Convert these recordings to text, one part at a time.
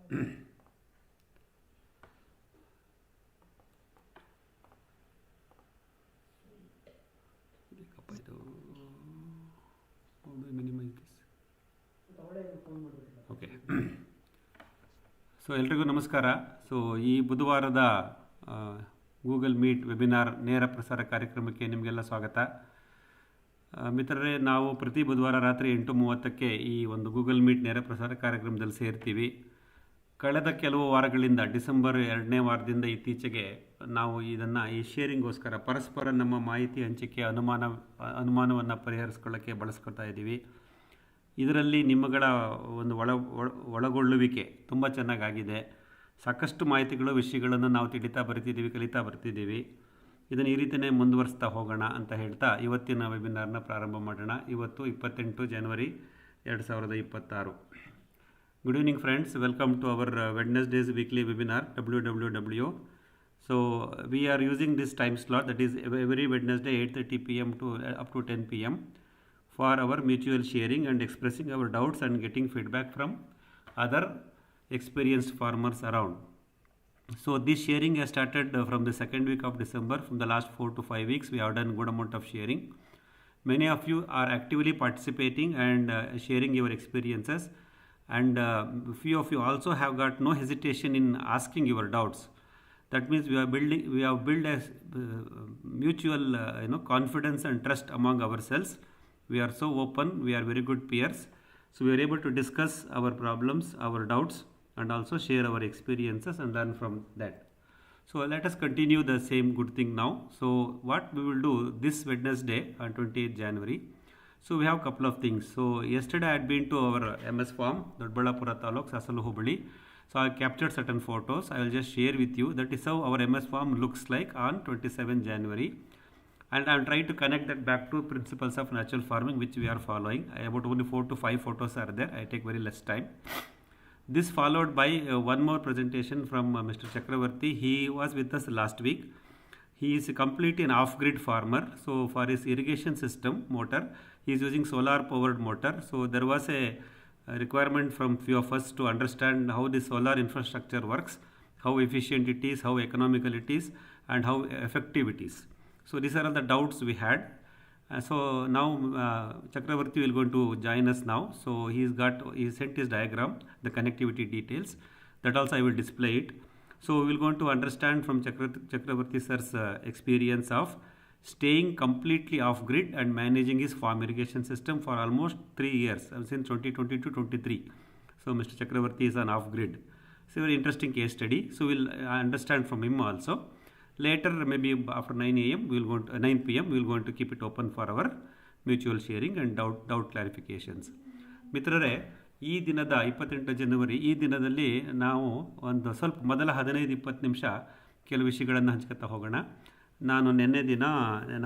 Okay. So ಎಲ್ರಿಗೂ ನಮಸ್ಕಾರ. So ಈ ಬುಧವಾರದ ಗೂಗಲ್ ಮೀಟ್ ವೆಬಿನಾರ್ ನೇರ ಪ್ರಸಾರ ಕಾರ್ಯಕ್ರಮಕ್ಕೆ ನಿಮಗೆಲ್ಲ ಸ್ವಾಗತ. ಮಿತ್ರರೇ, ನಾವು ಪ್ರತಿ ಬುಧವಾರ ರಾತ್ರಿ 8:30ಕ್ಕೆ ಈ ಒಂದು ಗೂಗಲ್ ಮೀಟ್ ನೇರ ಪ್ರಸಾರ ಕಾರ್ಯಕ್ರಮದಲ್ಲಿ ಸೇರ್ತೀವಿ. ಕಳೆದ ಕೆಲವು ವಾರಗಳಿಂದ ಡಿಸೆಂಬರ್ 2ನೇ ವಾರದಿಂದ ಇತ್ತೀಚೆಗೆ ನಾವು ಈ ಶೇರಿಂಗೋಸ್ಕರ ಪರಸ್ಪರ ನಮ್ಮ ಮಾಹಿತಿ ಹಂಚಿಕೆ ಅನುಮಾನವನ್ನು ಪರಿಹರಿಸ್ಕೊಳ್ಳೋಕ್ಕೆ ಬಳಸ್ಕೊಳ್ತಾ ಇದ್ದೀವಿ. ಇದರಲ್ಲಿ ನಿಮ್ಮಗಳ ಒಂದು ಒಳಗೊಳ್ಳುವಿಕೆ ತುಂಬ ಚೆನ್ನಾಗಾಗಿದೆ. ಸಾಕಷ್ಟು ಮಾಹಿತಿಗಳು, ವಿಷಯಗಳನ್ನು ನಾವು ಕಲಿತಾ ಬರ್ತಿದ್ದೀವಿ. ಇದನ್ನು ಈ ರೀತಿಯೇ ಮುಂದುವರಿಸ್ತಾ ಹೋಗೋಣ ಅಂತ ಹೇಳ್ತಾ ಇವತ್ತಿನ ವೆಬಿನಾರ್ನ ಪ್ರಾರಂಭ ಮಾಡೋಣ. ಇವತ್ತು 28 ಜನವರಿ 2026. Good evening friends, welcome to our Wednesday's weekly webinar WWW. So we are using this time slot, that is every Wednesday 8:30 p.m. to up to 10 p.m. for our mutual sharing and expressing our doubts and getting feedback from other experienced farmers around. So this sharing has started from the second week of December. From the last 4 to 5 weeks we have done good amount of sharing. Many of you are actively participating and sharing your experiences, and few of you also have got no hesitation in asking your doubts. That means we have built a mutual confidence and trust among ourselves. We are so open, we are very good peers, so we are able to discuss our problems, our doubts, and also share our experiences and learn from that. So let us continue the same good thing now. So what we will do this Wednesday on 28th January, so we have a couple of things. So yesterday I had been to our MS farm, Dodballapura Taluk, Sasalu Hubli. So I captured certain photos. I will just share with you. That is how our MS farm looks like on 27th January. And I am trying to connect that back to principles of natural farming which we are following. About only 4 to 5 photos are there. I take very less time. This followed by one more presentation from Mr. Chakravarti. He was with us last week. He is completely an off-grid farmer. So for his irrigation system motor, he is using solar powered motor. So there was a requirement from few of us to understand how the solar infrastructure works, how efficient it is, how economical it is, and how effective it is. So these are all the doubts we had. So now Chakravarti will going to join us now. So he sent his diagram, the connectivity details. That also I will display it. So we will going to understand from Chakravarti sir's experience of staying completely off grid and managing his farm irrigation system for almost 3 years, since 2020 to 23. So Mr. Chakravarti is on off grid. It's a very interesting case study. So we'll understand from him also. Later, maybe after 9 p.m. we will going to keep it open for our mutual sharing and doubt clarifications. ಮಿತ್ರರೇ, ಈ ದಿನದ 28 ಜನವರಿ ಈ ದಿನದಲ್ಲಿ ನಾವು ಒಂದು ಸ್ವಲ್ಪ ಮೊದಲ 15-20 ನಿಮಿಷ ಕೆಲವು ವಿಷಯಗಳನ್ನು ಹಂಚ್ಕೊತಾ ಹೋಗೋಣ. ನಾನು ನಿನ್ನೆ ದಿನ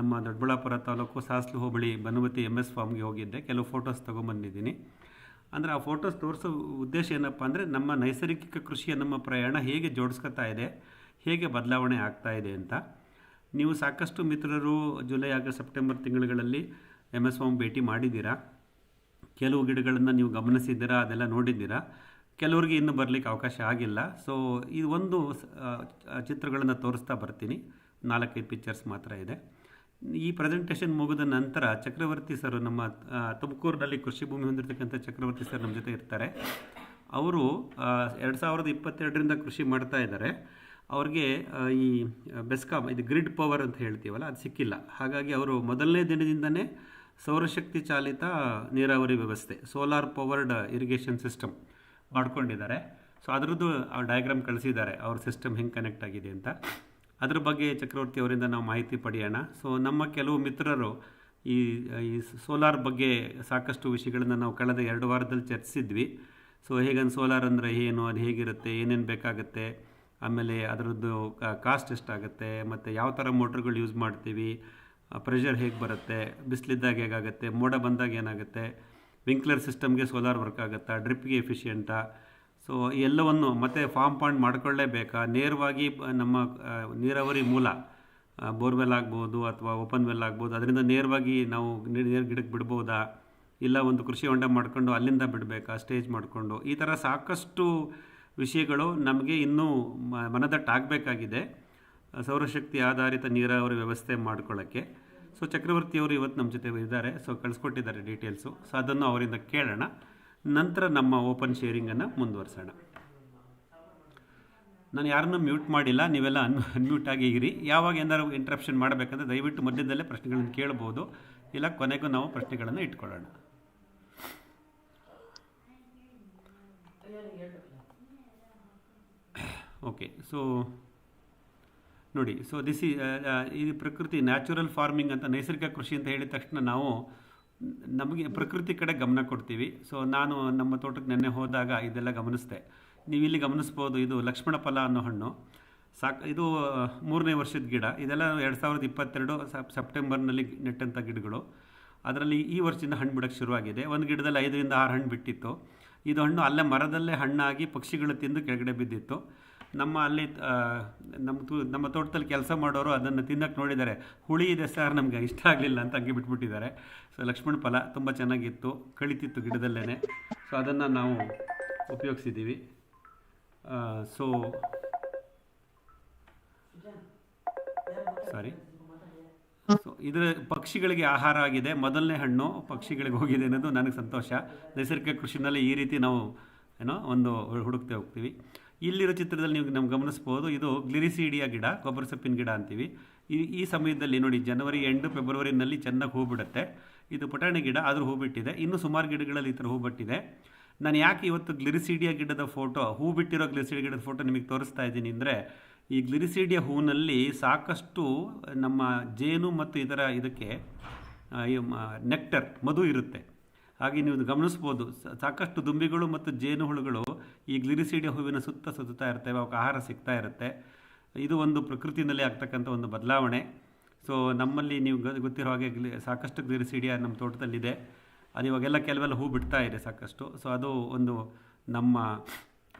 ನಮ್ಮ ದೊಡ್ಡಬಳ್ಳಾಪುರ ತಾಲೂಕು ಸಾಸ್ಲು ಹೋಬಳಿ ಬನವತಿ MS ಫಾರ್ಮ್ಗೆ ಹೋಗಿದ್ದೆ. ಕೆಲವು ಫೋಟೋಸ್ ತೊಗೊಂಬಂದಿದ್ದೀನಿ. ಅಂದರೆ ಆ ಫೋಟೋಸ್ ತೋರಿಸೋ ಉದ್ದೇಶ ಏನಪ್ಪ ಅಂದರೆ ನಮ್ಮ ನೈಸರ್ಗಿಕ ಕೃಷಿಯ ನಮ್ಮ ಪ್ರಯಾಣ ಹೇಗೆ ಜೋಡಿಸ್ಕೊತಾ ಇದೆ, ಹೇಗೆ ಬದಲಾವಣೆ ಆಗ್ತಾ ಇದೆ ಅಂತ. ನೀವು ಸಾಕಷ್ಟು ಮಿತ್ರರು ಜುಲೈ, ಆಗಸ್ಟ್, ಸೆಪ್ಟೆಂಬರ್ ತಿಂಗಳುಗಳಲ್ಲಿ MS ಫಾರ್ಮ್ ಭೇಟಿ ಮಾಡಿದ್ದೀರಾ. ಕೆಲವು ಗಿಡಗಳನ್ನು ನೀವು ಗಮನಿಸಿದ್ದೀರಾ, ಅದೆಲ್ಲ ನೋಡಿದ್ದೀರಾ. ಕೆಲವ್ರಿಗೆ ಇನ್ನೂ ಬರಲಿಕ್ಕೆ ಅವಕಾಶ ಆಗಿಲ್ಲ. ಸೊ ಇದು ಒಂದು ಚಿತ್ರಗಳನ್ನು ತೋರಿಸ್ತಾ ಬರ್ತೀನಿ. 4-5 ಪಿಕ್ಚರ್ಸ್ ಮಾತ್ರ ಇದೆ. ಈ ಪ್ರೆಸೆಂಟೇಷನ್ ಮುಗಿದ ನಂತರ ಚಕ್ರವರ್ತಿ ಸರ್, ನಮ್ಮ ತುಮಕೂರಿನಲ್ಲಿ ಕೃಷಿ ಭೂಮಿ ಹೊಂದಿರತಕ್ಕಂಥ ಚಕ್ರವರ್ತಿ ಸರ್ ನಮ್ಮ ಜೊತೆ ಇರ್ತಾರೆ. ಅವರು 2022ರಿಂದ ಕೃಷಿ ಮಾಡ್ತಾ ಇದ್ದಾರೆ. ಅವ್ರಿಗೆ ಈ ಬೆಸ್ಕಾಮ್, ಇದು ಗ್ರಿಡ್ ಪವರ್ ಅಂತ ಹೇಳ್ತೀವಲ್ಲ, ಅದು ಸಿಕ್ಕಿಲ್ಲ. ಹಾಗಾಗಿ ಅವರು ಮೊದಲನೇ ದಿನದಿಂದನೇ ಸೌರಶಕ್ತಿ ಚಾಲಿತ ನೀರಾವರಿ ವ್ಯವಸ್ಥೆ, ಸೋಲಾರ್ ಪವರ್ಡ್ ಇರಿಗೇಷನ್ ಸಿಸ್ಟಮ್ ಮಾಡ್ಕೊಂಡಿದ್ದಾರೆ. ಸೊ ಅದರದ್ದು ಡಯಾಗ್ರಾಮ್ ಕಳಿಸಿದ್ದಾರೆ, ಅವ್ರ ಸಿಸ್ಟಮ್ ಹೆಂಗೆ ಕನೆಕ್ಟ್ ಆಗಿದೆ ಅಂತ. ಅದ್ರ ಬಗ್ಗೆ ಚಕ್ರವರ್ತಿ ಅವರಿಂದ ನಾವು ಮಾಹಿತಿ ಪಡೆಯೋಣ. ಸೊ ನಮ್ಮ ಕೆಲವು ಮಿತ್ರರು ಈ ಸೋಲಾರ್ ಬಗ್ಗೆ ಸಾಕಷ್ಟು ವಿಷಯಗಳನ್ನು ನಾವು ಕಳೆದ 2 ವಾರದಲ್ಲಿ ಚರ್ಚಿಸಿದ್ವಿ. ಸೊ ಸೋಲಾರ್ ಅಂದರೆ ಏನು, ಅದು ಹೇಗಿರುತ್ತೆ, ಏನೇನು ಬೇಕಾಗುತ್ತೆ, ಆಮೇಲೆ ಅದರದ್ದು ಕಾಸ್ಟ್ ಎಷ್ಟಾಗುತ್ತೆ, ಮತ್ತು ಯಾವ ಥರ ಮೋಟ್ರ್ಗಳು ಯೂಸ್ ಮಾಡ್ತೀವಿ, ಪ್ರೆಷರ್ ಹೇಗೆ ಬರುತ್ತೆ, ಬಿಸಿಲಿದ್ದಾಗ ಹೇಗಾಗುತ್ತೆ, ಮೋಡ ಬಂದಾಗ ಏನಾಗುತ್ತೆ, ವಿಂಕ್ಲರ್ ಸಿಸ್ಟಮ್ಗೆ ಸೋಲಾರ್ ವರ್ಕ್ ಆಗುತ್ತಾ, ಡ್ರಿಪ್ಗೆ ಎಫಿಷಿಯೆಂಟಾ, ಸೊ ಎಲ್ಲವನ್ನು ಮತ್ತು ಫಾರ್ಮ್ ಪಾಂಡ್ ಮಾಡ್ಕೊಳ್ಳೇಬೇಕಾ, ನೇರವಾಗಿ ನಮ್ಮ ನೀರಾವರಿ ಮೂಲ ಬೋರ್ವೆಲ್ ಆಗ್ಬೋದು ಅಥವಾ ಓಪನ್ ವೆಲ್ ಆಗ್ಬೋದು, ಅದರಿಂದ ನೇರವಾಗಿ ನಾವು ಗಿಡಕ್ಕೆ ಬಿಡ್ಬೋದಾ, ಇಲ್ಲ ಒಂದು ಕೃಷಿ ಹೊಂಡ ಮಾಡ್ಕೊಂಡು ಅಲ್ಲಿಂದ ಬಿಡಬೇಕಾ ಸ್ಟೇಜ್ ಮಾಡಿಕೊಂಡು, ಈ ಥರ ಸಾಕಷ್ಟು ವಿಷಯಗಳು ನಮಗೆ ಇನ್ನೂ ಮನದಟ್ಟಾಗಬೇಕಾಗಿದೆ ಸೌರಶಕ್ತಿ ಆಧಾರಿತ ನೀರಾವರಿ ವ್ಯವಸ್ಥೆ ಮಾಡ್ಕೊಳ್ಳೋಕ್ಕೆ. ಸೊ ಚಕ್ರವರ್ತಿಯವರು ಇವತ್ತು ನಮ್ಮ ಜೊತೆ ಇದ್ದಾರೆ, ಸೊ ಕಳಿಸ್ಕೊಟ್ಟಿದ್ದಾರೆ ಡೀಟೇಲ್ಸು. ಸೊ ಅದನ್ನು ಅವರಿಂದ ಕೇಳೋಣ, ನಂತರ ನಮ್ಮ ಓಪನ್ ಶೇರಿಂಗನ್ನು ಮುಂದುವರಿಸೋಣ. ನಾನು ಯಾರನ್ನೂ ಮ್ಯೂಟ್ ಮಾಡಿಲ್ಲ, ನೀವೆಲ್ಲ ಅನ್ಮ್ಯೂಟ್ ಆಗಿ ಇರಿ. ಯಾವಾಗ ಏನಾದ್ರು ಇಂಟ್ರಪ್ಷನ್ ಮಾಡಬೇಕಂದ್ರೆ ದಯವಿಟ್ಟು ಮಧ್ಯದಲ್ಲೇ ಪ್ರಶ್ನೆಗಳನ್ನು ಕೇಳ್ಬೋದು, ಇಲ್ಲ ಕೊನೆಗೂ ನಾವು ಪ್ರಶ್ನೆಗಳನ್ನು ಇಟ್ಕೊಳ್ಳೋಣ. ಓಕೆ, ಸೊ ನೋಡಿ, ಸೊ ಇದು ಪ್ರಕೃತಿ ನ್ಯಾಚುರಲ್ ಫಾರ್ಮಿಂಗ್ ಅಂತ, ನೈಸರ್ಗಿಕ ಕೃಷಿ ಅಂತ ಹೇಳಿದ ತಕ್ಷಣ ನಾವು ನಮಗೆ ಪ್ರಕೃತಿ ಕಡೆ ಗಮನ ಕೊಡ್ತೀವಿ. ಸೊ ನಾನು ನಮ್ಮ ತೋಟಕ್ಕೆ ನೆನ್ನೆ ಹೋದಾಗ ಇದೆಲ್ಲ ಗಮನಿಸಿದೆ. ನೀವು ಇಲ್ಲಿ ಗಮನಿಸ್ಬೋದು, ಇದು ಲಕ್ಷ್ಮಣ ಫಲ ಅನ್ನೋ ಹಣ್ಣು. ಇದು 3ನೇ ವರ್ಷದ ಗಿಡ. ಇದೆಲ್ಲ 2022 ಸೆಪ್ಟೆಂಬರ್ನಲ್ಲಿ ನೆಟ್ಟಂಥ ಗಿಡಗಳು. ಅದರಲ್ಲಿ ಈ ವರ್ಷದಿಂದ ಹಣ್ಣು ಬಿಡೋಕ್ಕೆ ಶುರುವಾಗಿದೆ. ಒಂದು ಗಿಡದಲ್ಲಿ 5 ರಿಂದ 6 ಹಣ್ಣು ಬಿಟ್ಟಿತ್ತು. ಇದು ಹಣ್ಣು ಅಲ್ಲೇ ಮರದಲ್ಲೇ ಹಣ್ಣಾಗಿ ಪಕ್ಷಿಗಳು ತಿಂದು ಕೆಳಗಡೆ ಬಿದ್ದಿತ್ತು. ಅಲ್ಲಿ ನಮ್ಮ ತೋಟದಲ್ಲಿ ಕೆಲಸ ಮಾಡೋರು ಅದನ್ನು ತಿನ್ನಕ್ಕೆ ನೋಡಿದ್ದಾರೆ. ಹುಳಿ ಇದೆ ಸರ್, ನಮಗೆ ಇಷ್ಟ ಆಗಲಿಲ್ಲ ಅಂತ ಹಂಗೆ ಬಿಟ್ಬಿಟ್ಟಿದ್ದಾರೆ. ಸೊ ಲಕ್ಷ್ಮಣ ಫಲ ತುಂಬ ಚೆನ್ನಾಗಿತ್ತು, ಕಳಿತಿತ್ತು ಗಿಡದಲ್ಲೇ. ಸೊ ಅದನ್ನು ನಾವು ಉಪಯೋಗಿಸಿದ್ದೀವಿ. ಸೊ ಇದರ ಪಕ್ಷಿಗಳಿಗೆ ಆಹಾರ ಆಗಿದೆ. ಮೊದಲನೇ ಹಣ್ಣು ಪಕ್ಷಿಗಳಿಗೆ ಹೋಗಿದೆ ಅನ್ನೋದು ನನಗೆ ಸಂತೋಷ. ನೈಸರ್ಗಿಕ ಕೃಷಿನಲ್ಲಿ ಈ ರೀತಿ ನಾವು ಒಂದು ಹುಡುಕ್ತಾ ಹೋಗ್ತೀವಿ. ಇಲ್ಲಿರೋ ಚಿತ್ರದಲ್ಲಿ ನೀವು ನಮ್ಗೆ ಗಮನಿಸ್ಬೋದು, ಇದು ಗ್ಲಿರಿಸೀಡಿಯಾ ಗಿಡ, ಗೊಬ್ಬರ ಸೊಪ್ಪಿನ ಗಿಡ ಅಂತೀವಿ. ಈ ಸಮಯದಲ್ಲಿ ನೋಡಿ, ಜನವರಿ ಎಂಡ್ ಫೆಬ್ರವರಿನಲ್ಲಿ ಚೆನ್ನಾಗಿ ಹೂ ಬಿಡುತ್ತೆ. ಇದು ಪುಟಾಣಿ ಗಿಡ, ಆದರೂ ಹೂ ಬಿಟ್ಟಿದೆ. ಇನ್ನೂ ಸುಮಾರು ಗಿಡಗಳಲ್ಲಿ ಈ ಥರ ಹೂ ಬಿಟ್ಟಿದೆ. ನಾನು ಯಾಕೆ ಇವತ್ತು ಗ್ಲಿರಿಸೀಡಿಯಾ ಗಿಡದ ಫೋಟೋ, ಹೂ ಬಿಟ್ಟಿರೋ ಗ್ಲಿರಿಸೀಡಿಯಾ ಗಿಡದ ಫೋಟೋ ನಿಮಗೆ ತೋರಿಸ್ತಾ ಇದ್ದೀನಿ ಅಂದರೆ, ಈ ಗ್ಲಿರಿಸೀಡಿಯಾ ಹೂವಿನಲ್ಲಿ ಸಾಕಷ್ಟು ನಮ್ಮ ಜೇನು ಮತ್ತು ಇದಕ್ಕೆ ನೆಕ್ಟರ್, ಮಧು ಇರುತ್ತೆ. ಹಾಗೆ ನೀವು ಗಮನಿಸ್ಬೋದು, ಸಾಕಷ್ಟು ದುಂಬಿಗಳು ಮತ್ತು ಜೇನುಹುಳುಗಳು ಈ ಗ್ಲಿರಿಸೀಡಿಯಾ ಹೂವಿನ ಸುತ್ತಾ ಇರ್ತವೆ, ಅವಕ್ಕೆ ಆಹಾರ ಸಿಗ್ತಾ ಇರುತ್ತೆ. ಇದು ಒಂದು ಪ್ರಕೃತಿನಲ್ಲಿ ಆಗ್ತಕ್ಕಂಥ ಒಂದು ಬದಲಾವಣೆ. ಸೊ ನಮ್ಮಲ್ಲಿ ನೀವು ಗೊತ್ತಿರೋ ಹಾಗೆ ಸಾಕಷ್ಟು ಗ್ಲಿರಿಸೀಡಿಯಾ ನಮ್ಮ ತೋಟದಲ್ಲಿದೆ. ಅದು ಇವಾಗೆಲ್ಲ ಕೆಲವೆಲ್ಲ ಹೂ ಬಿಡ್ತಾ ಇದೆ ಸಾಕಷ್ಟು. ಸೊ ಅದು ಒಂದು ನಮ್ಮ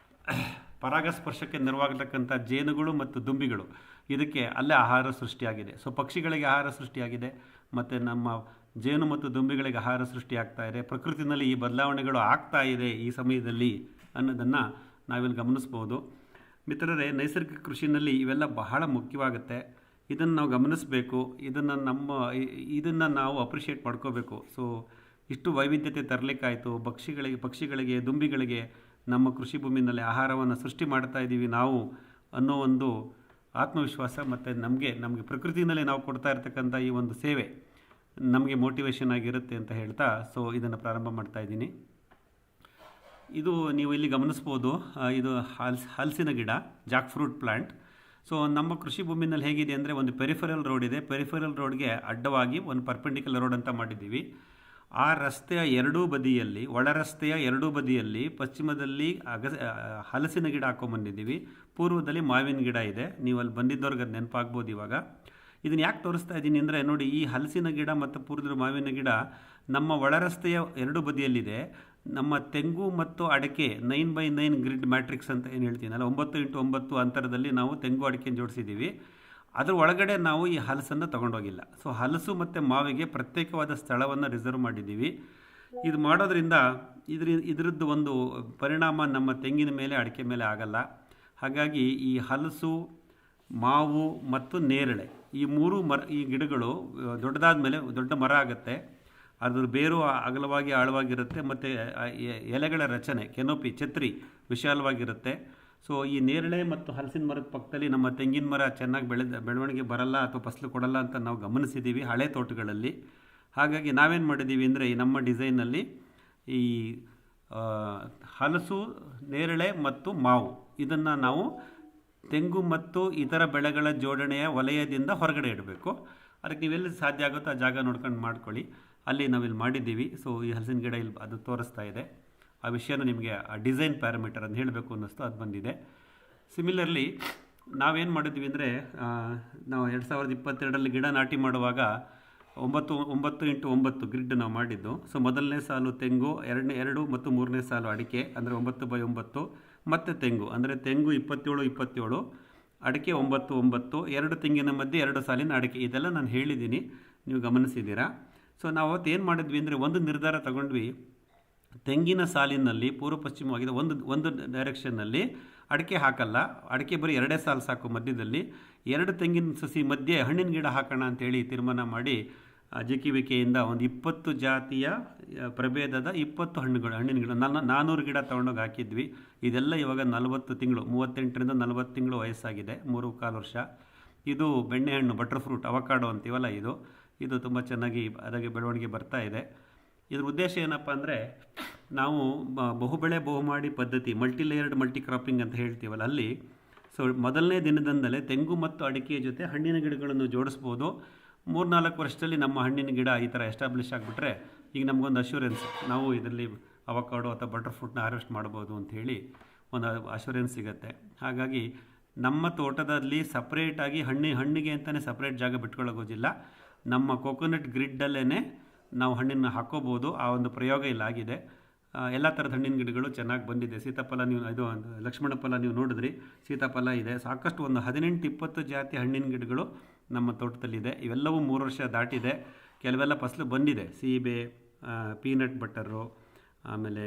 ಪರಾಗಸ್ಪರ್ಶಕ್ಕೆ ನೆರವಾಗತಕ್ಕಂಥ ಜೇನುಗಳು ಮತ್ತು ದುಂಬಿಗಳು, ಇದಕ್ಕೆ ಅಲ್ಲೇ ಆಹಾರ ಸೃಷ್ಟಿಯಾಗಿದೆ. ಸೊ ಪಕ್ಷಿಗಳಿಗೆ ಆಹಾರ ಸೃಷ್ಟಿಯಾಗಿದೆ, ಮತ್ತು ನಮ್ಮ ಜೇನು ಮತ್ತು ದುಂಬಿಗಳಿಗೆ ಆಹಾರ ಸೃಷ್ಟಿಯಾಗ್ತಾ ಇದೆ. ಪ್ರಕೃತಿನಲ್ಲಿ ಈ ಬದಲಾವಣೆಗಳು ಆಗ್ತಾ ಇದೆ ಈ ಸಮಯದಲ್ಲಿ ಅನ್ನೋದನ್ನು ನಾವಿಲ್ಲಿ ಗಮನಿಸ್ಬೋದು. ಮಿತ್ರರೇ, ನೈಸರ್ಗಿಕ ಕೃಷಿನಲ್ಲಿ ಇವೆಲ್ಲ ಬಹಳ ಮುಖ್ಯವಾಗುತ್ತೆ. ಇದನ್ನು ನಾವು ಗಮನಿಸಬೇಕು, ಇದನ್ನು ನಾವು ಅಪ್ರಿಷಿಯೇಟ್ ಮಾಡ್ಕೋಬೇಕು. ಸೊ ಇಷ್ಟು ವೈವಿಧ್ಯತೆ ತರಲಿಕ್ಕಾಯಿತು. ಪಕ್ಷಿಗಳಿಗೆ ದುಂಬಿಗಳಿಗೆ ನಮ್ಮ ಕೃಷಿ ಭೂಮಿನಲ್ಲಿ ಆಹಾರವನ್ನು ಸೃಷ್ಟಿ ಮಾಡ್ತಾ ಇದ್ದೀವಿ ನಾವು ಅನ್ನೋ ಒಂದು ಆತ್ಮವಿಶ್ವಾಸ, ಮತ್ತು ನಮಗೆ ಪ್ರಕೃತಿನಲ್ಲಿ ನಾವು ಕೊಡ್ತಾ ಇರ್ತಕ್ಕಂಥ ಈ ಒಂದು ಸೇವೆ ನಮಗೆ ಮೋಟಿವೇಶನ್ ಆಗಿರುತ್ತೆ ಅಂತ ಹೇಳ್ತಾ, ಸೊ ಇದನ್ನು ಪ್ರಾರಂಭ ಮಾಡ್ತಾ ಇದ್ದೀನಿ. ಇದು ನೀವು ಇಲ್ಲಿ ಗಮನಿಸ್ಬೋದು, ಇದು ಹಲಸಿನ ಗಿಡ, ಜಾಕ್ ಫ್ರೂಟ್ ಪ್ಲಾಂಟ್. ಸೊ ನಮ್ಮ ಕೃಷಿ ಭೂಮಿನಲ್ಲಿ ಹೇಗಿದೆ ಅಂದರೆ, ಒಂದು ಪೆರಿಫೆರಲ್ ರೋಡ್ ಇದೆ. ಪೆರಿಫೆರಲ್ ರೋಡ್ಗೆ ಅಡ್ಡವಾಗಿ ಒಂದು ಪರ್ಪೆಂಡಿಕ್ಯುಲರ್ ರೋಡ್ ಅಂತ ಮಾಡಿದ್ದೀವಿ. ಆ ರಸ್ತೆಯ ಎರಡೂ ಬದಿಯಲ್ಲಿ, ಒಳ ರಸ್ತೆಯ ಎರಡೂ ಬದಿಯಲ್ಲಿ ಪಶ್ಚಿಮದಲ್ಲಿ ಹಲಸಿನ ಗಿಡ ಹಾಕೊಂಡ್ಬಂದಿದ್ದೀವಿ, ಪೂರ್ವದಲ್ಲಿ ಮಾವಿನ ಗಿಡ ಇದೆ. ನೀವು ಅಲ್ಲಿ ಬಂದಿದ್ದವ್ರಿಗೆ ಅದು ನೆನಪಾಗ್ಬೋದು. ಇವಾಗ ಇದನ್ನು ಯಾಕೆ ತೋರಿಸ್ತಾ ಇದ್ದೀನಿ ಅಂದರೆ, ನೋಡಿ, ಈ ಹಲಸಿನ ಗಿಡ ಮತ್ತು ಪೂರ್ವದ ಮಾವಿನ ಗಿಡ ನಮ್ಮ ಒಳ ರಸ್ತೆಯ ಎರಡೂ ಬದಿಯಲ್ಲಿದೆ. ನಮ್ಮ ತೆಂಗು ಮತ್ತು ಅಡಿಕೆ 9x9 ಗ್ರಿಡ್ ಮ್ಯಾಟ್ರಿಕ್ಸ್ ಅಂತ ಏನು ಹೇಳ್ತೀನಲ್ಲ, 9x9 ಅಂತರದಲ್ಲಿ ನಾವು ತೆಂಗು ಅಡಿಕೆಯನ್ನು ಜೋಡಿಸಿದ್ದೀವಿ. ಅದರ ಒಳಗಡೆ ನಾವು ಈ ಹಲಸನ್ನು ತೊಗೊಂಡೋಗಿಲ್ಲ. ಸೊ ಹಲಸು ಮತ್ತು ಮಾವಿಗೆ ಪ್ರತ್ಯೇಕವಾದ ಸ್ಥಳವನ್ನು ರಿಸರ್ವ್ ಮಾಡಿದ್ದೀವಿ. ಇದು ಮಾಡೋದ್ರಿಂದ ಇದರದ್ದು ಒಂದು ಪರಿಣಾಮ ನಮ್ಮ ತೆಂಗಿನ ಮೇಲೆ, ಅಡಿಕೆ ಮೇಲೆ ಆಗಲ್ಲ. ಹಾಗಾಗಿ ಈ ಹಲಸು, ಮಾವು ಮತ್ತು ನೇರಳೆ, ಈ ಗಿಡಗಳು ದೊಡ್ಡದಾದ ಮೇಲೆ ದೊಡ್ಡ ಮರ ಆಗುತ್ತೆ. ಅದ್ರ ಬೇರು ಅಗಲವಾಗಿ ಆಳವಾಗಿರುತ್ತೆ, ಮತ್ತು ಎಲೆಗಳ ರಚನೆ, ಕೆನೋಪಿ, ಛತ್ರಿ ವಿಶಾಲವಾಗಿರುತ್ತೆ. ಸೊ ಈ ನೇರಳೆ ಮತ್ತು ಹಲಸಿನ ಮರದ ಪಕ್ಕದಲ್ಲಿ ನಮ್ಮ ತೆಂಗಿನ ಮರ ಚೆನ್ನಾಗಿ ಬೆಳವಣಿಗೆ ಬರಲ್ಲ ಅಥವಾ ಫಸಲು ಕೊಡಲ್ಲ ಅಂತ ನಾವು ಗಮನಿಸಿದ್ದೀವಿ ಹಳೆ ತೋಟಗಳಲ್ಲಿ. ಹಾಗಾಗಿ ನಾವೇನು ಮಾಡಿದ್ದೀವಿ ಅಂದರೆ, ಈ ನಮ್ಮ ಡಿಸೈನಲ್ಲಿ ಈ ಹಲಸು, ನೇರಳೆ ಮತ್ತು ಮಾವು ಇದನ್ನು ನಾವು ತೆಂಗು ಮತ್ತು ಇತರ ಬೆಳೆಗಳ ಜೋಡಣೆಯ ವಲಯದಿಂದ ಹೊರಗಡೆ ಇಡಬೇಕು. ಅದಕ್ಕೆ ನೀವೆಲ್ಲಿ ಸಾಧ್ಯ ಆಗುತ್ತೋ ಆ ಜಾಗ ನೋಡ್ಕೊಂಡು ಮಾಡ್ಕೊಳ್ಳಿ. ಅಲ್ಲಿ ನಾವಿಲ್ಲಿ ಮಾಡಿದ್ದೀವಿ. ಸೊ ಈ ಹಲಸಿನ ಗಿಡ ಇಲ್ಲಿ ಅದು ತೋರಿಸ್ತಾ ಇದೆ. ಆ ವಿಷಯನೂ ನಿಮಗೆ ಆ ಡಿಸೈನ್ ಪ್ಯಾರಾಮೀಟರ್ ಅಂತ ಹೇಳಬೇಕು ಅನ್ನಿಸ್ತು, ಅದು ಬಂದಿದೆ. ಸಿಮಿಲರ್ಲಿ ನಾವೇನು ಮಾಡಿದ್ವಿ ಅಂದರೆ, ನಾವು 2022ರಲ್ಲಿ ಗಿಡ ನಾಟಿ ಮಾಡುವಾಗ 9x9 ಗ್ರಿಡ್ ನಾವು ಮಾಡಿದ್ದು. ಸೊ ಮೊದಲನೇ ಸಾಲು ತೆಂಗು, 2 ಮತ್ತು 3ನೇ ಸಾಲು ಅಡಿಕೆ ಅಂದರೆ 9x9, ಮತ್ತು ತೆಂಗು ಅಂದರೆ ತೆಂಗು 27x27, ಅಡಿಕೆ 9x9, 2 ತೆಂಗಿನ ಮಧ್ಯೆ 2 ಸಾಲಿನ ಅಡಿಕೆ. ಇದೆಲ್ಲ ನಾನು ಹೇಳಿದ್ದೀನಿ, ನೀವು ಗಮನಿಸಿದ್ದೀರಾ. ಸೊ ನಾವು ಅವತ್ತು ಏನು ಮಾಡಿದ್ವಿ ಅಂದರೆ, ಒಂದು ನಿರ್ಧಾರ ತಗೊಂಡ್ವಿ, ತೆಂಗಿನ ಸಾಲಿನಲ್ಲಿ ಪೂರ್ವ ಪಶ್ಚಿಮವಾಗಿದೆ ಒಂದು ಡೈರೆಕ್ಷನ್ನಲ್ಲಿ ಅಡಿಕೆ ಹಾಕಲ್ಲ, ಅಡಿಕೆ ಬರೀ 2 ಸಾಲು ಸಾಕು. ಮಧ್ಯದಲ್ಲಿ 2 ತೆಂಗಿನ ಸಸಿ ಮಧ್ಯೆ ಹಣ್ಣಿನ ಗಿಡ ಹಾಕೋಣ ಅಂತೇಳಿ ತೀರ್ಮಾನ ಮಾಡಿ ಜಿಕಿವಿಕೆಯಿಂದ ಒಂದು 20 ಜಾತಿಯ ಪ್ರಭೇದದ 20 ಹಣ್ಣಿನ ಗಿಡ 400 ಗಿಡ ತೊಗೊಂಡೋಗಿ ಹಾಕಿದ್ವಿ. ಇದೆಲ್ಲ ಇವಾಗ 40 ತಿಂಗಳು, 38ರಿಂದ 40 ತಿಂಗಳು ವಯಸ್ಸಾಗಿದೆ, 3.25 ವರ್ಷ. ಇದು ಬೆಣ್ಣೆಹಣ್ಣು, ಬಟರ್ ಫ್ರೂಟ್, ಅವಕಾಡೋ ಅಂತೀವಲ್ಲ, ಇದು ತುಂಬ ಚೆನ್ನಾಗಿ ಅದಾಗೆ ಬೆಳವಣಿಗೆ ಬರ್ತಾ ಇದೆ. ಇದ್ರ ಉದ್ದೇಶ ಏನಪ್ಪ ಅಂದರೆ, ನಾವು ಬಹುಬೆಳೆ ಬಹುಮಾಡಿ ಪದ್ಧತಿ, ಮಲ್ಟಿ ಕ್ರಾಪಿಂಗ್ ಅಂತ ಹೇಳ್ತೀವಲ್ಲ, ಅಲ್ಲಿ ಮೊದಲನೇ ದಿನದಿಂದಲೇ ತೆಂಗು ಮತ್ತು ಅಡಿಕೆಯ ಜೊತೆ ಹಣ್ಣಿನ ಗಿಡಗಳನ್ನು ಜೋಡಿಸ್ಬೋದು. 3-4 ವರ್ಷದಲ್ಲಿ ನಮ್ಮ ಹಣ್ಣಿನ ಗಿಡ ಈ ಥರ ಎಸ್ಟಾಬ್ಲಿಷ್ ಆಗಿಬಿಟ್ರೆ ಈಗ ನಮಗೊಂದು ಅಶ್ಯೂರೆನ್ಸ್, ನಾವು ಇದರಲ್ಲಿ ಅವಕಾಡೋ ಅಥವಾ ಬಟರ್ ಫ್ರೂಟ್ನ ಹಾರ್ವೆಸ್ಟ್ ಮಾಡ್ಬೋದು ಅಂಥೇಳಿ ಒಂದು ಅಶ್ಯೂರೆನ್ಸ್ ಸಿಗುತ್ತೆ. ಹಾಗಾಗಿ ನಮ್ಮ ತೋಟದಲ್ಲಿ ಸಪ್ರೇಟಾಗಿ ಹಣ್ಣಿಗೆ ಅಂತಲೇ ಸಪ್ರೇಟ್ ಜಾಗ ಬಿಟ್ಕೊಳ್ಳೋಗೋದಿಲ್ಲ. ನಮ್ಮ ಕೋಕೋನಟ್ ಗ್ರಿಡ್ಡಲ್ಲೇ ನಾವು ಹಣ್ಣನ್ನು ಹಾಕೋಬೋದು. ಆ ಒಂದು ಪ್ರಯೋಗ ಇಲ್ಲಾಗಿದೆ. ಎಲ್ಲ ಥರದ ಹಣ್ಣಿನ ಗಿಡಗಳು ಚೆನ್ನಾಗಿ ಬಂದಿದೆ. ಸೀತಾಫಲ ಲಕ್ಷ್ಮಣ ಫಲ ನೀವು ನೋಡಿದ್ರಿ, ಸೀತಾಫಲ ಇದೆ. ಸಾಕಷ್ಟು ಒಂದು 18-20 ಜಾತಿ ಹಣ್ಣಿನ ಗಿಡಗಳು ನಮ್ಮ ತೋಟದಲ್ಲಿದೆ. ಇವೆಲ್ಲವೂ 3 ವರ್ಷ ದಾಟಿದೆ. ಕೆಲವೆಲ್ಲ ಫಸಲು ಬಂದಿದೆ. ಸೀಬೆ, ಪೀನಟ್ ಬಟರು, ಆಮೇಲೆ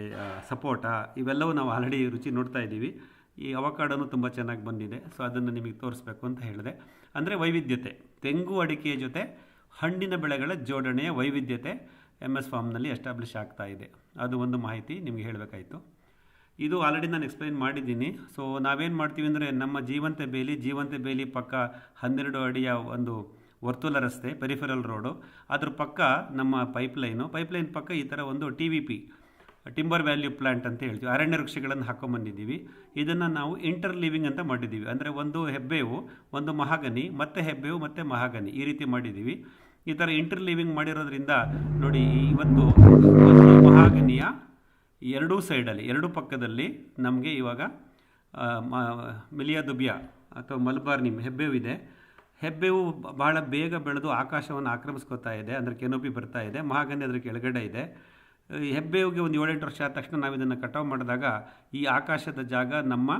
ಸಪೋಟ, ಇವೆಲ್ಲವೂ ನಾವು ಆಲ್ರೆಡಿ ರುಚಿ ನೋಡ್ತಾ ಇದ್ದೀವಿ. ಈ ಅವಕಾಡೋನು ತುಂಬ ಚೆನ್ನಾಗಿ ಬಂದಿದೆ. ಸೊ ಅದನ್ನು ನಿಮಗೆ ತೋರಿಸ್ಬೇಕು ಅಂತ ಹೇಳಿದೆ. ಅಂದರೆ ವೈವಿಧ್ಯತೆ, ತೆಂಗು ಅಡಿಕೆಯ ಜೊತೆ ಹಣ್ಣಿನ ಬೆಳೆಗಳ ಜೋಡಣೆಯ ವೈವಿಧ್ಯತೆ MS ಫಾರ್ಮ್ನಲ್ಲಿ ಎಸ್ಟಾಬ್ಲಿಷ್ ಆಗ್ತಾ ಇದೆ. ಅದು ಒಂದು ಮಾಹಿತಿ ನಿಮಗೆ ಹೇಳಬೇಕಾಯಿತು. ಇದು ಆಲ್ರೆಡಿ ನಾನು ಎಕ್ಸ್ಪ್ಲೈನ್ ಮಾಡಿದ್ದೀನಿ. ಸೊ ನಾವೇನು ಮಾಡ್ತೀವಿ ಅಂದರೆ, ನಮ್ಮ ಜೀವಂತ ಬೇಲಿ ಪಕ್ಕ 12 ಅಡಿಯ ಒಂದು ವರ್ತುಲ ರಸ್ತೆ, ಪೆರಿಫೆರಲ್ ರೋಡು, ಅದ್ರ ಪಕ್ಕ ನಮ್ಮ ಪೈಪ್ಲೈನ್ ಪಕ್ಕ ಈ ಥರ ಒಂದು TVP, ಟಿಂಬರ್ ವ್ಯಾಲ್ಯೂ ಪ್ಲಾಂಟ್ ಅಂತ ಹೇಳ್ತೀವಿ, ಅರಣ್ಯ ವೃಕ್ಷಗಳನ್ನು ಹಾಕೊಂಬಂದಿದ್ದೀವಿ. ಇದನ್ನು ನಾವು ಇಂಟರ್ ಲಿವಿಂಗ್ ಅಂತ ಮಾಡಿದ್ದೀವಿ. ಅಂದರೆ ಒಂದು ಹೆಬ್ಬೇವು, ಒಂದು ಮಹಾಗನಿ, ಮತ್ತೆ ಹೆಬ್ಬೇವು, ಮತ್ತೆ ಮಹಾಗನಿ, ಈ ರೀತಿ ಮಾಡಿದ್ದೀವಿ. ಈ ಥರ ಇಂಟರ್ ಲಿವಿಂಗ್ ಮಾಡಿರೋದ್ರಿಂದ ನೋಡಿ, ಇವತ್ತು ಒಂದು ಮಹಾಗನಿಯ 2 ಸೈಡಲ್ಲಿ, 2 ಪಕ್ಕದಲ್ಲಿ ನಮಗೆ ಇವಾಗ ಮಿಲಿಯಾ ದುಬಿಯಾ ಅಥವಾ ಮಲಬಾರ್ ನಿಮ್ ಹೆಬ್ಬೇವು ಇದೆ. ಹೆಬ್ಬೇವು ಭಾಳ ಬೇಗ ಬೆಳೆದು ಆಕಾಶವನ್ನು ಆಕ್ರಮಿಸ್ಕೋತಾ ಇದೆ, ಅಂದರೆ ಕೆನೋಪಿ ಬರ್ತಾ ಇದೆ. ಮಹಾಗನಿ ಅದರ ಕೆಳಗಡೆ ಇದೆ. ಹೆಬ್ಬೇವಿಗೆ ಒಂದು 7-8 ವರ್ಷ ಆದ ತಕ್ಷಣ ನಾವು ಇದನ್ನು ಕಟಾವು ಮಾಡಿದಾಗ ಈ ಆಕಾಶದ ಜಾಗ ನಮ್ಮ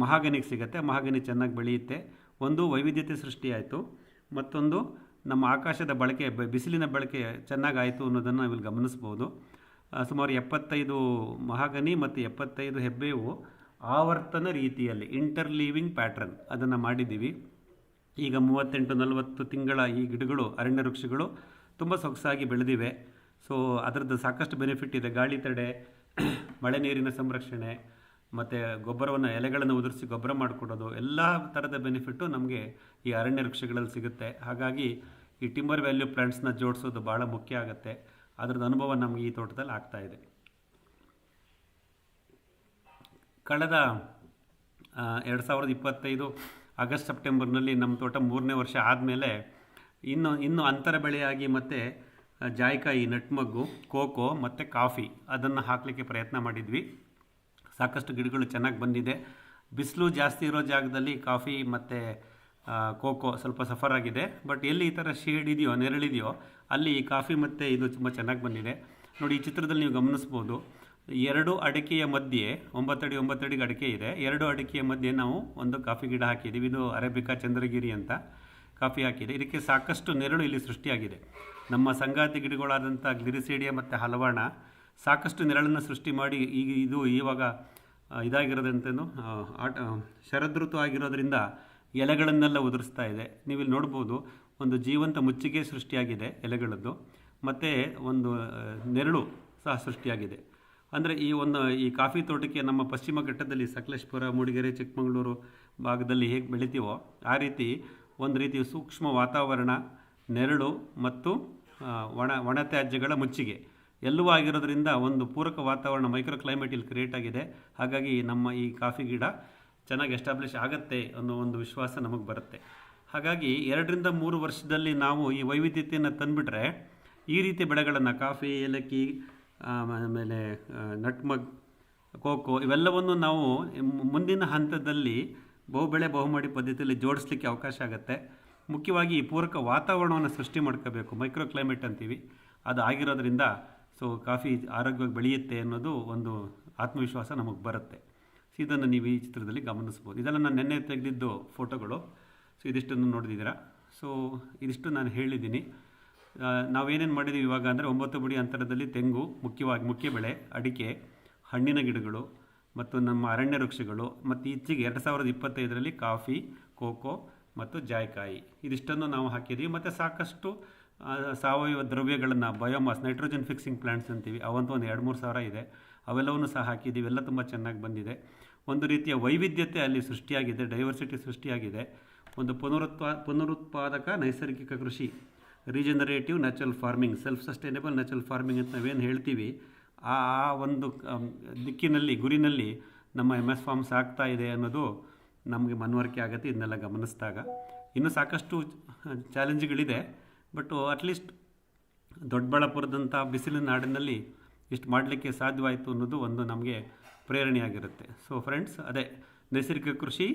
ಮಹಾಗನಿಗೆ ಸಿಗುತ್ತೆ. ಮಹಾಗನಿ ಚೆನ್ನಾಗಿ ಬೆಳೆಯುತ್ತೆ. ಒಂದು ವೈವಿಧ್ಯತೆ ಸೃಷ್ಟಿಯಾಯಿತು, ಮತ್ತೊಂದು ನಮ್ಮ ಆಕಾಶದ ಬಳಕೆ, ಬಿಸಿಲಿನ ಬಳಕೆ ಚೆನ್ನಾಗಾಯಿತು ಅನ್ನೋದನ್ನು ನಾವಿಲ್ಲಿ ಗಮನಿಸ್ಬೋದು. ಸುಮಾರು 75 ಮಹಾಗನಿ ಮತ್ತು 75 ಹೆಬ್ಬೇವು ಆವರ್ತನ ರೀತಿಯಲ್ಲಿ ಇಂಟರ್ ಲೀವಿಂಗ್ ಪ್ಯಾಟ್ರನ್ ಅದನ್ನು ಮಾಡಿದ್ದೀವಿ. ಈಗ 38-40 ತಿಂಗಳ ಈ ಗಿಡಗಳು, ಅರಣ್ಯ ವೃಕ್ಷಗಳು ತುಂಬ ಸೊಗಸಾಗಿ ಬೆಳೆದಿವೆ. ಸೊ ಅದರದ್ದು ಸಾಕಷ್ಟು ಬೆನಿಫಿಟ್ ಇದೆ. ಗಾಳಿ ತಡೆ, ಮಳೆ ನೀರಿನ ಸಂರಕ್ಷಣೆ, ಮತ್ತು ಎಲೆಗಳನ್ನು ಉದುರಿಸಿ ಗೊಬ್ಬರ ಮಾಡಿಕೊಡೋದು, ಎಲ್ಲ ಥರದ ಬೆನಿಫಿಟ್ಟು ನಮಗೆ ಈ ಅರಣ್ಯ ವೃಕ್ಷಗಳಲ್ಲಿ ಸಿಗುತ್ತೆ. ಹಾಗಾಗಿ ಈ ಟಿಂಬರ್ ವ್ಯಾಲ್ಯೂ ಪ್ಲಾಂಟ್ಸ್ನ ಜೋಡಿಸೋದು ಭಾಳ ಮುಖ್ಯ ಆಗುತ್ತೆ. ಅದರದ್ದು ಅನುಭವ ನಮಗೆ ಈ ತೋಟದಲ್ಲಿ ಆಗ್ತಾಯಿದೆ. ಕಳೆದ 2025 ಆಗಸ್ಟ್ ಸೆಪ್ಟೆಂಬರ್ನಲ್ಲಿ ನಮ್ಮ ತೋಟ 3ನೇ ವರ್ಷ ಆದಮೇಲೆ ಇನ್ನು ಅಂತರ ಬೆಳೆಯಾಗಿ ಮತ್ತು ಜಾಯಿಕಾಯಿ, ನಟ್ಮಗ್ಗು, ಕೋಕೋ ಮತ್ತು ಕಾಫಿ ಅದನ್ನು ಹಾಕಲಿಕ್ಕೆ ಪ್ರಯತ್ನ ಮಾಡಿದ್ವಿ. ಸಾಕಷ್ಟು ಗಿಡಗಳು ಚೆನ್ನಾಗಿ ಬಂದಿದೆ. ಬಿಸಿಲು ಜಾಸ್ತಿ ಇರೋ ಜಾಗದಲ್ಲಿ ಕಾಫಿ ಮತ್ತು ಕೋಕೋ ಸ್ವಲ್ಪ ಸಫರ್ ಆಗಿದೆ. ಬಟ್ ಎಲ್ಲಿ ಈ ಥರ ಶೇಡ್ ಇದೆಯೋ, ನೆರಳಿದೆಯೋ, ಅಲ್ಲಿ ಈ ಕಾಫಿ ಮತ್ತು ಇದು ತುಂಬ ಚೆನ್ನಾಗಿ ಬಂದಿದೆ. ನೋಡಿ, ಈ ಚಿತ್ರದಲ್ಲಿ ನೀವು ಗಮನಿಸ್ಬೋದು, 2 ಅಡಿಕೆಯ ಮಧ್ಯೆ 9 ಅಡಿಗೆ ಅಡಿಕೆ ಇದೆ. 2 ಅಡಿಕೆಯ ಮಧ್ಯೆ ನಾವು ಒಂದು ಕಾಫಿ ಗಿಡ ಹಾಕಿದ್ದೀವಿ. ಇದು ಅರೇಬಿಕಾ ಚಂದ್ರಗಿರಿ ಅಂತ ಕಾಫಿ ಹಾಕಿದೆ. ಇದಕ್ಕೆ ಸಾಕಷ್ಟು ನೆರಳು ಇಲ್ಲಿ ಸೃಷ್ಟಿಯಾಗಿದೆ. ನಮ್ಮ ಸಂಗಾತಿ ಗಿಡಗಳಾದಂಥ ಗ್ಲಿರಿಸೇಡಿಯಾ ಮತ್ತು ಹಲವಾಣ ಸಾಕಷ್ಟು ನೆರಳನ್ನು ಸೃಷ್ಟಿ ಮಾಡಿ ಇವಾಗ ಇದಾಗಿರೋದಂತೇನು ಶರದೃತು ಆಗಿರೋದ್ರಿಂದ ಎಲೆಗಳನ್ನೆಲ್ಲ ಉದುರಿಸ್ತಾ ಇದೆ. ನೀವಿಲ್ಲಿ ನೋಡ್ಬೋದು, ಒಂದು ಜೀವಂತ ಮುಚ್ಚಿಗೆ ಸೃಷ್ಟಿಯಾಗಿದೆ ಎಲೆಗಳದ್ದು, ಮತ್ತು ಒಂದು ನೆರಳು ಸಹ ಸೃಷ್ಟಿಯಾಗಿದೆ. ಅಂದರೆ ಈ ಕಾಫಿ ತೋಟಕ್ಕೆ ನಮ್ಮ ಪಶ್ಚಿಮ ಘಟ್ಟದಲ್ಲಿ ಸಕಲೇಶ್ಪುರ, ಮೂಡಿಗೆರೆ, ಚಿಕ್ಕಮಗಳೂರು ಭಾಗದಲ್ಲಿ ಹೇಗೆ ಬೆಳಿತೀವೋ ಆ ರೀತಿ ಒಂದು ರೀತಿಯ ಸೂಕ್ಷ್ಮ ವಾತಾವರಣ, ನೆರಳು ಮತ್ತು ಒಣ ತ್ಯಾಜ್ಯಗಳ ಮುಚ್ಚಿಗೆ ಎಲ್ಲವೂ ಆಗಿರೋದ್ರಿಂದ ಒಂದು ಪೂರಕ ವಾತಾವರಣ, ಮೈಕ್ರೋ ಕ್ಲೈಮೇಟ್ ಇಲ್ಲಿ ಕ್ರಿಯೇಟ್ ಆಗಿದೆ. ಹಾಗಾಗಿ ನಮ್ಮ ಈ ಕಾಫಿ ಗಿಡ ಚೆನ್ನಾಗಿ ಎಸ್ಟಾಬ್ಲಿಷ್ ಆಗುತ್ತೆ ಅನ್ನೋ ಒಂದು ವಿಶ್ವಾಸ ನಮಗೆ ಬರುತ್ತೆ. ಹಾಗಾಗಿ 2-3 ವರ್ಷದಲ್ಲಿ ನಾವು ಈ ವೈವಿಧ್ಯತೆಯನ್ನು ತಂದುಬಿಟ್ರೆ ಈ ರೀತಿ ಬೆಳೆಗಳನ್ನು, ಕಾಫಿ, ಏಲಕ್ಕಿ, ಆಮೇಲೆ ನಟ್ಮಗ್, ಕೋಕೋ, ಇವೆಲ್ಲವನ್ನು ನಾವು ಮುಂದಿನ ಹಂತದಲ್ಲಿ ಬಹುಬೆಳೆ ಬಹುಮಾಡಿ ಪದ್ಧತಿಯಲ್ಲಿ ಜೋಡಿಸ್ಲಿಕ್ಕೆ ಅವಕಾಶ ಆಗುತ್ತೆ. ಮುಖ್ಯವಾಗಿ ಈ ಪೂರಕ ವಾತಾವರಣವನ್ನು ಸೃಷ್ಟಿ ಮಾಡ್ಕೋಬೇಕು, ಮೈಕ್ರೋ ಕ್ಲೈಮೇಟ್ ಅಂತೀವಿ, ಅದು ಆಗಿರೋದ್ರಿಂದ ಸೊ ಕಾಫಿ ಆರೋಗ್ಯವಾಗಿ ಬೆಳೆಯುತ್ತೆ ಅನ್ನೋದು ಒಂದು ಆತ್ಮವಿಶ್ವಾಸ ನಮಗೆ ಬರುತ್ತೆ. ಸೊ ಇದನ್ನು ನೀವು ಈ ಚಿತ್ರದಲ್ಲಿ ಗಮನಿಸ್ಬೋದು. ಇದೆಲ್ಲ ನಾನು ನೆನ್ನೆ ತೆಗೆದಿದ್ದು ಫೋಟೋಗಳು. ಸೊ ಇದಿಷ್ಟನ್ನು ನೋಡಿದ್ದೀರಾ. ಸೊ ಇದಿಷ್ಟು ನಾನು ಹೇಳಿದ್ದೀನಿ. ನಾವೇನೇನು ಮಾಡಿದ್ದೀವಿ ಇವಾಗ ಅಂದರೆ 9 ಬಿಡಿ ಅಂತರದಲ್ಲಿ ತೆಂಗು ಮುಖ್ಯ ಬೆಳೆ, ಅಡಿಕೆ, ಹಣ್ಣಿನ ಗಿಡಗಳು ಮತ್ತು ನಮ್ಮ ಅರಣ್ಯ ವೃಕ್ಷಗಳು, ಮತ್ತು ಈಚೆಗೆ 2025ರಲ್ಲಿ ಕಾಫಿ, ಕೋಕೋ ಮತ್ತು ಜಾಯಿಕಾಯಿ ಇದಿಷ್ಟನ್ನು ನಾವು ಹಾಕಿದ್ದೀವಿ. ಮತ್ತು ಸಾಕಷ್ಟು ಸಾವಯವ ದ್ರವ್ಯಗಳನ್ನು, ಬಯೋಮಾಸ್, ನೈಟ್ರೋಜನ್ ಫಿಕ್ಸಿಂಗ್ ಪ್ಲಾಂಟ್ಸ್ ಅಂತೀವಿ, ಅವಂತೂ ಒಂದು 2-3 ಸಾವಿರ ಇದೆ. ಅವೆಲ್ಲವನ್ನು ಸಹ ಹಾಕಿದ್ದೀವಿ. ಎಲ್ಲ ತುಂಬ ಚೆನ್ನಾಗಿ ಬಂದಿದೆ. ಒಂದು ರೀತಿಯ ವೈವಿಧ್ಯತೆ ಅಲ್ಲಿ ಸೃಷ್ಟಿಯಾಗಿದೆ, ಡೈವರ್ಸಿಟಿ ಸೃಷ್ಟಿಯಾಗಿದೆ. ಒಂದು ಪುನರುತ್ಪಾದಕ ನೈಸರ್ಗಿಕ ಕೃಷಿ, regenerative natural farming, self sustainable natural farming ಅಂತ ನಾವೇನು ಹೇಳ್ತೀವಿ, ಆ ಒಂದು ದಿಕ್ಕಿನಲ್ಲಿ, ಗುರಿನಲ್ಲಿ ನಮ್ಮ MS ಫಾರ್ಮ್ಸ್ ಆಗ್ತಾ ಇದೆ ಅನ್ನೋದು ನಮಗೆ ಮನವರಿಕೆ ಆಗುತ್ತೆ ಇದನ್ನೆಲ್ಲ ಗಮನಿಸಿದಾಗ. ಇನ್ನೂ ಸಾಕಷ್ಟು ಚಾಲೆಂಜ್ಗಳಿದೆ, ಬಟ್ ಅಟ್ಲೀಸ್ಟ್ ದೊಡ್ಡಬಳ್ಳಾಪುರದಂಥ ಬಿಸಿಲಿನ ನಾಡಿನಲ್ಲಿ ಇಷ್ಟು ಮಾಡಲಿಕ್ಕೆ ಸಾಧ್ಯವಾಯಿತು ಅನ್ನೋದು ಒಂದು ನಮಗೆ ಪ್ರೇರಣೆಯಾಗಿರುತ್ತೆ. ಸೊ ಫ್ರೆಂಡ್ಸ್, ಅದೇ ನೈಸರ್ಗಿಕ ಕೃಷಿ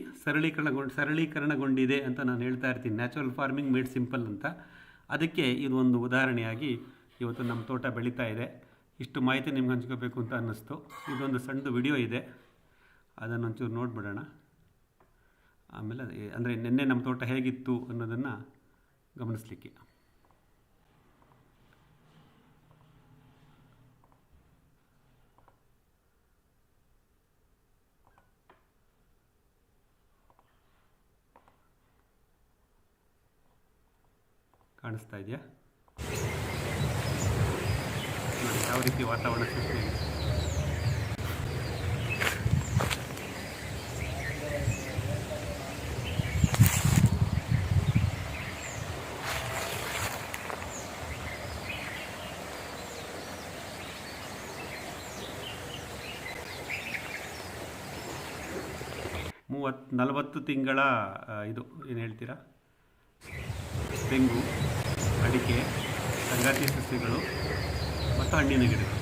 ಸರಳೀಕರಣಗೊಂಡಿದೆ ಅಂತ ನಾನು ಹೇಳ್ತಾ ಇರ್ತೀನಿ. ನ್ಯಾಚುರಲ್ ಫಾರ್ಮಿಂಗ್ ಮೇಡ್ ಸಿಂಪಲ್ ಅಂತ. ಅದಕ್ಕೆ ಇದು ಒಂದು ಉದಾಹರಣೆಯಾಗಿ ಇವತ್ತು ನಮ್ಮ ತೋಟ ಬೆಳೀತಾ ಇದೆ. ಇಷ್ಟು ಮಾಹಿತಿ ನಿಮ್ಗೆ ಹಂಚ್ಕೋಬೇಕು ಅಂತ ಅನ್ನಿಸ್ತು. ಇದೊಂದು ಸಣ್ಣದು ವಿಡಿಯೋ ಇದೆ, ಅದನ್ನೊಂಚೂರು ನೋಡಿಬಿಡೋಣ. ಆಮೇಲೆ ಅಂದರೆ ನಿನ್ನೆ ನಮ್ಮ ತೋಟ ಹೇಗಿತ್ತು ಅನ್ನೋದನ್ನು ಗಮನಿಸಲಿಕ್ಕೆ. ಕಾಣಿಸ್ತಾ ಇದೆಯಾ? ಯಾವ ರೀತಿ ವಾತಾವರಣ ಸೃಷ್ಟಿ ಇದೆ. ನಲವತ್ತು ತಿಂಗಳ ಇದು ಏನು ಹೇಳ್ತೀರಾ, ತೆಂಗು, ಅಡಿಕೆ, ಸಂಗಾತಿ ಸಸ್ಯಗಳು ಮತ್ತು ಹಣ್ಣಿನ ಗಿಡಗಳು.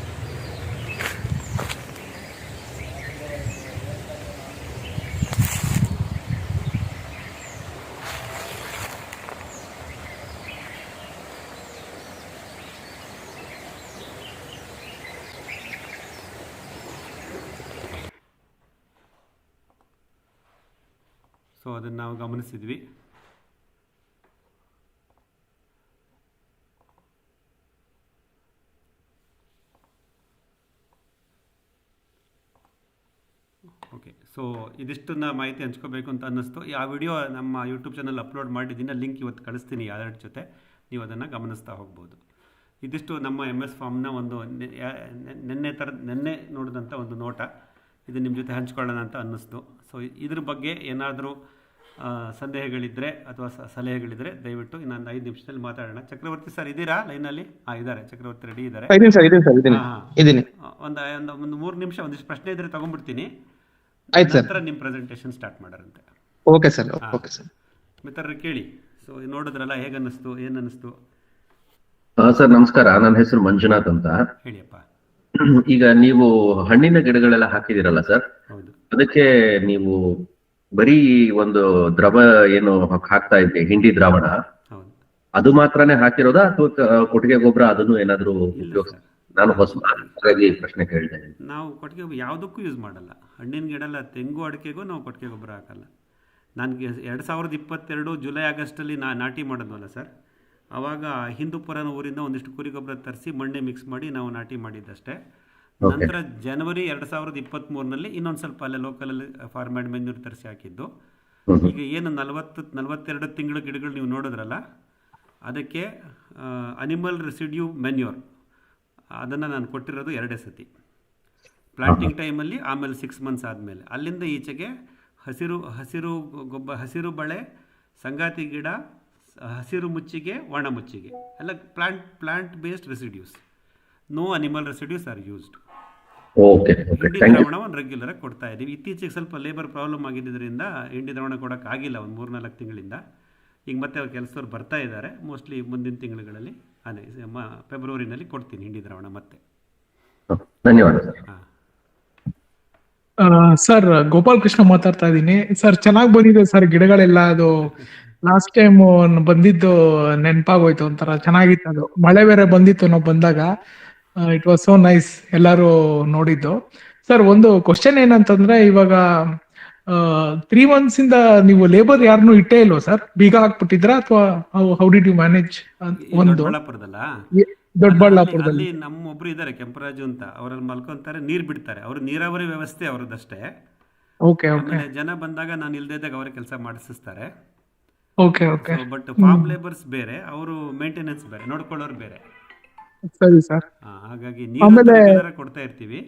ಸೊ ಅದನ್ನು ನಾವು ಗಮನಿಸಿದ್ವಿ. ಓಕೆ, ಸೊ ಇದಿಷ್ಟನ್ನ ಮಾಹಿತಿ ಹಂಚ್ಕೋಬೇಕು ಅಂತ ಅನ್ನಿಸ್ತು. ಆ ವಿಡಿಯೋ ನಮ್ಮ ಯೂಟ್ಯೂಬ್ ಚಾನಲ್ ಅಪ್ಲೋಡ್ ಮಾಡಿದ್ದೀನಿ, ಲಿಂಕ್ ಇವತ್ತು ಕಳಿಸ್ತೀನಿ ಯಾರ್ಯಾರ ಜೊತೆ, ನೀವು ಅದನ್ನು ಗಮನಿಸ್ತಾ ಹೋಗ್ಬೋದು. ಇದಿಷ್ಟು ನಮ್ಮ MS ಫಾರ್ಮ್ನ ಒಂದು ನಿನ್ನೆ ನೋಡಿದಂಥ ಒಂದು ನೋಟ. ಇದು ನಿಮ್ಮ ಜೊತೆ ಹಂಚ್ಕೊಳ್ಳೋಣ ಅಂತ ಅನ್ನಿಸ್ತು. ಸೊ ಇದ್ರ ಬಗ್ಗೆ ಏನಾದರೂ ಸಂದೇಹಗಳಿದ್ದರೆ ಅಥವಾ ಸಲಹೆಗಳಿದ್ದರೆ ದಯವಿಟ್ಟು ಇನ್ನೊಂದು 5 ನಿಮಿಷದಲ್ಲಿ ಮಾತಾಡೋಣ. ಚಕ್ರವರ್ತಿ ಸರ್ ಇದ್ದೀರಾ ಲೈನಲ್ಲಿ? ಇದ್ದಾರೆ, ಚಕ್ರವರ್ತಿ ರೆಡಿ ಇದ್ದಾರೆ. ಒಂದು 3 ನಿಮಿಷ ಒಂದಿಷ್ಟು ಪ್ರಶ್ನೆ ಇದ್ದರೆ ತಗೊಂಡ್ಬಿಡ್ತೀನಿ, ನಂತರ ನಿಮ್ಮ ಪ್ರೆಸೆಂಟೇಷನ್ ಸ್ಟಾರ್ಟ್ ಮಾಡಾರಂತೆ. Okay sir. ಮಿತ್ರರು ಕೇಳಿ. ಸೊ ನೋಡಿದ್ರಲ್ಲ, ಹೇಗೆ ಅನ್ನಿಸ್ತು, ಏನು ಅನ್ನಿಸ್ತು? ಸರ್ ನಮಸ್ಕಾರ, ನನ್ನ ಹೆಸರು ಮಂಜುನಾಥ್ ಅಂತ. ಹೇಳಿಯಪ್ಪ. ಈಗ ನೀವು ಹಣ್ಣಿನ ಗಿಡಗಳೆಲ್ಲ ಹಾಕಿದಿರಲ್ಲ ಸರ್, ಅದಕ್ಕೆ ನೀವು ಬರೀ ಒಂದು ದ್ರವ ಏನು ಹಾಕ್ತಾ ಇದ್ರಿ, ಹಿಂಡಿ ದ್ರಾವಣ, ಅದು ಮಾತ್ರನೇ ಹಾಕಿರೋದಾ ಅಥವಾ ಕೊಟ್ಟಿಗೆ ಗೊಬ್ಬರ ಅದನ್ನು ಏನಾದ್ರು ಉಪಯೋಗಿಸ? ನಾನು ಹೊಸದಾಗಿ ಪ್ರಶ್ನೆ ಕೇಳಿದೆ. ನಾವು ಕೊಟ್ಟಿಗೆ ಯಾವುದಕ್ಕೂ ಯೂಸ್ ಮಾಡಲ್ಲ. ಹಣ್ಣಿನ ಗಿಡ ಎಲ್ಲ, ತೆಂಗು ಅಡಿಕೆಗೂ ನಾವು ಕೊಟ್ಟಿಗೆ ಗೊಬ್ಬರ ಹಾಕಲ್ಲ. ನನಗೆ 2022 ಜುಲೈ ಆಗಸ್ಟಲ್ಲಿ ನಾಟಿ ಮಾಡೋದ್ವಲ್ಲ ಸರ್, ಆವಾಗ ಹಿಂದೂಪುರನ ಊರಿಂದ ಒಂದಿಷ್ಟು ಕುರಿ ಗೊಬ್ಬರ ತರಿಸಿ ಮಣ್ಣೆ ಮಿಕ್ಸ್ ಮಾಡಿ ನಾವು ನಾಟಿ ಮಾಡಿದ್ದಷ್ಟೇ. ನಂತರ ಜನವರಿ 2023ನಲ್ಲಿ ಇನ್ನೊಂದು ಸ್ವಲ್ಪ ಅಲ್ಲೇ ಲೋಕಲಲ್ಲಿ ಫಾರ್ಮ್ಯಾಡ್ ಮೆನ್ಯೂರ್ ತರಿಸಿ ಹಾಕಿದ್ದು. ಈಗ ಏನು 42 ತಿಂಗಳ ಗಿಡಗಳು ನೀವು ನೋಡಿದ್ರಲ್ಲ, ಅದಕ್ಕೆ ಅನಿಮಲ್ ರೆಸಿಡ್ಯೂ ಮೆನ್ಯೂರ್ ಅದನ್ನು ನಾನು ಕೊಟ್ಟಿರೋದು 2 ಸತಿ, ಪ್ಲಾಂಟಿಂಗ್ ಟೈಮಲ್ಲಿ, ಆಮೇಲೆ 6 ಮಂತ್ಸ್ ಆದಮೇಲೆ. ಅಲ್ಲಿಂದ ಈಚೆಗೆ ಹಸಿರು ಬಳೆ, ಸಂಗಾತಿ ಗಿಡ, ಹಸಿರು ಮುಚ್ಚಿಗೆ, ಒಣ ಮುಚ್ಚಿಗೆ ಎಲ್ಲ plant based residues. No animal residues are used. ಹಿಂಡಿ ದ್ರಾವಣ ಒಂದು ರೆಗ್ಯುಲರ್ ಆಗಿ ಕೊಡ್ತಾ ಇದ್ದೀವಿ. ಇತ್ತೀಚೆಗೆ ಸ್ವಲ್ಪ ಲೇಬರ್ ಪ್ರಾಬ್ಲಮ್ ಆಗಿದ್ದರಿಂದ ಹಿಂಡಿ ದ್ರಾವಣ ಕೊಡೋಕ್ಕಾಗಿಲ್ಲ ಒಂದು 3-4 ತಿಂಗಳಿಂದ. ಈಗ ಮತ್ತೆ ಅವ್ರ ಕೆಲಸದವ್ರು ಬರ್ತಾ ಇದ್ದಾರೆ. ಮೋಸ್ಟ್ಲಿ ಮುಂದಿನ ತಿಂಗಳುಗಳಲ್ಲಿ, ಅದೇ ಫೆಬ್ರವರಿನಲ್ಲಿ ಕೊಡ್ತೀನಿ ಹಿಂಡಿ ದ್ರಾವಣ ಮತ್ತೆ. ಧನ್ಯವಾದ ಸರ್. ಗೋಪಾಲ್ ಕೃಷ್ಣ ಮಾತಾಡ್ತಾ ಇದ್ದೀನಿ ಸರ್. ಚೆನ್ನಾಗಿ ಬಂದಿದೆ ಸರ್ ಗಿಡಗಳೆಲ್ಲ. ಅದು ಲಾಸ್ಟ್ ಟೈಮ್ ಬಂದಿದ್ದು ನೆನಪಾಗೋಯ್ತು, ಒಂಥರ ಚೆನ್ನಾಗಿತ್ತು. ಅದು ಮಳೆ ಬೇರೆ ಬಂದಿತ್ತು ನಾವು ಬಂದಾಗ. ಇಟ್ ವಾಸ್ ಸೋ ನೈಸ್, ಎಲ್ಲರೂ ನೋಡಿದ್ದು. ಸರ್ ಒಂದು ಕ್ವಶನ್ ಏನಂತಂದ್ರೆ, ಇವಾಗ 3 months ಇಂದ ನೀವು ಲೇಬರ್ ಯಾರನ್ನು ಇಟ್ಟೇ ಇಲ್ವಾ ಸರ್? ಬೀಗ ಹಾಕ್ಬಿಟ್ಟಿದ್ರ ಅಥವಾ ಹೌ ಡಿಡ್ ಯು ಮ್ಯಾನೇಜ್? ಈ ಒಂದು ದೊಡ್ಡಬಳ್ಳಾಪುರದಲ್ಲ, ದೊಡ್ಡಬಳ್ಳಾಪುರದಲ್ಲಿ. ಅಲ್ಲಿ ನಮ್ಮೊಬ್ರು ಇದ್ದಾರೆ ಕೆಂಪರಾಜು ಅಂತ, ಅವರಲ್ಲಿ ಮಲ್ಕೊಂತಾರೆ, ನೀರು ಬಿಡ್ತಾರೆ. ಅವರು ನೀರಾವರಿ ವ್ಯವಸ್ಥೆ ಅವರದಷ್ಟೇ. ಓಕೆ ಓಕೆ ಆಮೇಲೆ ಜನ ಬಂದಾಗ ನಾನು ಇಲ್ಲದೇ ಇದ್ದಾಗ ಅವರೇ ಕೆಲಸ ಮಾಡಿಸಿಸ್ತಾರೆ. Okay okay so but farm labours ಬೇರೆ, ಅವರು ಮೇಂಟೆನೆನ್ಸ್ ಬೇರೆ, ನೋಡ್ಕೊಳ್ಳೋರು ಬೇರೆ. ಸರಿ ಸರ್. ಹಾಗಾಗಿ ನೀರು ಆಮೇಲೆ ರೆಗ್ಯುಲರ್ ಕೊಡ್ತಾ ಇರ್ತೀವಿ.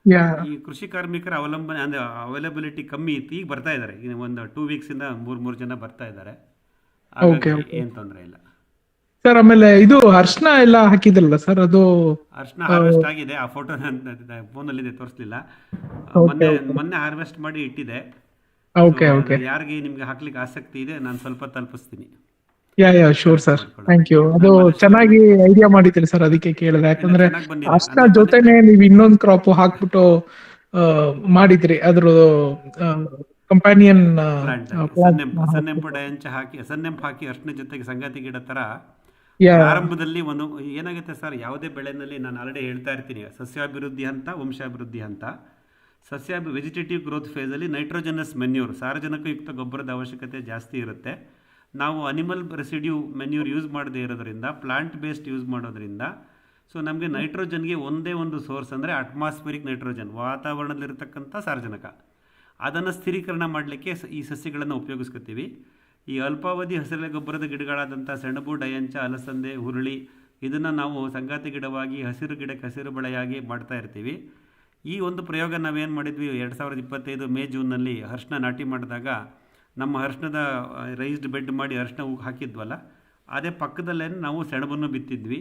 ಯಾ ಈ ಕೃಷಿ ಕಾರ್ಮಿಕರ ಅವಲಂಬನೆ ಅಂದರೆ ಅವೈಲಬಿಲಿಟಿ ಕಮ್ಮಿ ಇತ್ತು, ಈಗ ಬರ್ತಾ ಇದ್ದಾರೆ. ಈಗ ಒಂದು 2 ವೀಕ್ಸಿಂದ ಮೂರು ಜನ ಬರ್ತಾ ಇದ್ದಾರೆ. ಓಕೆ ಹಾಗಾಗಿ ಓಕೆ ಏನು ತೊಂದರೆ ಇಲ್ಲ. ಸರ್. ಆಮೇಲೆ ಇದು ಅರ್ಶನ ಎಲ್ಲ ಹಾಕಿದ್ರಲ್ಲ ಸರ್, ಅದು ಅರ್ಶಿನ ಹಾರ್ವೆಸ್ಟ್ ಆಗಿದೆ. ಆ ಫೋಟೋ ನನ್ನ ಫೋನಲ್ಲಿದೆ, ತೋರಿಸ್ಲಿಲ್ಲ. ಮೊನ್ನೆ ಮೊನ್ನೆ ಹಾರ್ವೆಸ್ಟ್ ಮಾಡಿ ಇಟ್ಟಿದೆ. ಓಕೆ ಓಕೆ ಯಾರಿಗೆ ನಿಮ್ಗೆ ಹಾಕ್ಲಿಕ್ಕೆ ಆಸಕ್ತಿ ಇದೆ ನಾನು ಸ್ವಲ್ಪ ತಲುಪಿಸ್ತೀನಿ. ಯಾ ಶೂರ್ ಸರ್, ಥ್ಯಾಂಕ್ ಯು. ಅದು ಚೆನ್ನಾಗಿ ಐಡಿಯಾ ಮಾಡಿದ್ರಿ ಸರ್, ಅದಕ್ಕೆ ಕೇಳಿದೆ. ಯಾಕಂದ್ರೆ ಚೆನ್ನಾಗಿ ಬಂದಿದೆ. ಅರ್ಶನ ಜೊತೆನೆ ನೀವು ಇನ್ನೊಂದು ಕ್ರಾಪ್ ಹಾಕ್ಬಿಟ್ಟು ಮಾಡಿದ್ರಿ, ಅದ್ರ ಕಂಪ್ಯಾನಿಯನ್ ಪ್ಲಾಂಟ್ ಸನ್ನೆಂಪು ಡಯಂಚ ಹಾಕಿ, ಸನ್ನೆಂಪು ಹಾಕಿ ಅರ್ಶಿನ ಜೊತೆಗೆ ಸಂಗಾತಿ ಗಿಡ ತರ ಪ್ರಾರಂಭದಲ್ಲಿ ಒಂದು ಏನಾಗುತ್ತೆ ಸರ್, ಯಾವುದೇ ಬೆಳೆನಲ್ಲಿ ನಾನು ಆಲ್ರೆಡಿ ಹೇಳ್ತಾ ಇರ್ತೀನಿ, ಸಸ್ಯಾಭಿವೃದ್ಧಿ ಹಂತ, ವಂಶಾಭಿವೃದ್ಧಿ ಹಂತ. ವೆಜಿಟೇಟಿವ್ ಗ್ರೋತ್ ಫೇಸಲ್ಲಿ ನೈಟ್ರೋಜನಸ್ ಮೆನ್ಯೂರ್, ಸಾರಜನಕಯುಕ್ತ ಗೊಬ್ಬರದ ಅವಶ್ಯಕತೆ ಜಾಸ್ತಿ ಇರುತ್ತೆ. ನಾವು ಅನಿಮಲ್ ರೆಸಿಡ್ಯೂ ಮೆನ್ಯೂರ್ ಯೂಸ್ ಮಾಡದೇ ಇರೋದ್ರಿಂದ, ಪ್ಲಾಂಟ್ ಬೇಸ್ಡ್ ಯೂಸ್ ಮಾಡೋದ್ರಿಂದ, ಸೊ ನಮಗೆ ನೈಟ್ರೋಜನ್ಗೆ ಒಂದೇ ಒಂದು ಸೋರ್ಸ್ ಅಂದರೆ ಅಟ್ಮಾಸ್ಫಿಯರಿಕ್ ನೈಟ್ರೋಜನ್, ವಾತಾವರಣದಲ್ಲಿರತಕ್ಕಂಥ ಸಾರಜನಕ. ಅದನ್ನು ಸ್ಥಿರೀಕರಣ ಮಾಡಲಿಕ್ಕೆ ಈ ಸಸ್ಯಗಳನ್ನು ಉಪಯೋಗಿಸ್ಕೊತೀವಿ. ಈ ಅಲ್ಪಾವಧಿ ಹಸಿರೆಲೆ ಗೊಬ್ಬರದ ಗಿಡಗಳಾದಂಥ ಸೆಣಬು, ಡಯಂಚ, ಅಲಸಂದೆ, ಹುರುಳಿ, ಇದನ್ನು ನಾವು ಸಂಗಾತಿ ಗಿಡವಾಗಿ ಹಸಿರು ಗಿಡಕ್ಕೆ ಹಸಿರು ಬೆಳೆಯಾಗಿ ಮಾಡ್ತಾ ಇರ್ತೀವಿ. ಈ ಒಂದು ಪ್ರಯೋಗ ನಾವೇನು ಮಾಡಿದ್ವಿ 2025 ಮೇ ಜೂನ್ನಲ್ಲಿ ಅರಿಶಿನ ನಾಟಿ ಮಾಡಿದಾಗ, ನಮ್ಮ ಅರಿಶಿನದ ರೈಸ್ಡ್ ಬೆಡ್ ಮಾಡಿ ಅರಿಶಿನ ಹಾಕಿದ್ವಲ್ಲ, ಅದೇ ಪಕ್ಕದಲ್ಲೇ ನಾವು ಸೆಣಬನ್ನು ಬಿತ್ತಿದ್ವಿ.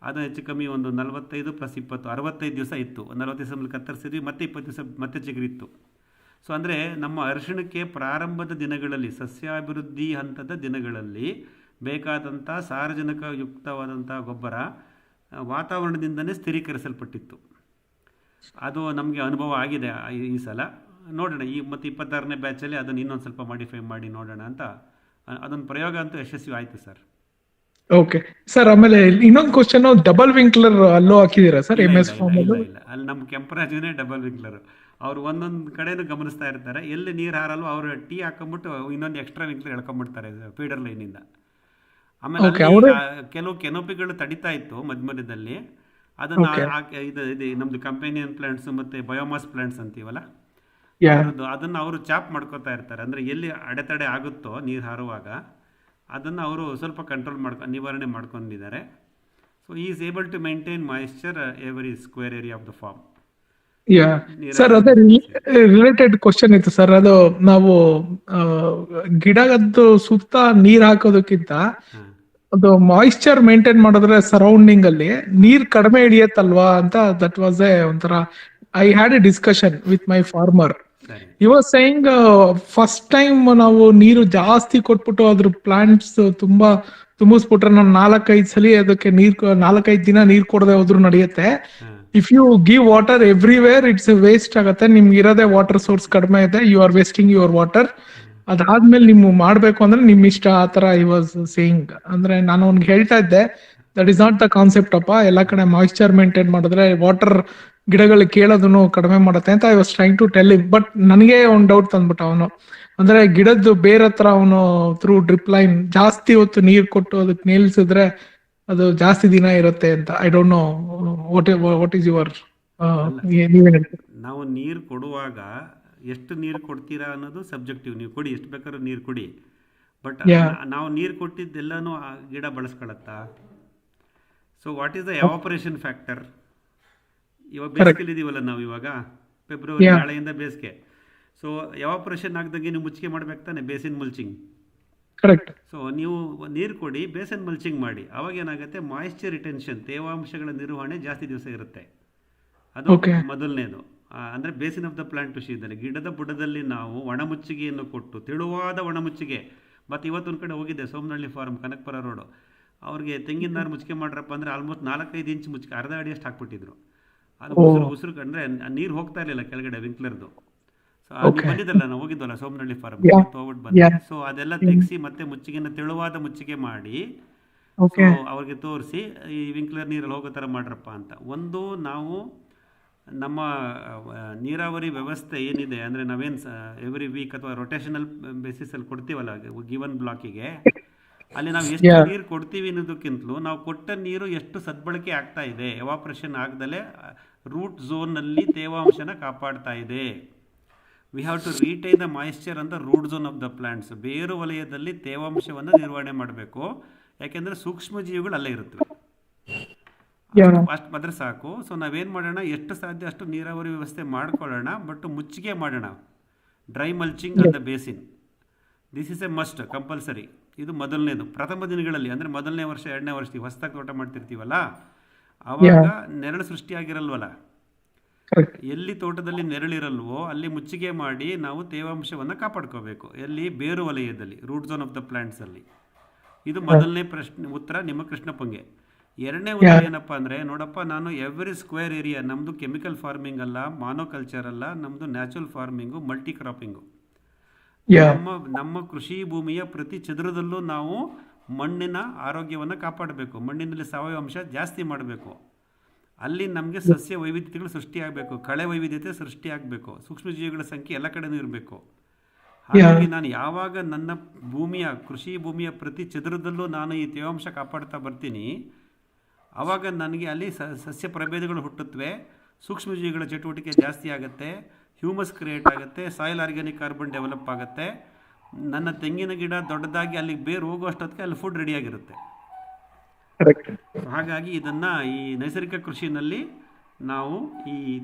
ಅದು ಹೆಚ್ಚು ಕಮ್ಮಿ ಒಂದು 45 + 20 65 ದಿವಸ ಇತ್ತು. 40 ದಿವಸ ಕತ್ತರಿಸಿದ್ವಿ, ಮತ್ತೆ 20 ದಿವಸ ಮತ್ತೆ ಚಿಗುರಿತ್ತು. ಸೊ ಅಂದರೆ ನಮ್ಮ ಅರಿಶಿಣಕ್ಕೆ ಪ್ರಾರಂಭದ ದಿನಗಳಲ್ಲಿ, ಸಸ್ಯಾಭಿವೃದ್ಧಿ ಹಂತದ ದಿನಗಳಲ್ಲಿ ಬೇಕಾದಂಥ ಸಾರಜನಕಯುಕ್ತವಾದಂಥ ಗೊಬ್ಬರ ವಾತಾವರಣದಿಂದಲೇ ಸ್ಥಿರೀಕರಿಸಲ್ಪಟ್ಟಿತ್ತು. ಅದು ನಮಗೆ ಅನುಭವ ಆಗಿದೆ ಈ ಸಲ. ನೋಡೋಣ, ಈ ಮತ್ತು 26ನೇ ಬ್ಯಾಚಲ್ಲಿ ಅದನ್ನು ಇನ್ನೊಂದು ಸ್ವಲ್ಪ ಮಾಡಿಫೈ ಮಾಡಿ ನೋಡೋಣ ಅಂತ. ಅದೊಂದು ಪ್ರಯೋಗ ಅಂತೂ ಯಶಸ್ವಿ ಆಯಿತು ಸರ್. Okay sir. ಆಮೇಲೆ ಇನ್ನೊಂದು ಕ್ವಶನ್, ಡಬಲ್ ವಿಂಕ್ಲರ್ ಅಲ್ಲೋ ಹಾಕಿದೀರಾ ಸರ್? MS ಫಾರ್ಮ್ ಇಲ್ಲ, ಅಲ್ಲಿ ನಮ್ಮ ಕೆಂಪರಾಜುನೇ ಡಬಲ್ ವಿಂಕ್ಲರ್. ಅವರು ಒಂದೊಂದು ಕಡೆನೂ ಗಮನಿಸ್ತಾ ಇರ್ತಾರೆ, ಎಲ್ಲಿ ನೀರು ಹಾರಲ್ವೋ ಅವರು ಟೀ ಹಾಕೊಂಡ್ಬಿಟ್ಟು ಇನ್ನೊಂದು ಎಕ್ಸ್ಟ್ರಾ ವಿಂಕ್ಲರ್ ಎಳ್ಕೊಂಡ್ಬಿಡ್ತಾರೆ ಫೀಡರ್ ಲೈನಿಂದ. ಆಮೇಲೆ ಕೆಲವು ಕೆನೋಪಿಗಳು ತಡಿತಾ ಇತ್ತು ಮಧ್ಯದಲ್ಲಿ, ಅದನ್ನು ಇದು ನಮ್ಮದು ಕಂಪೇನಿಯನ್ ಪ್ಲಾಂಟ್ಸ್ ಮತ್ತು ಬಯೋಮಾಸ್ ಪ್ಲಾಂಟ್ಸ್ ಅಂತೀವಲ್ಲ, ಅದನ್ನು ಅವರು ಚಾಪ್ ಮಾಡ್ಕೋತಾ ಇರ್ತಾರೆ. ಅಂದರೆ ಎಲ್ಲಿ ಅಡೆತಡೆ ಆಗುತ್ತೋ ನೀರು ಹಾರುವಾಗ ಅದನ್ನು ಅವರು ಸ್ವಲ್ಪ ನಿವಾರಣೆ ಮಾಡ್ಕೊಂಡಿದ್ದಾರೆ. So is able to maintain moisture every square area of the farm. Sir, ಅದೇ ರಿಲೇಟೆಡ್ ಕ್ವಶನ್ ಇತ್ತು ಸರ್. ಅದು ನಾವು ಗಿಡದ್ದು ಸುತ್ತ ನೀರ್ ಹಾಕೋದಕ್ಕಿಂತ ಅದು ಮಾಯಿಶ್ಚರ್ ಮೇಂಟೈನ್ ಮಾಡಿದ್ರೆ ಸರೌಂಡಿಂಗ್ ಅಲ್ಲಿ ನೀರ್ ಕಡಿಮೆ ಹಿಡಿಯತ್ತಲ್ವಾ ಅಂತ, ದಟ್ ವಾಸ್ ಒಂಥರ I had A discussion with my farmer. He was saying first time ನಾವು ನೀರು ಜಾಸ್ತಿ ಕೊಟ್ಬಿಟ್ಟು ಅದ್ರ ಪ್ಲಾಂಟ್ಸ್ ತುಂಬಾ ತುಂಬಿಸ್ಬಿಟ್ರೆ, ನಾನು 4-5 ಸಲ ಅದಕ್ಕೆ 4-5 ದಿನ ನೀರ್ ಕೊಡದೆ ಹೋದ್ರು ನಡೆಯುತ್ತೆ. If you give water everywhere, it's waste ಆಗತ್ತೆ. ನಿಮ್ಗೆ ಇರೋದೇ ವಾಟರ್ ಸೋರ್ಸ್ ಕಡಿಮೆ ಇದೆ, you are wasting your water. ಅದಾದ್ಮೇಲೆ ನೀವು ಮಾಡ್ಬೇಕು ಅಂದ್ರೆ ನಿಮ್ ಇಷ್ಟ, ಆತರ ಐ ವಾಸ್ ಸೇಯಿಂಗ್. ಅಂದ್ರೆ ನಾನು ಅವ್ನಿಗೆ ಹೇಳ್ತಾ ಇದ್ದೆ, that is not the concept ಅಪ್ಪ. ಎಲ್ಲಾ ಕಡೆ ಮಾಯಿಶ್ಚರ್ ಮೇಂಟೈನ್ ಮಾಡಿದ್ರೆ ವಾಟರ್ ಗಿಡಗಳಿಗೆ ಕೇಳೋದನ್ನು ಕಡಿಮೆ ಮಾಡುತ್ತೆ ಅಂತ I was trying to tell him. But ನನಗೆ ಒಂದು ಡೌಟ್ ತಂದ್ಬಿಟ್ಟ ಅವನು. ಅಂದ್ರೆ ಗಿಡದ್ದು ಬೇರೆ ಹತ್ರ ಅವನು ಥ್ರೂ ಡ್ರಿಪ್ ಲೈನ್ ಜಾಸ್ತಿ ಹೊತ್ತು ನೀರ್ ಕೊಟ್ಟು ಅದಕ್ಕೆ ನಿಲ್ಸಿದ್ರೆ ಅದು ಜಾಸ್ತಿ ದಿನ ಇರುತ್ತೆ ಅಂತ. I don't know what is your ನೀವೇನ್ ಹೇಳ್ತೀರಾ? ನಾವು ನೀರು ಕೊಡುವಾಗ ಎಷ್ಟು ನೀರು ಕೊಡ್ತೀರಾ ಅನ್ನೋದು ಸಬ್ಜೆಕ್ಟಿವ್. ನೀವು ಕೊಡಿ, ಎಷ್ಟು ಬೇಕಾದ್ರೂ ನೀರು ಕೊಡಿ, ಬಟ್ ನಾವು ನೀರು ಕೊಟ್ಟಿದ್ದೆಲ್ಲನೂ ಆ ಗಿಡ ಬಳಸ್ಕೊಳತ್ತಾ? So what is the evaporation factor? ಇವಾಗ ಬೇಸಿಗೆಲಿ ಇದೀವಲ್ಲ ನಾವು, ಇವಾಗ ಫೆಬ್ರವರಿ, ನಾಳೆಯಿಂದ ಬೇಸಿಗೆ. ಸೊ ಎವಾಪರೇಷನ್ ಆಗದಂಗೆ ನೀವು ಮುಚ್ಚಿಗೆ ಮಾಡ್ಬೇಕು ತಾನೆ, ಬೇಸಿನ್ ಮಲ್ಚಿಂಗ್. ಕರೆಕ್ಟ್. ಸೊ ನೀವು ನೀರು ಕೊಡಿ, ಬೇಸಿನ್ ಮಲ್ಚಿಂಗ್ ಮಾಡಿ. ಅವಾಗ ಏನಾಗುತ್ತೆ, ಮಾಯಿಶ್ಚರ್ ರಿಟೆನ್ಷನ್, ತೇವಾಂಶಗಳ ನಿರ್ವಹಣೆ ಜಾಸ್ತಿ ದಿವಸ ಇರುತ್ತೆ. ಅದು ಮೊದಲನೇದು. ಅಂದರೆ ಬೇಸಿನ್ ಆಫ್ ದ ಪ್ಲಾಂಟ್ ವಿಷಯದಲ್ಲಿ ಗಿಡದ ಬುಡದಲ್ಲಿ ನಾವು ಒಣಮುಚ್ಚಿಗೆಯನ್ನು ಕೊಟ್ಟು, ತೆಳುವಾದ ಒಣಮುಚ್ಚಿಗೆ. ಮತ್ತು ಇವತ್ತೊಂದು ಕಡೆ ಹೋಗಿದ್ದೆ, ಸೋಮನಹಳ್ಳಿ ಫಾರ್ಮ್, ಕನಕಪುರ ರೋಡು. ಅವ್ರಿಗೆ ತೆಂಗಿನ ನಾರು ಮುಚ್ಚಿಗೆ ಮಾಡ್ರಪ್ಪ ಅಂದರೆ ಆಲ್ಮೋಸ್ಟ್ 4-5 ಇಂಚ್ ಮುಚ್ಚಿಗೆ, ಅರ್ಧ ಅಡಿಯಷ್ಟು ಹಾಕ್ಬಿಟ್ಟಿದ್ರು. ಅದು ಉಸಿರು ಕಂಡ್ರೆ ನೀರು ಹೋಗ್ತಾ ಇರಲಿಲ್ಲ ಕೆಳಗಡೆ ವಿಂಕ್ಲರ್ದು. ಸೊ ಅದು ಬಂದಿದ್ದಲ್ಲ, ನಾವು ಹೋಗಿದ್ವಲ್ಲ ಸೋಮನಹಳ್ಳಿ ಫಾರ್ಮ್, ತೋಗ್ಬಿಟ್ಟು ಬಂದ. ಸೊ ಅದೆಲ್ಲ ತೆಗೆಸಿ ಮತ್ತೆ ಮುಚ್ಚಿಗೆನ ತೆಳುವಾದ ಮುಚ್ಚಿಗೆ ಮಾಡಿ ಅವ್ರಿಗೆ ತೋರಿಸಿ, ಈ ವಿಂಕ್ಲರ್ ನೀರಲ್ಲಿ ಹೋಗೋ ಥರ ಮಾಡ್ರಪ್ಪ ಅಂತ. ಒಂದು, ನಾವು ನಮ್ಮ ನೀರಾವರಿ ವ್ಯವಸ್ಥೆ ಏನಿದೆ, ಅಂದರೆ ನಾವೇನು ಎವ್ರಿ ವೀಕ್ ಅಥವಾ ರೊಟೇಷನಲ್ ಬೇಸಿಸಲ್ಲಿ ಕೊಡ್ತೀವಲ್ಲ ಗಿವನ್ ಬ್ಲಾಕಿಗೆ, ಅಲ್ಲಿ ನಾವು ಎಷ್ಟು Yeah. ನೀರು ಕೊಡ್ತೀವಿ ಅನ್ನೋದಕ್ಕಿಂತಲೂ ನಾವು ಕೊಟ್ಟ ನೀರು ಎಷ್ಟು ಸದ್ಬಳಕೆ ಆಗ್ತಾ ಇದೆ, ಎವಾಪ್ರೇಷನ್ ಆಗದಲ್ಲೇ ರೂಟ್ ಝೋನ್ನಲ್ಲಿ ತೇವಾಂಶನ ಕಾಪಾಡ್ತಾ ಇದೆ. We have to retain the moisture ಅಂತ root zone of the plants. ಬೇರು ವಲಯದಲ್ಲಿ ತೇವಾಂಶವನ್ನು ನಿರ್ವಹಣೆ ಮಾಡಬೇಕು, ಯಾಕೆಂದರೆ ಸೂಕ್ಷ್ಮ ಜೀವಿಗಳು ಅಲ್ಲೇ ಇರುತ್ತವೆ. Yeah. ಅಷ್ಟು ಮಾತ್ರ ಸಾಕು. ಸೊ ನಾವೇನು ಮಾಡೋಣ, ಎಷ್ಟು ಸಾಧ್ಯ ಅಷ್ಟು ನೀರಾವರಿ ವ್ಯವಸ್ಥೆ ಮಾಡ್ಕೊಳ್ಳೋಣ, ಬಟ್ ಮುಚ್ಚಿಗೆ ಮಾಡೋಣ. Dry mulching on the basin, this is A must, compulsory. ಇದು ಮೊದಲನೇದು. ಪ್ರಥಮ ದಿನಗಳಲ್ಲಿ, ಅಂದರೆ ಮೊದಲನೇ ವರ್ಷ, ಎರಡನೇ ವರ್ಷ ಹೊಸದಾಗಿ ತೋಟ ಮಾಡ್ತಿರ್ತೀವಲ್ಲ, ಆವಾಗ ನೆರಳು ಸೃಷ್ಟಿಯಾಗಿರಲ್ವಲ್ಲ. Correct. ಎಲ್ಲಿ ತೋಟದಲ್ಲಿ ನೆರಳಿರಲ್ವೋ ಅಲ್ಲಿ ಮುಚ್ಚಿಗೆ ಮಾಡಿ ನಾವು ತೇವಾಂಶವನ್ನು ಕಾಪಾಡ್ಕೋಬೇಕು. ಎಲ್ಲಿ? ಬೇರು ವಲಯದಲ್ಲಿ, ರೂಟ್ ಝೋನ್ ಆಫ್ ದ ಪ್ಲಾಂಟ್ಸಲ್ಲಿ. ಇದು ಮೊದಲನೇ ಉತ್ತರ ನಿಮ್ಮ ಕೃಷ್ಣಪ್ಪಂಗೆ. ಎರಡನೇ ಉತ್ತರ ಏನಪ್ಪ ಅಂದರೆ, ನೋಡಪ್ಪ, ನಾನು ಎವ್ರಿ ಸ್ಕ್ವೇರ್ ಏರಿಯಾ, ನಮ್ಮದು ಕೆಮಿಕಲ್ ಫಾರ್ಮಿಂಗ್ ಅಲ್ಲ, ಮಾನೋಕಲ್ಚರ್ ಅಲ್ಲ, ನಮ್ಮದು ನ್ಯಾಚುರಲ್ ಫಾರ್ಮಿಂಗು, ಮಲ್ಟಿ ಕ್ರಾಪಿಂಗು. Yeah. ನಮ್ಮ ಕೃಷಿ ಭೂಮಿಯ ಪ್ರತಿ ಚದುರದಲ್ಲೂ ನಾವು ಮಣ್ಣಿನ ಆರೋಗ್ಯವನ್ನು ಕಾಪಾಡಬೇಕು, ಮಣ್ಣಿನಲ್ಲಿ ಸಾವಯವ ಅಂಶ ಜಾಸ್ತಿ ಮಾಡಬೇಕು. ಅಲ್ಲಿ ನಮಗೆ ಸಸ್ಯ ವೈವಿಧ್ಯತೆಗಳು ಸೃಷ್ಟಿಯಾಗಬೇಕು, ಕಳೆ ವೈವಿಧ್ಯತೆ ಸೃಷ್ಟಿಯಾಗಬೇಕು, ಸೂಕ್ಷ್ಮಜೀವಿಗಳ ಸಂಖ್ಯೆ ಎಲ್ಲ ಕಡೆನೂ ಇರಬೇಕು. ಹಾಗಾಗಿ ನಾನು ಯಾವಾಗ ನನ್ನ ಕೃಷಿ ಭೂಮಿಯ ಪ್ರತಿ ಚದುರದಲ್ಲೂ ನಾನು ಈ ತೇವಾಂಶ ಕಾಪಾಡ್ತಾ ಬರ್ತೀನಿ, ಆವಾಗ ನನಗೆ ಅಲ್ಲಿ ಸಸ್ಯ ಪ್ರಭೇದಗಳು ಹುಟ್ಟುತ್ತವೆ, ಸೂಕ್ಷ್ಮಜೀವಿಗಳ ಚಟುವಟಿಕೆ ಜಾಸ್ತಿ ಆಗುತ್ತೆ, ಹ್ಯೂಮಸ್ ಕ್ರಿಯೇಟ್ ಆಗುತ್ತೆ, ಸಾಯಿಲ್ ಆರ್ಗ್ಯಾನಿಕ್ ಕಾರ್ಬನ್ ಡೆವಲಪ್ ಆಗುತ್ತೆ. ನನ್ನ ತೆಂಗಿನ ಗಿಡ ದೊಡ್ಡದಾಗಿ ಅಲ್ಲಿಗೆ ಬೇರು ಹೋಗುವಷ್ಟೊತ್ತಿಗೆ ಅಲ್ಲಿ ಫುಡ್ ರೆಡಿಯಾಗಿರುತ್ತೆ. Correct. ಹಾಗಾಗಿ ಇದನ್ನು ಈ ನೈಸರ್ಗಿಕ ಕೃಷಿನಲ್ಲಿ ನಾವು ಈ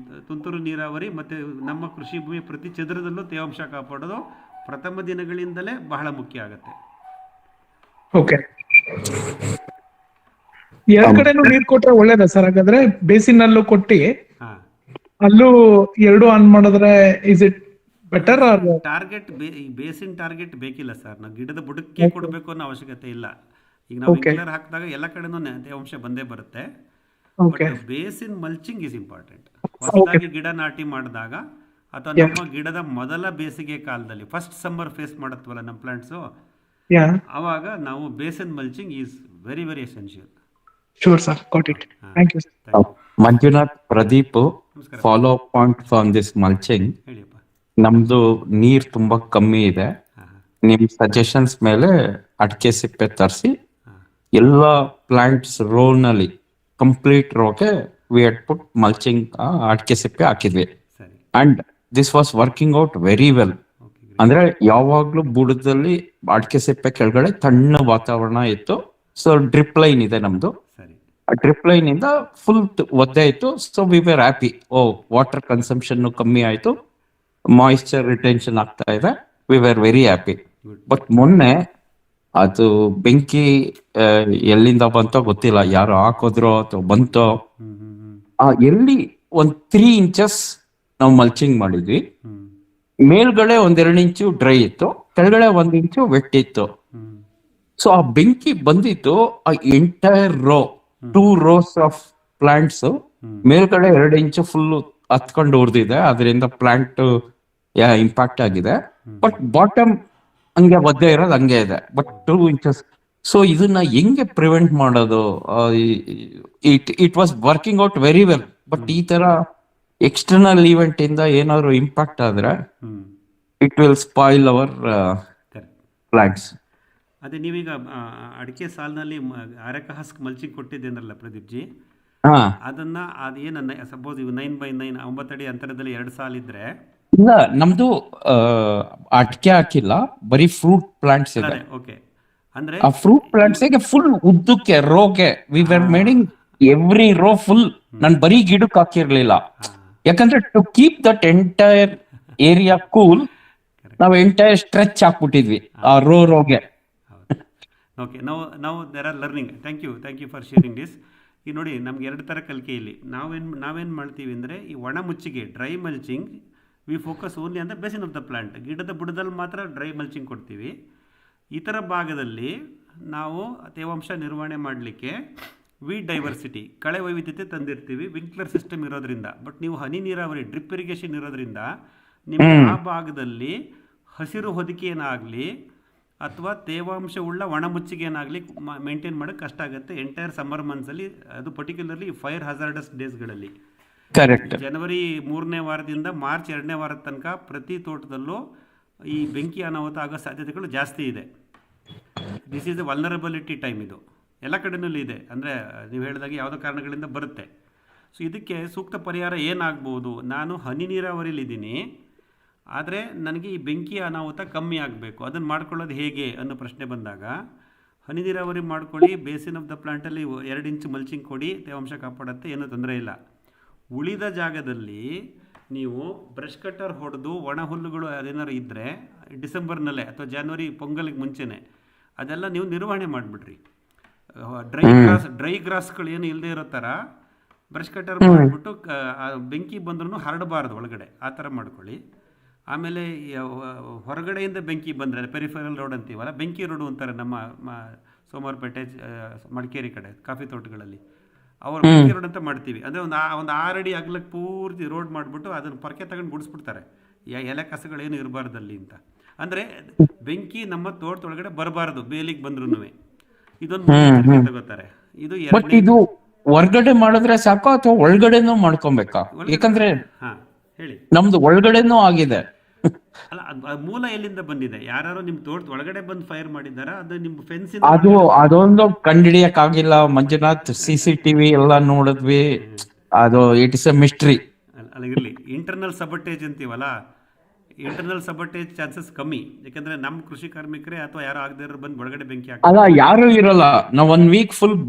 ತುಂತುರು ನೀರಾವರಿ ಮತ್ತು ನಮ್ಮ ಕೃಷಿ ಭೂಮಿ ಪ್ರತಿ ಚದುರದಲ್ಲೂ ತೇವಾಂಶ ಕಾಪಾಡೋದು ಪ್ರಥಮ ದಿನಗಳಿಂದಲೇ ಬಹಳ ಮುಖ್ಯ ಆಗುತ್ತೆ. ಓಕೆ. ಎರಡ್ ಕಡೆನೂ ನೀರ್ ಕೊಟ್ರೆ ಒಳ್ಳೇದಾ ಸರ್? ಹಾಗಾದ್ರೆ ಬೇಸಿನ್ ಅಲ್ಲೂ ಕೊಟ್ಟಿ ಹಾಂ, ಅಲ್ಲೂ ಎರಡು ಆನ್ ಮಾಡಿದ್ರೆ is it better? Target basin target ಬೇಕಿಲ್ಲ ಸರ್. ನಾವು ಗಿಡದ ಬುಡಕ್ಕೆ ಕೊಡಬೇಕು ಅನ್ನೋ ಅವಶ್ಯಕತೆ ಇಲ್ಲ. ಈಗ ನಾವು ವಿಂಕ್ಲರ್ ಹಾಕಿದಾಗ ಎಲ್ಲ ಕಡೆನೂ ತೇವಾಂಶ ಬಂದೇ ಬರುತ್ತೆ. But basin mulching is important. ಹೊಸದಾಗಿ ಗಿಡ ನಾಟಿ ಮಾಡಿದಾಗ ಅಥವಾ ನಮ್ಮ ಗಿಡದ ಮೊದಲ ಬೇಸಿಗೆ ಕಾಲದಲ್ಲಿ, ಫಸ್ಟ್ ಸಮ್ಮರ್ ಫೇಸ್ ಮಾಡುತ್ತವಲ್ಲ ನಮ್ಮ ಪ್ಲಾಂಟ್ಸು, ಆವಾಗ ನಾವು basin mulching is very very essential. Sure sir, got it. Thank you. Manjunath, Pradeep, follow up point for this mulching. ಹೇಳಿಯಪ್ಪ. ನಮ್ದು ನೀರ್ ತುಂಬಾ ಕಮ್ಮಿ ಇದೆ. ನಿಮ್ ಸಜೆಷನ್ಸ್ ಮೇಲೆ ಅಡಿಕೆ ಸಿಪ್ಪೆ ತರಿಸಿ ಎಲ್ಲ ಪ್ಲಾಂಟ್ಸ್ ರೋ ನಲ್ಲಿ ಕಂಪ್ಲೀಟ್ ರೋಗೆ ವಿ ಹ್ಯಾಡ್ ಪುಟ್ ಮಲ್ಚಿಂಗ್ ಅಡಿಕೆ ಸಿಪ್ಪೆ ಹಾಕಿದ್ವಿ. And this was working out very well. ಅಂದ್ರೆ ಯಾವಾಗ್ಲೂ ಬುಡದಲ್ಲಿ ಅಡಿಕೆ ಸಿಪ್ಪೆ ಕೆಳಗಡೆ ತಣ್ಣ ವಾತಾವರಣ ಇತ್ತು. ಸೊ ಡ್ರಿಪ್ ಲೈನ್ ಇದೆ ನಮ್ದು. ಡ್ರಿಪ್ ಲೈನ್ ಇಂದ ಫುಲ್ ಒದ್ದೆ ಆಯ್ತು. So we were happy. Water consumption ಕಮ್ಮಿ ಆಯ್ತು, ಮಾಯಿಶ್ಚರ್ ರಿಟೆನ್ಷನ್ ಆಗ್ತಾ ಇದೆ. We were very happy. But ಮೊನ್ನೆ ಅದು ಬೆಂಕಿ ಎಲ್ಲಿಂದ ಬಂತೋ ಗೊತ್ತಿಲ್ಲ, ಯಾರು ಹಾಕೋದ್ರೋ ಅಥವಾ ಬಂತೋ, ಎಲ್ಲಿ ಒಂದ್ 3 ಇಂಚಸ್ ನಾವು ಮಲ್ಚಿಂಗ್ ಮಾಡಿದ್ವಿ. ಮೇಲ್ಗಡೆ 1-2 ಇಂಚು ಡ್ರೈ ಇತ್ತು, ಕೆಳಗಡೆ 1 ಇಂಚು ವೆಟ್ ಇತ್ತು. ಸೊ ಆ ಬೆಂಕಿ ಬಂದಿತ್ತು ಆ entire row, 2 rows of plants ಮೇಲ್ಗಡೆ 2 ಇಂಚು ಫುಲ್ ಹತ್ಕೊಂಡು ಉರ್ದಿದೆ. ಅದರಿಂದ ಪ್ಲಾಂಟ್ ಇಂಪ್ಯಾಕ್ಟ್ ಆಗಿದೆ. ಬಟ್ ಬಾಟಮ್ ಹಂಗೆ ಒದ್ದೆ ಇರೋದು ಹಂಗೆ ಇದೆ, ಬಟ್ 2 ಇಂಚಸ್. ಸೊ ಇದನ್ನ ಹೆಂಗೆ ಪ್ರಿವೆಂಟ್ ಮಾಡೋದು? It was working out very well. But ಈ ತರ ಎಕ್ಸ್ಟರ್ನಲ್ ಈವೆಂಟ್ ಇಂದ ಏನಾದ್ರು ಇಂಪ್ಯಾಕ್ಟ್ ಆದ್ರೆ it will spoil our plants. ಅದೇ ನೀವೀಗ ಅಡಿಕೆ ಸಾಲಿನಲ್ಲಿ ಅರೆಕ ಹಸ್ಕ್ ಮಲ್ಚಿಂಗ್ ಕೊಟ್ಟಿದ್ದೆ ಅಂದ್ರಲ್ಲ ಪ್ರದೀಪ್ ಜಿ, ಅದನ್ನ ಅದೇನ ಸಪೋಸ್ ಇವು 9x9 9 ಅಡಿ ಅಂತರದಲ್ಲಿ 2 ಸಾಲಿದ್ರೆ? ಇಲ್ಲ, ನಮ್ದು ಅಡಿಕೆ ಹಾಕಿಲ್ಲ, ಬರೀ ಫ್ರೂಟ್ ಪ್ಲಾಂಟ್ಸ್ ಇದೆ. ಓಕೆ. ಅಂದ್ರೆ ಆ ಫ್ರೂಟ್ ಪ್ಲಾಂಟ್ಸ್ ಫುಲ್ ಉದ್ದಕ್ಕೆ ರೋಗೆ we were making every row full. ನಾನು ಬರೀ ಗಿಡಕ್ಕೆ ಹಾಕಿರ್ಲಿಲ್ಲ, ಯಾಕಂದ್ರೆ to keep that entire area cool ನಾವು ಎಂಟೈರ್ ಸ್ಟ್ರೆಚ್ ಹಾಕ್ಬಿಟ್ಟಿದ್ವಿ ಆ ರೋಗೆ. ಓಕೆ, ನಾವು there are learning. Thank you for sharing this. ಈಗ ನೋಡಿ, ನಮ್ಗೆ 2 ಥರ ಕಲಿಕೆ ಇಲ್ಲಿ. ನಾವೇನು ಮಾಡ್ತೀವಿ ಅಂದರೆ, ಈ ಒಣ ಮುಚ್ಚಿಗೆ dry mulching we focus only on the basin of the plant. ಗಿಡದ ಬುಡದಲ್ಲಿ ಮಾತ್ರ ಡ್ರೈ ಮಲ್ಚಿಂಗ್ ಕೊಡ್ತೀವಿ. ಇತರ ಭಾಗದಲ್ಲಿ ನಾವು ತೇವಾಂಶ ನಿರ್ವಹಣೆ ಮಾಡಲಿಕ್ಕೆ ವೀಡ್ ಡೈವರ್ಸಿಟಿ, ಕಳೆ ವೈವಿಧ್ಯತೆ ತಂದಿರ್ತೀವಿ ವಿಂಕ್ಲರ್ ಸಿಸ್ಟಮ್ ಇರೋದ್ರಿಂದ. ಬಟ್ ನೀವು ಹನಿ ನೀರಾವರಿ ಡ್ರಿಪ್ ಇರಿಗೇಷನ್ ಇರೋದ್ರಿಂದ ನಿಮ್ಮ ಆ ಭಾಗದಲ್ಲಿ ಹಸಿರು ಹೊದಿಕೆಯನ್ನಾಗಲಿ ಅಥವಾ ತೇವಾಂಶವುಳ್ಳ ಒಣಮುಚ್ಚಿಗೆಯನ್ನಾಗಲಿ ಮೇಂಟೈನ್ ಮಾಡೋಕ್ಕೆ ಕಷ್ಟ ಆಗುತ್ತೆ ಎಂಟೈರ್ ಸಮ್ಮರ್ ಮಂತ್ಸಲ್ಲಿ, ಅದು ಪರ್ಟಿಕ್ಯುಲರ್ಲಿ ಫೈರ್ ಹಜಾರ್ಡಸ್ ಡೇಸ್ಗಳಲ್ಲಿ. ಕರೆಕ್ಟ್. ಜನವರಿ 3ನೇ ವಾರದಿಂದ ಮಾರ್ಚ್ 2ನೇ ವಾರದ ತನಕ ಪ್ರತಿ ತೋಟದಲ್ಲೂ ಈ ಬೆಂಕಿ ಅನಾಹುತ ಆಗೋ ಸಾಧ್ಯತೆಗಳು ಜಾಸ್ತಿ ಇದೆ. This is the vulnerability time. ಇದು ಎಲ್ಲ ಕಡೆಯಲ್ಲೂ ಇದೆ, ಅಂದರೆ ನೀವು ಹೇಳಿದಾಗೆ ಯಾವುದೋ ಕಾರಣಗಳಿಂದ ಬರುತ್ತೆ. ಸೊ ಇದಕ್ಕೆ ಸೂಕ್ತ ಪರಿಹಾರ ಏನಾಗ್ಬೋದು? ನಾನು ಹನಿ ನೀರಾವರಿಲಿದ್ದೀನಿ, ಆದರೆ ನನಗೆ ಈ ಬೆಂಕಿ ಅನಾಹುತ ಕಮ್ಮಿ ಆಗಬೇಕು, ಅದನ್ನು ಮಾಡ್ಕೊಳ್ಳೋದು ಹೇಗೆ ಅನ್ನೋ ಪ್ರಶ್ನೆ ಬಂದಾಗ, ಹನಿ ನೀರಾವರಿ ಮಾಡ್ಕೊಳ್ಳಿ, ಬೇಸಿನ್ ಆಫ್ ದ ಪ್ಲಾಂಟಲ್ಲಿ 2 ಇಂಚ್ ಮಲ್ಚಿಂಗ್ ಕೊಡಿ, ತೇವಾಂಶ ಕಾಪಾಡುತ್ತೆ, ಏನೂ ತೊಂದರೆ ಇಲ್ಲ. ಉಳಿದ ಜಾಗದಲ್ಲಿ ನೀವು ಬ್ರಷ್ ಕಟ್ಟರ್ ಹೊಡೆದು ಒಣ ಹುಲ್ಲುಗಳು ಅದೇನಾದ್ರು ಇದ್ದರೆ ಡಿಸೆಂಬರ್ನಲ್ಲೇ ಅಥವಾ ಜಾನ್ವರಿ ಪೊಂಗಲ್ಗೆ ಮುಂಚೆನೇ ಅದೆಲ್ಲ ನೀವು ನಿರ್ವಹಣೆ ಮಾಡಿಬಿಡ್ರಿ. ಡ್ರೈ ಗ್ರಾಸ್ಗಳು ಏನು ಇಲ್ಲದೆ ಇರೋ ಥರ ಬ್ರಷ್ ಕಟ್ಟರ್ ಮಾಡಿಬಿಟ್ಟು ಬೆಂಕಿ ಬಂದ್ರೂ ಹರಡಬಾರ್ದು ಒಳಗಡೆ, ಆ ಥರ ಮಾಡ್ಕೊಳ್ಳಿ. ಆಮೇಲೆ ಹೊರಗಡೆಯಿಂದ ಬೆಂಕಿ ಬಂದರೆ ಪೆರಿಫೆರಲ್ ರೋಡ್ ಅಂತೀವಲ್ಲ, ಬೆಂಕಿ ರೋಡು ಅಂತಾರೆ ನಮ್ಮ ಸೋಮವಾರಪೇಟೆ, ಮಡಿಕೇರಿ ಕಡೆ ಕಾಫಿ ತೋಟಗಳಲ್ಲಿ ಅವರು ಬೆಂಕಿ ರೋಡ್ ಅಂತ ಮಾಡ್ತೀವಿ. ಅಂದರೆ ಒಂದು 6 ಅಡಿ ಅಗಲಕ್ಕೆ ಪೂರ್ತಿ ರೋಡ್ ಮಾಡಿಬಿಟ್ಟು ಅದನ್ನು ಪೊರಕೆ ತಗೊಂಡು ಗುಡಿಸ್ಬಿಡ್ತಾರೆ, ಎಲೆ ಕಸಗಳೇನು ಇರಬಾರ್ದಲ್ಲಿ ಅಂತ. ಅಂದರೆ ಬೆಂಕಿ ನಮ್ಮ ತೋಟದೊಳಗಡೆ ಬರಬಾರ್ದು, ಬೇಲಿಗೆ ಬಂದ್ರೂ. ಇದೊಂದು ಮುನ್ನೆಚ್ಚರಿಕೆ ತಗೋತಾರೆ. ಇದು ಬಟ್ ಇದು ಹೊರ್ಗಡೆ ಮಾಡಿದ್ರೆ ಸಾಕು ಅಥವಾ ಒಳಗಡೆನೂ ಮಾಡ್ಕೊಬೇಕಾ? ಯಾಕಂದ್ರೆ ಹೇಳಿ, ನಮ್ದು ಒಳಗಡೆನೂ ಆಗಿದೆ. ಅಲ್ಲ, ಅದು ಮೂಲ ಎಲ್ಲಿಂದ ಬಂದಿದೆ? ಯಾರು ನಿಮ್ಮ ತೋಟದ ಒಳಗಡೆ ಬಂದು ಫೈರ್ ಮಾಡಿದಾರ? ಅದು ನಿಮ್ಮ ಫೆನ್ಸ್? ಅದೊಂದು ಕಂಡಿಡಿಯಕ್ ಆಗಿಲ್ಲ ಮಂಜುನಾಥ್. CCTV ಎಲ್ಲ ನೋಡಿದ್ವಿ, ಅದು ಇಟ್ ಇಸ್ ಎ ಮಿಸ್ಟ್ರಿ. ಅಲ್ಲ, ಇರಲಿ. ಇಂಟರ್ನಲ್ ಸಬಟೇಜ್ ಅಂತೀವಲ್ಲ, ಇಂಟರ್ನಲ್ ಸಬಟೇಜ್ ಚಾನ್ಸಸ್ ಕಮ್ಮಿ, ಯಾಕಂದ್ರೆ ನಮ್ಮ ಕೃಷಿ ಕಾರ್ಮಿಕರೇ ಅಥವಾ ಯಾರು ಆಗದೇ ಇರೋ ಬಂದು ಒಳಗಡೆ ಬೆಂಕಿ ಅಲ್ಲ, ಯಾರು ಇರಲ್ಲ. ನಾವ್ 1 ವೀಕ್ ಫುಲ್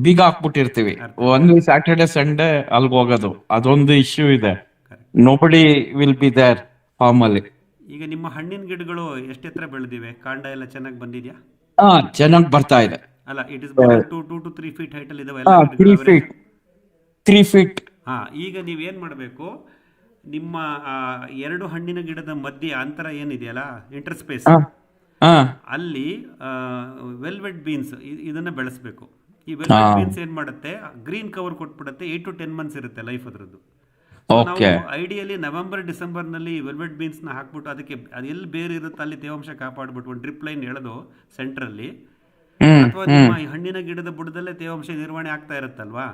ಬೀಗ ಹಾಕ್ಬಿಟ್ಟಿರ್ತೀವಿ, ಒಂದು ಸ್ಯಾಟರ್ಡೆ ಸಂಡೇ ಅಲ್ಗ್ ಹೋಗೋದು. ಅದೊಂದು ಇಶ್ಯೂ ಇದೆ. Nobody will be there farm ಅಲ್ಲಿ. ಈಗ ನಿಮ್ಮ ಹಣ್ಣಿನ ಗಿಡಗಳು ಎಷ್ಟು ಎತ್ತರ ಬೆಳೆದಿವೆ? ಕಾಂಡ ಎಲ್ಲ ಚೆನ್ನಾಗಿ ಬಂದಿದ್ಯಾ? ಚೆನ್ನಾಗಿ ಬರ್ತಾ ಇದೆ. ಅಲ್ಲ, it is 2 to 3 feet height ಅಲ್ಲಿ ಇದಾವೆ. 3 feet. ಈಗ ನೀವೇನ್ ಮಾಡಬೇಕು, ನಿಮ್ಮ 2 ಹಣ್ಣಿನ ಗಿಡದ ಮಧ್ಯೆ ಅಂತರ ಏನಿದೆಯಲ್ಲ, ಇಂಟರ್ಸ್ಪೇಸ್, ಅಲ್ಲಿ ವೆಲ್ವೆಟ್ ಬೀನ್ಸ್ ಇದನ್ನ ಬೆಳೆಸಬೇಕು. ಈ ವೆಲ್ವೆಟ್ ಬೀನ್ಸ್ ಏನ್ ಮಾಡುತ್ತೆ, ಗ್ರೀನ್ ಕವರ್ ಕೊಟ್ಬಿಡುತ್ತೆ. 8 to 10 months ಇರುತ್ತೆ ಲೈಫ್ ಅದ್ರದ್ದು. ನಾವು ಐಡಿಯಲಿ ನವೆಂಬರ್ ಡಿಸೆಂಬರ್ನಲ್ಲಿ ವೆಲ್ವೆಟ್ ಬೀನ್ಸ್ನ ಹಾಕ್ಬಿಟ್ಟು ಅದಕ್ಕೆ ಅದು ಎಲ್ಲಿ ಬೇರೆ ಇರುತ್ತೆ ಅಲ್ಲಿ ತೇವಾಂಶ ಕಾಪಾಡ್ಬಿಟ್ಟು ಒಂದು ಡ್ರಿಪ್ ಲೈನ್ ಎಳೆದು ಸೆಂಟ್ರಲ್ಲಿ, ಅಥವಾ ನಿಮ್ಮ ಹಣ್ಣಿನ ಗಿಡದ ಬುಡದಲ್ಲೇ ತೇವಾಂಶ ನಿರ್ವಹಣೆ ಆಗ್ತಾ ಇರುತ್ತಲ್ವಾ,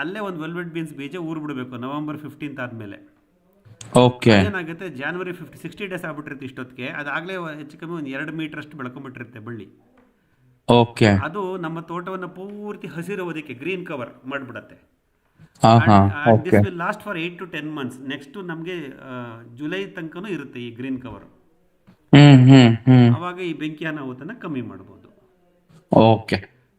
ಅಲ್ಲೇ ಒಂದು ವೆಲ್ವೆಟ್ ಬೀನ್ಸ್ ಬೀಜ ಊರ್ ಬಿಡಬೇಕು ನವೆಂಬರ್ 15th ಆದ್ಮೇಲೆ. ಏನಾಗುತ್ತೆ, ಜಾನ್ವರಿ 60 days ಆಗ್ಬಿಟ್ಟಿರುತ್ತೆ ಇಷ್ಟೊತ್ತಿಗೆ, ಅದಾಗಲೇ ಹೆಚ್ಚು ಕಮ್ಮಿ ಒಂದು 2 ಮೀಟರ್ ಅಷ್ಟು ಬೆಳ್ಕೊಂಡ್ಬಿಟ್ಟಿರುತ್ತೆ ಬಳ್ಳಿ. ಅದು ನಮ್ಮ ತೋಟವನ್ನು ಪೂರ್ತಿ ಹಸಿರೋದಕ್ಕೆ ಗ್ರೀನ್ ಕವರ್ ಮಾಡಿಬಿಡತ್ತೆ. This will last for 8 to 10 months. Next ನಮಗೆ ಜುಲೈ ತನಕನೂ ಇರುತ್ತೆ ಈ ಗ್ರೀನ್ ಕವರ್. ಅವಾಗ ಈ ಬೆಂಕಿ ಅನಾಹುತನ ಕಮ್ಮಿ ಮಾಡಬಹುದು.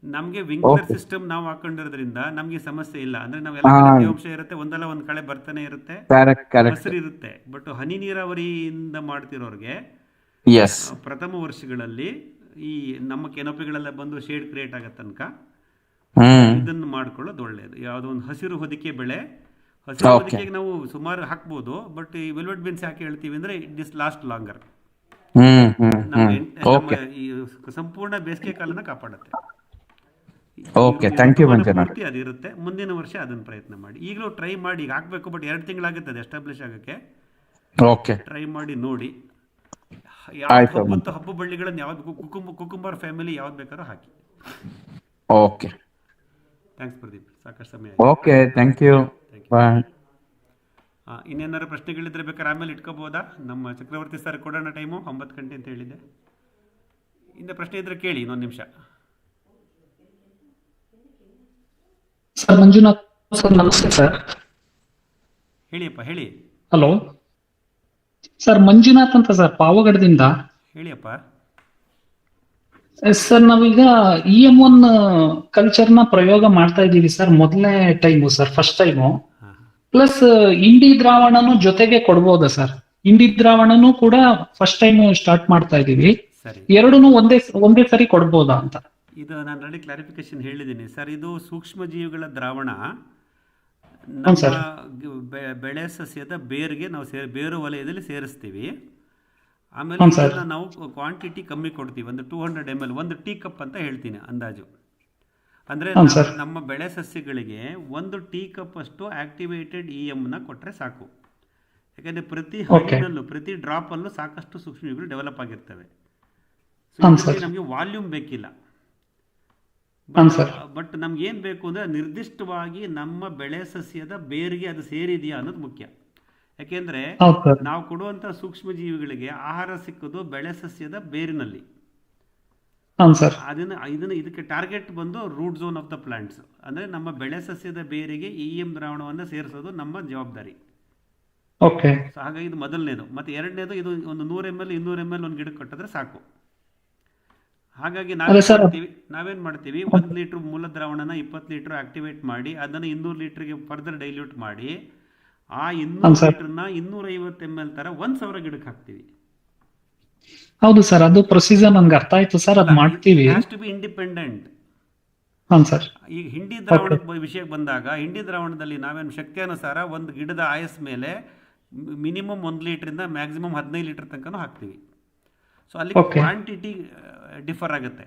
ನಮ್ಗೆ ವಿಂಕ್ಲರ್ ಸಿಸ್ಟಮ್ ನಾವು ಹಾಕೊಂಡಿರೋದ್ರಿಂದ ನಮ್ಗೆ ಸಮಸ್ಯೆ ಇಲ್ಲ. ಅಂದ್ರೆ ನಾವೆಲ್ಲ ತೇವಾಂಶ ಇರುತ್ತೆ, ಒಂದಲ್ಲ ಒಂದ್ ಕಡೆ ಬರ್ತಾನೆ ಇರುತ್ತೆ, ಹಸಿರು ಇರುತ್ತೆ. ಬಟ್ ಹನಿ ನೀರಾವರಿಯಿಂದ ಮಾಡ್ತಿರೋರ್ಗೆ ಪ್ರಥಮ ವರ್ಷಗಳಲ್ಲಿ ಈ ನಮ್ಮ ಕೆನಪಿಗಳೆಲ್ಲ ಬಂದು ಶೇಡ್ ಕ್ರಿಯೇಟ್ ಆಗೋ ತನಕ ಇದನ್ನು ಮಾಡ್ಕೊಳ್ಳೋದು ಒಳ್ಳೆಯದು. ಯಾವುದೋ ಒಂದು ಹಸಿರು ಹೊದಿಕೆ ಬೆಳೆ, ಹಸಿರು ಹೊದಿಕೆಗೆ ನಾವು ಸುಮಾರು ಹಾಕ್ಬೋದು. ಬಟ್ ಈ ವೆಲ್ವೆಟ್ ಬೀನ್ಸ್ ಯಾಕೆ ಹೇಳ್ತೀವಿ ಅಂದ್ರೆ ಇಟ್ ದಿಸ್ ಲಾಸ್ಟ್ ಲಾಂಗರ್. ಈ ಸಂಪೂರ್ಣ ಬೇಸಿಗೆ ಕಾಲನ ಕಾಪಾಡುತ್ತೆ. ಪೂರ್ತಿ ಅದಿರುತ್ತೆ. ಮುಂದಿನ ವರ್ಷ ಅದನ್ನ ಪ್ರಯತ್ನ ಮಾಡಿ. ಈಗಲೂ ಟ್ರೈ ಮಾಡಿ, ಈಗ ಹಾಕ್ಬೇಕು, ಬಟ್ 2 ತಿಂಗಳಾಗುತ್ತೆ ಅದು ಎಸ್ಟಾಬ್ಲಿಷ್ ಆಗಕ್ಕೆ. ಟ್ರೈ ಮಾಡಿ ನೋಡಿ. ಹಬ್ಬ ಬಳ್ಳಿಗಳನ್ನು ಯಾವ್ದು, ಕುಕುಂಬರ್ ಫ್ಯಾಮಿಲಿ ಯಾವ್ದು ಬೇಕಾದ್ರೂ ಹಾಕಿ. ಥ್ಯಾಂಕ್ಸ್ ಪ್ರದೀಪ್, ಸಾಕಷ್ಟು ಸಮಯ. Thank you. ಇನ್ನೇನಾದ್ರು ಪ್ರಶ್ನೆಗಳಿದ್ರೆ ಬೇಕಾದ್ರೆ ಆಮೇಲೆ ಇಟ್ಕೋಬೋದಾ? ನಮ್ಮ ಚಕ್ರವರ್ತಿ ಸರ್ ಕೊಡೋಣ ಟೈಮು 9 ಗಂಟೆ ಅಂತ ಹೇಳಿದ್ದೆ. ಇಂದ ಪ್ರಶ್ನೆ ಇದ್ರೆ ಕೇಳಿ, ಇನ್ನೊಂದು ನಿಮಿಷ. ಸರ್ ಮಂಜುನಾಥ್ ಸರ್, ನಮಸ್ತೆ ಸರ್. ಹೇಳಿಯಪ್ಪ, ಹೇಳಿ. ಹಲೋ ಸರ್, ಮಂಜುನಾಥ್ ಅಂತ ಸರ್, ಪಾವಗಡದಿಂದ. ಹೇಳಿಯಪ್ಪ. ಸರ್, ನಾವೀಗ EM1 ಕಲ್ಚರ್ನ ಪ್ರಯೋಗ ಮಾಡ್ತಾ ಇದ್ದೀವಿ ಸರ್, ಮೊದಲನೇ time sir, first time. Plus ಇಂಡಿ ದ್ರಾವಣನು ಜೊತೆಗೆ ಕೊಡ್ಬೋದಾ ಸರ್? ಇಂಡಿ ದ್ರಾವಣನು ಕೂಡ ಫಸ್ಟ್ ಟೈಮ್ ಸ್ಟಾರ್ಟ್ ಮಾಡ್ತಾ ಇದೀವಿ, ಎರಡೂನು ಒಂದೇ ಸರಿ ಕೊಡ್ಬೋದಾ ಅಂತ. ಇದು ನಾನು ಆಲ್ರೆಡಿ ಕ್ಲಾರಿಫಿಕೇಶನ್ ಹೇಳಿದ್ದೀನಿ ಸರ್. ಇದು ಸೂಕ್ಷ್ಮ ಜೀವಿಗಳ ದ್ರಾವಣ ನಮ್ಮ ಬೆಳೆ ಸಸ್ಯದ ಬೇರಿಗೆ ನಾವು ಬೇರು ವಲಯದಲ್ಲಿ ಸೇರಿಸ್ತೀವಿ. ಆಮೇಲೆ ನಾವು ಕ್ವಾಂಟಿಟಿ ಕಮ್ಮಿ ಕೊಡ್ತೀವಿ, ಒಂದು 200 ml, 1 ಟೀ ಕಪ್ ಅಂತ ಹೇಳ್ತೀನಿ ಅಂದಾಜು. ಅಂದರೆ ನಮ್ಮ ಬೆಳೆ ಸಸ್ಯಗಳಿಗೆ 1 ಟೀ ಕಪ್ ಅಷ್ಟು ಆಕ್ಟಿವೇಟೆಡ್ EM ಕೊಟ್ಟರೆ ಸಾಕು. ಯಾಕಂದರೆ ಪ್ರತಿ ಹಣ್ಣಿನಲ್ಲೂ ಪ್ರತಿ ಡ್ರಾಪಲ್ಲೂ ಸಾಕಷ್ಟು ಸೂಕ್ಷ್ಮಜೀವಿಗಳು ಡೆವಲಪ್ ಆಗಿರ್ತವೆ. ನಮಗೆ ವಾಲ್ಯೂಮ್ ಬೇಕಿಲ್ಲ. ಹಾಂ ಸರ್. ಬಟ್ ನಮ್ಗೆ ಏನು ಬೇಕು ಅಂದರೆ ನಿರ್ದಿಷ್ಟವಾಗಿ ನಮ್ಮ ಬೆಳೆ ಸಸ್ಯದ ಬೇರಿಗೆ ಅದು ಸೇರಿದೆಯಾ ಅನ್ನೋದು ಮುಖ್ಯ. ಯಾಕೆಂದರೆ ಹೌದು ಸರ್. ನಾವು ಕೊಡುವಂಥ ಸೂಕ್ಷ್ಮ ಜೀವಿಗಳಿಗೆ ಆಹಾರ ಸಿಕ್ಕೋದು ಬೆಳೆ ಸಸ್ಯದ ಬೇರಿನಲ್ಲಿ. ಹಾಂ ಸರ್. ಇದಕ್ಕೆ ಟಾರ್ಗೆಟ್ ಬಂದು root zone of the plants, ಅಂದರೆ ನಮ್ಮ ಬೆಳೆ ಸಸ್ಯದ ಬೇರಿಗೆ EM ದ್ರಾವಣವನ್ನು ಸೇರಿಸೋದು ನಮ್ಮ ಜವಾಬ್ದಾರಿ. ಓಕೆ. ಸೊ ಹಾಗಾಗಿ ಇದು ಮೊದಲನೇದು. ಮತ್ತು ಎರಡನೇದು, ಇದು ಒಂದು 100 ml 200 ml ಒಂದು ಗಿಡಕ್ಕೆ ಕೊಟ್ಟಿದ್ರೆ ಸಾಕು. ಹಾಗಾಗಿ ನಾವೇನು ಮಾಡ್ತೀವಿ 1 ಲೀಟ್ರ್ ಮೂಲ ದ್ರಾವಣನ 20 ಲೀಟ್ರ್ ಆಕ್ಟಿವೇಟ್ ಮಾಡಿ ಅದನ್ನು 200 ಲೀಟ್ರಿಗೆ ಫರ್ದರ್ ಡೈಲ್ಯೂಟ್ ಮಾಡಿ ಆ 200 ಲೀಟ್ರನ್ನ 250 ml ತರ 1000 ಗಿಡಕ್ಕೆ ಹಾಕ್ತೀವಿ. ಹೌದು ಸರ್, ಅದು ಪ್ರೊಸೀಜರ್ ನನ್ಗೆ ಅರ್ಥ ಆಯ್ತು ಸರ್, ಅದು ಮಾಡ್ತೀವಿ. Has to be independent. ಹಾಂ ಸರ್. ಈಗ ಹಿಂಡಿ ದ್ರಾವಣದ ವಿಷಯಕ್ಕೆ ಬಂದಾಗ, ಹಿಂಡಿ ದ್ರಾವಣದಲ್ಲಿ ನಾವೇನು ಶಕ್ತಿಯಾನುಸಾರ ಒಂದು ಗಿಡದ ಆಯಸ್ ಮೇಲೆ ಮಿನಿಮಮ್ 1 ಲೀಟ್ರಿಂದ ಮ್ಯಾಕ್ಸಿಮಮ್ 15 ಲೀಟರ್ ತನಕ ಹಾಕ್ತೀವಿ. ಸೊ ಅಲ್ಲಿ ಕ್ವಾಂಟಿಟಿ ಡಿಫರ್ ಆಗುತ್ತೆ.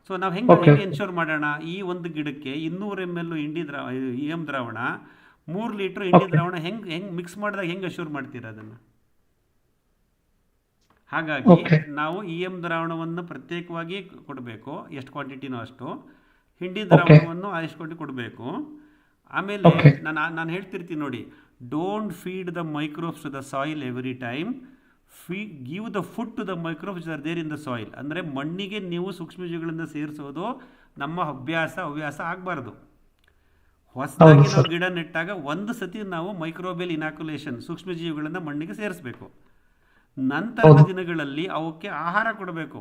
ಸೊ ನಾವು ಹೆಂಗೆ ಎನ್ಶೋರ್ ಮಾಡೋಣ, ಈ ಒಂದು ಗಿಡಕ್ಕೆ 200 ml EM ದ್ರಾವಣ 3 ಲೀಟ್ರ್ ಹಿಂಡಿ ದ್ರಾವಣ ಹೆಂಗೆ ಮಿಕ್ಸ್ ಮಾಡಿದಾಗ ಹೆಂಗೆ ಅಶ್ಯೂರ್ ಮಾಡ್ತೀರಾ ಅದನ್ನು? ಹಾಗಾಗಿ ನಾವು EM ದ್ರಾವಣವನ್ನು ಪ್ರತ್ಯೇಕವಾಗಿ ಕೊಡಬೇಕು, ಎಷ್ಟು ಕ್ವಾಂಟಿಟಿನೋ ಅಷ್ಟು. ಹಿಂಡಿ ದ್ರಾವಣವನ್ನು ಎಷ್ಟು ಕ್ವಾಂಟಿಟಿ ಕೊಡಬೇಕು. ಆಮೇಲೆ ನಾನು ಹೇಳ್ತಿರ್ತೀನಿ ನೋಡಿ, don't feed the microbes to the soil every time, give the food to the microbes are there in the soil. ಅಂದರೆ ಮಣ್ಣಿಗೆ ನೀವು ಸೂಕ್ಷ್ಮಜೀವಿಗಳಿಂದ ಸೇರಿಸೋದು ನಮ್ಮ ಹವ್ಯಾಸ ಆಗಬಾರ್ದು. ಹೊಸದಾಗಿ ನಾವು ಗಿಡ ನೆಟ್ಟಾಗ ಒಂದು ಸತಿ ನಾವು ಮೈಕ್ರೋಬಿಯಲ್ ಇನಾಕ್ಯುಲೇಷನ್ ಸೂಕ್ಷ್ಮಜೀವಿಗಳನ್ನು ಮಣ್ಣಿಗೆ ಸೇರಿಸಬೇಕು. ನಂತರದ ದಿನಗಳಲ್ಲಿ ಅವಕ್ಕೆ ಆಹಾರ ಕೊಡಬೇಕು,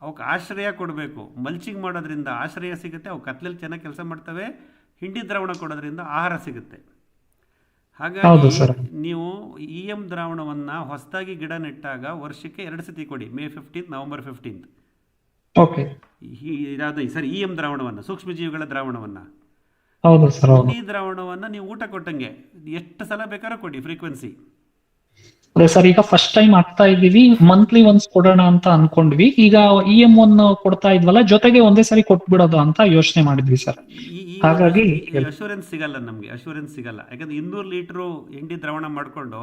ಅವಕ್ಕೆ ಆಶ್ರಯ ಕೊಡಬೇಕು. ಮಲ್ಚಿಂಗ್ ಮಾಡೋದ್ರಿಂದ ಆಶ್ರಯ ಸಿಗುತ್ತೆ, ಅವು ಕತ್ಲಲ್ಲಿ ಚೆನ್ನಾಗಿ ಕೆಲಸ ಮಾಡ್ತವೆ. ಹಿಂಡಿ ದ್ರಾವಣ ಕೊಡೋದ್ರಿಂದ ಆಹಾರ ಸಿಗುತ್ತೆ. ಹಾಗಾಗಿ ನೀವು EM ದ್ರಾವಣವನ್ನು ಹೊಸದಾಗಿ ಗಿಡ ನೆಟ್ಟಾಗ ವರ್ಷಕ್ಕೆ 2 ಸತಿ ಕೊಡಿ, May 15th, November 15th. Okay. EM ದ್ರಾವಣವನ್ನು, ಸೂಕ್ಷ್ಮಜೀವಿಗಳ ದ್ರಾವಣವನ್ನು. ಹಿಂಡಿ ದ್ರಾವಣವನ್ನು ನೀವು ಊಟ ಕೊಟ್ಟಂಗೆ ಎಷ್ಟು ಸಲ ಬೇಕಾದ್ರೂ ಕೊಡಿ, ಫ್ರೀಕ್ವೆನ್ಸಿ. ಅದೇ ಸರ್, ಈಗ ಫಸ್ಟ್ ಟೈಮ್ ಆಗ್ತಾ ಇದೀವಿ, ಮಂತ್ಲಿ ಒನ್ಸ್ ಕೊಡೋಣ ಅಂತ ಅನ್ಕೊಂಡ್ವಿ. ಈಗ EM1 ಕೊಡ್ತಾ ಇದ್ವಲ್ಲ, ಜೊತೆಗೆ ಒಂದೇ ಸರಿ ಕೊಟ್ಬಿಡೋದು ಅಂತ ಯೋಚನೆ ಮಾಡಿದ್ವಿ ಸರ್. ಹಾಗಾಗಿ ಅಶ್ಯೂರೆನ್ಸ್ ಸಿಗಲ್ಲ, ನಮಗೆ ಅಶ್ಯೂರೆನ್ಸ್ ಸಿಗಲ್ಲ. ಯಾಕಂದ್ರೆ 200 ಲೀಟ್ರು ಹಿಂಡಿ ದ್ರಾವಣ ಮಾಡಿಕೊಂಡು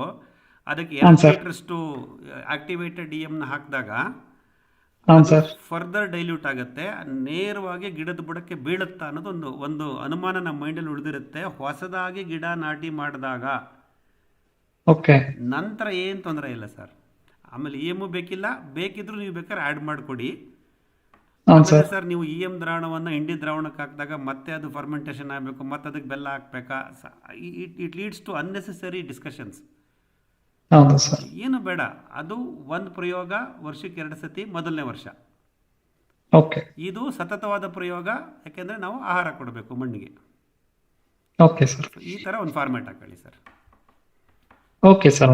ಅದಕ್ಕೆ 2 ಲೀಟರ್ಷ್ಟು ಆಕ್ಟಿವೇಟೆಡ್ EM ಹಾಕಿದಾಗ ಫರ್ದರ್ ಡೈಲ್ಯೂಟ್ ಆಗುತ್ತೆ, ನೇರವಾಗಿ ಗಿಡದ ಬುಡಕ್ಕೆ ಬೀಳುತ್ತಾ ಅನ್ನೋದು ಒಂದು ಅನುಮಾನ ನಮ್ಮ ಮೈಂಡಲ್ಲಿ ಉಳಿದಿರುತ್ತೆ. ಹೊಸದಾಗಿ ಗಿಡ ನಾಟಿ ಮಾಡಿದಾಗ ನಂತರ ಏನು ತೊಂದರೆ ಇಲ್ಲ ಸರ್. ಆಮೇಲೆ EM ಬೇಕಿಲ್ಲ, ಬೇಕಿದ್ರು ನೀವು ಬೇಕಾದ್ರೆ ಆ್ಯಡ್ ಮಾಡಿಕೊಡಿ ಸರ್. ನೀವು EM ದ್ರಾವಣವನ್ನು ಹಿಂಡಿ ದ್ರಾವಣಕ್ಕೆ ಹಾಕಿದಾಗ ಮತ್ತೆ ಅದು ಫರ್ಮೆಂಟೇಷನ್ ಆಗಬೇಕು, ಮತ್ತೆ ಅದಕ್ಕೆ ಬೆಲ್ಲ ಹಾಕ್ಬೇಕಾ, it leads to unnecessary discussions. ಏನು ಬೇಡ, ಅದು ಒಂದು ಪ್ರಯೋಗ ವರ್ಷಕ್ಕೆ 2 ಸತಿ, ಮೊದಲನೇ ವರ್ಷ. ಇದು ಸತತವಾದ ಪ್ರಯೋಗ, ಯಾಕೆಂದ್ರೆ ನಾವು ಆಹಾರ ಕೊಡಬೇಕು ಮಣ್ಣಿಗೆ. ಈ ತರ ಒಂದು ಫಾರ್ಮ್ಯಾಟ್ ಹಾಕೊಳ್ಳಿ sir. Okay sir.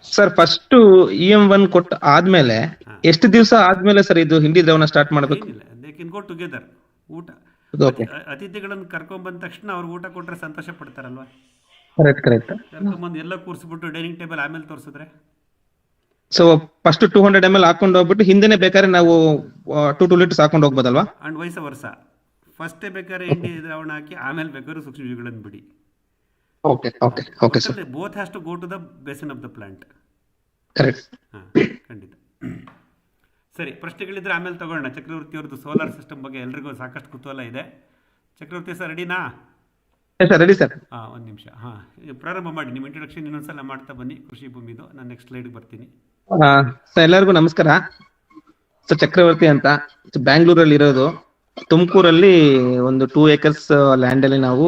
Sir, first EM1 ಕೊಟ್ಟು ಆದ್ಮೇಲೆ ಎಷ್ಟು ದಿವಸ ಆದ್ಮೇಲೆ ಸರ್ ಇದು ಹಿಂಡಿ ದ್ರಾವಣ ಸ್ಟಾರ್ಟ್ ಮಾಡಬೇಕು? They can go together. ಊಟ, ಅತಿಥಿಗಳನ್ನು ಕರ್ಕೊಂಡ್ ಬಂದ ತಕ್ಷಣ ಅವ್ರಿಗೆ ಊಟ ಕೊಟ್ರೆ ಸಂತೋಷ ಪಡ್ತಾರಲ್ವಾ? ಕರೆಕ್ಟ್. ಕರ್ಕೊಂಡ್ಬಂದು ಎಲ್ಲ ಕೂರಿಸ್ಬಿಟ್ಟು ಡೈನಿಂಗ್ ಟೇಬಲ್ ಆಮೇಲೆ ತೋರಿಸಿದ್ರೆ, ಸೊ ಫಸ್ಟ್ 200 ml ಹಾಕೊಂಡು ಹೋಗ್ಬಿಟ್ಟು ಹಿಂದೆನೆ ಬೇಕಾದ್ರೆ ನಾವು 2 ಲೀಟರ್ಸ್ ಹಾಕೊಂಡು ಹೋಗ್ಬೋದಲ್ವಾ? ಅಂಡ್ ವೈಸ್ ವರ್ಷ, ಫಸ್ಟೇ ಬೇಕಾದ್ರೆ ಹಿಂಡಿ ದ್ರಾವಣ ಹಾಕಿ ಆಮೇಲೆ ಬೇಕಾದ್ರೆ ಸೂಕ್ಷ್ಮಜೀವಿಗಳನ್ನು ಬಿಡಿ. Okay sir. Both has to go to the basin of the plant. Correct. ಖಂಡಿತ. ಸರಿ, ಪ್ರಶ್ನೆಗಳಿದ್ರೆ ಆಮೇಲೆ ತಗೊಳ್ಳೋಣ. ಚಕ್ರವರ್ತಿ ಅವ್ರದ್ದು ಸೋಲಾರ್ ಸಿಸ್ಟಮ್ ಬಗ್ಗೆ ಎಲ್ರಿಗೂ ಸಾಕಷ್ಟು ಕುತೂಹಲ ಇದೆ. ಚಕ್ರವರ್ತಿ ಸರ್, ರೆಡಿನಾ? Ready sir. ಒಂದು ನಿಮಿಷ. ಪ್ರಾರಂಭ ಮಾಡಿ, ನಿಮ್ಮ ಇಂಟ್ರೊಡಕ್ಷನ್ ಇನ್ನೊಂದ್ಸಲ ಮಾಡ್ತಾ ಬನ್ನಿ. ಕೃಷಿ ಭೂಮಿದು ನಾನು ನೆಕ್ಸ್ಟ್ ಸ್ಲೈಡ್ಗೆ ಬರ್ತೀನಿ. ಸರ್, ಎಲ್ಲರಿಗೂ ನಮಸ್ಕಾರ. ಸರ್, ಚಕ್ರವರ್ತಿ ಅಂತ, ಬ್ಯಾಂಗ್ಳೂರಲ್ಲಿ ಇರೋದು. ತುಮಕೂರಲ್ಲಿ ಒಂದು 2 acres ಲ್ಯಾಂಡ್ ಅಲ್ಲಿ ನಾವು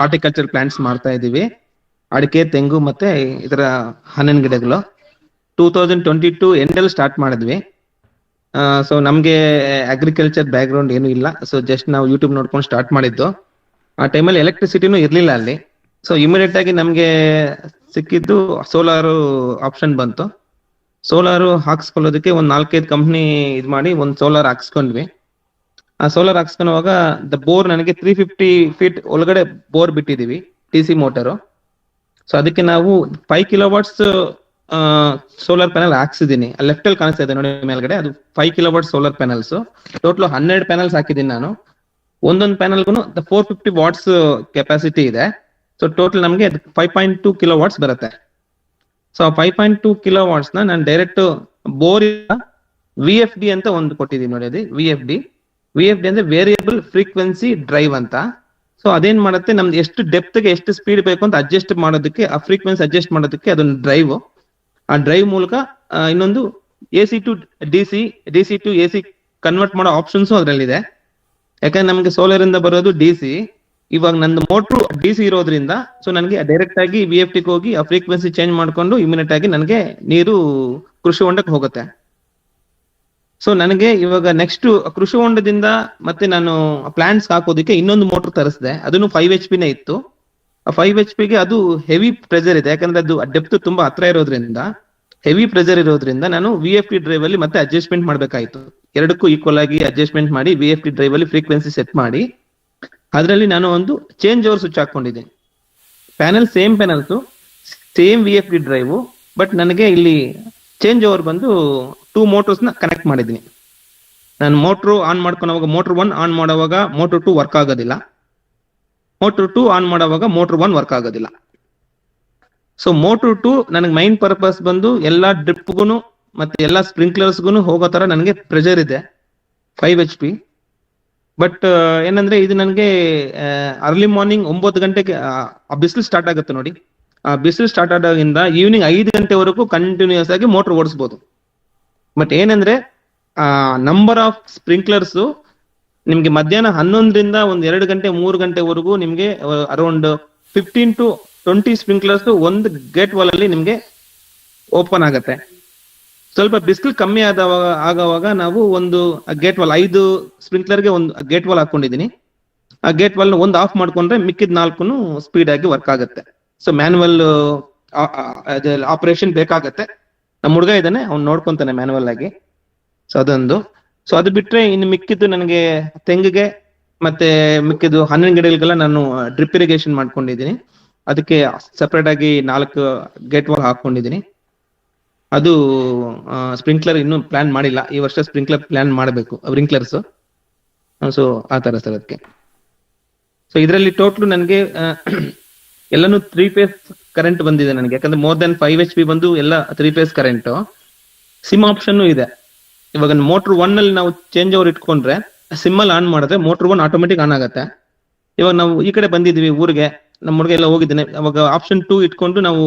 ಹಾರ್ಟಿಕಲ್ಚರ್ ಪ್ಲಾಂಟ್ಸ್ ಮಾಡ್ತಾ ಇದೀವಿ. ಅಡಿಕೆ, ತೆಂಗು ಮತ್ತೆ ಇದರ ಹಣ್ಣಿನ ಗಿಡಗಳು. 2022 ಎಂಡಲ್ಲಿ ಸ್ಟಾರ್ಟ್ ಮಾಡಿದ್ವಿ. ಸೊ ನಮ್ಗೆ ಅಗ್ರಿಕಲ್ಚರ್ ಬ್ಯಾಕ್ ಗ್ರೌಂಡ್ ಏನು ಇಲ್ಲ. ಸೊ ಜಸ್ಟ್ ನಾವು ಯೂಟ್ಯೂಬ್ ನೋಡ್ಕೊಂಡು ಸ್ಟಾರ್ಟ್ ಮಾಡಿದ್ದು. ಆ ಟೈಮಲ್ಲಿ ಎಲೆಕ್ಟ್ರಿಸಿಟಿನೂ ಇರ್ಲಿಲ್ಲ ಅಲ್ಲಿ. ಸೊ ಇಮಿಡಿಯೇಟ್ ಆಗಿ ನಮ್ಗೆ ಸಿಕ್ಕಿದ್ದು ಸೋಲಾರು ಆಪ್ಷನ್ ಬಂತು. ಸೋಲಾರು ಹಾಕ್ಸ್ಕೊಳ್ಳೋದಕ್ಕೆ ಒಂದು 4-5 ಕಂಪ್ನಿ ಇದು ಮಾಡಿ ಒಂದು ಸೋಲಾರ್ ಹಾಕ್ಸ್ಕೊಂಡ್ವಿ. ಆ ಸೋಲಾರ್ ಹಾಕ್ಸ್ಕೊಳ್ಳುವಾಗ ಬೋರ್ ನನಗೆ 350 feet ಒಳಗಡೆ ಬೋರ್ ಬಿಟ್ಟಿದೀವಿ, TC ಮೋಟರು. ಸೊ ಅದಕ್ಕೆ ನಾವು 5 kilowatts ಸೋಲಾರ್ ಪ್ಯಾನಲ್ ಹಾಕ್ಸಿದೀನಿ. ಲೆಫ್ಟ್ ಅಲ್ಲಿ ಕಾಣಿಸ್ತಾ ಇದೆ ನೋಡಿ ಮೇಲ್ಗಡೆ, ಅದು 5 kilowatt solar panels. Total 12 panels ಹಾಕಿದೀನಿ ನಾನು. ಒಂದೊಂದು ಪ್ಯಾನಲ್ಗೂ 450 watts ಕೆಪಾಸಿಟಿ ಇದೆ. ಸೊ ಟೋಟಲ್ ನಮಗೆ 5.2 kilowatts ಬರುತ್ತೆ. ಸೊ 5.2 kilowatts ನಾನು ಡೈರೆಕ್ಟ್ ಬೋರ್ VFD ಅಂತ ಒಂದು ಕೊಟ್ಟಿದ್ದೀನಿ ನೋಡಿ, ಅದು VFD ಅಂದ್ರೆ ವೇರಿಯಬಲ್ ಫ್ರೀಕ್ವೆನ್ಸಿ ಡ್ರೈವ್ ಅಂತ. ಸೊ ಅದೇನ್ ಮಾಡುತ್ತೆ, ನಮ್ದು ಎಷ್ಟು ಡೆಪ್ತ್ಗೆ ಎಷ್ಟು ಸ್ಪೀಡ್ ಬೇಕು ಅಂತ ಅಡ್ಜಸ್ಟ್ ಮಾಡೋದಕ್ಕೆ, ಆ ಫ್ರೀಕ್ವೆನ್ಸಿ ಅಡ್ಜಸ್ಟ್ ಮಾಡೋದಕ್ಕೆ ಅದೊಂದು ಡ್ರೈವ್. ಆ ಡ್ರೈವ್ ಮೂಲಕ ಇನ್ನೊಂದು AC to DC to AC convert ಮಾಡೋ ಆಪ್ಷನ್ಸ್ ಅದರಲ್ಲಿದೆ. ಯಾಕಂದ್ರೆ ನಮಗೆ ಸೋಲಾರ್ ಇಂದ ಬರೋದು DC, ಇವಾಗ ನಂದು ಮೋಟ್ರು DC ಇರೋದ್ರಿಂದ ಸೊ ನನಗೆ ಡೈರೆಕ್ಟ್ ಆಗಿ VFD ಹೋಗಿ ಆ ಫ್ರೀಕ್ವೆನ್ಸಿ ಚೇಂಜ್ ಮಾಡ್ಕೊಂಡು ಇಮಿಡಿಯೇಟ್ ಆಗಿ ನನಗೆ ನೀರು ಕೃಷಿ ಹೊಂಡಕ್ಕೆ ಹೋಗುತ್ತೆ. ಸೊ ನನಗೆ ಇವಾಗ ನೆಕ್ಸ್ಟ್ ಕೃಷಿ ಹೊಂಡದಿಂದ ಮತ್ತೆ ನಾನು ಪ್ಲಾಂಟ್ಸ್ ಹಾಕೋದಕ್ಕೆ ಇನ್ನೊಂದು ಮೋಟರ್ ತರಿಸಿದೆ, ಅದನ್ನು 5 HP ನೇ ಇತ್ತು. ಆ 5 HP ಗೆ ಅದು ಹೆವಿ ಪ್ರೆಷರ್ ಇದೆ, ಯಾಕಂದ್ರೆ ಅದು ಡೆಪ್ತ್ ತುಂಬಾ ಹತ್ರ ಇರೋದ್ರಿಂದ, ಹೆವಿ ಪ್ರೆಷರ್ ಇರೋದ್ರಿಂದ ನಾನು VFD ಡ್ರೈವ್ ಅಲ್ಲಿ ಮತ್ತೆ ಅಡ್ಜಸ್ಟ್ಮೆಂಟ್ ಮಾಡ್ಬೇಕಾಯ್ತು. ಎರಡಕ್ಕೂ ಈಕ್ವಲ್ ಆಗಿ ಅಡ್ಜಸ್ಟ್ಮೆಂಟ್ ಮಾಡಿ VFD ಡ್ರೈವ್ ಅಲ್ಲಿ ಫ್ರೀಕ್ವೆನ್ಸಿ ಸೆಟ್ ಮಾಡಿ ಅದರಲ್ಲಿ ನಾನು ಒಂದು ಚೇಂಜ್ ಓವರ್ ಸ್ವಿಚ್ ಹಾಕೊಂಡಿದ್ದೀನಿ. Panel same panels, same VFD drive, but ನನಗೆ ಇಲ್ಲಿ ಚೇಂಜ್ ಓವರ್ ಬಂದು 2 ಮೋಟರ್ಸ್ ನ ಕನೆಕ್ಟ್ ಮಾಡಿದ್ದೀನಿ. ನಾನು ಮೋಟ್ರು ಆನ್ ಮಾಡ್ಕೊಂಡವಾಗ ಮೋಟರ್ 1 ಆನ್ ಮಾಡುವಾಗ ಮೋಟರ್ 2 ವರ್ಕ್ ಆಗೋದಿಲ್ಲ, ಮೋಟರ್ 2 ಆನ್ ಮಾಡುವಾಗ ಮೋಟರ್ 1 ವರ್ಕ್ ಆಗೋದಿಲ್ಲ. ಸೊ ಮೋಟರ್ 2 ನನಗೆ ಮೈನ್ ಪರ್ಪಸ್ ಬಂದು ಎಲ್ಲಾ ಡ್ರಿಪ್ಗೂ ಮತ್ತೆ ಎಲ್ಲಾ ಸ್ಪ್ರಿಂಕ್ಲರ್ಸ್ಗೂ ಹೋಗೋ ತರ ನನಗೆ ಪ್ರೆಷರ್ ಇದೆ 5 HP. ಬಟ್ ಏನಂದ್ರೆ ಇದು ನನಗೆ ಅರ್ಲಿ ಮಾರ್ನಿಂಗ್ 9 ಗಂಟೆಗೆ ಬಿಸಿಲು ಸ್ಟಾರ್ಟ್ ಆಗುತ್ತೆ ನೋಡಿ, ಆ ಬಿಸಿಲು ಸ್ಟಾರ್ಟ್ ಆದಾಗಿಂದ ಈವ್ನಿಂಗ್ 5 ಗಂಟೆವರೆಗೂ ಕಂಟಿನ್ಯೂಸ್ ಆಗಿ ಮೋಟರ್ ಓಡಿಸ್ಬೋದು. ಬಟ್ ಏನಂದ್ರೆ ನಂಬರ್ ಆಫ್ ಸ್ಪ್ರಿಂಕ್ಲರ್ಸ್ ನಿಮ್ಗೆ ಮಧ್ಯಾಹ್ನ 11ರಿಂದ 2 ಗಂಟೆ 3 ಗಂಟೆವರೆಗೂ ನಿಮ್ಗೆ ಅರೌಂಡ್ 15 to 20 ಸ್ಪ್ರಿಂಕ್ಲರ್ಸ್ ಒಂದು ಗೇಟ್ ವಾಲ್ ಅಲ್ಲಿ ನಿಮ್ಗೆ ಓಪನ್ ಆಗತ್ತೆ. ಸ್ವಲ್ಪ ಬಿಸಿಲು ಕಮ್ಮಿ ಆಗುವಾಗ ನಾವು ಒಂದು ಗೇಟ್ ವಾಲ್ 5 ಸ್ಪ್ರಿಂಕ್ಲರ್ಗೆ ಒಂದು ಗೇಟ್ ವಾಲ್ ಹಾಕೊಂಡಿದೀನಿ. ಆ ಗೇಟ್ ವಾಲ್ ಒಂದು ಆಫ್ ಮಾಡ್ಕೊಂಡ್ರೆ ಮಿಕ್ಕಿದ 4 ಸ್ಪೀಡ್ ಆಗಿ ವರ್ಕ್ ಆಗುತ್ತೆ. ಸೊ ಮ್ಯಾನುವಲ್ ಆಪರೇಷನ್ ಬೇಕಾಗತ್ತೆ. ನಮ್ಮ ಹುಡುಗ ಇದ್ದಾನೆ, ಅವ್ನು ನೋಡ್ಕೊಂತಾನೆ ಮ್ಯಾನುವಲ್ ಆಗಿ. ಸೊ ಅದೊಂದು. ಸೊ ಅದು ಬಿಟ್ರೆ ಇನ್ನು ಮಿಕ್ಕಿದ್ದು ನನಗೆ ತೆಂಗಿಗೆ ಮತ್ತೆ ಮಿಕ್ಕಿದ್ದು 11 ಗಿಡಗಳಿಗೆಲ್ಲ ನಾನು ಡ್ರಿಪ್ ಇರಿಗೇಷನ್ ಮಾಡ್ಕೊಂಡಿದ್ದೀನಿ. ಅದಕ್ಕೆ ಸೆಪರೇಟ್ ಆಗಿ 4 ಗೇಟ್ ವಾಲ್ ಹಾಕೊಂಡಿದ್ದೀನಿ. ಅದು ಸ್ಪ್ರಿಂಕ್ಲರ್ ಇನ್ನೂ ಪ್ಲಾನ್ ಮಾಡಿಲ್ಲ, ಈ ವರ್ಷ ಸ್ಪ್ರಿಂಕ್ಲರ್ ಪ್ಲಾನ್ ಮಾಡಬೇಕು, ಸ್ಪ್ರಿಂಕ್ಲರ್ಸ್. ಸೊ ಆ ತರ ಸರ್ ಅದಕ್ಕೆ. ಸೊ ಇದರಲ್ಲಿ ಟೋಟಲ್ ನನಗೆ ಎಲ್ಲಾನು 3 ಫೇಸ್ ಕರೆಂಟ್ ಬಂದಿದೆ ನನಗೆ, ಯಾಕಂದ್ರೆ ಮೋರ್ ದನ್ 5 HP ಬಂದು ಎಲ್ಲ 3 ಫೇಸ್ ಕರೆಂಟ್. ಸಿಮ್ ಆಪ್ಷನ್ ಇದೆ. ಇವಾಗ ಮೋಟರ್ 1 ಅಲ್ಲಿ ನಾವು ಚೇಂಜ್ ಓವರ್ ಇಟ್ಕೊಂಡ್ರೆ ಸಿಮ್ ಅಲ್ಲಿ ಆನ್ ಮಾಡಿದ್ರೆ ಮೋಟರ್ 1 ಆಟೋಮೆಟಿಕ್ ಆನ್ ಆಗುತ್ತೆ. ಇವಾಗ ನಾವು ಈ ಕಡೆ ಬಂದಿದ್ವಿ ಊರಿಗೆ, ನಮ್ಮ ಹುಡುಗ ಎಲ್ಲ ಹೋಗಿದ್ದೇನೆ, ಅವಾಗ ಆಪ್ಷನ್ 2 ಇಟ್ಕೊಂಡು ನಾವು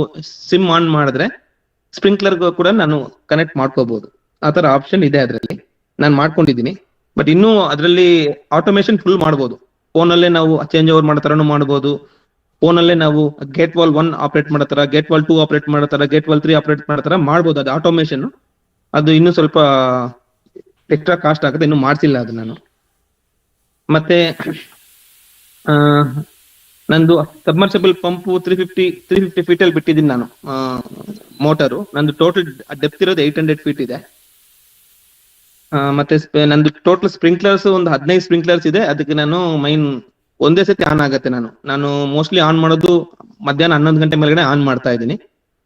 ಸಿಮ್ ಆನ್ ಮಾಡಿದ್ರೆ ಸ್ಪ್ರಿಂಕ್ಲರ್ ಕೂಡ ನಾನು ಕನೆಕ್ಟ್ ಮಾಡ್ಕೋಬಹುದು. ಆ ತರ ಆಪ್ಷನ್ ಇದೆ ಅದರಲ್ಲಿ, ನಾನು ಮಾಡ್ಕೊಂಡಿದ್ದೀನಿ. ಬಟ್ ಇನ್ನೂ ಅದರಲ್ಲಿ ಆಟೋಮೇಶನ್ ಫುಲ್ ಮಾಡ್ಬೋದು. ಫೋನಲ್ಲೇ ನಾವು ಚೇಂಜ್ ಓವರ್ ಮಾಡೋ ತರನು ಮಾಡ್ಬೋದು. ಫೋನಲ್ಲೇ ನಾವು ಗೇಟ್ ವಾಲ್ 1 ಆಪರೇಟ್ ಮಾಡೋ ತರ, ಗೇಟ್ ವಾಲ್ 2 ಆಪರೇಟ್ ಮಾಡೋ ತರ, ಗೇಟ್ ವಾಲ್ 3 ಆಪರೇಟ್ ಮಾಡೋ ತರ ಮಾಡ್ಬೋದು. ಅದು ಆಟೋಮೇಶನ್, ಅದು ಇನ್ನೂ ಸ್ವಲ್ಪ ಎಕ್ಸ್ಟ್ರಾ ಕಾಸ್ಟ್ ಆಗುತ್ತೆ, ಇನ್ನೂ ಮಾಡ್ಸಿಲ್ಲ ಅದು ನಾನು. ಮತ್ತೆ ನಂದು ಸಬ್ಮರ್ಸಿಬಲ್ ಪಂಪ್ 350 ಫೀಟ್ ಅಲ್ಲಿ ಬಿಟ್ಟಿದ್ದೀನಿ ನಾನು ಮೋಟರು. ನಂದು ಟೋಟಲ್ ಡೆಪ್ತ್ ಇರೋದು 800 ಫೀಟ್ ಇದೆ. ಮತ್ತೆ ನಂದು ಟೋಟಲ್ ಸ್ಪ್ರಿಂಕ್ಲರ್ಸ್ ಒಂದು 15 ಸ್ಪ್ರಿಂಕ್ಲರ್ಸ್ ಇದೆ. ಅದಕ್ಕೆ ನಾನು ಮೈನ್ ಒಂದೇ ಸತಿ ಆನ್ ಆಗುತ್ತೆ. ನಾನು ಮೋಸ್ಟ್ಲಿ ಆನ್ ಮಾಡೋದು ಮಧ್ಯಾಹ್ನ 11 ಗಂಟೆ ಮೇಲ್ಗಡೆ ಆನ್ ಮಾಡ್ತಾ ಇದ್ದೀನಿ.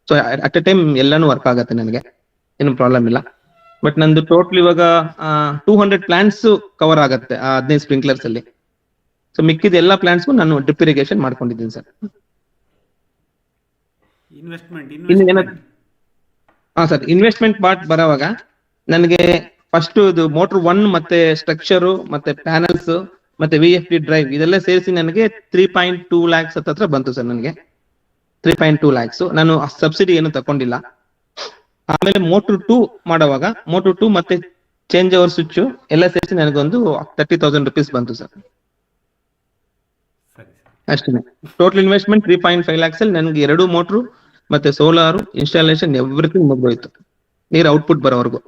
ಸೊ ಅಟ್ ಎ ಟೈಮ್ ಎಲ್ಲಾನು ವರ್ಕ್ ಆಗುತ್ತೆ, ನನಗೆ ಏನು ಪ್ರಾಬ್ಲಮ್ ಇಲ್ಲ. ಬಟ್ ನಂದು ಟೋಟಲ್ ಇವಾಗ 200 ಪ್ಲಾಂಟ್ಸ್ ಕವರ್ ಆಗುತ್ತೆ ಆ 15 ಸ್ಪ್ರಿಂಕ್ಲರ್ಸ್ ಅಲ್ಲಿ. ಸೊ ಮಿಕ್ಕಿದ ಎಲ್ಲಾ ಪ್ಲಾಂಟ್ಸ್ಗೂ ನಾನು ಡ್ರಿಪ್ ಇರಿಗೇಷನ್ ಮಾಡ್ಕೊಂಡಿದ್ದೀನಿ ಸರ್. ಸರ್ ಇನ್ವೆಸ್ಟ್ಮೆಂಟ್ ಪಾರ್ಟ್ ಬರೋವಾಗ ನನಗೆ ಫಸ್ಟ್ ಇದು ಮೋಟರ್ 1 ಮತ್ತೆ ಸ್ಟ್ರಕ್ಚರು ಮತ್ತೆ ಪ್ಯಾನಲ್ಸ್ ಮತ್ತೆ VFD ಡ್ರೈವ್ ಇದೆಲ್ಲ ಸೇರಿಸಿ ನನಗೆ 3.2 lakhs ಹತ್ರ ಬಂತು ಸರ್. ನನಗೆ 3.2 lakhs. ನಾನು ಸಬ್ಸಿಡಿ ಏನು ತಗೊಂಡಿಲ್ಲ. ಆಮೇಲೆ ಮೋಟರ್ 2 ಮಾಡುವಾಗ ಮೋಟರ್ 2 ಮತ್ತೆ ಚೇಂಜ್ ಓವರ್ ಸ್ವಿಚ್ ಎಲ್ಲ ಸೇರಿಸಿ ನನಗೊಂದು 30,000 rupees ಬಂತು ಸರ್. ಅಷ್ಟೇ. ಟೋಟಲ್ ಇನ್ವೆಸ್ಟ್ಮೆಂಟ್ 3.5 lakhs ಅಲ್ಲಿ ನನಗೆ 2 ಮೋಟ್ರು ಮತ್ತೆ ಸೋಲಾರು ಇನ್ಸ್ಟಾಲೇಷನ್ ಎವ್ರಿಥಿಂಗ್ ಮುಗ್ದೋಯ್ತು, ನೀರ್ ಔಟ್ಪುಟ್ ಬರೋವರೆಗೂ.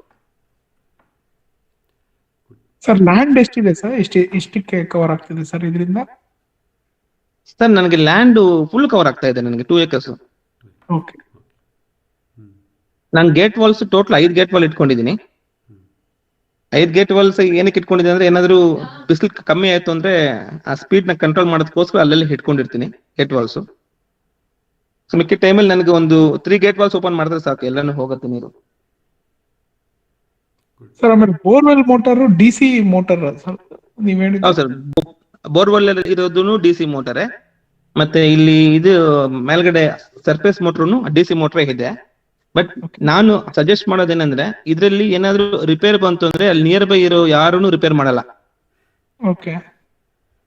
ಸರ್ ಲ್ಯಾಂಡ್ ಎಷ್ಟಿದೆ ಸರ್? ಎಷ್ಟಕ್ಕೆ ಕವರ್ ಆಗ್ತಿದೆ ಸರ್ ಇದರಿಂದ? ಸರ್ ನನಗೆ ಲ್ಯಾಂಡ್ ಫುಲ್ ಕವರ್ ಆಗ್ತಾ ಇದೆ, ನನಗೆ 2 acres. ಓಕೆ. ನಾನು gate walls total 5 gate wall ಇಟ್ಕೊಂಡಿದ್ದೀನಿ. 5 ಗೇಟ್ ವಾಲ್ಸ್ ಏನಕ್ಕೆ ಇಟ್ಕೊಂಡಿದ್ದೀನಿ ಅಂದ್ರೆ, ಏನಾದ್ರು ಬಿಸಿಲು ಕಮ್ಮಿ ಆಯ್ತು ಅಂದ್ರೆ ಆ ಸ್ಪೀಡ್ ನ ಕಂಟ್ರೋಲ್ ಮಾಡೋದಕ್ಕೋಸ್ಕರ ಅಲ್ಲೆಲ್ಲಿ ಇಟ್ಕೊಂಡಿರ್ತೀನಿ ಗೇಟ್ ವಾಲ್ಸ್. ಸೊ ಮಿಕ್ಕಿ ಟೈಮಲ್ಲಿ ನನಗೆ ಒಂದು 3 ಗೇಟ್ ವಾಲ್ಸ್ ಓಪನ್ ಮಾಡಿದ್ರೆ ಸಾಕು, ಎಲ್ಲಾನು ಹೋಗುತ್ತೆ ನೀರು. ಸರ್ ಆಮೇಲೆ borewell motor DC motor sir ನೀವ್ ಹೇಳಿದ್ದು? ಹೌದು ಸರ್, ಬೋರ್ವೆಲ್ ಇರೋದು DC ಮೋಟರೇ. ಮತ್ತೆ ಇಲ್ಲಿ ಇದು ಮೇಲ್ಗಡೆ ಸರ್ಫೇಸ್ ಮೋಟರ್ನು DC ಮೋಟರ್ ಇದೆ. ಬಟ್ ನಾನು ಸಜೆಸ್ಟ್ ಮಾಡೋದೇನಂದ್ರೆ ಇದ್ರಲ್ಲಿ ಏನಾದ್ರು ರಿಪೇರ್ ಬಂತು ಅಂದ್ರೆ ಅಲ್ಲಿ ನಿಯರ್ ಬೈ ಇರೋ ಯಾರು ರಿಪೇರ್ ಮಾಡಲ್ಲ. ಓಕೆ.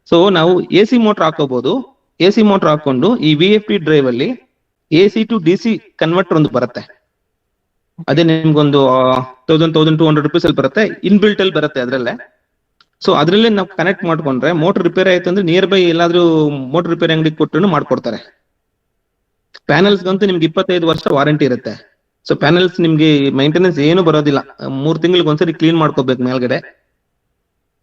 ಸೊ ನಾವು AC ಮೋಟರ್ ಹಾಕೋಬಹುದು. AC ಮೋಟರ್ ಹಾಕೊಂಡು ಈ VFD ಡ್ರೈವ್ ಅಲ್ಲಿ AC ಟು DC ಕನ್ವರ್ಟರ್ ಒಂದು ಬರುತ್ತೆ. ಅದೇ ನಿಮ್ಗೊಂದು 1200 rupees ಅಲ್ಲಿ ಬರುತ್ತೆ, ಇನ್ಬಿಲ್ಟ್ ಅಲ್ಲಿ ಬರುತ್ತೆ ಅದ್ರಲ್ಲೇ. ಸೊ ಅದ್ರಲ್ಲೇ ನಾವು ಕನೆಕ್ಟ್ ಮಾಡ್ಕೊಂಡ್ರೆ ಮೋಟರ್ ರಿಪೇರ್ ಆಯ್ತು ಅಂದ್ರೆ ನಿಯರ್ ಬೈ ಎಲ್ಲಾದ್ರೂ ಮೋಟರ್ ರಿಪೇರ್ ಅಂಗಡಿ ಕೊಟ್ಟು ಮಾಡ್ಕೊಡ್ತಾರೆ. ಪ್ಯಾನಲ್ಸ್ ಗಂತೂ ನಿಮ್ಗೆ 25 ವರ್ಷ ವಾರಂಟಿ ಇರುತ್ತೆ. ಸೊ ಪ್ಯಾನಲ್ಸ್ ನಿಮ್ಗೆ ಮೈಂಟೆನೆನ್ಸ್ ಏನು ಬರೋದಿಲ್ಲ, 3 ತಿಂಗಳಿಗೆ ಒಂದ್ಸರಿ ಕ್ಲೀನ್ ಮಾಡ್ಕೋಬೇಕು ಮೇಲ್ಗಡೆ.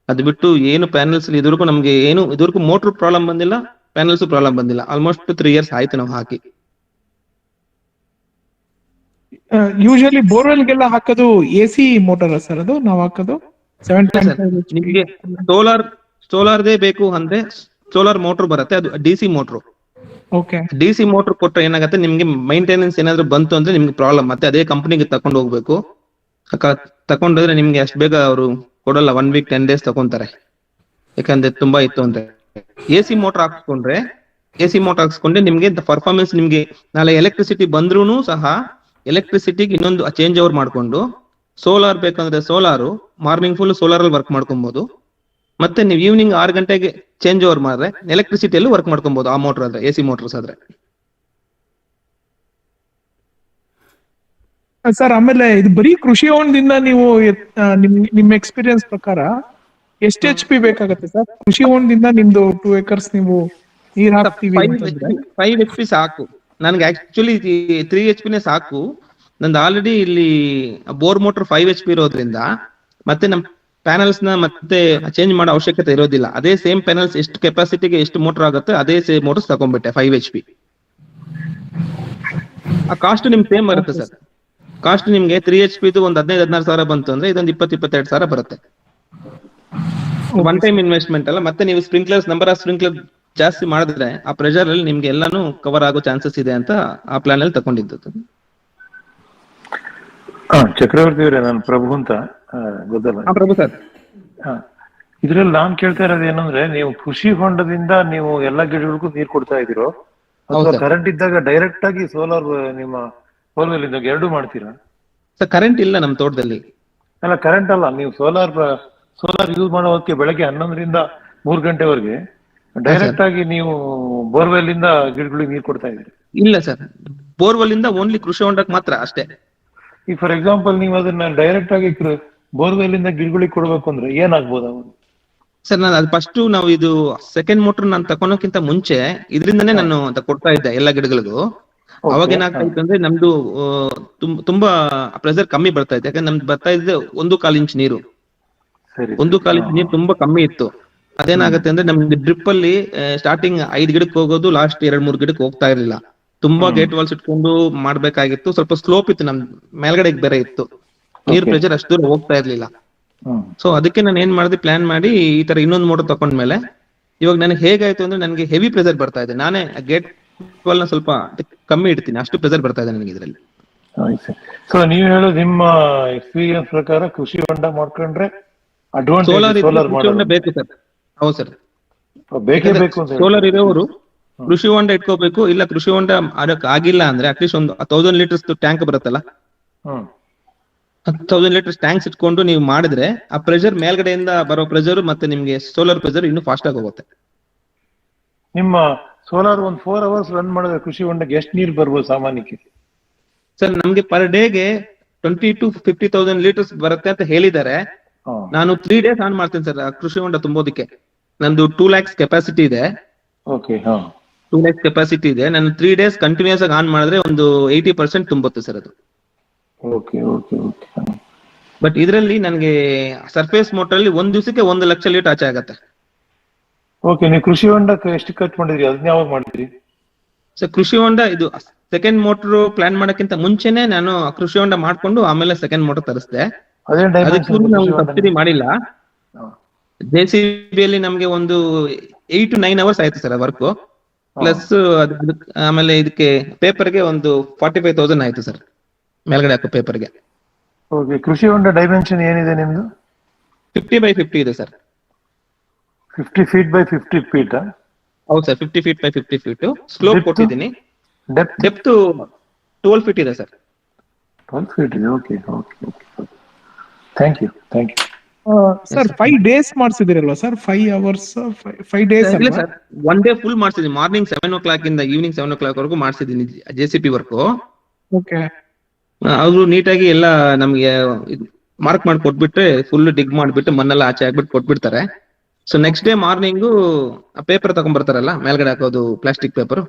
ಅದು ಬಿಟ್ಟು ಏನು ಪ್ಯಾನಲ್ಸ್ ಇದುವರೆಗೂ ನಮ್ಗೆ ಏನು ಇದುವರೆಗೂ ಮೋಟರ್ ಪ್ರಾಬ್ಲಮ್ ಬಂದಿಲ್ಲ, ಪ್ಯಾನಲ್ಸ್ ಪ್ರಾಬ್ಲಮ್ ಬಂದಿಲ್ಲ. ಆಲ್ಮೋಸ್ಟ್ 3 years ಆಯ್ತು ನಾವು ಹಾಕಿ. ಯೂಶಲಿ ಬೋರ್ವೆಲ್ಗೆಲ್ಲ ಹಾಕೋದು AC ಮೋಟರ್ ಸರ್, ಅದು ನಾವು ಹಾಕೋದು 7.5 ನಿಮ್ಗೆ ಸೋಲಾರ್ದೇ ಬೇಕು ಅಂದ್ರೆ ಸೋಲಾರ್ ಮೋಟರ್ ಬರುತ್ತೆ, ಅದು DC motor. Okay. DC motor ಕೊಟ್ರೆ ಏನಾಗುತ್ತೆ, ನಿಮ್ಗೆ ಮೈಂಟೆನೆನ್ಸ್ ಏನಾದ್ರು ಬಂತು ಅಂದ್ರೆ ನಿಮ್ಗೆ ಪ್ರಾಬ್ಲಮ್, ಮತ್ತೆ ಅದೇ ಕಂಪ್ನಿಗೆ ತಕೊಂಡು ಹೋಗ್ಬೇಕು. ತಕೊಂಡೋದ್ರೆ ನಿಮ್ಗೆ ಅಷ್ಟು ಬೇಗ ಅವರು ಕೊಡಲ್ಲ, 1 week 10 days ತಗೊಂತಾರೆ, ಯಾಕಂದ್ರೆ ತುಂಬಾ ಇತ್ತು ಅಂದ್ರೆ. AC ಮೋಟರ್ ಹಾಕ್ಸ್ಕೊಂಡ್ರೆ ನಿಮ್ಗೆ ಪರ್ಫಾರ್ಮೆನ್ಸ್, ನಿಮ್ಗೆ ನಾಳೆ ಎಲೆಕ್ಟ್ರಿಸಿಟಿ ಬಂದ್ರೂ ಸಹ ಎಲೆಕ್ಟ್ರಿಸಿಟಿಗೆ ಇನ್ನೊಂದು ಚೇಂಜ್ ಓವರ್ ಮಾಡ್ಕೊಂಡು, ಸೋಲಾರ್ ಬೇಕಂದ್ರೆ ಸೋಲಾರು ಮಾರ್ನಿಂಗ್ ಫುಲ್ ಸೋಲಾರ್ ಅಲ್ಲಿ ವರ್ಕ್ ಮಾಡ್ಕೊಬಹುದು. ಮತ್ತೆ ನೀವು ಈವ್ನಿಂಗ್ 6 ಗಂಟೆಗೆ ಚೇಂಜ್ ಓವರ್ ಮಾಡಿದ್ರೆ ಎಲೆಕ್ಟ್ರಿಸಿಟಿಯಲ್ಲೂ ವರ್ಕ್ ಮಾಡ್ಕೊಬಹುದು ಆ ಮೋಟರ್ ಆದ್ರೆ, AC ಮೋಟರ್ಸ್ ಆದ್ರೆ. ಸರ್ ಆಮೇಲೆ ಇದು ಬರೀ ಕೃಷಿ ಹೊಂಡದಿಂದ ನೀವು ನಿಮ್ಮ ಎಕ್ಸ್ಪೀರಿಯನ್ಸ್ ಪ್ರಕಾರ ಎಷ್ಟು HP ಬೇಕಾಗುತ್ತೆ ಸರ್? ಕೃಷಿ ಹೊಂಡದಿಂದ ನಿಮ್ದು 2 acres ನೀವು ನೀರ್ ಹಾಕ್ತೀವಿ ಅಂತಂದ್ರೆ 5 HP ಸಾಕು ನನ್ಗೆ. ಆಕ್ಚುಲಿ 3 HP ನೇ ಸಾಕು. ನಂದು ಆಲ್ರೆಡಿ ಇಲ್ಲಿ ಬೋರ್ ಮೋಟರ್ 5 HP ಇರೋದ್ರಿಂದ ಮತ್ತೆ ನಮ್ ಪ್ಯಾನಲ್ಸ್ ನ ಮತ್ತೆ ಚೇಂಜ್ ಮಾಡೋ ಅವಶ್ಯಕತೆ ಇರೋದಿಲ್ಲ. ಅದೇ ಸೇಮ್ ಪ್ಯಾನಲ್ಸ್ ಎಷ್ಟು ಕೆಪಾಸಿಟಿಗೆ ಎಷ್ಟು ಮೋಟರ್ ಆಗುತ್ತೆ ಅದೇ ಸೇಮ್ ಮೋಟರ್ಸ್ ತಗೊಂಡ್ಬಿಟ್ಟೆ 5 HP. ಆ ಕಾಸ್ಟ್ ನಿಮ್ಗೆ ಸೇಮ್ ಬರುತ್ತೆ ಸರ್. ಕಾಸ್ಟ್ ನಿಮ್ಗೆ 3 HP ಇದು ಒಂದು 15-16 ಸಾವಿರ ಬಂತು ಅಂದ್ರೆ ಇದೊಂದು 20-22 ಸಾವಿರ ಬರುತ್ತೆ. ಒನ್ ಟೈಮ್ ಇನ್ವೆಸ್ಟ್ಮೆಂಟ್ ಅಲ್ಲ. ಮತ್ತೆ ನೀವು ಸ್ಪ್ರಿಂಕ್ಲರ್ಸ್ ನಂಬರ್ ಆಫ್ ಸ್ಪ್ರಿಂಕ್ಲರ್ ಜಾಸ್ತಿ ಮಾಡಿದ್ರೆ ಆ ಪ್ರೆಷರ್ ಅಲ್ಲಿ ನಿಮ್ಗೆ ಎಲ್ಲಾನು ಕವರ್ ಆಗೋ ಚಾನ್ಸಸ್ ಇದೆ ಅಂತ ಆ ಪ್ಲಾನ್ ಅಲ್ಲಿ ತಗೊಂಡಿದ್ದು. ಚಕ್ರವರ್ತಿ ಅವರೇ, ನಾನು ಪ್ರಭು ಅಂತ ಗೊತ್ತಲ್ಲ? ಪ್ರಭು ಸರ್, ಇದ್ರಲ್ಲಿ ನಾನ್ ಕೇಳ್ತಾ ಇರೋದು ಏನಂದ್ರೆ, ನೀವು ಕೃಷಿ ಹೊಂಡದಿಂದ ನೀವು ಎಲ್ಲಾ ಗಿಡಗಳಿಗೂ ನೀರ್ ಕೊಡ್ತಾ ಇದೀರೋ ಅಥವಾ ಕರೆಂಟ್ ಇದ್ದಾಗ ಡೈರೆಕ್ಟ್ ಆಗಿ ಸೋಲಾರ್ ನಿಮ್ಮ ಬೋರ್ವೆಲ್ ಇದ್ದಾಗ ಎರಡೂ ಮಾಡ್ತೀರಾ? ಸರ್ ಕರೆಂಟ್ ಇಲ್ಲ ನಮ್ ತೋಟದಲ್ಲಿ. ಅಲ್ಲ ಕರೆಂಟ್ ಅಲ್ಲ, ನೀವು ಸೋಲಾರ್ ಯೂಸ್ ಮಾಡೋದಕ್ಕೆ ಬೆಳಗ್ಗೆ 11ರಿಂದ 3 ಗಂಟೆವರೆಗೆ ಡೈರೆಕ್ಟ್ ಆಗಿ ನೀವು ಬೋರ್ವೆಲ್ ಇಂದ ಗಿಡಗಳಿಗೆ ನೀರ್ ಕೊಡ್ತಾ ಇದ್ದೀರಿ? ಇಲ್ಲ ಸರ್, ಬೋರ್ವೆಲ್ ಇಂದ ಓನ್ಲಿ ಕೃಷಿ ಹೊಂಡಕ್ಕೆ ಮಾತ್ರ ಅಷ್ಟೇ. ಈಗ ಫಾರ್ ಎಕ್ಸಾಂಪಲ್ ನೀವು ಅದನ್ನ ಡೈರೆಕ್ಟ್ ಆಗಿ ಬೋರ್ವೆಲ್ ಇಂದ ಗಿಡಗಳಿಗೆ ಕೊಡ್ಬೇಕು ಅಂದ್ರೆ ಏನಾಗ್ಬೋದು ಅವನು? ಸರ್ ನಾನು ಅದು ಫಸ್ಟ್ ನಾವು ಇದು ಸೆಕೆಂಡ್ ಮೋಟರ್ ನಾನು ತಗೊಳಕ್ಕಿಂತ ಮುಂಚೆ ಇದರಿಂದನೇ ನಾನು ಕೊಡ್ತಾ ಇದ್ದೆ ಎಲ್ಲಾ ಗಿಡಗಳಿಗೂ. ಅವಾಗ ಏನಾಗ್ತಾ ಇತ್ತು ಅಂದ್ರೆ ನಮ್ದು ತುಂಬಾ ಪ್ರೆಷರ್ ಕಮ್ಮಿ ಬರ್ತಾ ಇತ್ತು. ಯಾಕಂದ್ರೆ ನಮ್ದು ಬರ್ತಾ ಇದ್ದೆ 1.25 ಇಂಚ್ ನೀರು, 1.25 ಇಂಚ್ ನೀರು ತುಂಬಾ ಕಮ್ಮಿ ಇತ್ತು. ಅದೇನಾಗುತ್ತೆ ಅಂದ್ರೆ ನಮ್ಗೆ ಡ್ರಿಪ್ ಅಲ್ಲಿ ಸ್ಟಾರ್ಟಿಂಗ್ 5 ಗಿಡಕ್ಕೆ ಹೋಗೋದು, ಲಾಸ್ಟ್ 2-3 ಗಿಡಕ್ಕೆ ಹೋಗ್ತಾ ಇರ್ಲಿಲ್ಲ. ತುಂಬಾ ಗೇಟ್ ವಾಲ್ಸ್ ಇಟ್ಕೊಂಡು ಮಾಡ್ಬೇಕಾಗಿತ್ತು. ಸ್ವಲ್ಪ ಸ್ಲೋಪ್ ಇತ್ತು, ನಮ್ ಮೇಲ್ಗಡೆ ಬೇರೆ ಇತ್ತು, ನೀರ್ ಪ್ರೆಷರ್ ಅಷ್ಟು ದೂರ ಹೋಗ್ತಾ ಇರ್ಲಿಲ್ಲ. ಸೊ ಅದಕ್ಕೆ ನಾನು ಏನ್ ಮಾಡಿದೆ, ಪ್ಲಾನ್ ಮಾಡಿ ಈ ತರ ಇನ್ನೊಂದು ಮೋಟರ್ ತಕೊಂಡ್ಮೇಲೆ ಇವಾಗ ನನಗೆ ಹೇಗಾಯ್ತು ಅಂದ್ರೆ ನನಗೆ ಹೆವಿ ಪ್ರೆಷರ್ ಬರ್ತಾ ಇದೆ. ನಾನೇ ಗೇಟ್ ವಾಲ್ ನ ಸ್ವಲ್ಪ ಕಮ್ಮಿ ಇಡ್ತೀನಿ, ಅಷ್ಟು ಪ್ರೆಷರ್ ಬರ್ತಾ ಇದೆ ನನಗೆ ಇದರಲ್ಲಿ. ಸೊ ನೀವು ಹೇಳೋದು ನಿಮ್ಮ ಎಕ್ಸ್ಪೀರಿಯನ್ಸ್ ಪ್ರಕಾರ ಕೃಷಿ ಹೊಂಡ ಮಾಡ್ಕೊಂಡ್ರೆ ಸೋಲಾರ್ ಬೇಕು ಸರ್? ಹೌದು ಸರ್, ಬೇಕೇ ಬೇಕು. ಸೋಲಾರ್ ಇರೋರು ಕೃಷಿ ಹೊಂಡ ಇಟ್ಕೋಬೇಕು. ಇಲ್ಲ ಕೃಷಿ ಹೊಂಡ ಅದಕ್ಕೆ ಆಗಿಲ್ಲ ಅಂದ್ರೆ ಅಟ್ಲೀಸ್ಟ್ ಒಂದು 1000 ಲೀಟರ್ಸ್ ಟ್ಯಾಂಕ್ ಬರುತ್ತಲ್ಲ, 1000 ಲೀಟರ್ಸ್ ಟ್ಯಾಂಕ್ಸ್ ಇಟ್ಕೊಂಡು ನೀವು ಮಾಡಿದ್ರೆ ಆ ಪ್ರೆಷರ್ ಮೇಲ್ಗಡೆಯಿಂದ ಬರೋ ಪ್ರೆಷರ್ ಮತ್ತೆ ನಿಮ್ಗೆ ಸೋಲಾರ್ ಪ್ರೆಷರ್ ಇನ್ನೂ ಫಾಸ್ಟ್ ಆಗಿ ಹೋಗುತ್ತೆ. ನಿಮ್ಮ ಸೋಲಾರ್ ಒಂದು 4 hours ರನ್ ಮಾಡಿದ್ರೆ ಕೃಷಿ ಹೊಂಡಕ್ಕೆ ಎಷ್ಟು ನೀರು ಬರ್ಬೋದು ಸಾಮಾನ್ಯಕ್ಕೆ? ಸರ್ ನಮ್ಗೆ ಪರ್ ಡೇಗೆ 20,000 to 50,000 ಲೀಟರ್ಸ್ ಬರುತ್ತೆ ಅಂತ ಹೇಳಿದ್ದಾರೆ. ನಾನು 3 days ಆನ್ ಮಾಡ್ತೀನಿ ಸರ್ ಕೃಷಿ ಹೊಂಡ ತುಂಬೋದಕ್ಕೆ. ನಂದು 2 lakhs ಕೆಪಾಸಿಟಿ ಇದೆ. ಓಕೆ, 2 lakhs ಕೆಪಾಸಿಟಿ ಇದೆ. ನಾನು 3 days ಕಂಟಿನ್ಯೂಸ್ ಆಗಿ ಆನ್ ಮಾಡಿದ್ರೆ ಒಂದು 80% ತುಂಬುತ್ತೆ ಸರ್ ಅದು. Okay okay okay. ಬಟ್ ಇದರಲ್ಲಿ ನನಗೆ ಸರ್ಫೇಸ್ ಮೋಟರ್ ಅಲ್ಲಿ 1 ದಿವಸಕ್ಕೆ 1 ಲಕ್ಷ ಲೀಟರ್ ಆಚೆ ಆಗತ್ತೆ. ಓಕೆ, ನೀವು ಕೃಷಿ ಹೊಂಡಕ್ಕೆ ಎಷ್ಟು ಖರ್ಚು ಮಾಡಿದ್ರಿ, ಅದನ್ನ ಯಾವಾಗ ಮಾಡಿದ್ರಿ? ಸರ್ ಕೃಷಿ ಹೊಂಡ ಇದು ಸೆಕೆಂಡ್ ಮೋಟರ್ ಪ್ಲಾನ್ ಮಾಡಕ್ಕಿಂತ ಮುಂಚೆನೆ ನಾನು ಕೃಷಿ ಹೊಂಡ ಮಾಡ್ಕೊಂಡು ಆಮೇಲೆ ಸೆಕೆಂಡ್ ಮೋಟರ್ ತರಿಸಿದೆ. ಅದಕ್ಕೆ ನಾವು ಸಬ್ಸಿಡಿ ಮಾಡಿಲ್ಲ. JCB ಅಲ್ಲಿ ನಮ್ಗೆ ಒಂದು 8 to 9 hours ಆಯ್ತು ಸರ್ ವರ್ಕ್. ಪ್ಲಸ್ ಆಮೇಲೆ ಇದಕ್ಕೆ ಪೇಪರ್ಗೆ ಒಂದು 45,000 ಆಯ್ತು ಸರ್, ಮೇಲ್ಗಡೆ ಹಾಕೋ ಪೇಪರ್ಗೆ. ಓಕೆ, ಕೃಷಿ ಹೊಂಡ ಡೈಮೆನ್ಷನ್ ಏನಿದೆ ನಿಮ್ದು? 50 by 50 ಇದೆ ಸರ್. 50 feet by 50 feet? ಹೌದು sir, 50 feet by 50 feet. Slope ಕೊಟ್ಟಿದ್ದೀನಿ. ಡೆಪ್ತ್ 12 feet ಇದೆ ಸರ್. 12 feet ಇದೆ. Okay okay okay. Thank you. Sir 5 days ಮಾಡ್ಸಿದಿರಲ್ವಾ ಸರ್? 5 hours 5 days ಇಲ್ಲ ಅಲ್ವಾ? ಸರ್, ಒನ್ ಡೇ ಫುಲ್ ಮಾಡ್ಸಿದೀನಿ. ಮಾರ್ನಿಂಗ್ 7 o'clock ಇಂದ ಈವ್ನಿಂಗ್ 7 o'clock ವರೆಗೂ ಮಾಡ್ಸಿದೀನಿ JCP ವರ್ಕ್. ಓಕೆ. ಅವರು ನೀಟಾಗಿ ಎಲ್ಲ ನಮ್ಗೆ ಮಾರ್ಕ್ ಮಾಡಿ ಕೊಟ್ಬಿಟ್ರೆ ಫುಲ್ ಡಿಗ್ ಮಾಡ್ಬಿಟ್ಟು ಮಣ್ಣೆಲ್ಲ ಆಚೆ ಹಾಕ್ಬಿಟ್ಟು ಕೊಟ್ಬಿಡ್ತಾರೆ. So next day morning paper ತಗೊಂಡ್ಬರ್ತಾರಲ್ಲ ಮೇಲ್ಗಡೆ ಹಾಕೋದು ಪ್ಲಾಸ್ಟಿಕ್ ಪೇಪರ್,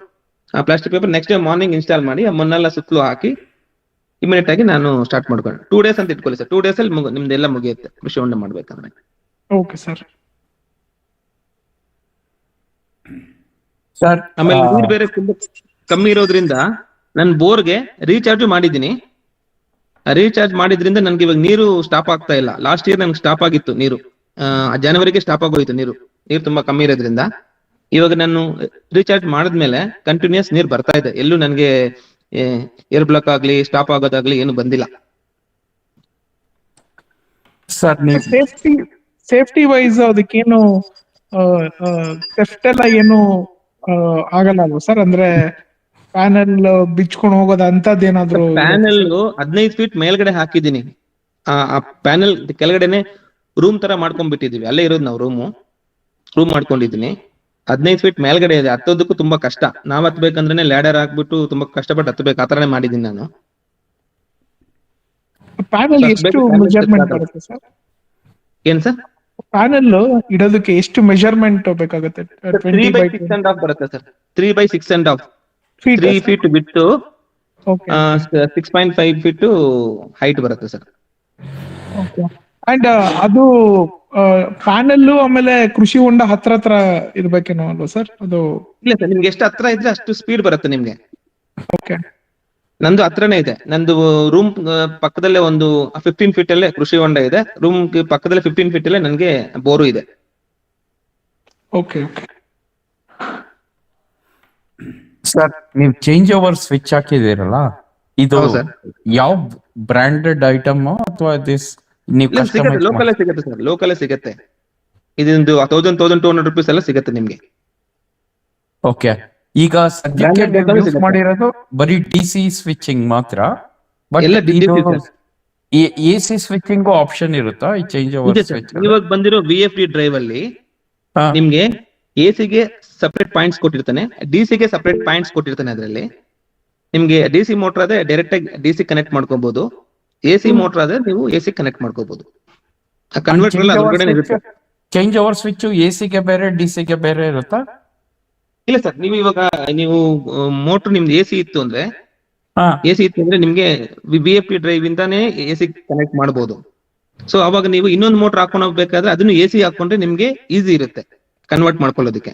ಆ plastic paper next day morning install ಮಾಡಿ ಆ ಮಣ್ಣೆಲ್ಲ ಸುತ್ತಲೂ ಹಾಕಿ ಇಮಿಡಿಯೇಟ್ ಆಗಿ ನಾನು ಸ್ಟಾರ್ಟ್ ಮಾಡ್ಕೊಂಡು 2 days ಅಂತ ಇಟ್ಕೊಳ್ಳಿ ಸರ್. 2 days ಅಲ್ಲಿ ನಿಮ್ದೆಲ್ಲ ಮುಗಿಯುತ್ತೆ ಕೃಷಿ ಹೊಂಡ ಮಾಡ್ಬೇಕಂದ್ರೆ. Okay sir. ಸರ್ ಆಮೇಲೆ ನೀರು ಬೇರೆ ತುಂಬಾ ಕಮ್ಮಿ ಇರೋದ್ರಿಂದ ನಾನು ಬೋರ್ಗೆ ರೀಚಾರ್ಜ್ ಮಾಡಿದ್ದೀನಿ. ರೀಚಾರ್ಜ್ ಮಾಡಿದ್ರಿಂದ ನನ್ಗೆ ಇವಾಗ ನೀರು ಸ್ಟಾಪ್ ಆಗ್ತಾ ಇಲ್ಲ. ಲಾಸ್ಟ್ ಇಯರ್ ನನ್ಗೆ ಸ್ಟಾಪ್ ಆಗಿತ್ತು ನೀರು, ಜನವರಿಗೆ ಸ್ಟಾಪ್ ಆಗೋಯ್ತು ನೀರು ತುಂಬಾ ಕಮ್ಮಿ ಇರೋದ್ರಿಂದ. ಇವಾಗ ನಾನು ರೀಚಾರ್ಜ್ ಮಾಡಿದ್ಮೇಲೆ ಕಂಟಿನ್ಯೂಸ್ ನೀರು ಬರ್ತಾ ಇದೆ. ಎಲ್ಲೂ ನನ್ಗೆ ಏರ್ ಬ್ಲಾಕ್ ಆಗ್ಲಿ ಸ್ಟಾಪ್ ಆಗೋದಾಗ್ಲಿ ಏನು ಬಂದಿಲ್ಲ. ಸರ್ ಸೇಫ್ಟಿ ವೈಸ್ ಅದಕ್ಕೇನು ಥೆಫ್ಟ್ ಎಲ್ಲ ಏನು ಆಗಲ್ಲ ಅಲ್ವಾ ಸರ್? ಅಂದ್ರೆ ಪ್ಯಾನೆಲ್ ಬಿಚ್ಕೊಂಡು ಹೋಗೋದ ಅಂತದ್ದೇನಾದ್ರು? ಪ್ಯಾನೆಲ್ 15 ಫೀಟ್ ಮೇಲ್ಗಡೆ ಹಾಕಿದೀನಿ. ಆ ಪ್ಯಾನೆಲ್ ಕೆಳಗಡೆನೆ ರೂಮ್ ತರ ಮಾಡ್ಕೊಂಡ್ಬಿಟ್ಟಿದೀವಿ. ಅಲ್ಲೇ ಇರೋದು ನಾವು ರೂಮ್ ಮಾಡ್ಕೊಂಡಿದೀನಿ. 15 ಫೀಟ್ ಮೇಲ್ಗಡೆ ಇದೆ. ಹತ್ತೋದಕ್ಕೂ ತುಂಬಾ ಕಷ್ಟ. ನಾವ್ ಹತ್ಬೇಕಂದ್ರೆ ಲ್ಯಾಡರ್ ಹಾಕ್ಬಿಟ್ಟು ತುಂಬಾ ಕಷ್ಟಪಟ್ಟು ಹತ್ಬೇಕು. ಆ ತರನೇ ಮಾಡಿದೀನಿ ನಾನು. ಪ್ಯಾನೆಲ್ ಎಷ್ಟು ಮೆಜರ್ಮೆಂಟ್ ಬರುತ್ತೆ ಸರ್? ಏನ್ ಸರ್? ಪ್ಯಾನೆಲ್ ಇಡೋದಕ್ಕೆ ಎಷ್ಟು ಮೆಜರ್ಮೆಂಟ್ ಬೇಕಾಗುತ್ತೆ? 3/6.5 ಬರುತ್ತೆ ಸರ್. 3/6.5 3 feet ಬಿಟ್ಟು 6.5 feet ಹೈಟ್ ಬರುತ್ತೆ ಸರ್. ಅಂಡ್ ಅದು ಪ್ಯಾನೆಲ್ ಆಮೇಲೆ ಕೃಷಿ ಹೊಂಡ ಹತ್ರ ಇರ್ಬೇಕೇನೋ ಅಲ್ವಾ ಸರ್? ಅದು ಇಲ್ಲ ಸರ್, ನಿಮ್ಗೆ ಎಷ್ಟು ಹತ್ರ ಇದ್ರೆ ಅಷ್ಟು ಸ್ಪೀಡ್ ಬರುತ್ತೆ ನಿಮ್ಗೆ. ಓಕೆ. ನಂದು ಹತ್ರನೇ ಇದೆ. ನಂದು ರೂಮ್ ಪಕ್ಕದಲ್ಲೇ ಒಂದು 15 feet ಅಲ್ಲೇ ಕೃಷಿ ಹೊಂಡ ಇದೆ. ರೂಮ್ ಪಕ್ಕದಲ್ಲೇ 15 feet ಅಲ್ಲೇ ನನ್ಗೆ ಬೋರು ಇದೆ. Okay okay. ಸರ್ ನೀವು ಚೇಂಜ್ ಓವರ್ ಸ್ವಿಚ್ ಹಾಕಿದಿರಲ್ಲ, ಇದು ಯಾವ ಬ್ರಾಂಡೆಡ್ ಐಟಮ್ ಅಥವಾ ದಿಸ್ ನೀವು ಲೋಕಲ್ ಸರ್? ಲೋಕಲ್ ಸಿಗುತ್ತೆ. ಇದೊಂದು 1200 rupees ಎಲ್ಲ ಸಿಗುತ್ತೆ ನಿಮ್ಗೆ. ಓಕೆ. ಈಗ ಸದ್ಯಕ್ಕೆ ಯೂಸ್ ಮಾಡಿರೋದು ಬರೀ DC ಸ್ವಿಚಿಂಗ್ ಮಾತ್ರ, ಬಟ್ AC ಸ್ವಿಚಿಂಗ್ ಆಪ್ಷನ್ ಇರುತ್ತಾ ಈ ಚೇಂಜ್ ಓವರ್ ಸ್ವಿಚ್? ಇವಾಗ ಬಂದಿರೋ VFD ಡ್ರೈವ್ ಅಲ್ಲಿ ನಿಮ್ಗೆ AC ಗೆ ಸಪರೇಟ್ ಪಾಯಿಂಟ್ಸ್ ಕೊಟ್ಟಿರ್ತಾನೆ, DC ಗೆ ಸಪರೇಟ್ ಪಾಯಿಂಟ್ಸ್ ಕೊಟ್ಟಿರ್ತಾನೆ. ಅದರಲ್ಲಿ ನಿಮ್ಗೆ DC ಮೋಟರ್ ಆದ್ರೆ ಡೈರೆಕ್ಟ್ ಆಗಿ DC ಕನೆಕ್ಟ್ ಮಾಡ್ಕೋಬಹುದು. AC ಮೋಟರ್ ಆದ್ರೆ ನೀವು AC ಕನೆಕ್ಟ್ ಮಾಡ್ಕೋಬಹುದು. ಕನ್ವರ್ಟರ್ ಎಲ್ಲ ಅದರೊಳಗಡೆ ಇರುತ್ತೆ. ಚೇಂಜ್ ಓವರ್ ಸ್ವಿಚ್ AC ಗೆ ಬೇರೆ DC ಗೆ ಬೇರೆ ಇರುತ್ತಾ? ಇಲ್ಲ ಸರ್, ನೀವು ಮೋಟರ್ ನಿಮ್ದು AC ಇತ್ತು ಅಂದ್ರೆ ನಿಮ್ಗೆ VFD ಡ್ರೈವ್ ಇಂದಾನೇ AC ಕನೆಕ್ಟ್ ಮಾಡಬಹುದು. ಸೊ ಅವಾಗ ನೀವು ಇನ್ನೊಂದು ಮೋಟರ್ ಹಾಕೊಂಡು ಹೋಗ್ಬೇಕಾದ್ರೆ ಅದನ್ನು AC ಹಾಕೊಂಡ್ರೆ ನಿಮ್ಗೆ ಈಸಿ ಇರುತ್ತೆ ಕನ್ವರ್ಟ್ ಮಾಡ್ಕೊಳ್ಳೋದಕ್ಕೆ.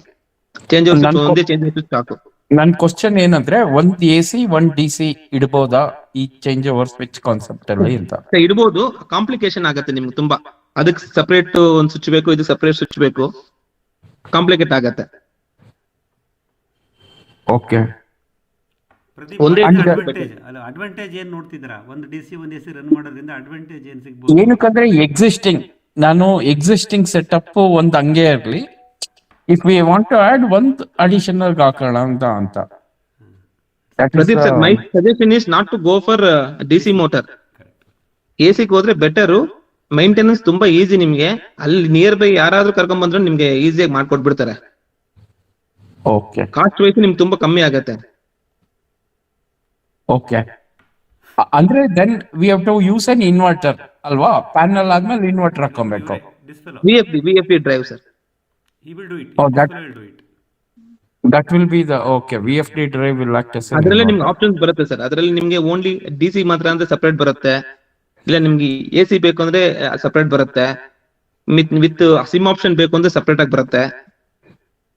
ಚೇಂಜ್ ಓವರ್ ಸ್ವಿಚ್ ಒಂದೇ ಚೇಂಜ್ ಓವರ್ ಸ್ವಿಚ್ ಸಾಕು. ನನ್ ಕ್ವಶನ್ ಏನಂದ್ರೆ, ಒಂದ್ AC ಒಂದ್ DC ಇಡಬಹುದಾ ಈ ಚೇಂಜ್ ಓವರ್ ಸ್ವಿಚ್ ಕಾನ್ಸೆಪ್ಟ್ ಅಲ್ಲಿ ಅಂತ? ಇಡಬಹುದು. ಕಾಂಪ್ಲಿಕೇಶನ್ ಆಗುತ್ತೆ ನಿಮ್ಗೆ ತುಂಬಾ. ಅದಕ್ಕೆ ಸಪರೇಟ್ ಒಂದು ಸ್ವಿಚ್ ಬೇಕು, ಇದು ಸಪರೇಟ್ ಸ್ವಿಚ್ ಬೇಕು, ಕಾಂಪ್ಲಿಕೇಟ್ ಆಗತ್ತೆ. ಓಕೆ. ಒಂದೇ ಅಡ್ವಾಂಟೇಜ್ ಏನ್ ನೋಡ್ತಿದ್ದೀರಾ? ಒಂದು DC ಒಂದು AC ರನ್ ಮಾಡೋದ್ರಿಂದ ಅಡ್ವಾಂಟೇಜ್ ಏನ್ ಸಿಗಬಹುದು? ಏನಕ್ಕಂದ್ರೆ ಎಕ್ಸಿಸ್ಟಿಂಗ್ ಸೆಟಪ್ ಒಂದ್ ಹಂಗೆ ಇರ್ಲಿ, if we want to add ಒಂದ್ ಅಡಿಷನಲ್ ಹಾಕೋಣ ಅಂತ. Pradeep sir, my suggestion is not to go for DC motor. AC ಗೆ ಹೋದ್ರೆ ಬೆಟರ್. ಮೈಂಟೆನೆನ್ಸ್ ತುಂಬಾ ಈಸಿ ನಿಮ್ಗೆ. ಅಲ್ಲಿ ನಿಯರ್ ಬೈ ಯಾರಾದ್ರೂ ಕರ್ಕೊಂಡ್ ಬಂದ್ರೆ ನಿಮ್ಗೆ ಈಸಿಯಾಗಿ ಮಾಡ್ಕೊಟ್ಬಿಡ್ತಾರೆ. ಓಕೆ. ಕಾಸ್ಟ್ ವೈಸ್ ನಿಮ್ಗೆ ತುಂಬಾ ಕಮ್ಮಿ ಆಗತ್ತೆ. ಓಕೆ. ಅಂದ್ರೆ then we have to use an inverter ಅಲ್ವಾ? ಪ್ಯಾನಲ್ ಆದ್ಮೇಲೆ ಇನ್ವರ್ಟರ್ ಹಾಕೊಬೇಕು. VFD drive sir. He will do it. Oh, that will be the VFD drive will act as. ಅದರಲ್ಲಿ ನಿಮ್ಗೆ ಆಪ್ಷನ್ಸ್ ಬರುತ್ತೆ ಸರ್. ಅದರಲ್ಲಿ ನಿಮ್ಗೆ ಓನ್ಲಿ DC ಮಾತ್ರ ಅಂದ್ರೆ ಸಪರೇಟ್ ಬರುತ್ತೆ. ಇಲ್ಲ ನಿಮ್ಗೆ AC ಬೇಕು ಅಂದ್ರೆ ಸಪರೇಟ್ ಬರುತ್ತೆ. ವಿತ್ ಸಿಮ್ ಆಪ್ಷನ್ ಬೇಕು ಅಂದ್ರೆ ಸಪರೇಟ್ ಆಗಿ ಬರುತ್ತೆ.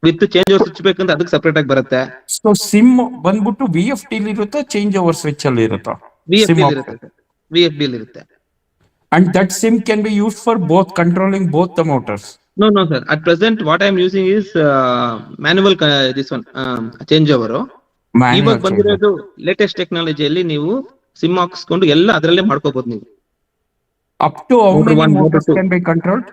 ವಿತ್ ಚೇಂಜ್ ಓವರ್ ಸ್ವಿಚ್ ಬೇಕಂದ್ರೆ ಅದಕ್ಕೆ ಸಪರೇಟ್ ಆಗಿ ಬರುತ್ತೆ. ಸೊ ಸಿಮ್ ಬಂದ್ಬಿಟ್ಟು VFD ಅಲ್ಲಿ ಇರುತ್ತೆ, ಚೇಂಜ್ ಓವರ್ ಸ್ವಿಚ್ ಅಲ್ಲಿ ಇರುತ್ತಾ? VFD ಅಲ್ಲಿ ಇರುತ್ತೆ. And that SIM can be used for both, controlling both the motors. No sir, at present what I am using is manual this one changeover. ಇವಾಗ ಬಂದಿರೋದು latest ಟೆಕ್ನಾಲಜಿಯಲ್ಲಿ ನೀವು sim ಹಾಕಿಸ್ಕೊಂಡು ಎಲ್ಲ ಅದರಲ್ಲೇ ಮಾಡ್ಕೋಬಹುದು ನೀವು. Up to how many motors can be controlled?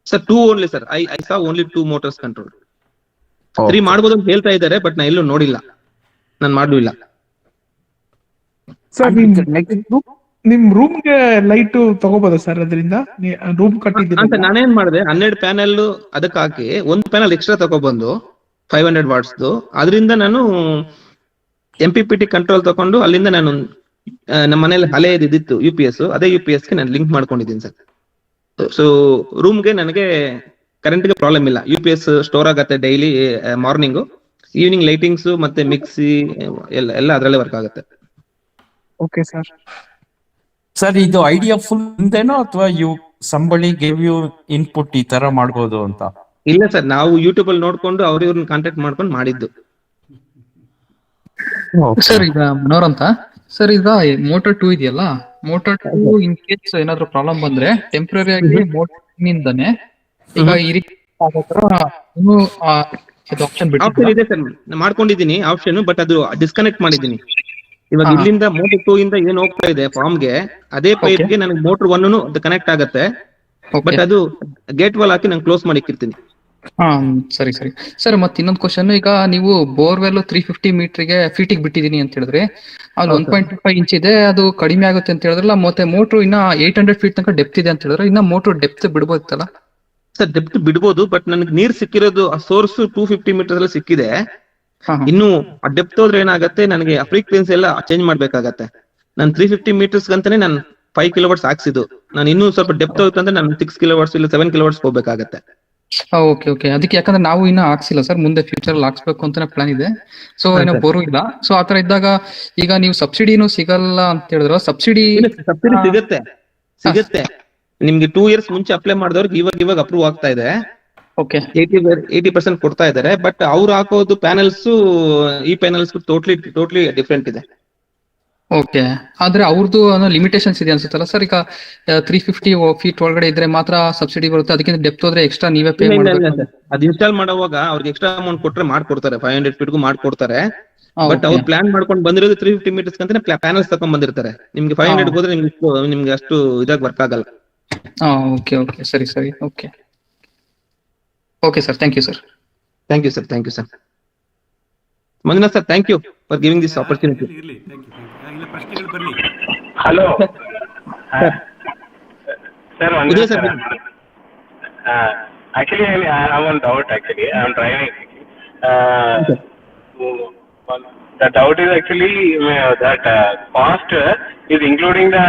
Sir, 2 only sir. I saw only 2 motors controlled. 3 ಮಾಡಬಹುದು ಅಂತ ಹೇಳ್ತಾ ಇದ್ದಾರೆ, ಬಟ್ ನಾನು ಎಲ್ಲೂ ನೋಡಿಲ್ಲ, ನಾನು ಮಾಡಲಿಲ್ಲ. ಸರ್ ನಿಮ್ ರೂಮ್ಗೆ ಲೈಟ್ ತಗೋಬೋದಾ ಸರ್ ಅದರಿಂದ ರೂಮ್ ಕಟ್ಟಿದ್ದೀರಾ? ಅಂತ ನಾನೇನ್ ಮಾಡಿದೆ, 12 ಪ್ಯಾನೆಲ್ ಅದಕ್ಕೆ ಹಾಕಿ ಒಂದು ಪ್ಯಾನಲ್ ಎಕ್ಸ್ಟ್ರಾ ತಗೊಬಂದು 500 ವಾಟ್ಸ್ದು, ಅದರಿಂದ ನಾನು MPPT ಕಂಟ್ರೋಲ್ ತಗೊಂಡು ಅಲ್ಲಿಂದ ನಾನು ನಮ್ಮ ಮನೇಲಿ ಹಳೆಯದಿತ್ತು UPS, ಅದೇ UPS ಗೆ ನಾನು ಲಿಂಕ್ ಮಾಡ್ಕೊಂಡಿದ್ದೀನಿ ಸರ್. ಸೊ ರೂಮ್ಗೆ ನನಗೆ ಕರೆಂಟ್ಗೆ ಪ್ರಾಬ್ಲಮ್ ಇಲ್ಲ. UPS ಸ್ಟೋರ್ ಆಗತ್ತೆ ಡೈಲಿ ಮಾರ್ನಿಂಗ್, ಈವ್ನಿಂಗ್ ಲೈಟಿಂಗ್ಸ್ ಮತ್ತೆ ಮಿಕ್ಸಿ ಎಲ್ಲ ಅದರಲ್ಲೇ ವರ್ಕ್ ಆಗುತ್ತೆ. Okay sir. ಸರ್ ಇದು ಐಡಿಯಾ ಫುಲ್ ಹಿಂದೆನೋ ಅಥವಾ ಸಂಬಳಿ ಗಿವ್ ಯು ಇನ್ಪುಟ್ ಈ ತರ ಮಾಡ್ಬೋದು ಅಂತ? ಇಲ್ಲ ಸರ್, ನಾವು ಯೂಟ್ಯೂಬ್ ಅಲ್ಲಿ ನೋಡ್ಕೊಂಡು ಅವ್ರನ್ನ ಕಾಂಟ್ಯಾಕ್ಟ್ ಮಾಡ್ಕೊಂಡು ಮಾಡಿದ್ದು ಸರ್. ಈಗ ಮನೋರ್ ಅಂತ ಸರ್, ಈಗ ಮೋಟರ್ 2 ಇದೆಯಲ್ಲ, ಮೋಟರ್ 2 ಇನ್ ಕೇಸ್ ಏನಾದ್ರು ಪ್ರಾಬ್ಲಮ್ ಬಂದ್ರೆ ಟೆಂಪ್ರರಿ ಆಗಿ ಮೋಟರ್ ನಿಂದಾನೆ ಈಗ ಆಪ್ಷನ್ ಆಪ್ಷನ್ ಇದೆ ಸರ್, ಮಾಡ್ಕೊಂಡಿದ್ದೀನಿ ಆಪ್ಷನ್, ಬಟ್ ಅದು ಡಿಸ್ಕನೆಕ್ಟ್ ಮಾಡಿದ್ದೀನಿ. ಇವಾಗ ಇಲ್ಲಿಂದ ಮೋಟರ್ 2 ಇಂದ ಏನ್ ಹೋಗ್ತಾ ಇದೆ ಫಾರ್ಮ್ ಗೆ, ಅದೇ ಪೈಪ್ ಗೆ ನನಗೆ ಮೋಟರ್ 1 ಅದು ಕನೆಕ್ಟ್ ಆಗತ್ತೆ, ಬಟ್ ಅದು ಗೇಟ್ ವಾಲ್ ಹಾಕಿ ನಾನು ಕ್ಲೋಸ್ ಮಾಡಿಕ್ಕಿರ್ತೀನಿ. ಸರಿ ಸರಿ ಸರ್. ಮತ್ತೆ ಇನ್ನೊಂದು ಕ್ವಶನ್, ಈಗ ನೀವು ಬೋರ್ವೆಲ್ 350 ಮೀಟರ್ಗೆ ಫೀಟಿಗೆ ಬಿಟ್ಟಿದೀನಿ ಅಂತ ಹೇಳಿದ್ರೆ ಅಲ್ಲಿ 1.25 ಇಂಚ್ ಇದೆ, ಅದು ಕಡಿಮೆ ಆಗುತ್ತೆ ಅಂತ ಹೇಳಿದ್ರಲ್ಲ, ಮತ್ತೆ ಮೋಟರ್ ಇನ್ನ 800 ಫೀಟ್ ತನಕ ಡೆಪ್ತ್ ಇದೆ ಅಂತ ಹೇಳಿದ್ರೆ ಇನ್ನ ಮೋಟರ್ ಡೆಪ್ತ್ ಬಿಡ್ಬೋದಲ್ಲ ಸರ್? ಡೆಪ್ತ್ ಬಿಡ್ಬೋದು, ಬಟ್ ನನಗೆ ನೀರ್ ಸಿಕ್ಕಿರೋದು ಆ ಸೋರ್ಸ್ 250 ಮೀಟರ್ ಅಲ್ಲಿ ಸಿಕ್ಕಿದೆ. ಇನ್ನು ಆ ಡೆಪ್ತ್ ಹೋದ್ರೆ ಏನಾಗತ್ತೆ, ನನಗೆ ಫ್ರೀಕ್ವೆನ್ಸಿ ಎಲ್ಲ ಚೇಂಜ್ ಮಾಡ್ಬೇಕಾಗತ್ತೆ. ನಾನು 350 ಮೀಟರ್ಸ್ ಅಂತಾನೆ ನಾನು 5 ಕಿಲೋವಾಟ್ಸ್ ಹಾಕ್ಸಿದ್ದು. ನಾನು ಇನ್ನೂ ಸ್ವಲ್ಪ ಡೆಪ್ತ್ ಹೋಗ್ತಂದ್ರೆ ನಾನು 6 ಕಿಲೋವಾಟ್ಸ್ ಇಲ್ಲ 7 ಕಿಲೋವಾಟ್ಸ್ ಹೋಗ್ಬೇಕಾಗತ್ತೆ. Okay okay. ಅದಕ್ಕೆ ಯಾಕಂದ್ರೆ ನಾವು ಇನ್ನ ಹಾಕ್ಸಿಲ್ಲ ಸರ್, ಮುಂದೆ ಫ್ಯೂಚರ್ ಅಲ್ಲಿ ಹಾಕ್ಸ್ಬೇಕು ಅಂತಾನೆ ಪ್ಲಾನ್ ಇದೆ. ಸೊ ಏನೋ ಬೋರು ಇಲ್ಲ. ಸೊ ಆತರ ಇದ್ದಾಗ ಈಗ ನೀವು ಸಬ್ಸಿಡಿನೂ ಸಿಗಲ್ಲ ಅಂತ ಹೇಳಿದ್ರೆ, ಸಬ್ಸಿಡಿ ಸಿಗುತ್ತೆ ನಿಮ್ಗೆ 2 ಇಯರ್ಸ್ ಮುಂಚೆ ಅಪ್ಲೈ ಮಾಡಿದವ್ರಿಗೆ ಇವಾಗ ಅಪ್ರೂವ್ ಆಗ್ತಾ ಇದೆ. ಓಕೆ, 80% ಕೊಡ್ತಾ ಇದಾರೆ. ಬಟ್ ಅವ್ರು ಹಾಕೋದು ಪ್ಯಾನಲ್ಸ್ ಈ ಪ್ಯಾನಲ್ಸ್ ಟೋಟ್ಲಿ ಡಿಫ್ರೆಂಟ್ ಇದೆ. ಓಕೆ, ಆದ್ರೆ ಅವ್ರದ್ದು ಲಿಮಿಟೇಷನ್ಸ್ ಇದೆ ಅನ್ಸುತ್ತಲ್ಲ ಸರ್? ಈಗ 350 ಫೀಟ್ ಒಳಗಡೆ ಇದ್ರೆ ಮಾತ್ರ ಸಬ್ಸಿಡಿ ಬರುತ್ತೆ, ಅದಕ್ಕಿಂತ ಡೆಪ್ತ್ ಹೋದ್ರೆ ಎಕ್ಸ್ಟ್ರಾ ನೀವೇ ಪೇ ಮಾಡಬೇಕು. ಅದು ಇನ್ಸ್ಟಾಲ್ ಮಾಡುವಾಗ ಅವ್ರಿಗೆ ಎಕ್ಸ್ಟ್ರಾ ಅಮೌಂಟ್ ಕೊಟ್ರೆ ಮಾಡ್ಕೊಡ್ತಾರೆ, 500 ಫೀಟ್ಗೂ ಮಾಡ್ಕೊಡ್ತಾರೆ. ಬಟ್ ಅವ್ರು ಪ್ಲಾನ್ ಮಾಡ್ಕೊಂಡು ಬಂದಿರೋದು 350 ಮೀಟರ್ಸ್ ಅಂತಾನೆ ಪ್ಯಾನಲ್ಸ್ ತಕೊಂಡ್ ಬಂದಿರ್ತಾರೆ. ನಿಮ್ಗೆ 500 ಹೋದ್ರೆ ನಿಮ್ಗೆ ಅಷ್ಟು ಇದಾಗಿ ವರ್ಕ್ ಆಗಲ್ಲ. ಓಕೆ ಓಕೆ, ಸರಿ ಸರಿ. Okay okay sir, thank you sir. Thank you sir. Manjunath sir, thank you for giving this opportunity. ಇರ್ಲಿ, ಥ್ಯಾಂಕ್ ಯು. ಇಲ್ಲ ಪ್ರಶ್ನೆಗಳು ಬರಲಿ. Hello sir, actually I have one doubt. Actually I am driving. The doubt is actually that cost is including the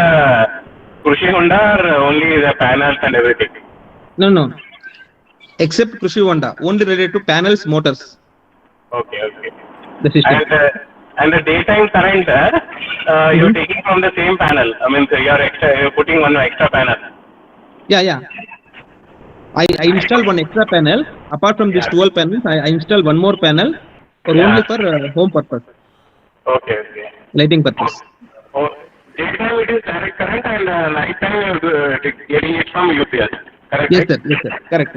Krushi Honda or only the panels and everything? No, except Krushi Honda, only related to panels, motors. Okay. The system. And the daytime current you're taking from the same panel. I mean, you're putting one extra panel. Yeah. I installed one extra panel. Apart from these 12 panels, I installed one more panel only for home purpose. Okay. Lighting purpose. Oh, daytime it is direct current, and night time you're getting it from UPS. Correct? Yes sir. Correct.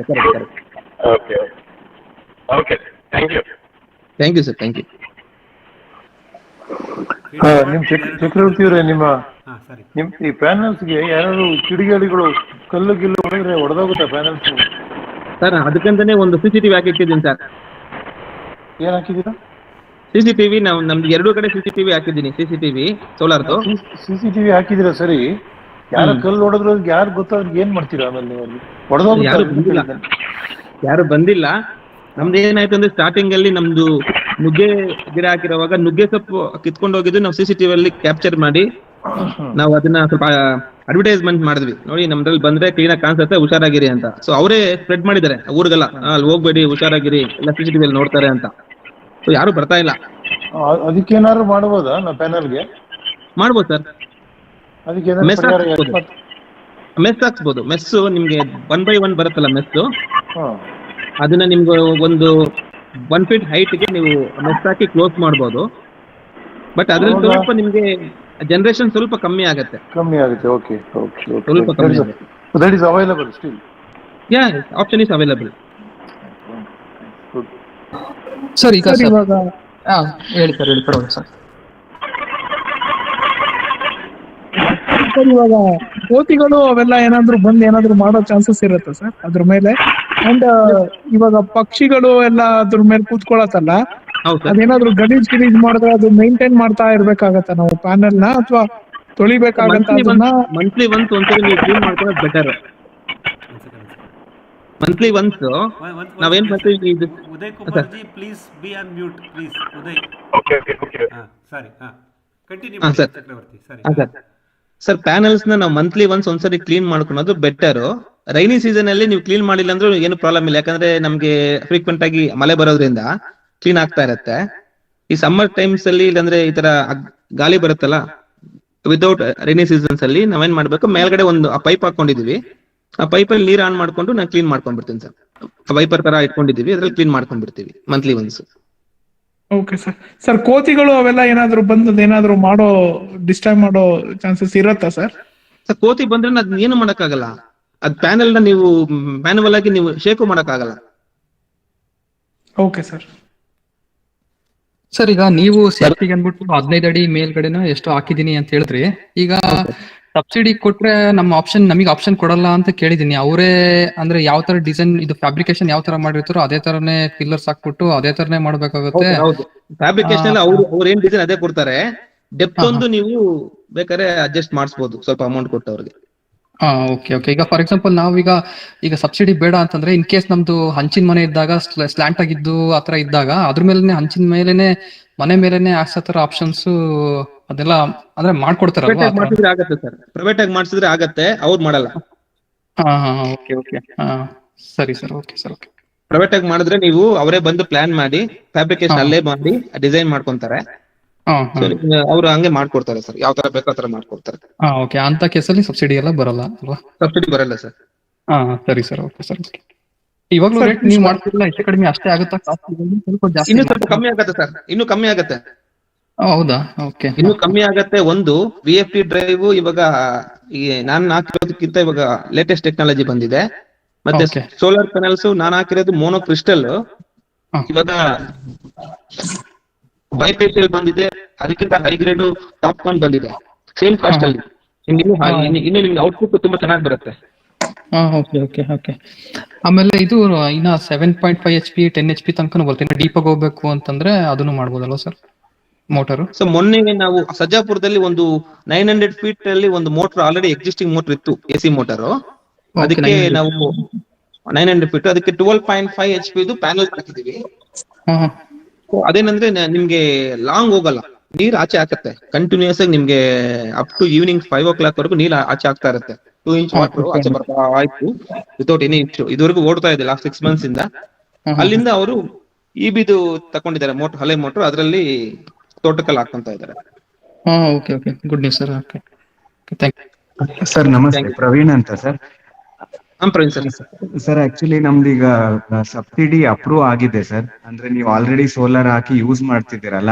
Okay. Thank you. Thank you sir. Thank you. ನಿಮ್ ಚಕ್ರವರ್ತಿ ಅವರೇ, ಸರಿ. ನಿಮ್ ಈ panels ಗೆ ಯಾರು ಕಿಡಿಗೇಡಿಗಳು ಕಲ್ಲು ಹೊಡೆದ್ರೆ ಹೊಡೆದೋಗುತ್ತೆ ಪ್ಯಾನಲ್ಸ್ ಸರ್? ಅದಕ್ಕಂತಾನೆ ಒಂದು CCTV ಹಾಕಿಟ್ಟಿದ್ದೀನಿ ಸರ್. ಏನ್ ಹಾಕಿದೀರಾ? CCTV ನಮ್ದು 2 ಕಡೆ CCTV ಹಾಕಿದ್ದೀನಿ. CCTV ಸೋಲಾರ್ದು CCTV ಹಾಕಿದಿರಾ ಸರಿ. ಯಾರು ಕಲ್ಲು ಹೊಡೆದ್ರು ಯಾರು ಗೊತ್ತಾದ್ರೆ ಏನ್ ಮಾಡ್ತೀರಾ ಆಮೇಲೆ ನೀವು? ಅಲ್ಲಿ ಹೊಡೆದೋಗುತ್ತೆ. ಯಾರು ಬಂದಿಲ್ಲ. ನಮ್ದು ಏನಾಯ್ತು ಅಂದ್ರೆ ಸ್ಟಾರ್ಟಿಂಗ್ ಅಲ್ಲಿ ನಮ್ದು ನುಗ್ಗೆ ಗಿಡ ಹಾಕಿರುವಾಗ ನುಗ್ಗೆ ಸೊಪ್ಪು ಕಿತ್ಕೊಂಡು ಹೋಗಿದ್ದು ನಾವು CCTV ಅಲ್ಲಿ ಕ್ಯಾಪ್ಚರ್ ಮಾಡಿ ನಾವು ಅದನ್ನ ಸ್ವಲ್ಪ ಅಡ್ವರ್ಟೈಸ್ಮೆಂಟ್ ಮಾಡಿದ್ವಿ. ನೋಡಿ ನಮ್ದ್ರಲ್ಲಿ ಬಂದ್ರೆ ಕ್ಲೀನ್ ಆಗಿ ಕಾಣಿಸುತ್ತೆ, ಹುಷಾರಾಗಿರಿ ಅಂತ. ಸೊ ಅವರೇ ಸ್ಪ್ರೆಡ್ ಮಾಡಿದ್ದಾರೆ ಊರಿಗೆಲ್ಲ, ಅಲ್ಲಿ ಹೋಗ್ಬೇಡಿ, ಹುಷಾರಾಗಿರಿ, ಎಲ್ಲ CCTV ಅಲ್ಲಿ ನೋಡ್ತಾರೆ ಅಂತ. ಸೊ ಯಾರು ಬರ್ತಾ ಇಲ್ಲ. ಅದಕ್ಕೇನಾದ್ರು ಮಾಡ್ಬೋದಾ? ನಾವು ಪ್ಯಾನಲ್ಗೆ ಮಾಡ್ಬೋದು ಸರ್. ಅದಕ್ಕೆ ಮೆಸ್ ಹಾಕ್ಸ್ಬೋದು. ಮೆಸ್ ನಿಮ್ಗೆ 1 by 1 ಬರುತ್ತಲ್ಲ ಮೆಸ್, ಅದನ್ನ ನಿಮ್ಗೆ ಒಂದು 1 ಫೀಟ್ ಹೈಟ್ಗೆ ನೀವು ಮೆಸ್ ಹಾಕಿ ಕ್ಲೋಸ್ ಮಾಡ್ಬೋದು. ಬಟ್ ಅದ್ರಲ್ಲಿ ಸ್ವಲ್ಪ ನಿಮ್ಗೆ ಜನರೇಷನ್ ಸ್ವಲ್ಪ ಕಮ್ಮಿ ಆಗುತ್ತೆ. ಓಕೆ. ಸ್ವಲ್ಪ ಕಮ್ಮಿ ಆಗುತ್ತೆ. That is available still. Yeah, option is available. Sir ಈಗ ಇವಾಗ ಹೇಳಿ ಪರವಾಗಿಲ್ಲ ಸರ್. ಇವಾಗ ಕೋತಿಗಳು ಅವೆಲ್ಲ ಏನಾದ್ರು ಮಾಡೋ ಚಾನ್ಸಸ್ ಇರುತ್ತೆ ಸರ್ ಅದ್ರ ಮೇಲೆ? ಅಂಡ್ ಇವಾಗ ಪಕ್ಷಿಗಳು ಎಲ್ಲ ಅದ್ರ ಮೇಲೆ ಕೂತ್ಕೊಳತ್ತಲ್ಲ, ಹೌದು ಸರ್. ಅದೇನಾದ್ರು ಗಲೀಜ್ ಮಾಡಿದ್ರೆ ಅದು ಮೇಂಟೈನ್ ಮಾಡ್ತಾ ಇರ್ಬೇಕಾಗತ್ತ ನಾವು ಪ್ಯಾನೆಲ್ ನ, ಅಥವಾ ತೊಳಿಬೇಕಾಗತ್ತ ಅದನ್ನ? ಮಂತ್ಲಿ ಒನ್ಸ್ ಒಂದ್ಸರಿ ನೀವು ಕ್ಲೀನ್ ಮಾಡ್ಕೊಳ್ಳೋದು ಬೆಟರ್. ಮಂತ್ಲಿ ಒನ್ಸ್ ನಾವೇನ್ ಮಾಡ್ತೀವಿ ಇದು. Uday Kumar G please be on mute please. Uday sorry, continue ಮಾಡಿ ಚಕ್ರವರ್ತಿ. ಸರಿ ಸರ್, ಪ್ಯಾನಲ್ಸ್ ನಾವು ಮಂತ್ಲಿ ಒಂದ್ಸರಿ ಕ್ಲೀನ್ ಮಾಡ್ಕೊಳೋದು ಬೆಟರ್. ರೈನಿ ಸೀಸನ್ ಅಲ್ಲಿ ನೀವು ಕ್ಲೀನ್ ಮಾಡಿಲ್ಲ ಅಂದ್ರೆ ಏನು ಪ್ರಾಬ್ಲಮ್ ಇಲ್ಲ, ಯಾಕಂದ್ರೆ ನಮ್ಗೆ ಫ್ರೀಕ್ವೆಂಟ್ ಆಗಿ ಮಳೆ ಬರೋದ್ರಿಂದ ಕ್ಲೀನ್ ಆಗ್ತಾ ಇರತ್ತೆ. ಈ ಸಮ್ಮರ್ ಟೈಮ್ಸ್ ಅಲ್ಲಿ ಇಲ್ಲಾಂದ್ರೆ ಈ ತರ ಗಾಳಿ ಬರುತ್ತಲ್ಲ, ವಿತೌಟ್ ರೈನಿ ಸೀಸನ್ಸ್ ಅಲ್ಲಿ ನಾವೇನ್ ಮಾಡ್ಬೇಕು, ಮೇಲ್ಗಡೆ ಒಂದು ಪೈಪ್ ಹಾಕೊಂಡಿದೀವಿ, ಆ ಪೈಪ್ ಅಲ್ಲಿ ನೀರ್ ಆನ್ ಮಾಡ್ಕೊಂಡು ನಾನು ಕ್ಲೀನ್ ಮಾಡ್ಕೊಂಡ್ಬಿಡ್ತೀನಿ ಸರ್. ವೈಪರ್ ತರ ಇಟ್ಕೊಂಡಿದೀವಿ, ಅದ್ರಲ್ಲಿ ಕ್ಲೀನ್ ಮಾಡ್ಕೊಂಡ್ಬಿಡ್ತೀವಿ ಮಂತ್ಲಿ ಒನ್ಸ್. Okay sir. ಕೋತಿಗಳು ಅವೆಲ್ಲ ಏನಾದ್ರು ಬಂದು ಏನಾದ್ರು ಡಿಸ್ಟರ್ಬ್ ಮಾಡೋ ಚಾನ್ಸಸ್ ಇರತ್ತಾ ಸರ್? ಸರ್, ಕೋತಿ ಬಂದ್ರೆ ಅದ್ ಏನು ಮಾಡಕ್ಕಾಗಲ್ಲ. ಅದ್ ಪ್ಯಾನೆಲ್ ನ ನೀವು ಮ್ಯಾನುವಲ್ ಆಗಿ ನೀವು ಶೇಕು ಮಾಡಕ್ಕಾಗಲ್ಲ. Okay sir. ಸರ್, ಈಗ ನೀವು ಸೇಫ್ಟಿಗೆ ಅಂದ್ಬಿಟ್ಟು 15 ಅಡಿ ಮೇಲ್ಗಡೆನ ಎಷ್ಟು ಹಾಕಿದೀನಿ ಅಂತ ಹೇಳಿದ್ರಿ. ಈಗ ಸಬ್ಸಿಡಿ ಕೊಟ್ರೆ ನಮಗೆ ಆಪ್ಷನ್ ಕೊಡಲ್ಲ ಅಂತ ಕೇಳಿದೀನಿ. ಅವರೇ ಅಂದ್ರೆ ಯಾವ ತರ ಡಿಸೈನ್ ಇದು ಫ್ಯಾಬ್ರಿಕೇಶನ್ ಯಾವ ತರ ಮಾಡಿರ್ತಾರೋ ಅದೇ ತರನೇ ಪಿಲ್ಲರ್ಸ್ ಹಾಕ್ಬಿಟ್ಟು ಅದೇ ತರನೇ ಮಾಡ್ಬೇಕಾಗುತ್ತೆ. ಹೌದು, ಫ್ಯಾಬ್ರಿಕೇಶನ್ ಅವ್ರು ಏನ್ ಡಿಸೈನ್ ಅದೇ ಕೊಡ್ತಾರೆ. ಡೆಪ್ತ್ ಒಂದು ನೀವು ಬೇಕಾದ್ರೆ ಅಡ್ಜಸ್ಟ್ ಮಾಡಿಸಬಹುದು ಸ್ವಲ್ಪ ಅಮೌಂಟ್ ಕೊಟ್ಟು ಅವ್ರಿಗೆ. ಓಕೆ. ಈಗ ಫಾರ್ ಎಕ್ಸಾಂಪಲ್ ಈಗ ಸಬ್ಸಿಡಿ ಬೇಡ ಅಂತಂದ್ರೆ, ಇನ್ ಕೇಸ್ ನಮ್ದು ಹಂಚಿನ ಮನೆ ಇದ್ದಾಗ ಸ್ಲಾಂಟ್ ಆಗಿದ್ದು ಆತರ ಇದ್ದಾಗ ಅದ್ರ ಮೇಲೆನೆ ಹಂಚಿನ ಮೇಲೆನೆ ಮನೆ ಮೇಲೆನೆ ಹಾಕ್ಸೋ ತರ ಆಪ್ಷನ್ಸ್ ಅದೆಲ್ಲ ಅಂದ್ರೆ ಮಾಡ್ಕೊಡ್ತಾರಲ್ವಾ? ಆಗತ್ತೆ ಸರ್, ಪ್ರೈವೇಟ್ ಆಗಿ ಮಾಡಿಸಿದ್ರೆ ಆಗತ್ತೆ, ಅವ್ರು ಮಾಡಲ್ಲ. ಓಕೆ. ಸರಿ ಸರ್. ಓಕೆ. ಪ್ರೈವೇಟ್ ಆಗಿ ಮಾಡಿದ್ರೆ ನೀವು ಅವರೇ ಬಂದು ಪ್ಲಾನ್ ಮಾಡಿ ಫ್ಯಾಬ್ರಿಕೇಶನ್ ಅಲ್ಲೇ ಮಾಡಿ ಡಿಸೈನ್ ಮಾಡ್ಕೊಂತಾರೆ. ಅವ್ರು ಹಂಗೆ ಮಾಡ್ಕೊಡ್ತಾರೆ ಸರ್, ಯಾವ ತರ ಬೇಕೋ ಆ ತರ ಮಾಡ್ಕೊಡ್ತಾರೆ. ಓಕೆ. ಅಂತ ಕೇಸಲ್ಲಿ ಸಬ್ಸಿಡಿ ಎಲ್ಲ ಬರಲ್ಲ ಅಲ್ವಾ? ಸಬ್ಸಿಡಿ ಬರಲ್ಲ ಸರ್. ಸರಿ ಸರ್. Okay sir. ಇವಾಗ್ಲೂ ರೇಟ್ ನೀವು ಮಾಡ್ತಿಲ್ಲ, ಹೆಚ್ಚು ಕಡಿಮೆ ಅಷ್ಟೇ ಆಗುತ್ತಾ? ಸ್ವಲ್ಪ ಜಾಸ್ತಿ? ಇನ್ನು ಸ್ವಲ್ಪ ಕಮ್ಮಿ ಆಗತ್ತೆ ಸರ್, ಇನ್ನು ಕಮ್ಮಿ ಆಗತ್ತೆ. ಹೌದಾ? ಓಕೆ. ಇನ್ನು ಕಮ್ಮಿ ಆಗತ್ತೆ. ಒಂದು VFT ಡ್ರೈವ್ ಇವಾಗ ನಾನು ಹಾಕಿರೋದಕ್ಕಿಂತ ಇವಾಗ ಲೇಟೆಸ್ಟ್ ಟೆಕ್ನಾಲಜಿ ಬಂದಿದೆ. ಮತ್ತೆ ಸೋಲಾರ್ ಪ್ಯಾನಲ್ಸ್ ನಾನು ಹಾಕಿರೋದು ಮೋನೋ ಕ್ರಿಸ್ಟಲ್, ಇವಾಗ ಬೈಫೇಸಿಯಲ್ ಬಂದಿದೆ, ಅದಕ್ಕಿಂತ ಹೈ ಗ್ರೇಡ್ ಟಾಪ್ ಕಾನ್ ಬಂದಿದೆ. ಸೇಮ್ ಕಾಸ್ಟ್ ಅಲ್ಲಿ ಇನ್ನು ನಿಮ್ಗೆ ಔಟ್ಪುಟ್ ತುಂಬಾ ಚೆನ್ನಾಗಿ ಬರುತ್ತೆ. ಓಕೆ. ಆಮೇಲೆ ಇದು ಇನ್ನ 7.5 HP 10 HP ತನಕ ಬರುತ್ತೆ. ಡೀಪ್ ಆಗಿ ಹೋಗ್ಬೇಕು ಅಂತಂದ್ರೆ ಅದನ್ನು ಮಾಡ್ಬೋದಲ್ವಾ ಸರ್ ಮೋಟರ್? ಸೊ ಮೊನ್ನೆ ನಾವು ಸಜ್ಜಾಪುರದಲ್ಲಿ ಒಂದು 900 ಫೀಟ್ ಅಲ್ಲಿ ಒಂದು ಮೋಟರ್ ಆಲ್ರೆಡಿ ಎಕ್ಸಿಸ್ಟಿಂಗ್ ಮೋಟರ್ ಇತ್ತು, AC ಮೋಟರ್. ಅದಕ್ಕೆ ನಾವು 900 ಫೀಟ್ ಅದಕ್ಕೆ 12.5 HP ಇದು ಪ್ಯಾನಲ್ ಹಾಕಿದೀವಿ. ಅದೇನಂದ್ರೆ ನಿಮ್ಗೆ ಲಾಂಗ್ ಹೋಗಲ್ಲ, ನೀರ್ ಆಚೆ ಹಾಕತ್ತೆ ಕಂಟಿನ್ಯೂಸ್ ಆಗಿ. ನಿಮ್ಗೆ ಅಪ್ ಟು ಈವ್ನಿಂಗ್ 5 o'clock ವರೆಗೂ ನೀರ್ ಆಚೆ ಆಗ್ತಾ ಇರುತ್ತೆ. 2 ಇಂಚ್ ವಾಟರ್ ಆಚೆ ಬರ್ತಾ ಆಯ್ತು ವಿತೌಟ್ ಎನಿ ಇಶ್ಯೂ. ಇದುವರೆಗೂ ಓಡ್ತಾ ಇದೆ ಲಾಸ್ಟ್ 6 months ಇಂದ. ಅಲ್ಲಿಂದ ಅವರು EBದು ತಕೊಂಡಿದ್ದಾರೆ ಮೋಟರ್, ಹಳೆ ಮೋಟರ್, ಅದರಲ್ಲಿ ತೋಟಕಲ್ಲಿ ಹಾಕೊಂತ ಇದ್ದಾರೆ. Okay. Good news sir. Okay, thank you sir. ನಮಸ್ತೆ, ಪ್ರವೀಣ್ ಅಂತ sir. Praveen sir. Sir, actually ನಮ್ದು ಈಗ ಸಬ್ಸಿಡಿ ಅಪ್ರೂವ್ ಆಗಿದೆ ಸರ್. ಅಂದ್ರೆ ನೀವು ಆಲ್ರೆಡಿ ಸೋಲಾರ್ ಹಾಕಿ ಯೂಸ್ ಮಾಡ್ತಿದ್ದೀರಲ್ಲ,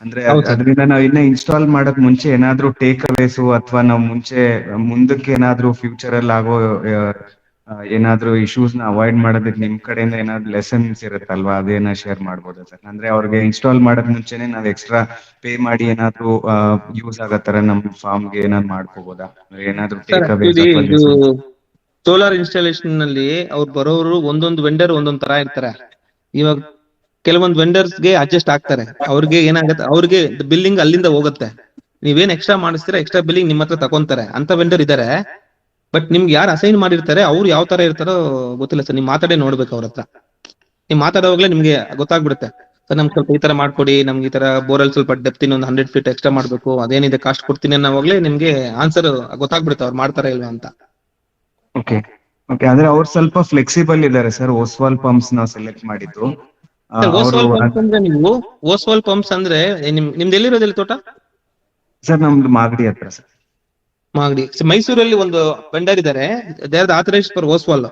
ಅಂದ್ರೆ ಅದರಿಂದ ನಾವು ಇನ್ನ ಇನ್ಸ್ಟಾಲ್ ಮಾಡಕ್ ಮುಂಚೆ ಏನಾದ್ರೂ ಟೇಕ್ ಅವೇಸು ಅಥವಾ ನಾವು ಮುಂದಕ್ಕೆ ಏನಾದ್ರೂ ಫ್ಯೂಚರ್ ಅಲ್ಲಿ ಆಗೋ ಏನಾದ್ರೂ ಇಶ್ಯೂಸ್ ನ ಅವಾಯ್ಡ್ ಮಾಡೋದಕ್ಕೆ ನಿಮ್ ಕಡೆಯಿಂದ ಏನಾದ್ರು ಲೆಸನ್ಸ್ ಇರುತ್ತಲ್ವಾ, ಅದೇನ ಶೇರ್ ಮಾಡ್ಬೋದಾ ಸರ್? ಅಂದ್ರೆ ಅವ್ರಿಗೆ ಇನ್ಸ್ಟಾಲ್ ಮಾಡಕ್ ಮುಂಚೆನೆ ನಾವ್ ಎಕ್ಸ್ಟ್ರಾ ಪೇ ಮಾಡಿ ಏನಾದ್ರು ಯೂಸ್ ಆಗತ್ತಾರ ನಮ್ ಫಾರ್ಮ್ಗೆ ಏನಾದ್ರು ಮಾಡ್ಕೋಬೋದಾ? ಏನಾದ್ರು ಟೇಕ್ ಅವೇಸ್? ಸೋಲಾರ್ ಇನ್ಸ್ಟಾಲೇಷನ್ ನಲ್ಲಿ ಅವ್ರು ಬರೋರು ಒಂದೊಂದು ವೆಂಡರ್ ಒಂದೊಂದ್ ತರ ಇರ್ತಾರೆ. ಇವಾಗ ಕೆಲವೊಂದು ವೆಂಡರ್ಸ್ ಗೆ ಅಡ್ಜಸ್ಟ್ ಆಗ್ತಾರೆ. ಅವ್ರಿಗೆ ಏನಾಗುತ್ತೆ, ಅವ್ರಿಗೆ ಬಿಲ್ಲಿಂಗ್ ಅಲ್ಲಿಂದ ಹೋಗುತ್ತೆ. ನೀವೇನ್ ಎಕ್ಸ್ಟ್ರಾ ಮಾಡಿಸ್ತೀರಾ, ಎಕ್ಸ್ಟ್ರಾ ಬಿಲ್ಲಿಂಗ್ ನಿಮ್ಮ ಹತ್ರ ತಗೊಂತಾರೆ ಅಂತ ವೆಂಡರ್ ಇದಾರೆ. ಬಟ್ ನಿಮ್ಗೆ ಯಾರು ಅಸೈನ್ ಮಾಡಿರ್ತಾರೆ ಅವ್ರು ಯಾವ ತರ ಇರ್ತಾರೋ ಗೊತ್ತಿಲ್ಲ ಸರ್. ನೀವು ಮಾತಾಡೇ ನೋಡ್ಬೇಕು ಅವ್ರ ಹತ್ರ. ನೀವು ಮಾತಾಡೋವಾಗ್ಲೇ ನಿಮ್ಗೆ ಗೊತ್ತಾಗ್ಬಿಡುತ್ತೆ, ಸರ್ ನಮ್ಗೆ ಸ್ವಲ್ಪ ಈ ತರ ಮಾಡ್ಕೊಡಿ, ನಮ್ಗೆ ಈ ತರ ಬೋರಲ್ಲಿ ಸ್ವಲ್ಪ ಡೆಪ್ತ್ ಇನ್ನೊಂದು 100 feet ಎಕ್ಸ್ಟ್ರಾ ಮಾಡ್ಬೇಕು, ಅದೇನಿದೆ ಕಾಸ್ಟ್ ಕೊಡ್ತೀನಿ ಅನ್ನೋವಾಗ್ಲೇ ನಿಮ್ಗೆ ಆನ್ಸರ್ ಗೊತ್ತಾಗ್ಬಿಡುತ್ತೆ ಅವ್ರು ಮಾಡ್ತಾರ ಇಲ್ವಾ ಅಂತ. ಓಕೆ. ಅಂದ್ರೆ ಅವ್ರು ಸ್ವಲ್ಪ ಫ್ಲೆಕ್ಸಿಬಲ್ ಇದಾರೆ ಸರ್. ಓಸ್ವಾಲ್ ಪಂಪ್ಸ್ ನಾವು ಸೆಲೆಕ್ಟ್ ಮಾಡಿದ್ದು. ನೀವು ಓಸ್ವಾಲ್ ಪಂಪ್ಸ್ ಅಂದ್ರೆ ನಿಮ್ದು ಎಲ್ಲಿರೋದಿಲ್ಲ ತೋಟ? ಸರ್ ನಮ್ದು ಮಾಗಡಿ ಹತ್ರ ಸರ್. ಮಾಗಡಿ. ಮೈಸೂರಲ್ಲಿ ಒಂದು ವೆಂಡರ್ ಇದಾರೆ, they are authorised for Oswal.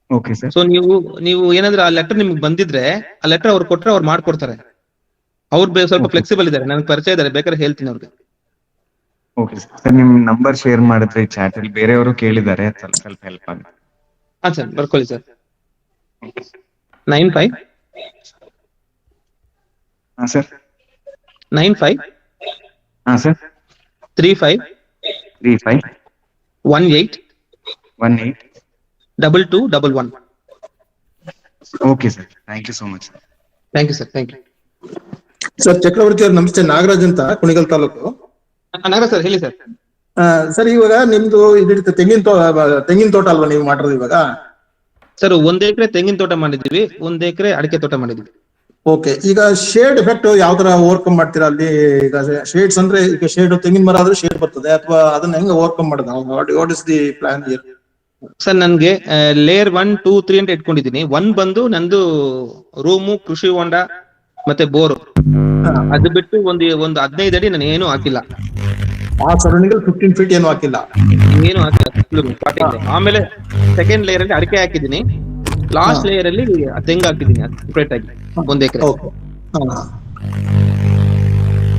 Okay sir. So ನೀವು ಏನಾದ್ರೂ ಆ ಲೆಟರ್ ನಿಮ್ಗೆ ಬಂದಿದ್ರೆ ಆ ಲೆಟರ್ ಅವ್ರು ಕೊಟ್ರೆ ಅವ್ರು ಮಾಡ್ಕೊಡ್ತಾರೆ. ಅವ್ರು ಸ್ವಲ್ಪ ಫ್ಲೆಕ್ಸಿಬಲ್ ಇದಾರೆ, ನನಗೆ ಪರಿಚಯ ಇದಾರೆ, ಬೇಕಾದ್ರೆ ಹೇಳ್ತೀನಿ ಅವ್ರಿಗೆ. Okay sir. ನಿಮ್ ನಂಬರ್ ಶೇರ್ ಮಾಡಿದ್ರೆ ಚಾಟ್ ಅಲ್ಲಿ ಬೇರೆಯವರು ಕೇಳಿದ್ದಾರೆ, ಸ್ವಲ್ಪ ಹೆಲ್ಪ್ ಆಗುತ್ತೆ. ಸರ್ ಬರ್ಕೊಳ್ಳಿ sir. 95 sir 95 sir 35 18 2211. Okay sir. Thank you so much. Thank you sir. Thank you. Sir Chakravarthi ಅವ್ರು ನಮಸ್ತೆ, ನಾಗರಾಜ್ ಅಂತ ಕುಣಿಗಲ್ ತಾಲೂಕು. ನಾಗರಾಜ್ ಸರ್ ಹೇಳಿ ಸರ್. ಸರ್ ಇವಾಗ ನಿಮ್ದು ಇದಿರುತ್ತೆ ತೆಂಗಿನ ತೋಟ ಅಲ್ವಾ ನೀವು ಮಾಡಿರೋದು ಇವಾಗ? ಸರ್ 1 ಎಕರೆ ತೆಂಗಿನ ತೋಟ ಮಾಡಿದ್ವಿ, 1 ಎಕರೆ ಅಡಿಕೆ ತೋಟ ಮಾಡಿದ್ವಿ. ಓಕೆ, ಈಗ ಶೇಡ್ ಎಫೆಕ್ಟ್ ಯಾವ ತರ ಓವರ್ಕಮ್ ಮಾಡ್ತೀರಾ ಅಲ್ಲಿ? ಈಗ ಶೇಡ್ಸ್ ಅಂದ್ರೆ ಈಗ ಶೇಡ್ ತೆಂಗಿನ ಮರ ಆದ್ರೆ ಶೇಡ್ ಬರ್ತದೆ, ಅಥವಾ ಅದನ್ನ ಹೆಂಗ ಓವರ್ಕಮ್ ಮಾಡೋದು? What is the plan here? Sir ನನ್ಗೆ ಲೇಯರ್ 1, 2, 3 ಅಂತ ಇಟ್ಕೊಂಡಿದ್ದೀನಿ. 1 ಬಂದು ನಂದು ರೂಮು, ಕೃಷಿ ಹೊಂಡ ಮತ್ತೆ ಬೋರು. ಅದು ಬಿಟ್ಟು ಒಂದು 15 ಅಡಿ ನಾನು ಏನು ಹಾಕಿಲ್ಲ. ಆ ಸರೌಂಡಿಂಗ್ 15 ಫೀಟ್ ಏನು ಹಾಕಿಲ್ಲ? ಏನು ಹಾಕಿಲ್ಲ. ಆಮೇಲೆ ಸೆಕೆಂಡ್ ಲೇಯರ್ ಅಲ್ಲಿ ಅಡಿಕೆ ಹಾಕಿದ್ದೀನಿ, ಲಾಸ್ಟ್ ಲೇಯರ್ ಅಲ್ಲಿ ತೆಂಗು ಹಾಕಿದ್ದೀನಿ ಸೆಪರೇಟ್ ಆಗಿ 1 ಎಕರೆ.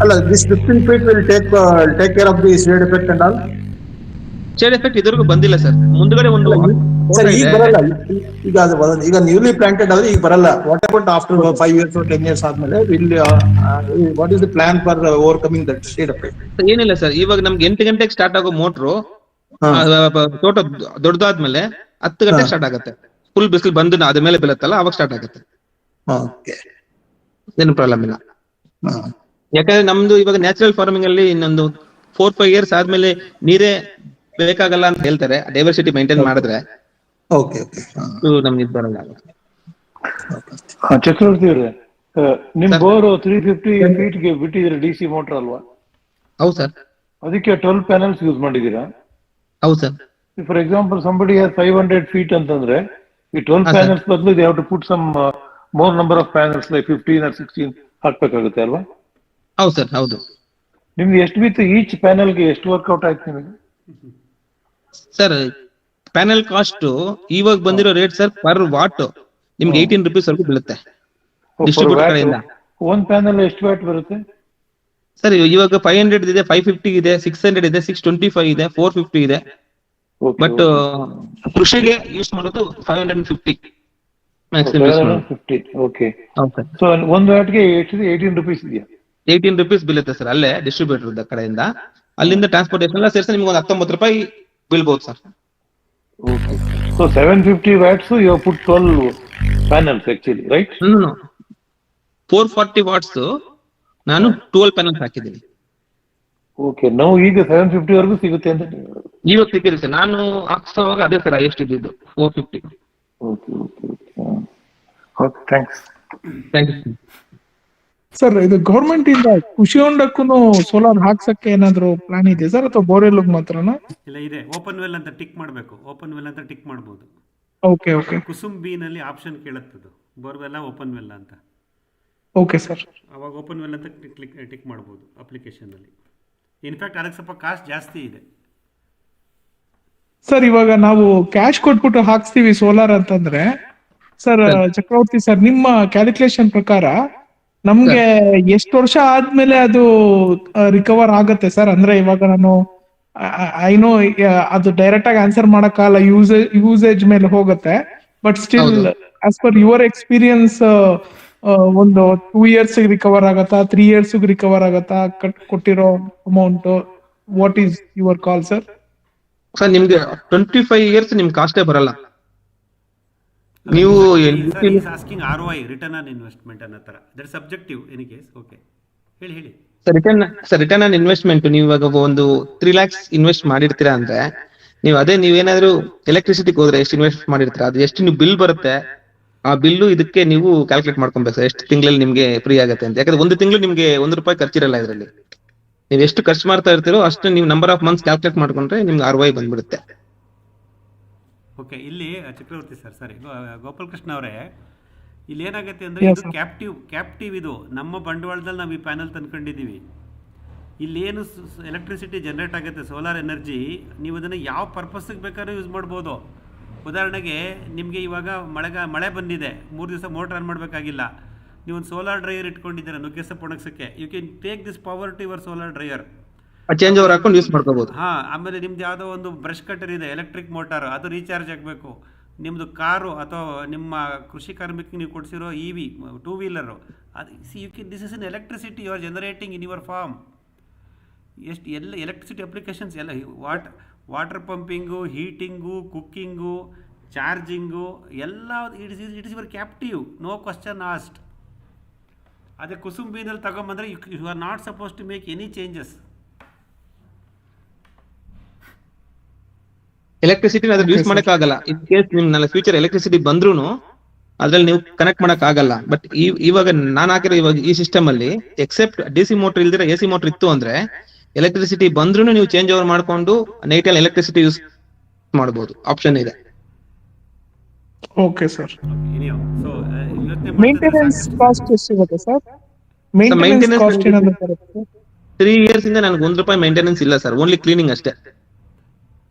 ಅಲ್ಲ, this 15 feet will take care of the shade effect and all? Shade effect ಇದುವರೆಗೂ ಬಂದಿಲ್ಲ ಸರ್. ಮುಂದ್ಗಡೆ ಒಂದು ಸರ್ ಈಗ ಬರಲ್ಲ, ಈಗ ಅದು ಬರಲ್ಲ. ಈಗ ನ್ಯೂಲಿ ಪ್ಲಾಂಟೆಡ್ ಆದ್ರೆ ಈಗ ಬರಲ್ಲ. What about after 5 years or 10 years ಆದ್ಮೇಲೆ what is the plan for overcoming that shade effect? ಏನಿಲ್ಲ ಸರ್, ಇವಾಗ ನಮ್ಗೆ 8 ಗಂಟೆಗೆ ಸ್ಟಾರ್ಟ್ ಆಗೋ ಮೋಟ್ರು ತೋಟ ದೊಡ್ಡದಾದ್ಮೇಲೆ 10 ಗಂಟೆಗೆ ಸ್ಟಾರ್ಟ್ ಆಗುತ್ತೆ. ಫುಲ್ ಬಿಸಿಲು ಬಂದು ಅದ್ರ ಮೇಲೆ ಬೀಳುತ್ತಲ್ಲ, ಅವಾಗ ಸ್ಟಾರ್ಟ್ ಆಗುತ್ತೆ. ಏನು ಪ್ರಾಬ್ಲಮ್ ಇಲ್ಲ. ಯಾಕಂದ್ರೆ ನಮ್ದು ಇವಾಗ ನ್ಯಾಚುರಲ್ ಫಾರ್ಮಿಂಗ್ ಅಲ್ಲಿ ಇನ್ನೊಂದು 4-5 years ಆದ್ಮೇಲೆ ನೀರೇ ಬೇಕಾಗಲ್ಲ ಅಂತ ಹೇಳ್ತಾರೆ, ಡೈವರ್ಸಿಟಿ ಮೇಂಟೈನ್ ಮಾಡಿದ್ರೆ. ನಮ್ಗೆ ಇದು ಬರಲ್ಲ. ಚಕ್ರವರ್ತಿ ಅವರೇ, ನಿಮ್ ಬೋರ್ 350 feet ಗೆ ಬಿಟ್ಟಿದ್ರೆ DC ಮೋಟರ್ ಅಲ್ವಾ? ಹೌದು ಸರ್. ಅದಕ್ಕೆ 12 panels ಯೂಸ್ ಮಾಡಿದೀರಾ? ಹೌದು sir. For example somebody has 500 feet ಅಂತಂದ್ರೆ ಈ 12 panels ಬದಲು they have to put some more number of panels like 15 or 16 ಹಾಕ್ಬೇಕಾಗುತ್ತೆ ಅಲ್ವಾ? ಹೌದು ಸರ್, ಹೌದು. ನಿಮ್ಗೆ ಎಷ್ಟು ಬಿತ್ತು ಈಚ್ ಪ್ಯಾನಲ್ಗೆ? ಎಷ್ಟು ವರ್ಕೌಟ್ ಆಯ್ತು ನಿಮಗೆ? ಸರ್ ಪ್ಯಾನಲ್ ಕಾಸ್ಟ್ ಇವಾಗ ಬಂದಿರೋ ರೇಟ್ ಸರ್ ಪರ್ ವಾಟ್ ನಿಮ್ಗೆ 18 rupees ವರೆಗೂ ಬೀಳುತ್ತೆ ಡಿಸ್ಟ್ರಿಬ್ಯೂಟರ್ ಕಡೆಯಿಂದ. 1 ಪ್ಯಾನಲ್ ಎಷ್ಟು ವ್ಯಾಟ್ ಬರುತ್ತೆ ಸರ್? ಇವಾಗ 500 ಇದೆ, 550 ಇದೆ, 600 ಇದೆ, 625 ಇದೆ, 450 ಇದೆ. ಬಟ್ ಕೃಷಿಗೆ ಯೂಸ್ ಮಾಡೋದು 550 ಮ್ಯಾಕ್ಸಿಮಮ್. ಓಕೆ. ಸೊ 1 ವ್ಯಾಟ್ಗೆ 18 rupees ಇದೆಯಾ? 18 rupees ಬೀಳುತ್ತೆ ಸರ್ ಅಲ್ಲೇ ಡಿಸ್ಟ್ರಿಬ್ಯೂಟರ್ ಕಡೆಯಿಂದ. ಅಲ್ಲಿಂದ ಟ್ರಾನ್ಸ್ಪೋರ್ಟೇಷನ್ ಎಲ್ಲ ಸೇರಿಸಿ ನಿಮ್ಗೆ ಒಂದು 19 ರೂಪಾಯಿ ಬೀಳ್ಬಹುದು sir. Okay. So 750 watts, you have put 12 panels actually, right? No. 440 watts ನಾನು 12 panels ಹಾಕಿದ್ದೀನಿ. Okay. Now ಈಗ 750 ವರೆಗೂ ಸಿಗುತ್ತೆ ಅಂತ ಇವಾಗ ಸಿಕ್ಕಿದೆ ಸರ್. ನಾನು ಹಾಕ್ಸೋವಾಗ ಅದೇ ಸರ್ ಎಷ್ಟು ಇದ್ದಿದ್ದು 450. Okay, thanks. Thank you. Sir, ಇದು ಗೌರ್ಮೆಂಟ್ ಇಂದ ಕೃಷಿ ಹೊಂಡಕ್ಕೂ ಸೋಲಾರ್ ಹಾಕ್ಸಕ್ಕೆ ಏನಾದ್ರು ಪ್ಲಾನ್ ಇದೆ ಸರ್, ಅಥವಾ ಬೋರ್ವೆಲ್ ಮಾತ್ರನಾ? ಇಲ್ಲ, ಇದೆ. ಓಪನ್ ವೆಲ್ ಅಂತ ಟಿಕ್ ಮಾಡಬೇಕು. ಓಪನ್ ವೆಲ್ ಅಂತ ಟಿಕ್ ಮಾಡಬಹುದು. ಓಕೆ. ಕುಸುಮ್ ಬಿ ನಲ್ಲಿ ಆಪ್ಷನ್ ಕೇಳುತ್ತದೆ ಬೋರ್ವೆಲ್ ಓಪನ್ ವೆಲ್ ಅಂತ. Okay sir. ಅವಾಗ ಓಪನ್ ವೆಲ್ ಅಂತ ಟಿಕ್ ಮಾಡಬಹುದು ಅಪ್ಲಿಕೇಶನ್ ಅಲ್ಲಿ. ಇನ್ಫ್ಯಾಕ್ಟ್ ಅದಕ್ಕೆ ಸ್ವಲ್ಪ ಕಾಸ್ಟ್ ಜಾಸ್ತಿ ಇದೆ ಸರ್. ಇವಾಗ ನಾವು ಕ್ಯಾಶ್ ಕೊಟ್ಬಿಟ್ಟು ಹಾಕ್ಸ್ತೀವಿ ಸೋಲಾರ್ ಅಂತಂದ್ರೆ ಸರ್, ಚಕ್ರವರ್ತಿ ಸರ್, ನಿಮ್ಮ ಕ್ಯಾಲ್ಕುಲೇಷನ್ ಪ್ರಕಾರ ನಮ್ಗೆ ಎಷ್ಟು ವರ್ಷ ಆದ್ಮೇಲೆ ಅದು ರಿಕವರ್ ಆಗತ್ತೆ ಸರ್? ಅಂದ್ರೆ ಇವಾಗ ನಾನು ಐನೋ ಅದು ಡೈರೆಕ್ಟ್ ಆಗಿ ಆನ್ಸರ್ ಮಾಡಕ್ಕಾಗಲ್ಲ, ಯೂಸೇಜ್ ಮೇಲೆ ಹೋಗುತ್ತೆ. But still as per your experience ಒಂದು 2 years ರಿಕವರ್ ಆಗತ್ತಾ, 3 years ರಿಕವರ್ ಆಗತ್ತಾ ಕೊಟ್ಟಿರೋ amount? What is your call sir? Sir ನಿಮ್ಗೆ 25 years ನಿಮ್ ಕಾಸ್ಟೇ ಬರಲ್ಲ. ನೀವು asking ROI, return on investment ಅನ್ನೋ ತರ. That subjective any case. Okay, ಹೇಳಿ. ರಿಟರ್ನ್ ಆನ್ ಇನ್ವೆಸ್ಟ್ಮೆಂಟ್ ನೀವು ಇವಾಗ ಒಂದು 3 lakhs ಇನ್ವೆಸ್ಟ್ ಮಾಡಿರ್ತೀರಾ ಅಂದ್ರೆ ನೀವೇನಾದ್ರೂ ಎಲೆಕ್ಟ್ರಿಸಿಟಿಗೆ ಹೋದ್ರೆ ಎಷ್ಟು ಇನ್ವೆಸ್ಟ್ ಮಾಡಿರ್ತೀರಾ, ಅದು ಎಷ್ಟು ನೀವು ಬಿಲ್ ಬರುತ್ತೆ, ಆ ಬಿಲ್ಲು ಇದಕ್ಕೆ ನೀವು ಕ್ಯಾಲ್ಕುಲೇಟ್ ಮಾಡ್ಕೊಬೇಕು ಸರ್, ಎಷ್ಟು ತಿಂಗಳಲ್ಲಿ ನಿಮ್ಗೆ ಫ್ರೀ ಆಗುತ್ತೆ ಅಂತ. ಯಾಕಂದ್ರೆ ಒಂದು ತಿಂಗಳು ನಿಮ್ಗೆ 1 ರೂಪಾಯಿ ಖರ್ಚಿರಲ್ಲ ಇದರಲ್ಲಿ. ನೀವು ಎಷ್ಟು ಖರ್ಚು ಮಾಡ್ತಾ ಇರ್ತೀರೋ ಅಷ್ಟು ನೀವು ನಂಬರ್ ಆಫ್ ಮಂತ್ಸ್ ಕ್ಯಾಲ್ಕುಲೇಟ್ ಮಾಡ್ಕೊಂಡ್ರೆ ನಿಮ್ಗೆ ROI ಬಂದ್ಬಿಡುತ್ತೆ. ಓಕೆ, ಇಲ್ಲಿ ಚಕ್ರವರ್ತಿ ಸರ್, ಸರಿ, ಗೋಪಾಲ್ ಕೃಷ್ಣ ಅವರೇ, ಇಲ್ಲಿ ಏನಾಗುತ್ತೆ ಅಂದರೆ ಇದು ಕ್ಯಾಪ್ಟಿವ್ ಇದು ನಮ್ಮ ಬಂಡವಾಳದಲ್ಲಿ ನಾವು ಈ ಪ್ಯಾನಲ್ ತಂದ್ಕೊಂಡಿದ್ದೀವಿ. ಇಲ್ಲೇನು ಎಲೆಕ್ಟ್ರಿಸಿಟಿ ಜನರೇಟ್ ಆಗುತ್ತೆ, ಸೋಲಾರ್ ಎನರ್ಜಿ, ನೀವು ಅದನ್ನು ಯಾವ ಪರ್ಪಸ್ಗೆ ಬೇಕಾದ್ರೂ ಯೂಸ್ ಮಾಡ್ಬೋದು. ಉದಾಹರಣೆಗೆ ನಿಮಗೆ ಇವಾಗ ಮಳೆ ಬಂದಿದೆ, 3 ದಿವಸ ಮೋಟರ್ ಆನ್ ಮಾಡಬೇಕಾಗಿಲ್ಲ, ನೀವೊಂದು ಸೋಲಾರ್ ಡ್ರೈಯರ್ ಇಟ್ಕೊಂಡಿದ್ದೀರಾ ನುಗ್ಗೆ ಸೊಪ್ಪು ಒಣಗಿಸೋಕ್ಕೆ, you can take this power to your solar dryer. Change over ಹಾಕೊಂಡು ಯೂಸ್ ಮಾಡ್ಕೋಬಹುದು. ಆಮೇಲೆ ನಿಮ್ದು ಯಾವುದೋ ಒಂದು ಬ್ರಷ್ ಕಟರ್ ಇದೆ, ಎಲೆಕ್ಟ್ರಿಕ್ ಮೋಟಾರ್, ಅದು ರೀಚಾರ್ಜ್ ಆಗಬೇಕು. ನಿಮ್ಮದು ಕಾರು ಅಥವಾ ನಿಮ್ಮ ಕೃಷಿ ಕಾರ್ಮಿಕರಿಗೆ ನೀವು ಕೊಡಿಸಿರೋ EV 2-wheeler, ಅದು this is an electricity you are generating in your farm. ಎಲ್ಲ ಎಲೆಕ್ಟ್ರಿಸಿಟಿ ಅಪ್ಲಿಕೇಶನ್ಸ್ ಎಲ್ಲ, water pumping, heating, cooking, charging ಎಲ್ಲ it is your captive, no question asked. ಅದೇ ಕುಸುಂಬಿನಲ್ಲಿ ತಗೊಂಬಂದರೆ you are not suppose to make any changes. Electricity ಅದ್ರಲ್ಲಿ use ಮಾಡಕ್ ಆಗಲ್ಲ. In case ನಿಮ್ ಫ್ಯೂಚರ್ ಎಲೆಕ್ಟ್ರಿಸಿಟಿ ಬಂದ್ರೂ ಅದ್ರಲ್ಲಿ ನೀವು ಕನೆಕ್ಟ್ ಮಾಡಕ್ ಆಗಲ್ಲ. ಬಟ್ ಇವಾಗ ನಾನು ಹಾಕಿರೋ ಇವಾಗ ಈ ಸಿಸ್ಟಮ್ ಅಲ್ಲಿ ಎಕ್ಸೆಪ್ಟ್ ಡಿಸಿ ಮೋಟರ್ ಇಲ್ದಿರ ಎಸಿ ಮೋಟರ್ ಇತ್ತು ಅಂದ್ರೆ ಎಲೆಕ್ಟ್ರಿಸಿಟಿ ಬಂದ್ರೂ ನೀವು ಚೇಂಜ್ ಓವರ್ ಮಾಡ್ಕೊಂಡು ನೈಟ್ ಅಲ್ಲಿ ಎಲೆಕ್ಟ್ರಿಸಿಟಿ ಯೂಸ್ ಮಾಡಬಹುದು, ಆಪ್ಷನ್ ಇದೆ. Okay sir. So maintenance cost ಎಷ್ಟಿರುತ್ತೆ ಸರ್? ಮೇಂಟೆನೆನ್ಸ್ ಕಾಸ್ಟ್ ಏನಾದ್ರು ಬರುತ್ತೆ? 3 years ಇಂದ ನನಗೆ ₹1 ಮೇಂಟೆನೆನ್ಸ್ ಇಲ್ಲ ಸರ್, ಓನ್ಲಿ ಕ್ಲೀನಿಂಗ್ ಅಷ್ಟೇ.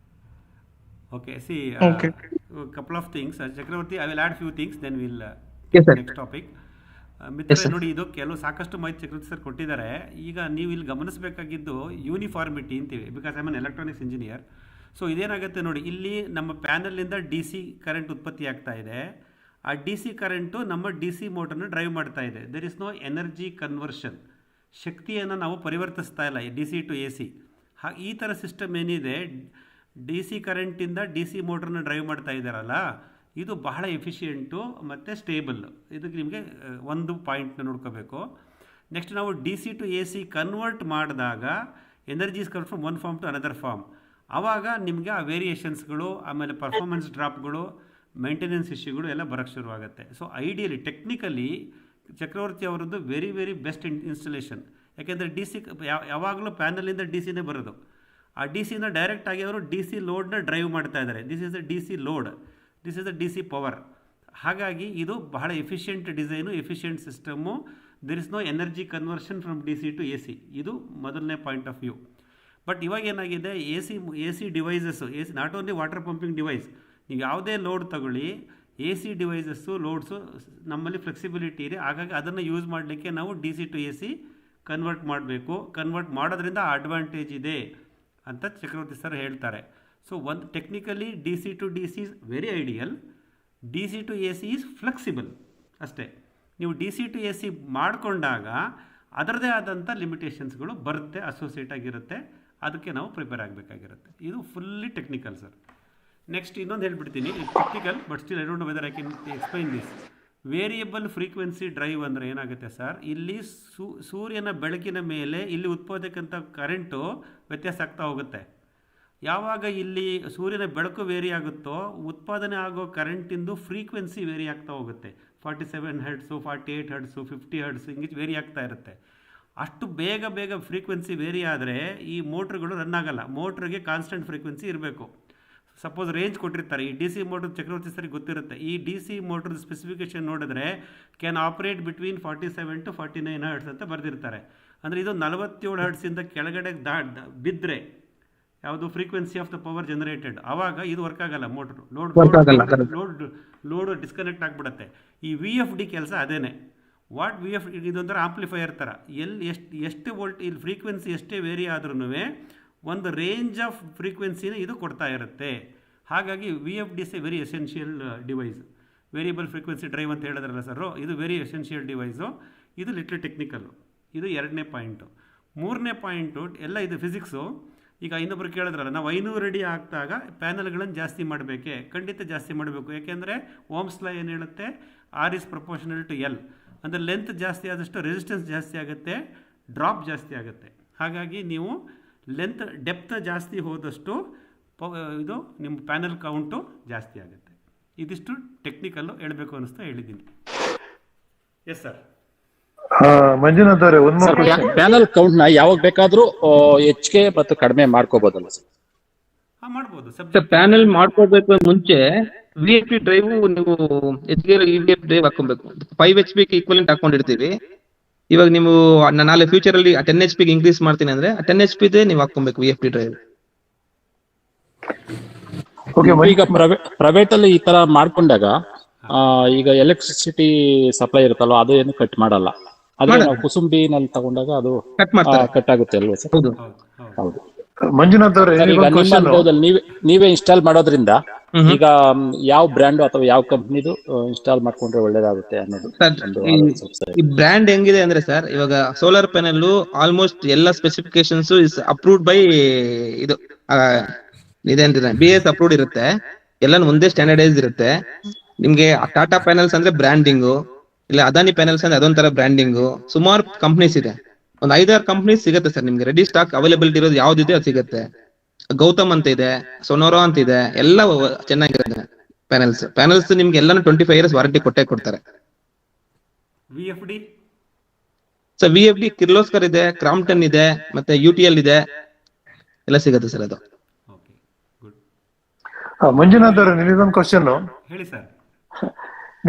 Okay, see, couple of things. Chakravarti, I will add few things, then we'll next topic. ಮಿತ್ರರೇ ನೋಡಿ, ಇದು ಕೆಲವು ಸಾಕಷ್ಟು ಮಾಹಿತಿ ಚಕ್ರವರ್ತಿ ಸರ್ ಕೊಟ್ಟಿದ್ದಾರೆ. ಈಗ ನೀವು ಇಲ್ಲಿ ಗಮನಿಸಬೇಕಾಗಿದ್ದು ಯೂನಿಫಾರ್ಮಿಟಿ ಅಂತೀವಿ, because I am electronics engineer. So ಇದೇನಾಗುತ್ತೆ ನೋಡಿ, ಇಲ್ಲಿ ನಮ್ಮ ಪ್ಯಾನಲ್ನಿಂದ ಡಿ ಸಿ ಕರೆಂಟ್ ಉತ್ಪತ್ತಿ ಆಗ್ತಾ ಇದೆ. ಆ ಡಿ ಸಿ ಕರೆಂಟು ನಮ್ಮ ಡಿ ಸಿ ಮೋಟರ್ನ ಡ್ರೈವ್ ಮಾಡ್ತಾ ಇದೆ. There is no energy conversion, ಶಕ್ತಿಯನ್ನು ನಾವು ಪರಿವರ್ತಿಸ್ತಾ ಇಲ್ಲ D C to A C. ಈ ಥರ ಸಿಸ್ಟಮ್ ಏನಿದೆ, ಡಿ ಸಿ ಕರೆಂಟಿಂದ ಡಿ ಸಿ ಮೋಟ್ರನ್ನ ಡ್ರೈವ್ ಮಾಡ್ತಾ ಇದ್ದಾರಲ್ಲ, ಇದು ಬಹಳ ಎಫಿಷಿಯೆಂಟು ಮತ್ತು ಸ್ಟೇಬಲ್. ಇದಕ್ಕೆ ನಿಮಗೆ ಒಂದು ಪಾಯಿಂಟ್ನ ನೋಡ್ಕೋಬೇಕು. ನೆಕ್ಸ್ಟ್ ನಾವು D C to A C convert ಮಾಡಿದಾಗ energies convert from one form to another form. ಆವಾಗ ನಿಮಗೆ ಆ ವೇರಿಯೇಷನ್ಸ್ಗಳು, ಆಮೇಲೆ ಪರ್ಫಾರ್ಮೆನ್ಸ್ ಡ್ರಾಪ್ಗಳು, ಮೇಂಟೆನೆನ್ಸ್ ಇಶ್ಯೂಗಳು ಎಲ್ಲ ಬರೋಕ್ಕೆ ಶುರುವಾಗುತ್ತೆ. ಸೊ ಐಡಿಯಲಿ ಟೆಕ್ನಿಕಲಿ ಚಕ್ರವರ್ತಿ ಅವರದ್ದು ವೆರಿ ವೆರಿ ಬೆಸ್ಟ್ ಇನ್ಸ್ಟಾಲೇಷನ್. ಯಾಕೆಂದರೆ ಡಿ ಸಿ ಯಾವಾಗಲೂ ಪ್ಯಾನಲಿಂದ ಡಿ ಸಿನೇ ಬರೋದು. ಆ ಡಿ ಸಿಯಿಂದ ಡೈರೆಕ್ಟಾಗಿ ಅವರು ಡಿ ಸಿ ಲೋಡ್ನ ಡ್ರೈವ್ ಮಾಡ್ತಾ ಇದ್ದಾರೆ. This is the D C load, this is the D C power. ಹಾಗಾಗಿ ಇದು ಬಹಳ efficient design, efficient system. There is no energy conversion from D C to A C. ಇದು ಮೊದಲನೇ ಪಾಯಿಂಟ್ ಆಫ್ ವ್ಯೂ. ಬಟ್ ಇವಾಗ ಏನಾಗಿದೆ, A C devices, A C not only water pumping device, ನೀವು ಯಾವುದೇ load ತಗೊಳ್ಳಿ, ಎ ಸಿ ಡಿವೈಸಸ್ಸು ಲೋಡ್ಸು ನಮ್ಮಲ್ಲಿ flexibility ಇದೆ. ಹಾಗಾಗಿ ಅದನ್ನು ಯೂಸ್ ಮಾಡಲಿಕ್ಕೆ ನಾವು D C to A C convert ಮಾಡಬೇಕು. ಕನ್ವರ್ಟ್ ಮಾಡೋದ್ರಿಂದ ಅಡ್ವಾಂಟೇಜ್ ಇದೆ ಅಂತ ಚಕ್ರವರ್ತಿ ಸರ್ ಹೇಳ್ತಾರೆ. ಸೊ ಒಂದು technically D C to D C is very ideal, D C to A C is flexible ಅಷ್ಟೇ. ನೀವು D C to A C ಮಾಡಿಕೊಂಡಾಗ ಅದರದೇ ಆದಂಥ ಲಿಮಿಟೇಷನ್ಸ್ಗಳು ಬರುತ್ತೆ, ಅಸೋಸಿಯೇಟ್ ಆಗಿರುತ್ತೆ. ಅದಕ್ಕೆ ನಾವು ಪ್ರಿಪೇರ್ ಆಗಬೇಕಾಗಿರುತ್ತೆ. ಇದು ಫುಲ್ಲಿ ಟೆಕ್ನಿಕಲ್ ಸರ್. ನೆಕ್ಸ್ಟ್ ಇನ್ನೊಂದು ಹೇಳ್ಬಿಡ್ತೀನಿ, technical but still I don't know whether I can explain this. Variable frequency drive ಅಂದರೆ ಏನಾಗುತ್ತೆ ಸರ್, ಇಲ್ಲಿ ಸೂರ್ಯನ ಬೆಳಕಿನ ಮೇಲೆ ಇಲ್ಲಿ ಉತ್ಪಾದಕಂಥ ಕರೆಂಟು ವ್ಯತ್ಯಾಸ ಆಗ್ತಾ ಹೋಗುತ್ತೆ. ಯಾವಾಗ ಇಲ್ಲಿ ಸೂರ್ಯನ ಬೆಳಕು ವೇರಿ ಆಗುತ್ತೋ, ಉತ್ಪಾದನೆ ಆಗೋ ಕರೆಂಟಿಂದು ಫ್ರೀಕ್ವೆನ್ಸಿ ವೇರಿ ಆಗ್ತಾ ಹೋಗುತ್ತೆ. 47 ಹರ್ಟ್ಸು, 48 ಹರ್ಟ್ಸು, 50 ಹರ್ಟ್ಸು, ಹಿಂಗೆ ವೇರಿ ಆಗ್ತಾ ಇರುತ್ತೆ. ಅಷ್ಟು ಬೇಗ ಫ್ರೀಕ್ವೆನ್ಸಿ ವೇರಿ ಆದರೆ ಈ ಮೋಟ್ರ್ಗಳು ರನ್ ಆಗಲ್ಲ. ಮೋಟ್ರಿಗೆ ಕಾನ್ಸ್ಟೆಂಟ್ ಫ್ರೀಕ್ವೆನ್ಸಿ ಇರಬೇಕು. ಸಪೋಸ್ ರೇಂಜ್ ಕೊಟ್ಟಿರ್ತಾರೆ, ಈ ಡಿ ಸಿ ಮೋಟ್ರ್ ಚಕ್ರವರ್ತಿ ಸರಿಗೆ ಗೊತ್ತಿರುತ್ತೆ. ಈ ಡಿ ಸಿ ಮೋಟ್ರದ್ದು ಸ್ಪೆಸಿಫಿಕೇಷನ್ ನೋಡಿದ್ರೆ can operate between 47 to 49 hertz ಅಂತ ಬರೆದಿರ್ತಾರೆ. ಅಂದರೆ ಇದು 47 ಹರ್ಟ್ಸಿಂದ ಕೆಳಗಡೆ ಬಿದ್ದರೆ ಯಾವುದು frequency of the power generated, ಆವಾಗ ಇದು ವರ್ಕ್ ಆಗಲ್ಲ ಮೋಟ್ರು. ಲೋಡ್ ಡಿಸ್ಕನೆಕ್ಟ್ ಆಗಿಬಿಡುತ್ತೆ. ಈ ವಿ ಎಫ್ ಡಿ ಕೆಲಸ ಅದೇನೆ. ವಾಟ್ ವಿ ಎಫ್ ಇದೊಂಥರ ಆಂಪ್ಲಿಫೈಯರ್ ಥರ. ಎಷ್ಟು ವೋಲ್ಟ್ ಇಲ್ಲಿ ಫ್ರೀಕ್ವೆನ್ಸಿ ಎಷ್ಟೇ ವೇರಿ ಆದ್ರೂ ಒಂದು ರೇಂಜ್ ಆಫ್ ಫ್ರೀಕ್ವೆನ್ಸಿನ ಇದು ಕೊಡ್ತಾ ಇರುತ್ತೆ. ಹಾಗಾಗಿ V F D is a very essential device. Variable frequency drive ಅಂತ ಹೇಳಿದ್ರಲ್ಲ ಸರ್, ಇದು ವೆರಿ ಎಸೆನ್ಷಿಯಲ್ ಡಿವೈಸು. ಇದು ಲಿಟ್ಲ್ ಟೆಕ್ನಿಕಲ್ಲು. ಇದು 2ನೇ ಪಾಯಿಂಟು. 3ನೇ ಪಾಯಿಂಟು ಎಲ್ಲ ಇದು ಫಿಸಿಕ್ಸು. ಈಗ ಇನ್ನೊಬ್ರು ಕೇಳಿದ್ರಲ್ಲ, ನಾವು 500 ಅಡಿ ಹಾಕಿದಾಗ ಪ್ಯಾನಲ್ಗಳನ್ನು ಜಾಸ್ತಿ ಮಾಡಬೇಕೆ? ಖಂಡಿತ ಜಾಸ್ತಿ ಮಾಡಬೇಕು. ಯಾಕೆಂದರೆ ಓಮ್ಸ್ ಲಾ ಏನು ಹೇಳುತ್ತೆ, R is proportional to L. ಅಂದರೆ ಲೆಂತ್ ಜಾಸ್ತಿ ಆದಷ್ಟು ರೆಸಿಸ್ಟೆನ್ಸ್ ಜಾಸ್ತಿ ಆಗುತ್ತೆ, ಡ್ರಾಪ್ ಜಾಸ್ತಿ ಆಗುತ್ತೆ. ಹಾಗಾಗಿ ನೀವು ಲೆಂತ್ ಡೆಪ್ತ್ ಜಾಸ್ತಿ ಹೋದಷ್ಟು ಇದು ನಿಮ್ಮ ಪ್ಯಾನಲ್ ಕೌಂಟು ಜಾಸ್ತಿ ಆಗುತ್ತೆ. ಇದಿಷ್ಟು ಟೆಕ್ನಿಕಲ್ಲು ಹೇಳಬೇಕು ಅನ್ನಿಸ್ತಾ ಹೇಳಿದ್ದೀನಿ. Yes sir. ಮಂಜುನಾಥ್ ಅವರೇ, ಪ್ಯಾನಲ್ ಕೌಂಟ್ ನ ಯಾವಾಗ ಬೇಕಾದ್ರೂ ಹೆಚ್ಚಿಗೆ ಮತ್ತು ಕಡಿಮೆ ಮಾಡ್ಕೋಬಹುದಲ್ಲ ಸರ್? ಮಾಡ್ಬೋದು. ಪ್ಯಾನಲ್ ಮಾಡ್ಕೋಬೇಕು ಮುಂಚೆ ವಿ ಎಫ್ ಪಿ ಡ್ರೈವ್ ನೀವು ಹೆಚ್ಚಿಗೆ ವಿ ಎಫ್ ಡ್ರೈವ್ ಹಾಕೊಬೇಕು. 5 HP ಈಕ್ವಲೆಂಟ್ ಹಾಕೊಂಡಿರ್ತೀವಿ. ಇವಾಗ ನೀವು ನಾಳೆ ಫ್ಯೂಚರ್ ಅಲ್ಲಿ 10 HP ಇನ್ಕ್ರೀಸ್ ಮಾಡ್ತೀನಿ ಅಂದ್ರೆ 10 HP ನೀವು ಹಾಕೊಬೇಕು ವಿ ಎಫ್ ಟಿ ಡ್ರೈವ್. ಈಗ ಪ್ರೈವೇಟ್ ಅಲ್ಲಿ ಈ ತರ ಮಾಡ್ಕೊಂಡಾಗ ಈಗ ಎಲೆಕ್ಟ್ರಿಸಿಟಿ ಸಪ್ಲೈ ಇರುತ್ತಲ್ವ, ಅದು ಏನು ಕಟ್ ಮಾಡಲ್ಲ. ಆದ್ರೆ ನಾವು ಕುಸುಂಬಿನಲ್ಲಿ ತಗೊಂಡಾಗ ಅದು ಕಟ್ ಆಗುತ್ತೆ ಅಲ್ವಾ ಸರ್? ಹೌದು. ಮಂಜುನಾಥ್ ಅವರೇ, ಈಗ ನಿಮ್ಮ ಅನುಭವದಲ್ಲಿ ನೀವೇ ಇನ್ಸ್ಟಾಲ್ ಮಾಡೋದ್ರಿಂದ ಈಗ ಯಾವ ಬ್ರ್ಯಾಂಡ್ ಅಥವಾ ಯಾವ ಕಂಪ್ನಿದು ಇನ್ಸ್ಟಾಲ್ ಮಾಡ್ಕೊಂಡ್ರೆ ಒಳ್ಳೇದಾಗುತ್ತೆ ಅನ್ನೋದು. ಈ ಬ್ರ್ಯಾಂಡ್ ಹೆಂಗಿದೆ ಅಂದ್ರೆ ಸರ್, ಇವಾಗ ಸೋಲಾರ್ ಪ್ಯಾನೆಲ್ ಆಲ್ಮೋಸ್ಟ್ ಎಲ್ಲ ಸ್ಪೆಸಿಫಿಕೇಶನ್ಸ್ ಇಸ್ ಅಪ್ರೂವ್ಡ್ ಬೈ ಇದು ಇದೇಂತಿದೆ BS ಅಪ್ರೂವ್ಡ್ ಇರುತ್ತೆ. ಎಲ್ಲ ಒಂದೇ ಸ್ಟ್ಯಾಂಡರ್ಡೈಸ್ ಇರುತ್ತೆ. ನಿಮ್ಗೆ ಟಾಟಾ ಪ್ಯಾನಲ್ಸ್ ಅಂದ್ರೆ ಬ್ರ್ಯಾಂಡಿಂಗು, ಇಲ್ಲ ಅದಾನಿ ಪ್ಯಾನಲ್ಸ್ ಅಂದ್ರೆ ಅದೊಂಥರ ಬ್ರ್ಯಾಂಡಿಂಗು. ಸುಮಾರು ಕಂಪ್ನೀಸ್ ಇದೆ, ಒಂದು 5-6 ಕಂಪ್ನೀಸ್ ಸಿಗುತ್ತೆ ಸರ್ ನಿಮ್ಗೆ. ರೆಡಿ ಸ್ಟಾಕ್ ಅವೈಲೇಬಿಲಿಟಿ ಇರೋದು ಯಾವ್ದಿದೆ ಅದು ಸಿಗುತ್ತೆ. ಗೌತಮ್ ಅಂತ ಇದೆ, ಸೊನೋರಾ ಅಂತ ಇದೆ, ಎಲ್ಲ ಚೆನ್ನಾಗಿರುತ್ತೆ ಪ್ಯಾನಲ್ಸ್ ನಿಮ್ಗೆ ಎಲ್ಲಾನು 25 years ವಾರಂಟಿ ಕೊಟ್ಟೆ ಕೊಡ್ತಾರೆ. VFD ಸರ್ VFD ಕಿರ್ಲೋಸ್ಕರ್ ಇದೆ, ಕ್ರಾಂಪ್ಟನ್ ಇದೆ, ಮತ್ತೆ UTL ಇದೆ, ಎಲ್ಲ ಸಿಗುತ್ತೆ ಸರ್ ಅದು. ಮಂಜುನಾಥ್ ಅವರು ನಿಮಗೊಂದು ಕ್ವಶನ್ ಹೇಳಿ ಸರ್.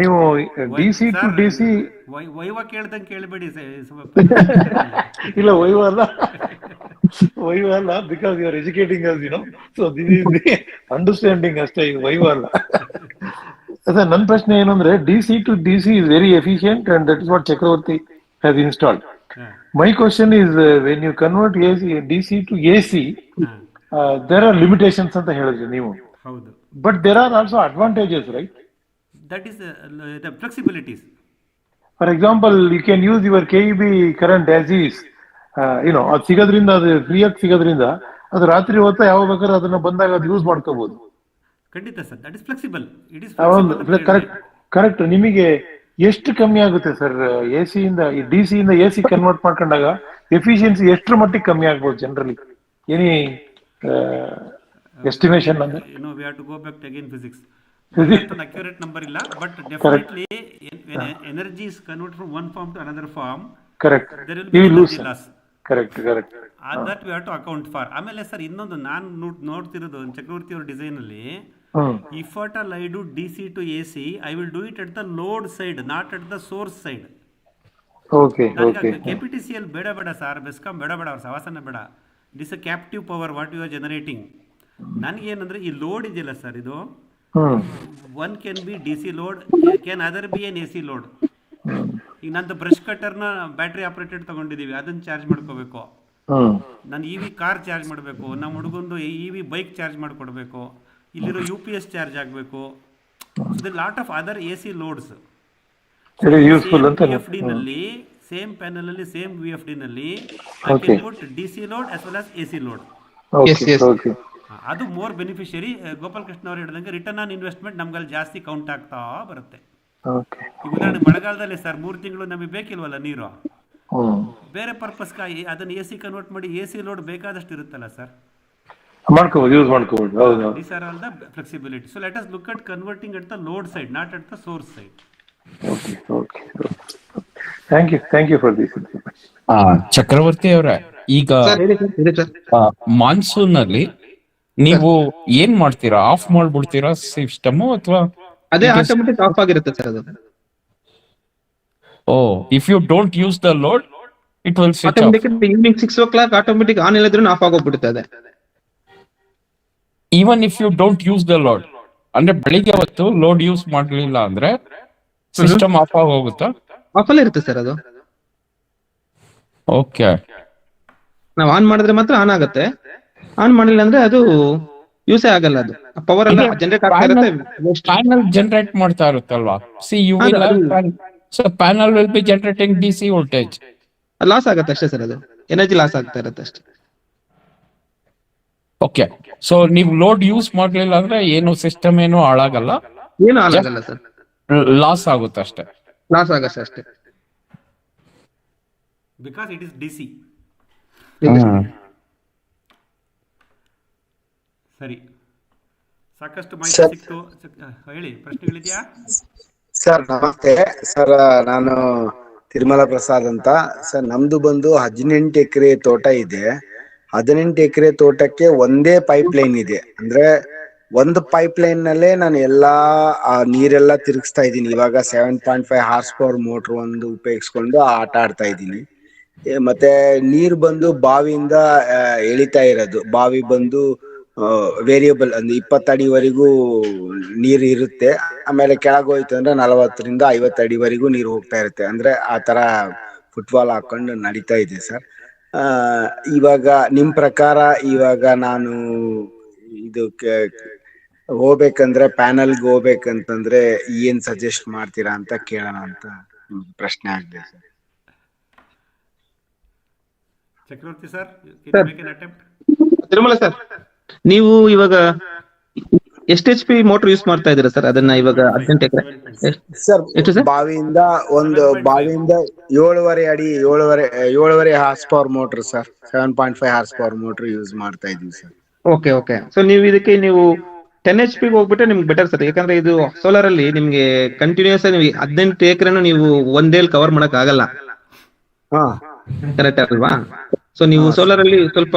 ನೀವು DC to DC ವೈವ ಕೇಳ್ದಂಗೆ ಕೇಳಬೇಡಿ ಇಲ್ಲ ವೈವ ಅಲ್ಲ because you are educating us so this is the understanding ಅಷ್ಟೇ, ವೈವ ಅಲ್ಲ. ಸರ್ ನನ್ನ ಪ್ರಶ್ನೆ ಏನಂದ್ರೆ DC to DC is very efficient and that is what Chakravarti has installed. My question is when you convert DC to AC there are limitations ಅಂತ ಹೇಳಿದ್ರಿ ನೀವು. ಹೌದು. But there are also advantages, right? That is the flexibilities. For example, you can use your KEB current as is. ಅದು ಸಿಗೋದ್ರಿಂದ, ಅದು ಫ್ರೀಯಾಗಿ ಸಿಗೋದ್ರಿಂದ ಅದು ರಾತ್ರಿ ಹೊತ್ತ ಯಾವಾಗ ಬೇಕಾದ್ರೆ ಅದನ್ನ ಬಂದಾಗ ಅದು ಯೂಸ್ ಮಾಡ್ಕೋಬಹುದು. ಖಂಡಿತ sir, that is flexible. It is correct. ನಿಮಗೆ ಎಷ್ಟು ಕಮ್ಮಿ ಆಗುತ್ತೆ ಸರ್ AC ಇಂದ DC ಇಂದ AC ಕನ್ವರ್ಟ್ ಮಾಡ್ಕೊಂಡಾಗ ಎಫಿಷಿಯನ್ಸಿ ಎಷ್ಟರ ಮಟ್ಟಿಗೆ ಕಮ್ಮಿ ಆಗ್ಬೋದು generally? Any estimation? we have to go back to again physics. An accurate number illa, but definitely when energy is converted from one form to another form, correct, there will be energy loss. Correct. That we have to account for. ಆಮೇಲೆ sir ಇನ್ನೊಂದು ನಾನು ನೋಡ್ತಿರೋದು ಚಕ್ರವರ್ತಿ ಅವರ design ಅಲ್ಲಿ, if at all I do DC to AC, I will do it at the load side, not at the source side. Okay. KPTCL ಬೇಡ sir, BESCOM ಬೇಡ, ಅವ್ರ ಸವಾಸನ ಬೇಡ. This is a captive power what you are generating. ನನಗೆ ಏನಂದ್ರೆ ಈ load ಇದೆಯಲ್ಲ sir, ಇದು one can be DC load, can other be an AC load. ಈಗ ನಂದು ಬ್ರಷ್ ಕಟ್ಟರ್ನ ಬ್ಯಾಟ್ರಿ ಆಪರೇಟೆಡ್ ತಗೊಂಡಿದೀವಿ, ಅದನ್ನ ಚಾರ್ಜ್ ಮಾಡ್ಕೋಬೇಕು. ನಾನು EV ಕಾರ್ ಚಾರ್ಜ್ ಮಾಡಬೇಕು, ನಮ್ಮ ಹುಡುಗಂದು EV ಬೈಕ್ ಚಾರ್ಜ್ ಮಾಡಿಕೊಡ್ಬೇಕು, ಇಲ್ಲಿರೋ UPS ಚಾರ್ಜ್ ಆಗಬೇಕು. So lot of other AC loads. VFD ನಲ್ಲಿ ಸೇಮ್ ಪ್ಯಾನಲ್ ಅಲ್ಲಿ ಸೇಮ್ VFD ನಲ್ಲಿ I can put DC load as well as AC load. ಅದು ಮೋರ್ ಬೆನಿಫಿಷಿಯರಿ. ಗೋಪಾಲ್ ಕೃಷ್ಣ ಅವರು ಹೇಳಿದಂಗೆ ರಿಟರ್ನ್ ಆನ್ ಇನ್ವೆಸ್ಟ್ಮೆಂಟ್ ನಮ್ಗಲ್ಲಿ ಜಾಸ್ತಿ ಕೌಂಟ್ ಆಗ್ತಾ ಬರುತ್ತೆ. ಈಗ ಉದಾಹರಣೆ ಮಳೆಗಾಲದಲ್ಲಿ ಸರ್ 3 ತಿಂಗಳು ನಮಗೆ ಬೇಕಿಲ್ವಲ್ಲ ನೀರು, ಬೇರೆ ಪರ್ಪಸ್ಗಾಗಿ ಅದನ್ನ AC ಕನ್ವರ್ಟ್ ಮಾಡಿ AC ಲೋಡ್ ಬೇಕಾದಷ್ಟು ಇರುತ್ತಲ್ಲ ಸರ್, ಯೂಸ್ ಮಾಡ್ಕೋಬಹುದು. These are all the flexibility. So let us look at converting at the load side, not at the source side. Okay. Thank you for this. ಚಕ್ರವರ್ತಿ ಅವರೇ, ಈಗ monsoon ಅಲ್ಲಿ ನೀವು ಏನ್ ಮಾಡ್ತೀರಾ? ಆಫ್ ಮಾಡ್ಬಿಡ್ತೀರಾ ಸಿಸ್ಟಮ್ ಅಥವಾ ಅದೇ ಆಟೋಮೆಟಿಕ್ ಆಫ್ ಆಗಿರುತ್ತೆ ಸರ್ ಅದು? If you don't use the load it will switch off. Evening 6 o'clock automatic on ಇಲ್ಲದ್ರೂ ಆಫ್ ಆಗೋಗ್ಬಿಡುತ್ತೆ ಅದೇ. Even if you don't use the load, ಅಂದ್ರೆ ಬೆಳಿಗ್ಗೆ ಹೊತ್ತು ಲೋಡ್ ಯೂಸ್ ಮಾಡ್ಲಿಲ್ಲ ಅಂದ್ರೆ ಸಿಸ್ಟಮ್ ಆಫ್ ಆಗಿ ಹೋಗುತ್ತಾ? ಆಫ್ ಅಲ್ಲೇ ಇರುತ್ತೆ ಸರ್ ಅದು. ಓಕೆ, ನಾವ್ ಆನ್ ಮಾಡಿದ್ರೆ ಮಾತ್ರ ಆನ್ ಆಗುತ್ತೆ, ಆನ್ ಮಾಡಿಲ್ಲ ಅಂದ್ರೆ ಅದು ಯೂಸೇ ಆಗಲ್ಲ. ಅದು ಪವರ್ ಎಲ್ಲ ಜನರೇಟ್ ಆಗ್ತಾ ಇರುತ್ತೆ, ಪ್ಯಾನಲ್ ಜನರೇಟ್ ಮಾಡ್ತಾ ಇರುತ್ತಲ್ವಾ? So panel will be generating DC voltage. Loss ಆಗುತ್ತೆ ಅಷ್ಟೇ ಸರ್, ಅದು ಎನರ್ಜಿ ಲಾಸ್ ಆಗ್ತಾ ಇರುತ್ತೆ ಅಷ್ಟೇ. ಓಕೆ, ಸೊ ನೀವು ಲೋಡ್ ಯೂಸ್ ಮಾಡ್ಲಿಲ್ಲ ಅಂದ್ರೆ ಏನು ಸಿಸ್ಟಮ್ ಏನು ಹಾಳಾಗಲ್ಲ? ಏನು ಹಾಳಾಗಲ್ಲ ಸರ್, ಲಾಸ್ ಆಗುತ್ತೆ ಅಷ್ಟೇ. ಲಾಸ್ ಆಗುತ್ತೆ ಅಷ್ಟೇ, ಬಿಕಾಸ್ ಇಟ್ ಇಸ್ DC. ಸರಿ, ಸಾಕಷ್ಟು ಮಾಹಿತಿ ಸಿಕ್ತು. ಹೇಳಿ, ಪ್ರಶ್ನೆಗಳಿದೆಯಾ ಸರ್? ನಮಸ್ತೆ ಸರ್, ನಾನು ತಿರುಮಲ ಪ್ರಸಾದ್ ಅಂತ ಸರ್. ನಮ್ದು ಬಂದು 18 ಎಕರೆ ತೋಟ ಇದೆ. 18 ಎಕರೆ ತೋಟಕ್ಕೆ ಒಂದೇ ಪೈಪ್ ಲೈನ್ ಇದೆ. ಅಂದ್ರೆ ಒಂದು ಪೈಪ್ ಲೈನ್ ನಲ್ಲೇ ನಾನು ಎಲ್ಲಾ ನೀರೆಲ್ಲ ತಿರುಗಿಸ್ತಾ ಇದ್ದೀನಿ. ಇವಾಗ 7.5 horsepower ಮೋಟರ್ ಒಂದು ಉಪಯೋಗಿಸ್ಕೊಂಡು ಆಟ ಆಡ್ತಾ ಇದ್ದೀನಿ. ಮತ್ತೆ ನೀರು ಬಂದು ಬಾವಿಯಿಂದ ಎಳಿತಾ ಇರೋದು. ಬಾವಿ ಬಂದು ವೇರಿಯಬಲ್, ಅಂದ್ರೆ 20 ಅಡಿವರೆಗೂ ನೀರು ಇರುತ್ತೆ. ಆಮೇಲೆ ಕೆಳಗೆ ಹೋಯ್ತು ಅಂದ್ರೆ 40ರಿಂದ 50 ಅಡಿವರೆಗೂ ನೀರು ಹೋಗ್ತಾ ಇರುತ್ತೆ. ಅಂದ್ರೆ ಆ ತರ ಫುಟ್ಬಾಲ್ ಹಾಕೊಂಡು ನಡೀತಾ ಇದೆ ಸರ್. ಇವಾಗ ನಿಮ್ ಪ್ರಕಾರ ಇವಾಗ ನಾನು ಇದಕ್ಕೆ ಹೋಗ್ಬೇಕಂದ್ರೆ, ಪ್ಯಾನಲ್ಗೆ ಹೋಗ್ಬೇಕಂತಂದ್ರೆ ಏನ್ ಸಜೆಸ್ಟ್ ಮಾಡ್ತೀರಾ ಅಂತ ಕೇಳೋಣ ಅಂತ ಪ್ರಶ್ನೆ ಆಗಿದೆ sir. Chakravarthy sir, Tirumala sir, ನೀವು ಇವಾಗ ಎಷ್ಟು HP ಮೋಟರ್ ಯೂಸ್ ಮಾಡ್ತಾ ಇದ್ದೀರಾ ಸರ್ ಅದನ್ನ ಇವಾಗ 18 ಎಕರೆ? ಸರ್ ಬಾವಿಯಿಂದ 7.5 ಅಡಿ 7.5 horse power motor sir, 7.5 horse power motor use ಮಾಡ್ತಾ ಇದೀವಿ ಸರ್. ಓಕೆ. ಸೊ ನೀವು ಇದಕ್ಕೆ ನೀವು 10 HP ಹೋಗ್ಬಿಟ್ರೆ ನಿಮ್ಗೆ ಬೆಟರ್ ಸರ್, ಯಾಕಂದ್ರೆ ಇದು ಸೋಲಾರ್ ಅಲ್ಲಿ ನಿಮ್ಗೆ ಕಂಟಿನ್ಯೂಸ್ ಆಗಿ 18 ಎಕರೆನು ನೀವು ಒಂದೇಲ್ ಕವರ್ ಮಾಡಕ್ ಆಗಲ್ಲ. ಕರೆಕ್ಟ್ ಅಲ್ವಾ? ಸೊ ನೀವು ಸೋಲಾರ್ ಅಲ್ಲಿ ಸ್ವಲ್ಪ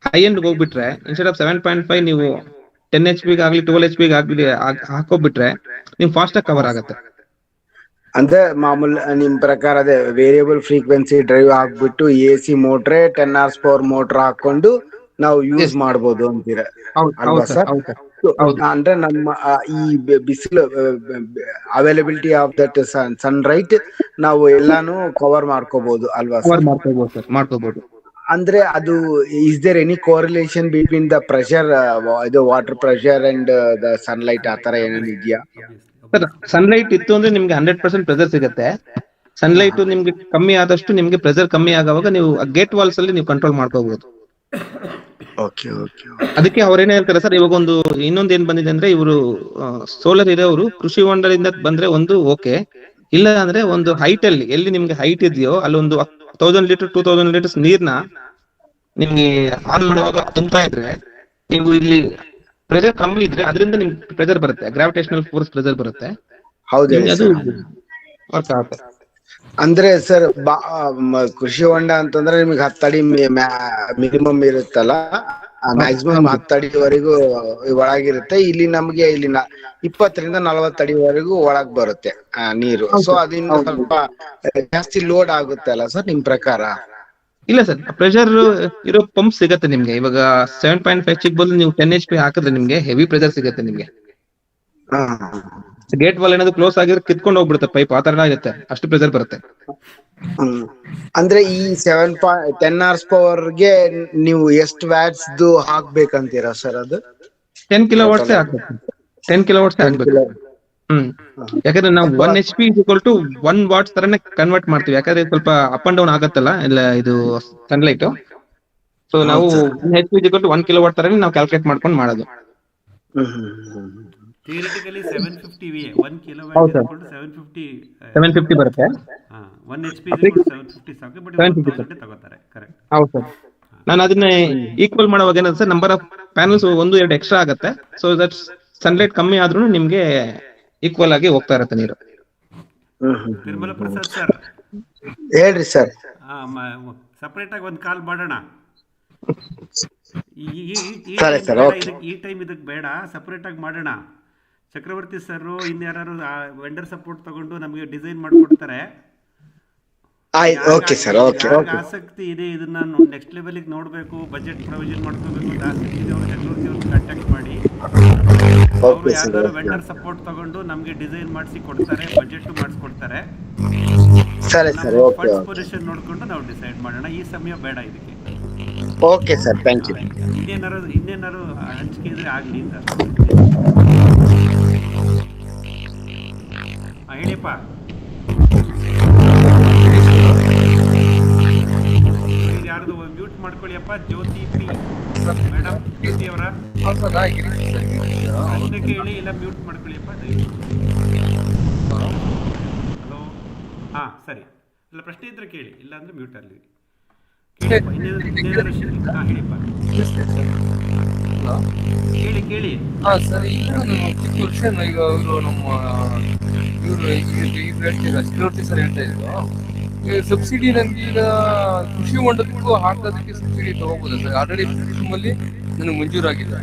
ಹೈ ಎಂಡ್ ಹೋಗ್ಬಿಟ್ರೆ ಇನ್ಸ್ಟೆಡ್ ಆಫ್ 7.5 ನೀವು 10 HP ಆಗ್ಲಿ 12 HP ಆಗ್ಲಿ ಹಾಕೋಬಿಟ್ರೆ ನಿಮ್ ಫಾಸ್ಟ್ ಆಗಿ ಕವರ್ ಆಗತ್ತೆ. ಅಂದ್ರೆ ಮಾಮೂಲಿ ನಿಮ್ ಪ್ರಕಾರ ಅದೇ ವೇರಿಯಬಲ್ ಫ್ರೀಕ್ವೆನ್ಸಿ ಡ್ರೈವ್ ಹಾಕ್ಬಿಟ್ಟು AC ಮೋಟ್ರೆ 10 ಹಾರ್ಸ್ ಪವರ್ ಮೋಟರ್ ಹಾಕೊಂಡು ನಾವು ಯೂಸ್ ಮಾಡ್ಬೋದು ಅಂತೀರ ಅಲ್ವಾ ಸರ್? ಅಂದ್ರೆ ನಮ್ಮ ಈ ಬಿಸಿಲು availability of that sun right ನಾವು ಎಲ್ಲಾನು ಕವರ್ ಮಾಡ್ಕೋಬಹುದು ಅಲ್ವಾ ಸರ್? ಮಾಡ್ಕೋಬಹುದು. ಅಂದ್ರೆ ಅದು is there any correlation between the pressure, ಇದು water pressure and the sunlight ಆತರ ಏನೇನು ಇದೆಯಾ ಸರ್? ಸನ್ಲೈಟ್ ಇತ್ತು ಅಂದ್ರೆ ನಿಮ್ಗೆ 100% ಪ್ರೆಸರ್ ಸಿಗುತ್ತೆ. ಸನ್ಲೈಟ್ ನಿಮ್ಗೆ ಕಮ್ಮಿ ಆದಷ್ಟು ನಿಮ್ಗೆ ಪ್ರೆಸರ್ ಕಮ್ಮಿ ಆಗುವಾಗ ನೀವು ಗೇಟ್ ವಾಲ್ಸ್ ಅಲ್ಲಿ ನೀವು ಕಂಟ್ರೋಲ್ ಮಾಡ್ಕೋಬಹುದು. ಅದಕ್ಕೆ ಅವ್ರೇನೇ ಹೇಳ್ತಾರೆ ಸರ್, ಇವಾಗ ಇನ್ನೊಂದು ಏನ್ ಬಂದಿದೆ ಅಂದ್ರೆ ಇವರು ಸೋಲಾರ್ ಇರೋರು ಕೃಷಿ ಹೊಂಡದಿಂದ ಬಂದ್ರೆ ಒಂದು ಓಕೆ, ಇಲ್ಲ ಅಂದ್ರೆ ಒಂದು ಹೈಟ್ ಅಲ್ಲಿ ಎಲ್ಲಿ ನಿಮ್ಗೆ ಹೈಟ್ ಇದೆಯೋ ಅಲ್ಲಿ ಒಂದು 1000 ಲೀಟರ್ 2000 ಲೀಟರ್ಸ್ ನೀರ್ನ ನಿಮ್ಗೆ ಆನ್ ಮಾಡುವಾಗ ತುಂಬ್ತಾ ಇದ್ರೆ ನೀವು ಇಲ್ಲಿ ಪ್ರೆಷರ್ ಕಮ್ಮಿ ಇದ್ರೆ ಅದರಿಂದ ನಿಮ್ಗೆ ಪ್ರೆಷರ್ ಬರುತ್ತೆ, ಗ್ರಾವಿಟೇಷನಲ್ ಫೋರ್ಸ್ ಪ್ರೆಷರ್ ಬರುತ್ತೆ. ಅದು ವರ್ಕ್ ಆಗುತ್ತೆ. ಅಂದ್ರೆ ಸರ್ ಕೃಷಿ ಹೊಂಡ ಅಂತಂದ್ರೆ ನಿಮ್ಗೆ 10 ಅಡಿ ಮಿನಿಮಮ್ ಇರುತ್ತಲ್ಲ, ಮ್ಯಾಕ್ಸಿಮಮ್ 10 ಅಡಿವರೆಗೂ ಒಳಗಿರುತ್ತೆ. ಇಲ್ಲಿ ನಮ್ಗೆ ಇಲ್ಲಿ 20 ರಿಂದ 40 ಅಡಿವರೆಗೂ ಒಳಗ್ ಬರುತ್ತೆ ನೀರು. ಸೊ ಅದರಿಂದ ಸ್ವಲ್ಪ ಜಾಸ್ತಿ ಲೋಡ್ ಆಗುತ್ತೆ ಅಲ್ಲ ಸರ್ ನಿಮ್ ಪ್ರಕಾರ? ಇಲ್ಲ ಸರ್, ಪ್ರೆಷರ್ ಇರೋ ಪಂಪ್ ಸಿಗತ್ತೆ ನಿಮ್ಗೆ. ಇವಾಗ 7.5 ಚಿಕ್ ಬದಲು ನೀವು 10 HP ಹಾಕಿದ್ರೆ ನಿಮ್ಗೆ ಹೆವಿ ಪ್ರೆಷರ್ ಸಿಗುತ್ತೆ ನಿಮ್ಗೆ. ಗೇಟ್ ವಾಲ್ ಏನಾದ್ರು ಕ್ಲೋಸ್ ಆಗಿದ್ರೆ ಕಿತ್ಕೊಂಡು ಹೋಗ್ಬಿಡುತ್ತೆ ಪೈಪ್, ಆ ತರ ಇರುತ್ತೆ, ಅಷ್ಟು ಪ್ರೆಷರ್ ಬರುತ್ತೆ. ಅಂದ್ರೆ ಈ 10 ಹಾರ್ಸ್ ಪವರ್ ಗೆ ನೀವು ಎಷ್ಟು ವ್ಯಾಟ್ಸ್ ಹಾಕ್ಬೇಕಂತೀರಾ ಸರ್? ಅದು 10 ಕಿಲೋವಾಟ್ಸ್ ಹಾಕ್ಬೇಕು. 10 ಕಿಲೋವಾಟ್ಸ್ ಹಾಕ್ಬೇಕು. ಯಾಕಂದ್ರೆ ನಾವು 1 HP = 1 ವಾಟ್ಸ್ ತರನೇ ಕನ್ವರ್ಟ್ ಮಾಡ್ತೀವಿ, ಯಾಕಂದ್ರೆ ಸ್ವಲ್ಪ ಅಪ್ ಅಂಡ್ ಡೌನ್ ಆಗತ್ತಲ್ಲ ಇಲ್ಲ ಇದು ಸನ್ಲೈಟ್. ಸೊ ನಾವು 1 HP = 1 ಕಿಲೋವಾಟ್ ತರನೇ ನಾವು ಕ್ಯಾಲ್ಕುಲೇಟ್ ಮಾಡ್ಕೊಂಡು ಮಾಡೋದು. ಥಿಯರಿಟಿಕಲಿ 750 VA 1 ಕಿಲೋವ್ಯಾಟ್ 750 ಬರುತ್ತೆ. 1 HP 750 ಸಾಕು, ಬಟ್ 1000 ತಗೋತಾರೆ. ಕರೆಕ್ಟ್. ಹೌದು ಸರ್. ನಾನು ಅದನ್ನ ಈಕ್ವಲ್ ಮಾಡುವಾಗ ಏನಂತ sir, number of panels 1-2 extra ಆಗುತ್ತೆ. ಸೊ ದಟ್ ಸನ್ಲೈಟ್ ಕಮ್ಮಿ ಆದ್ರೂ ನಿಮ್ಗೆ ಈಕ್ವಲ್ ಆಗಿ ಹೋಗ್ತಾ ಇರುತ್ತೆ ನೀರು. ತಿರುಮಲ ಪ್ರಸಾದ್ ಸರ್ ಹೇಳ್ರಿ ಸರ್. ಸಪರೇಟ್ ಆಗಿ ಒಂದು ಕಾಲ್ ಮಾಡೋಣ. ಈ ಟೈಮ್ ಇದಕ್ಕೆ ಬೇಡ, ಸಪರೇಟ್ ಆಗಿ ಮಾಡೋಣ. ಚಕ್ರವರ್ತಿ ಸರ್ ಇನ್ಯಾರು ವೆಂಡರ್ ಸಪೋರ್ಟ್ ತಗೊಂಡು ನಮಗೆ ಡಿಸೈನ್ ಮಾಡಿಕೊಡ್ತಾರೆ. ಆಸಕ್ತಿ ಇದೆ ಇದನ್ನ ನೆಕ್ಸ್ಟ್ ಲೆವೆಲ್ಗೆ ನೋಡಬೇಕು, ಬಜೆಟ್ ಪ್ರೊವಿಷನ್ ಮಾಡ್ಕೋಬೇಕು ಅಂತ ಆಸಕ್ತಿ ಇದೆ ಅವರು ಚಕ್ರವರ್ತಿ ಅವ್ರನ್ನ ಕಾಂಟ್ಯಾಕ್ಟ್ ಮಾಡಿ. ಅವರು ಯಾರು ವೆಂಡರ್ ಸಪೋರ್ಟ್ ತಗೊಂಡು ನಮಗೆ ಡಿಸೈನ್ ಮಾಡಿಸಿ ಕೊಡ್ತಾರೆ, ಬಜೆಟ್ ಮಾಡಿಸ್ಕೊಡ್ತಾರೆ. ಫಂಡ್ಸ್ ಪೊಸಿಷನ್ ನೋಡ್ಕೊಂಡು ನಾವು ಡಿಸೈಡ್ ಮಾಡೋಣ. ಈ ಸಮಯ ಬೇಡ ಇದಕ್ಕೆ. Okay sir, thank you. ಇನ್ನೇನಾರು ಹಂಚಿಕೆ ಇದ್ರೆ ಆಗ್ಲಿ ಅಂತ ಹೇಳಿಪ್ಪ. ಯಾರ್ದು ಮ್ಯೂಟ್ ಮಾಡ್ಕೊಳ್ಳಿಯಪ್ಪ. ಜ್ಯೋತಿ ಪಿ ಮೇಡಮ್, ಜ್ಯೋತಿ ಅವರ ಪ್ರಶ್ನೆ ಕೇಳಿ, ಇಲ್ಲ ಮ್ಯೂಟ್ ಮಾಡ್ಕೊಳ್ಳಿಯಪ್ಪ. ಹಲೋ, ಹಾ ಸರಿ. ಇಲ್ಲ ಪ್ರಶ್ನೆ ಇದ್ರೆ ಕೇಳಿ, ಇಲ್ಲ ಅಂದ್ರೆ ಮ್ಯೂಟ್ ಅಲ್ಲಿ ಕೇಳಿ. ಸರ್, ಈಗ ಕ್ವಶನ್ ಈಗ ಇವರು ನಮ್ಮ ಚಕ್ರವರ್ತಿ ಸರ್ ಹೇಳ್ತಾ ಇದ್ರು, ಸಬ್ಸಿಡಿ ನನ್ಗೆ ಈಗ ಕೃಷಿ ಹೊಂಡಕ್ಕೂ ಹಾಕೋದಕ್ಕೆ ಸಬ್ಸಿಡಿ ತಗೋಬಹುದು ಸರ್? ಆಲ್ರೆಡಿ ಅಲ್ಲಿ ನನಗೆ ಮಂಜೂರಾಗಿದೆ,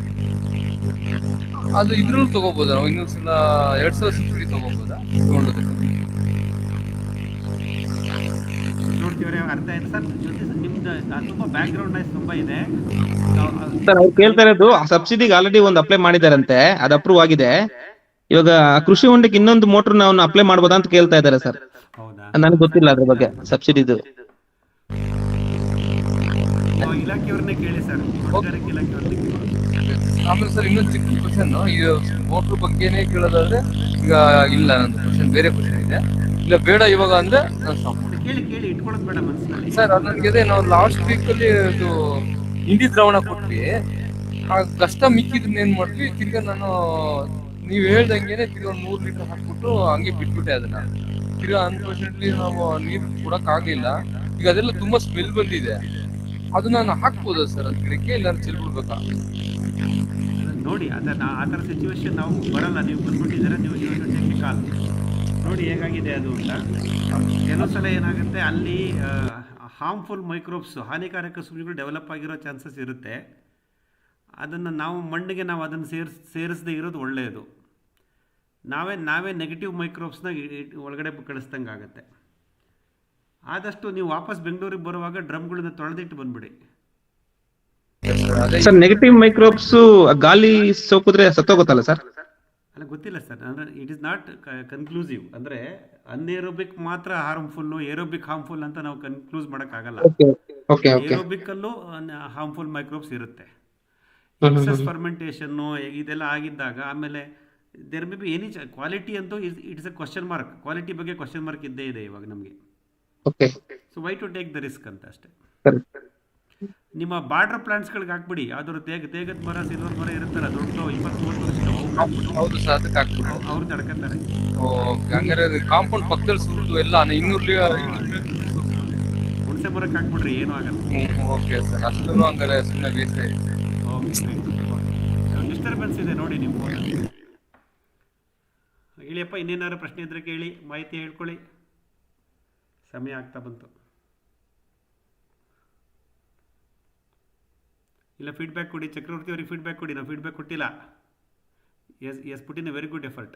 ಅದು ಇದ್ರೂ ತಗೋಬೋದ? ನಾವು ಇನ್ನೊಂದು ಸಲ 2000 ಸಬ್ಸಿಡಿ ತಗೋಬೋದಾ ಹೊಂಡದಕ್ಕೆ? ನೋಡ್ತೀವ್ರೆ, ಅರ್ಥ ಆಯ್ತು ಸರ್. ನಿಮ್ದು ತುಂಬಾ ಬ್ಯಾಕ್ ಗ್ರೌಂಡ್ ನಾಯ್ಸ್ ತುಂಬಾ ಇದೆ ಸರ್. ಅವ್ರು ಕೇಳ್ತಾ ಇರೋದು ಸಬ್ಸಿಡಿಗೆ ಆಲ್ರೆಡಿ ಒಂದು ಅಪ್ಲೈ ಮಾಡಿದಾರಂತೆ, ಅದು ಅಪ್ರೂವ್ ಆಗಿದೆ. ಇವಾಗ ಕೃಷಿ ಹೊಂಡಕ್ಕೆ ಇನ್ನೊಂದು ಮೋಟರ್ ನಾವು ಅಪ್ಲೈ ಮಾಡ್ಬೋದಾ ಅಂತ ಕೇಳ್ತಾ ಇದ್ದಾರೆ ಸರ್. ನನಗೆ ಗೊತ್ತಿಲ್ಲ ಅದ್ರ ಬಗ್ಗೆ ಸಬ್ಸಿಡಿದು. ಇಲಾಖೆಯವ್ರನ್ನೇ ಕೇಳಿ ಸರ್, ಇಲಾಖೆಯವ್ರನ್ನೇ ಕೇಳಿ. ಆಮೇಲೆ ಸರ್ ಇನ್ನೊಂದು ಚಿಕ್ಕ ಕ್ವಶನ್, ಈ ಮೋಟರ್ ಬಗ್ಗೆನೇ ಕೇಳೋದಾದ್ರೆ ಈಗ ಇಲ್ಲ, ನಂದು ಕ್ವಶನ್ ಬೇರೆ ಕ್ವಶನ್ ಇದೆ. ಇಲ್ಲ ಬೇಡ ಇವಾಗ ಅಂದ್ರೆ ಕೇಳಿ ಇಟ್ಕೊಳ್ಳೋದು ಬೇಡ ಮನಸ್ಸಿನಲ್ಲಿ ಸರ್. ನನಗೆ ನಾವು ಲಾಸ್ಟ್ ವೀಕ್ ಅಲ್ಲಿ ಇದು ಇಂಡಿ ದ್ರಾವಣ ಕೊಟ್ವಿ, ಆ ಕಷ್ಟ ಮಿಕ್ಕಿದ್ನ ಏನ್ ಮಾಡ್ಲಿ, ತಿರ್ಗಾ ನಾನು ನೀವ್ ಹೇಳ್ದಂಗೆನೆ ತಿರ್ಗಾ 100 ಲೀಟರ್ ಹಾಕ್ಬಿಟ್ಟು ಹಂಗೆ ಬಿಟ್ಬಿಟ್ಟೆ ಅದನ್ನ. ತಿರ್ಗಾ ಅನ್ಫಾರ್ಚುನೇಟ್ಲಿ ನಾವು ನೀರ್ ಕೊಡಕ್ ಆಗ್ಲಿಲ್ಲ. ಈಗ ಅದೆಲ್ಲ ತುಂಬಾ ಸ್ಮೆಲ್ ಬಂದಿದೆ. ಅದು ನಾನು ಹಾಕ್ಬೋದಾ ಸರ್ ಅದ್ ಗಿಡಕ್ಕೆ, ಇಲ್ಲ ಚೆಲ್ಬಿಡ್ಬೇಕಾ? ನೋಡಿ ಅದನ್ನ ಆ ಥರ ಸಿಚುವೇಶನ್ ನಾವು ಬರಲ್ಲ. ನೀವು ಬಂದ್ಬಿಟ್ಟಿದ್ದೀರಾ, ನೀವು ಕಾಲ್ ನೋಡಿ ಹೇಗಾಗಿದೆ ಅದು ಅಂತ. ಕೆಲವು ಸಲ ಏನಾಗುತ್ತೆ ಅಲ್ಲಿ ಹಾರ್ಮ್ಫುಲ್ ಮೈಕ್ರೋಬ್ಸ್, ಹಾನಿಕಾರಕ ಸುಳಿಗಳು ಡೆವಲಪ್ ಆಗಿರೋ ಚಾನ್ಸಸ್ ಇರುತ್ತೆ. ಅದನ್ನು ನಾವು ಮಣ್ಣಿಗೆ ನಾವು ಅದನ್ನು ಸೇರಿಸದೇ ಇರೋದು ಒಳ್ಳೆಯದು. ನಾವೇ ನೆಗೆಟಿವ್ ಮೈಕ್ರೋಬ್ಸ್ನ ಒಳಗಡೆ ಕಳಿಸ್ದಂಗೆ ಆಗುತ್ತೆ. ಆದಷ್ಟು ನೀವು ವಾಪಸ್ ಬೆಂಗಳೂರಿಗೆ ಬರುವಾಗ ಡ್ರಮ್ಗಳನ್ನ ತೊಳೆದಿಟ್ಟು ಬಂದ್ಬಿಡಿ. ಸರ್ ನೆಗೆಟಿವ್ ಮೈಕ್ರೋಬ್ಸ್ ಗಾಳಿ ಸೋಕಿದ್ರೆ ಸತ್ತೋಗುತ್ತಲ್ಲ ಸರ್? ಅಲ್ಲ ಗೊತ್ತಿಲ್ಲ ಸರ್, ಅಂದರೆ ಇಟ್ ಇಸ್ ನಾಟ್ ಕನ್ಕ್ಲೂಸಿವ್. ಅಂದರೆ ಅನ್ಏರೋಬಿಕ್ ಮಾತ್ರ ಹಾರ್ಮ್ಫುಲ್ಲು, ಏರೋಬಿಕ್ ಹಾರ್ಮ್ಫುಲ್ ಅಂತ ನಾವು ಕನ್ಕ್ಲೂಸ್ ಮಾಡೋಕ್ಕಾಗಲ್ಲ. ಏರೋಬಿಕ್ಕಲ್ಲೂ ಹಾರ್ಮ್ಫುಲ್ ಮೈಕ್ರೋಬ್ಸ್ ಇರುತ್ತೆ. ಎಕ್ಸಸ್ ಫರ್ಮೆಂಟೇಷನ್ನು ಇದೆಲ್ಲ ಆಗಿದ್ದಾಗ ಆಮೇಲೆ there may be any quality ಅಂತೂ it's a question mark. Quality ಬಗ್ಗೆ ಕ್ವಶನ್ ಮಾರ್ಕ್ ಇದ್ದೇ ಇದೆ ಇವಾಗ ನಮಗೆ. So why to take the risk ಅಂತ ಅಷ್ಟೇ. ನಿಮ್ಮ ಬಾರ್ಡರ್ ಪ್ಲಾಂಟ್ಸ್ಗಳಿಗೆ ಹಾಕ್ಬಿಡಿ. ಯಾವ್ದಾದ್ರು ತೇಗದ ಮರ, ಸಿಲ್ವರ್ ಮರ ಇರುತ್ತಲ್ಲ ದೊಡ್ಡ 20-30 ವರ್ಷ, ಹೌದು ಸರ್, ಅದಕ್ಕೆ ಹಾಕ್ಬಿಟ್ಟು ಅವ್ರು ತಡ್ಕೊತಾರೆ. ಹಂಗಾರೆ ಕಾಂಪೌಂಡ್ ಪಕ್ಕದಲ್ಲಿ ಸುರಿದು ಎಲ್ಲ 200 ಹುಣಸೆ ಮರಕ್ಕೆ ಹಾಕ್ಬಿಡ್ರಿ, ಏನೂ ಆಗಲ್ಲ. ಓಕೆ ಸರ್, ಅಷ್ಟು ಹಂಗಾರೆ ಸುಮ್ಮನೆ ಬೇಸೆ. ಡಿಸ್ಟರ್ಬೆನ್ಸ್ ಇದೆ ನೋಡಿ ನಿಮ್ಮ ಫೋನಲ್ಲಿ. ಹೇಳಿಯಪ್ಪ, ಇನ್ನೇನಾದ್ರು ಪ್ರಶ್ನೆ ಇದ್ರೆ ಕೇಳಿ, ಮಾಹಿತಿ ಹೇಳ್ಕೊಳ್ಳಿ. ಸಮಯ ಆಗ್ತಾ ಬಂತು. ಇಲ್ಲ ಫೀಡ್ಬ್ಯಾಕ್ ಕೊಡಿ, ಚಕ್ರವರ್ತಿ ಅವ್ರಿಗೆ ಫೀಡ್ಬ್ಯಾಕ್ ಕೊಡಿ. ನಾವು ಫೀಡ್ಬ್ಯಾಕ್ ಕೊಟ್ಟಿಲ್ಲ. Yes put in a very good effort.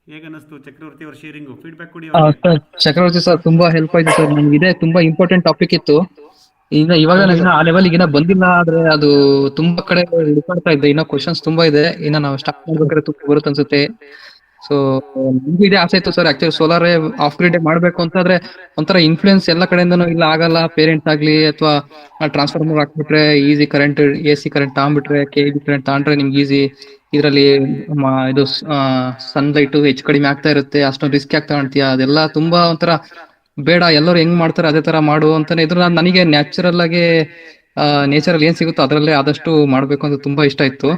ಹೇಗನ್ನಿಸ್ತು ಚಕ್ರವರ್ತಿ ಅವ್ರ ಶೇರಿಂಗು? ಫೀಡ್ಬ್ಯಾಕ್ ಕೊಡಿ. ಚಕ್ರವರ್ತಿ ಸರ್ ತುಂಬಾ ಹೆಲ್ಪ್ ಆಯ್ತು ಸರ್. ನಮ್ಗೆ ಇದೆ ತುಂಬಾ ಇಂಪಾರ್ಟೆಂಟ್ ಟಾಪಿಕ್ ಇತ್ತು. ಇವಾಗ ನಾವು ಆ ಲೆವೆಲ್ ಇನ್ನ ಬಂದಿಲ್ಲ, ಆದ್ರೆ ಅದು ತುಂಬಾ ಕಡೆ ಹುಡುಕಾಡ್ತಾ ಇದ್ದೆ. ಇನ್ನ ಕ್ವಶನ್ಸ್ ತುಂಬಾ ಇದೆ. ಇನ್ನ ನಾವು ಸ್ಟಾರ್ಟ್ ಮಾಡ್ಬೇಕಾದ್ರೆ ತುಂಬಾ ಬರುತ್ತೆ ಅನ್ಸುತ್ತೆ. ಸೊ ನಮ್ಗೂ ಇದೆ ಆಸೆ ಇತ್ತು sir. Actually solar of grid ಮಾಡ್ಬೇಕು ಅಂತಾದ್ರೆ ಒಂಥರ ಇನ್ಫ್ಲೂಯೆನ್ಸ್ ಎಲ್ಲ ಕಡೆಯಿಂದನೂ ಇಲ್ಲ, ಆಗಲ್ಲ. ಪೇರೆಂಟ್ಸ್ ಆಗ್ಲಿ ಅಥವಾ ಟ್ರಾನ್ಸ್ಫಾರ್ಮರ್ ಹಾಕ್ಬಿಟ್ರೆ ಈಸಿ ಕರೆಂಟ್, AC ಕರೆಂಟ್ ತಗೊಂಡ್ಬಿಟ್ರೆ, KV ಕರೆಂಟ್ ತಗೊಂಡ್ರೆ ನಿಮ್ಗೆ ಈಸಿ. ಇದರಲ್ಲಿ ಇದು ಸನ್ಲೈಟ್ ಹೆಚ್ಚು ಕಡಿಮೆ ಆಗ್ತಾ ಇರುತ್ತೆ, ಅಷ್ಟೊಂದು ರಿಸ್ಕ್ ಆಗಿ ತಗೊಳ್ತೀಯ, ಅದೆಲ್ಲ ತುಂಬಾ ಒಂಥರ ಬೇಡ. ಎಲ್ಲರೂ ಹೆಂಗ್ ಮಾಡ್ತಾರೆ ಅದೇ ತರ ಮಾಡು ಅಂತಾನೆ ಇದ್ರು. ನನಗೆ ನ್ಯಾಚುರಲ್ ಆಗಿ ನೇಚರಲ್ಲಿ ಏನ್ ಸಿಗುತ್ತೋ ಅದರಲ್ಲೇ ಆದಷ್ಟು ಮಾಡ್ಬೇಕು ಅಂತ ತುಂಬಾ ಇಷ್ಟ ಇತ್ತು.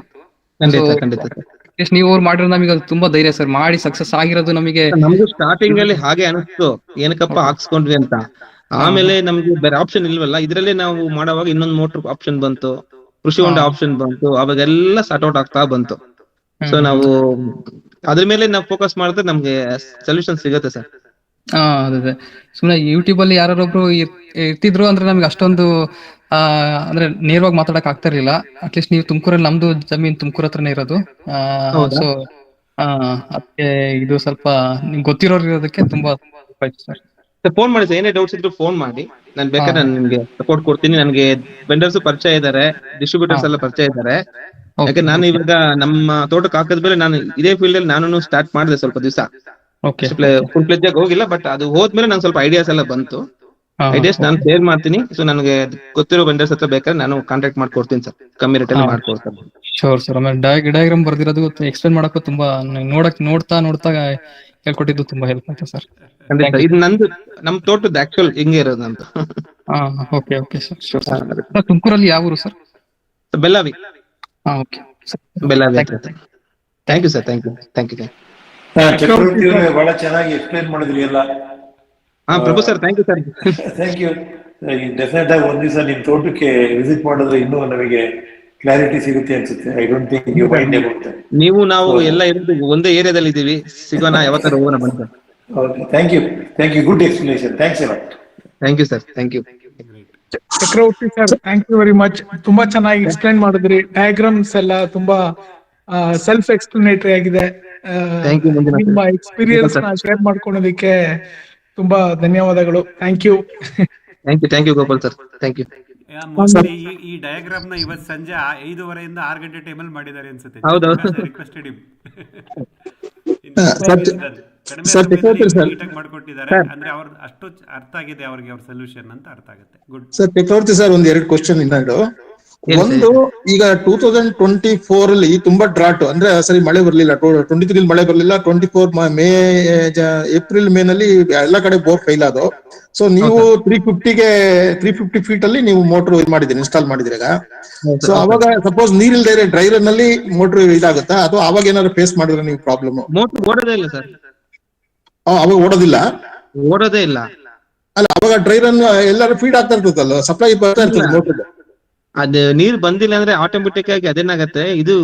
ನೀವು ಅವ್ರು ಮಾಡಿರೋ ನಮಗೆ ತುಂಬಾ ಧೈರ್ಯ ಸರ್. ಮಾಡಿ ಸಕ್ಸಸ್ ಆಗಿರೋದು ನಮಗೆ. ನಮ್ಗೂ ಸ್ಟಾರ್ಟಿಂಗ್ ಅಲ್ಲಿ ಹಾಗೆ ಅನಿಸ್ತು, ಏನಕ್ಕಪ್ಪ ಹಾಕ್ಸ್ಕೊಂಡ್ವಿ ಅಂತ. ಆಮೇಲೆ ನಮ್ಗೆ ಬೇರೆ ಆಪ್ಷನ್ ಇಲ್ವಲ್ಲ, ಇದ್ರಲ್ಲೇ ನಾವು ಮಾಡುವಾಗ ಇನ್ನೊಂದು ಮೋಟರ್ ಆಪ್ಷನ್ ಬಂತು, ಕೃಷಿ ಹೊಂಡ ಆಪ್ಷನ್ ಬಂತು, ಅವಾಗೆಲ್ಲ ಸಾರ್ಟ್ ಔಟ್ ಆಗ್ತಾ ಬಂತು. ಸೊ ನಾವು ಅದ್ರ ಮೇಲೆ ನಾವು ಫೋಕಸ್ ಮಾಡಿದ್ರೆ ನಮ್ಗೆ ಸೊಲ್ಯೂಷನ್ ಸಿಗುತ್ತೆ ಸರ್. ಅದೇ ಸುಮ್ನೆ ಯೂಟ್ಯೂಬ್ ಅಲ್ಲಿ ಯಾರೊಬ್ರು ಇರ್ತಿದ್ರು ಅಂದ್ರೆ ನಮ್ಗೆ ಅಷ್ಟೊಂದು ಅಂದ್ರೆ ನೇರವಾಗಿ ಮಾತಾಡಕ್ ಆಗ್ತಾ ಇರ್ಲಿಲ್ಲ. ಅಟ್ಲೀಸ್ಟ್ ನೀವು ತುಮಕೂರಲ್ಲಿ, ನಮ್ದು ಜಮೀನ್ ತುಮಕೂರ್ ಹತ್ರನೇ ಇರೋದು. ಸೊ ಅದಕ್ಕೆ ಇದು ಸ್ವಲ್ಪ ನಿಮ್ಗೆ ಗೊತ್ತಿರೋರು ಇರೋದಕ್ಕೆ ತುಂಬಾ ಸರ್. ಫೋನ್ ಮಾಡಿ ಸರ್, ಏನೇ ಡೌಟ್ಸ್ ಇದ್ರು ಫೋನ್ ಮಾಡಿ. ನಾನು ಬೇಕಾದ್ರೆ ನಾನು ನಿಮ್ಗೆ ಸಪೋರ್ಟ್ ಕೊಡ್ತೀನಿ. ನನಗೆ ವೆಂಡರ್ಸ್ ಪರಿಚಯ ಇದ್ದಾರೆ, ಡಿಸ್ಟ್ರಿಬ್ಯೂಟರ್ಸ್ ಎಲ್ಲ ಪರಿಚಯ ಇದ್ದಾರೆ. ಯಾಕೆ ನಾನು ಇವಾಗ ನಮ್ಮ ತೋಟಕ್ಕೆ ಹಾಕಿದ್ಮೇಲೆ ನಾನು ಇದೇ ಫೀಲ್ಡ್ ಅಲ್ಲಿ ನಾನು ಸ್ಟಾರ್ಟ್ ಮಾಡಿದೆ ಸ್ವಲ್ಪ ದಿವಸ. ಫುಲ್ ಪ್ಲೇಜ್ ಆಗಿ ಹೋಗಿಲ್ಲ, ಬಟ್ ಅದು ಹೋದ್ಮೇಲೆ ನಂಗೆ ಸ್ವಲ್ಪ ಐಡಿಯಾಸ್ ಎಲ್ಲ ಬಂತು. ಐಡಿಯಾಸ್ ನಾನು ಶೇರ್ ಮಾಡ್ತೀನಿ. ಸೊ ನನಗೆ ಗೊತ್ತಿರೋ ವೆಂಡರ್ಸ್ ಹತ್ರ ಬೇಕಾದ್ರೆ ನಾನು ಕಾಂಟ್ಯಾಕ್ಟ್ ಮಾಡ್ಕೊಡ್ತೀನಿ ಸರ್, ಕಮ್ಮಿ ರೇಟಲ್ಲಿ ಮಾಡ್ಕೊಡ್ತಾರೆ. Sure sir. ಆಮೇಲೆ ಡಯಾಗ್ರಾಮ್ ಬರ್ದಿರೋದು ಎಕ್ಸ್ಪ್ಲೇನ್ ಮಾಡಕ್ಕೂ ತುಂಬಾ ನೋಡ್ತಾ ಹೇಳ್ಕೊಟ್ಟಿದ್ದು ತುಂಬಾ ಹೆಲ್ಪ್ ಆಯ್ತು ಸರ್. ಇದು ನಂದು ನಮ್ ತೋಟದ ಆಕ್ಚುಲ್ ಹಿಂಗೆ ಇರೋದು ಅಂತ. Okay okay sir, sure sir. ತುಮಕೂರಲ್ಲಿ ಯಾವ ಊರು sir? Bellavi. Okay Bellavi. Thank you sir. Thank you. Chakravarthi ಬಹಳ ಚೆನ್ನಾಗಿ ಎಕ್ಸ್ಪ್ಲೈನ್ ಮಾಡಿದ್ರಿ ಎಲ್ಲ. Prabhu sir, thank you sir. Thank you. Definite ಆಗಿ ಒಂದ್ ದಿವಸ ನಿಮ್ ತೋಟಕ್ಕೆ ವಿಸಿಟ್ ಮಾಡಿದ್ರೆ ಇನ್ನೂ ನಮಗೆ ಕ್ಲಾರಿಟಿ ಸಿಗುತ್ತೆ ಅನ್ಸುತ್ತೆ. I don't think you mind about that. ನೀವು ನಾವು ಎಲ್ಲ ಇರೋದು ಒಂದೇ ಏರಿಯಾದಲ್ಲಿ ಇದೀವಿ, ಸಿಗೋಣ ಯಾವತ್ತಾರು ಹೋಗೋಣ ಬಂದು. Okay, thank you. Good explanation. Thanks a lot. Thank you sir. Thank you. Chakravarthy sir, thank you very much. ತುಂಬಾ ಚೆನ್ನಾಗಿ ಎಕ್ಸ್ಪ್ಲೈನ್ ಮಾಡಿದ್ರಿ. ಡಯಾಗ್ರಾಮ್ಸ್ ಎಲ್ಲ ತುಂಬಾ ಸೆಲ್ಫ್ ಎಕ್ಸ್ಪ್ಲನೇಟರಿ ಆಗಿದೆ. ನಿಮ್ಮ ಎಕ್ಸ್ಪೀರಿಯನ್ಸ್ ನ ಶೇರ್ ಮಾಡ್ಕೊಳೋದಕ್ಕೆ ತುಂಬಾ ಧನ್ಯವಾದಗಳು. Thank you Gopal sir. Thank you. ಈ ಡಯಾಗ್ರಾಮ್ ನ ಇವತ್ತು ಸಂಜೆ 5:30 6 ಗಂಟೆ ಟೈಮಲ್ಲಿ ಮಾಡಿದ್ದಾರೆ ಅನ್ಸುತ್ತೆ. ರಿಕ್ವೆಸ್ಟೆಡ್ ಮಾಡ್ಕೊಟ್ಟಿದ್ದಾರೆ. ಅಂದ್ರೆ ಅವ್ರ ಅಷ್ಟು ಅರ್ಥ ಆಗಿದೆ ಅವ್ರಿಗೆ, ಅವ್ರ ಸೊಲ್ಯೂಷನ್ ಅಂತ ಅರ್ಥ ಆಗುತ್ತೆ. Good sir. ಚಕ್ರವರ್ತಿ ಸರ್, ಒಂದ್ 2 ಕ್ವಶನ್ ಇನ್ನೊಂದು. ಒಂದು ಈಗ 2024 ಅಲ್ಲಿ ತುಂಬಾ ಡ್ರಾಟ್ ಅಂದ್ರೆ ಸರಿ ಮಳೆ ಬರ್ಲಿಲ್ಲ, 23 ಮಳೆ ಬರ್ಲಿಲ್ಲ, 24 ಮೇ ಏಪ್ರಿಲ್ ಮೇ ನಲ್ಲಿ ಎಲ್ಲಾ ಕಡೆ ಬೋರ್ ಫೈಲ್ ಆದವು. ಸೊ ನೀವು 350 ಫೀಟ್ ಅಲ್ಲಿ ನೀವು ಮೋಟರ್ ಮಾಡಿದಿರಿ, ಇನ್ಸ್ಟಾಲ್ ಮಾಡಿದಿರಿ ಈಗ. ಸೊ ಅವಾಗ ಸಪೋಸ್ ನೀರಿಲ್ದೇ ಡ್ರೈರನ್ ನಲ್ಲಿ ಮೋಟರ್ ಇದಾಗುತ್ತಾ ಅಥವಾ ಅವಾಗ ಏನಾದ್ರು ಫೇಸ್ ಮಾಡಿದ್ರೆ ನೀವು ಪ್ರಾಬ್ಲಮ್? ಮೋಟರ್ ಓಡೋದೇ ಇಲ್ಲ ಸರ್, ಅವಾಗ ಓಡೋದಿಲ್ಲ. ಇಲ್ಲ ಅಲ್ಲ, ಅವಾಗ ಡ್ರೈರನ್ ಎಲ್ಲಾರು ಫೀಡ್ ಆಗ್ತಾ ಇರ್ತದಲ್ಲ, ಸಪ್ಲೈ ಬರ್ತಾ ಇರ್ತದೆ ಮೋಟರ್. ಅದ್ ನೀರ್ ಬಂದಿಲ್ಲ ಅಂದ್ರೆ ಆಟೋಮೆಟಿಕ್ ಆಗಿ ಅದೇನಾಗತ್ತೆ, ಇದು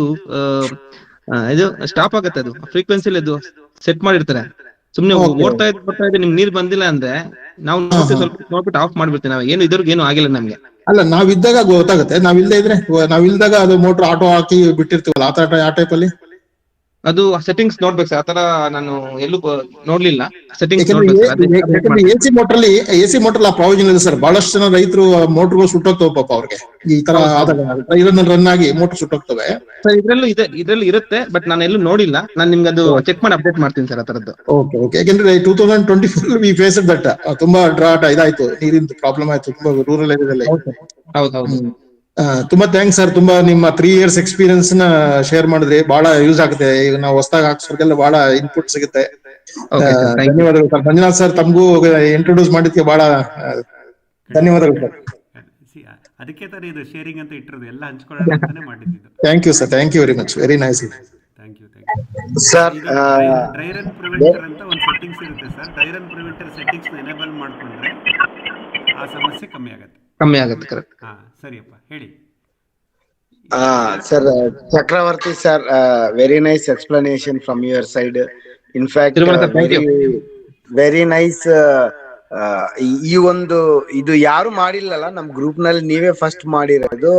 ಸ್ಟಾಪ್ ಆಗತ್ತೆ. ಅದು ಫ್ರೀಕ್ವೆನ್ಸಿ ಅದು ಸೆಟ್ ಮಾಡಿರ್ತಾರೆ. ಸುಮ್ನೆ ಓಡ್ತಾ ಇದೆ ನಿಮ್ ನೀರ್ ಬಂದಿಲ್ಲ ಅಂದ್ರೆ ನಾವು ಸ್ವಲ್ಪ ನೋಡ್ಬಿಟ್ಟು ಆಫ್ ಮಾಡ್ಬಿಡ್ತೀವಿ. ನಾವು ಏನು ಇದ್ರಿಗೆ ಏನು ಆಗಿಲ್ಲ ನಮ್ಗೆ. ಅಲ್ಲ, ನಾವಿದ್ದಾಗ ಗೊತ್ತಾಗುತ್ತೆ, ನಾವಿಲ್ದಾಗ ಅದು ಮೋಟರ್ ಆಟೋ ಹಾಕಿ ಬಿಟ್ಟಿರ್ತೀವಲ್ಲ, ಆ ಟೈಪ್ ಅಲ್ಲಿ ಅದು ಸೆಟ್ಟಿಂಗ್ಸ್ ನೋಡ್ಬೇಕು ಸರ್. ಆತರ ನಾನು ಎಲ್ಲೂ ನೋಡ್ಲಿಲ್ಲ. ಸೆಟ್ಟಿಂಗ್ಸ್ ಎಸಿ ಮೋಟರ್ ಆ ಪ್ರಾವಿಷನ್ ಇದೆ ಸರ್. ಬಹಳಷ್ಟು ಜನ ರೈತರು ಮೋಟರ್ಗಳು ಸುಟ್ಟೋಗ್ತವೆ ಪಾಪ ಅವ್ರಿಗೆ. ಈ ತರ ರನ್ ಆಗಿ ಮೋಟರ್ ಸುಟ್ಟೋಗ್ತವೆ. ಇದ್ರಲ್ಲಿ ಇರುತ್ತೆ, ಬಟ್ ನಾನು ಎಲ್ಲೂ ನೋಡಿಲ್ಲ. ನಾನು ನಿಮ್ಗೆ ಅದು ಚೆಕ್ ಮಾಡಿ ಅಪ್ಡೇಟ್ ಮಾಡ್ತೀನಿ ಸರ್ ಆ ತರದ್ದು. ಓಕೆ. ಯಾಕಂದ್ರೆ 2024 ವಿ ಫೇಸ್ ದಟ್ ತುಂಬಾ ಡ್ರಾಟ್ ಇದಾಯ್ತು, ನೀರಿನ ಪ್ರಾಬ್ಲಮ್ ಆಯ್ತು ತುಂಬಾ ರೂರಲ್ ಏರಿಯಾದಲ್ಲಿ. ಹೌದು. ತುಂಬಾ ಥ್ಯಾಂಕ್ಸ್ ಸರ್. ತುಂಬಾ ನಿಮ್ಮ 3 years ಎಕ್ಸ್ಪೀರಿಯನ್ಸ್ ನ ಶೇರ್ ಮಾಡಿದ್ರಿ. ಬಹಳ ಯೂಸ್ ಆಗುತ್ತೆ. ಈಗ ನಾವು ಹೊಸದಾಗಿ ಹಾಕ್ಸೋರ್ಗೆಲ್ಲ ಬಹಳ ಇನ್ಪುಟ್ ಸಿಗುತ್ತೆ. ಧನ್ಯವಾದಗಳು ಸರ್. ಮಂಜುನಾಥ್ ಸರ್, ತಮಗೂ ಇಂಟ್ರೊಡ್ಯೂಸ್ ಮಾಡಿದ್ಕೆ ಬಹಳ ಧನ್ಯವಾದಗಳು ಸರ್. ಅದಕ್ಕೆ ತರ ಇದು ಶೇರಿಂಗ್ ಅಂತ ಇಟ್ಟಿರೋದು, ಎಲ್ಲ ಹಂಚ್ಕೊಳ್ಳೋಣ ಅಂತಾನೆ ಮಾಡಿದ್ದು. Thank you sir, thank you very much, very nice. Thank you sir. Dry run preventer ಅಂತ ಒಂದು ಸೆಟ್ಟಿಂಗ್ಸ್ ಇರುತ್ತೆ sir. Dry run preventer settings enable ಮಾಡ್ಕೊಂಡ್ರೆ ಆ ಸಮಸ್ಯೆ ಕಮ್ಮಿ ಆಗುತ್ತೆ. ಕರೆಕ್ಟ್. ಹಾ, ಸರಿಯಪ್ಪ, ಹೇಳಿ. Sir, Chakravarthy sir, very nice explanation from your side. In fact very nice. ಇದು ಯಾರು ಮಾಡಿಲ್ಲಲ್ಲ ನಮ್ ಗ್ರೂಪ್ ನಲ್ಲಿ, ನೀವೇ ಫಸ್ಟ್ ಮಾಡಿರೋದು.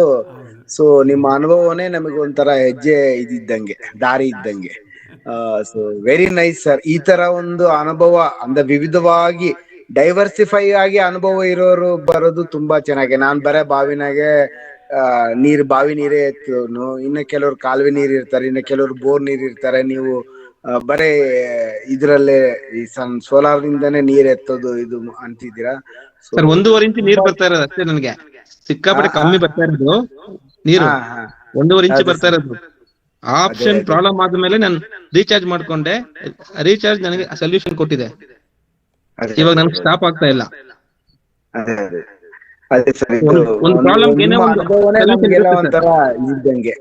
ಸೊ ನಿಮ್ಮ ಅನುಭವನೇ ನಮಗೆ ಒಂಥರ ಹೆಜ್ಜೆ ಇದ್ದಂಗೆ, ದಾರಿ ಇದ್ದಂಗೆ. So very nice sir. ಈ ತರ ಒಂದು ಅನುಭವ ಅಂದ್ರೆ ವಿವಿಧವಾಗಿ ಡೈವರ್ಸಿಫೈ ಆಗಿ ಅನುಭವ ಇರೋರು ಬರೋದು ತುಂಬಾ ಚೆನ್ನಾಗಿ. ನಾನ್ ಬರೇ ಬಾವಿ ನೀರೇ ಎತ್ತೋನು, ಇನ್ನು ಕೆಲವ್ರು ಕಾಲುವೆ ನೀರ್ ಇರ್ತಾರೆ, ಇನ್ನು ಕೆಲವ್ರು ಬೋರ್ ನೀರ್ ಇರ್ತಾರೆ. ನೀವು ಬರೇ ಇದ್ರಲ್ಲೇ ಈ ಸೋಲಾರ್ ನಿಂದಾನೇ ನೀರ್ ಎತ್ತೋದು ಇದು ಅಂತಿದ್ದೀರಾ. ಸರ್, 1.5 ಇಂಚ್ ನೀರ್ ಬರ್ತಾ ಇರೋದು ಅಷ್ಟೇ ನನಗೆ. ಸಿಕ್ಕಾಪಟ್ಟೆ ಕಮ್ಮಿ ಬರ್ತಾ ಇರೋದು ನೀರು. 1.5 ಇಂಚ್ ಬರ್ತಾ ಇರೋದು. ಆಪ್ಷನ್ ಪ್ರಾಬ್ಲಮ್ ಆದ್ಮೇಲೆ ನಾನು ರೀಚಾರ್ಜ್ ಮಾಡ್ಕೊಂಡೆ. ರೀಚಾರ್ಜ್ ನನಗೆ ಸೊಲ್ಯೂಷನ್ ಕೊಟ್ಟಿದೆ. ಇವಾಗ ನನ್ಗೆ ಸ್ಟಾಪ್ ಆಗ್ತಾ ಇಲ್ಲ. ಒಂದು ಒಂಥರ ಇದ್ದಂಗೆ,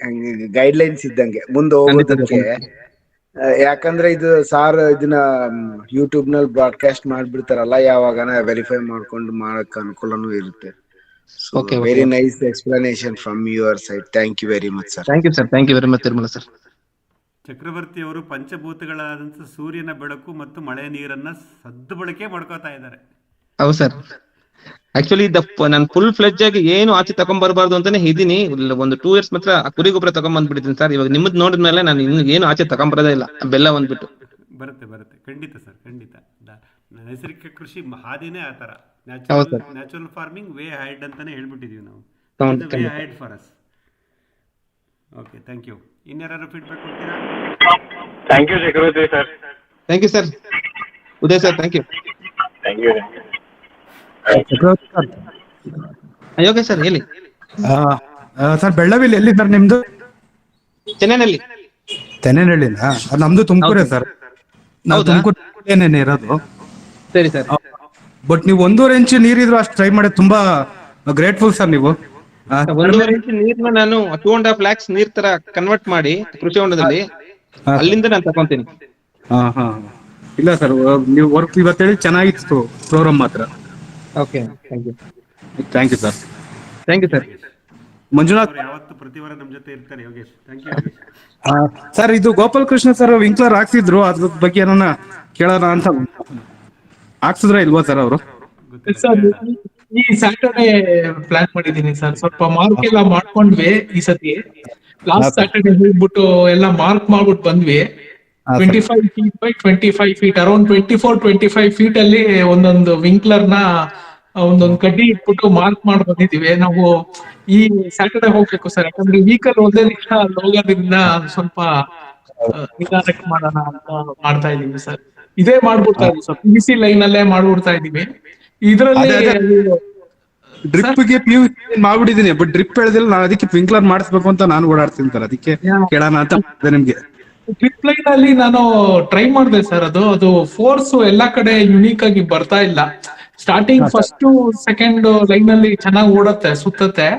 ಗೈಡ್ಲೈನ್ಸ್ ಇದ್ದಂಗೆ ಮುಂದೆ ಹೋಗೋದಕ್ಕೆ. ಯಾಕಂದ್ರೆ ಇದು ಇದನ್ನ ಯೂಟ್ಯೂಬ್ ನಲ್ಲಿ ಬ್ರಾಡ್ಕಾಸ್ಟ್ ಮಾಡ್ಬಿಡ್ತಾರಲ್ಲ, ಯಾವಾಗನ ವೆರಿಫೈ ಮಾಡ್ಕೊಂಡು ಮಾಡಕ್ ಅನುಕೂಲನೂ ಇರುತ್ತೆ. Very nice explanation from your side. Thank you very much sir. Thank you sir. Thank you very much Tirumala sir. Chakravarthi ಅವರು ಪಂಚಭೂತಗಳಾದಂತ ಸೂರ್ಯನ ಬೆಳಕು ಮತ್ತು ಮಳೆ ನೀರನ್ನ ಸದ್ಬಳಕೆ ಮಾಡ್ಕೋತಾ ಇದ್ದಾರೆ. ಹೌದು ಸರ್. ಆಕ್ಚುಲಿ ನಾನು ಫುಲ್ ಫ್ಲೆಜ್ ಆಗಿ ಏನು ಆಚೆ ತಗೊಂಡ್ ಬರಬಾರ್ದು ಅಂತಾನೆ ಇದೀನಿ. ಒಂದು 2 years ಮಾತ್ರ ಕುರಿ ಗೊಬ್ಬರ ತಗೊಂಡ್ ಬಂದ್ಬಿಟ್ಟಿದ್ದೀನಿ ಸರ್. ಇವಾಗ ನಿಮ್ಮದ್ ನೋಡಿದ್ಮೇಲೆ ನಾನು ಇನ್ನು ಏನು ಆಚೆ ತಗೊಂಡ್ ಬರೋದೇ ಇಲ್ಲ. ಬೆಲ್ಲ ಬಂದ್ಬಿಟ್ಟು ಬರುತ್ತೆ. ಖಂಡಿತ ಸರ್, ಖಂಡಿತ. ನೈಸರ್ಗಿಕ ಕೃಷಿ ಹಾದಿನೇ ಆ ತರ. ನ್ಯಾಚುರಲ್ ಫಾರ್ಮಿಂಗ್ ವೇ ಹೈಡ್ ಅಂತಾನೆ ಹೇಳ್ಬಿಟ್ಟಿದೀವಿ ನಾವು. We hide for us. Okay, thank you. ಇನ್ಯಾರು ಫೀಡ್ಬ್ಯಾಕ್ ಕೊಡ್ತೀರಾ? Thank you Chakravarthy sir. Thank you sir. Uday sir, thank you. Yogesh sir, ಹೇಳಿ. ಸರ್, ಬೆಳ್ಳವಿಲ್ ಎಲ್ಲಿ ಸರ್ ನಿಮ್ದು? ತೆನೆನಹಳ್ಳಿನಾ? ನಮ್ದು ತುಮಕೂರೇ ಸರ್. ನಾವು ತುಮಕೂರು ಇರೋದು. ಸರಿ ಸರ್. ಬಟ್ ನೀವು 1.5 ಇಂಚ್ ನೀರಿದ್ರು ಅಷ್ಟು ಟ್ರೈ ಮಾಡಿ, ತುಂಬಾ ಗ್ರೇಟ್ಫುಲ್ ಸರ್ ನೀವು. 1.5 ಇಂಚ್ ನೀರ್ನ ನಾನು 2.5 lakhs ನೀರ್ ತರ ಕನ್ವರ್ಟ್ ಮಾಡಿ ಕೃಷಿ ಹೊಂಡದಲ್ಲಿ ಅಲ್ಲಿಂದ ನಾನು ತಗೊಂತೀನಿ. ಇಲ್ಲ ಸರ್, ನೀವು ವರ್ಕ್ ಇವತ್ತು ಹೇಳಿ ಚೆನ್ನಾಗಿತ್ತು ಪ್ರೋಗ್ರಾಮ್ ಮಾತ್ರ. Okay, thank you. Thank you sir. Thank you sir. Manjunath ಯಾವತ್ತು ಪ್ರತಿ ವಾರ ನಮ್ಮ ಜೊತೆ ಇರ್ತಾರೆ. Yogesh, thank you. ಸರ್, ಇದು ಗೋಪಾಲ್ ಕೃಷ್ಣ ಸರ್ ವಿಂಕ್ಲರ್ ಹಾಕ್ಸಿದ್ರು, ಅದ್ರ ಬಗ್ಗೆ ಏನಾನ ಕೇಳೋಣ ಅಂತ. ಹಾಕ್ಸಿದ್ರ ಇಲ್ವಾ ಸರ್ ಅವರು? ಈ ಸ್ಯಾಟರ್ಡೆ ಪ್ಲಾನ್ ಮಾಡಿದೀನಿ ಸರ್. ಸ್ವಲ್ಪ ಮಾರ್ಕ್ ಎಲ್ಲ ಮಾಡ್ಕೊಂಡ್ವಿ ಈ ಸತಿ. ಲಾಸ್ಟ್ ಸ್ಯಾಟರ್ಡೆ ಹೋಗ್ಬಿಟ್ಟು ಎಲ್ಲ ಮಾರ್ಕ್ ಮಾಡ್ಬಿಟ್ಟು ಬಂದ್ವಿ. 25 feet by 25 feet, around 24-25 feet ಅಲ್ಲಿ ಒಂದೊಂದು ವಿಂಕ್ಲರ್ ನ ಒಂದೊಂದು ಕಡ್ಡಿ ಇಟ್ಬಿಟ್ಟು ಮಾರ್ಕ್ ಮಾಡಿ ಬಂದಿದೀವಿ. ನಾವು ಈ ಸ್ಯಾಟರ್ಡೆ ಹೋಗ್ಬೇಕು ಸರ್, ಯಾಕಂದ್ರೆ ವೀಕಲ್ ಒಂದೇ ದಿನ ಹೋಗೋದ್ರಿಂದ ಸ್ವಲ್ಪ ನಿಧಾನಕ್ಕೆ ಮಾಡೋಣ ಅಂತ ಮಾಡ್ತಾ ಇದೀವಿ ಸರ್. ಇದೇ ಮಾಡ್ಬಿಡ್ತಾ ಇದೀವಿ ಸರ್, PVC ಲೈನ್ ಅಲ್ಲೇ ಮಾಡ್ಬಿಡ್ತಾ ಇದೀವಿ. ಇದ್ರಲ್ಲಿ ಡ್ರಿಪ್ ಗೆ ಪಿ ಮಾಡ್ಬಿಟ್ಟಿದೀನಿ, ಬಟ್ ಡ್ರಿಪ್ ಹೇಳಿದಿಲ್ಲ. ನಾನು ಅದಕ್ಕೆ ಸ್ಪ್ರಿಂಕ್ಲರ್ ಮಾಡಿಸ್ಬೇಕು ಅಂತ ನಾನು ಓಡಾಡ್ತೀನಿ ಸರ್, ಅದಕ್ಕೆ ಕೇಳೋಣ ಅಂತ ಮಾಡಿದೆ ನಿಮ್ಗೆ. ಡ್ರಿಪ್ ಲೈನ್ ಅಲ್ಲಿ ನಾನು ಟ್ರೈ ಮಾಡಿದೆ ಸರ್, ಅದು ಫೋರ್ಸ್ ಎಲ್ಲಾ ಕಡೆ ಯುನೀಕ್ ಆಗಿ ಬರ್ತಾ ಇಲ್ಲ. ಸ್ಟಾರ್ಟಿಂಗ್ ಫಸ್ಟ್ ಸೆಕೆಂಡ್ ಲೈನ್ ಅಲ್ಲಿ ಚೆನ್ನಾಗಿ ಓಡತ್ತೆ, ಸುತ್ತತ್ತೆ.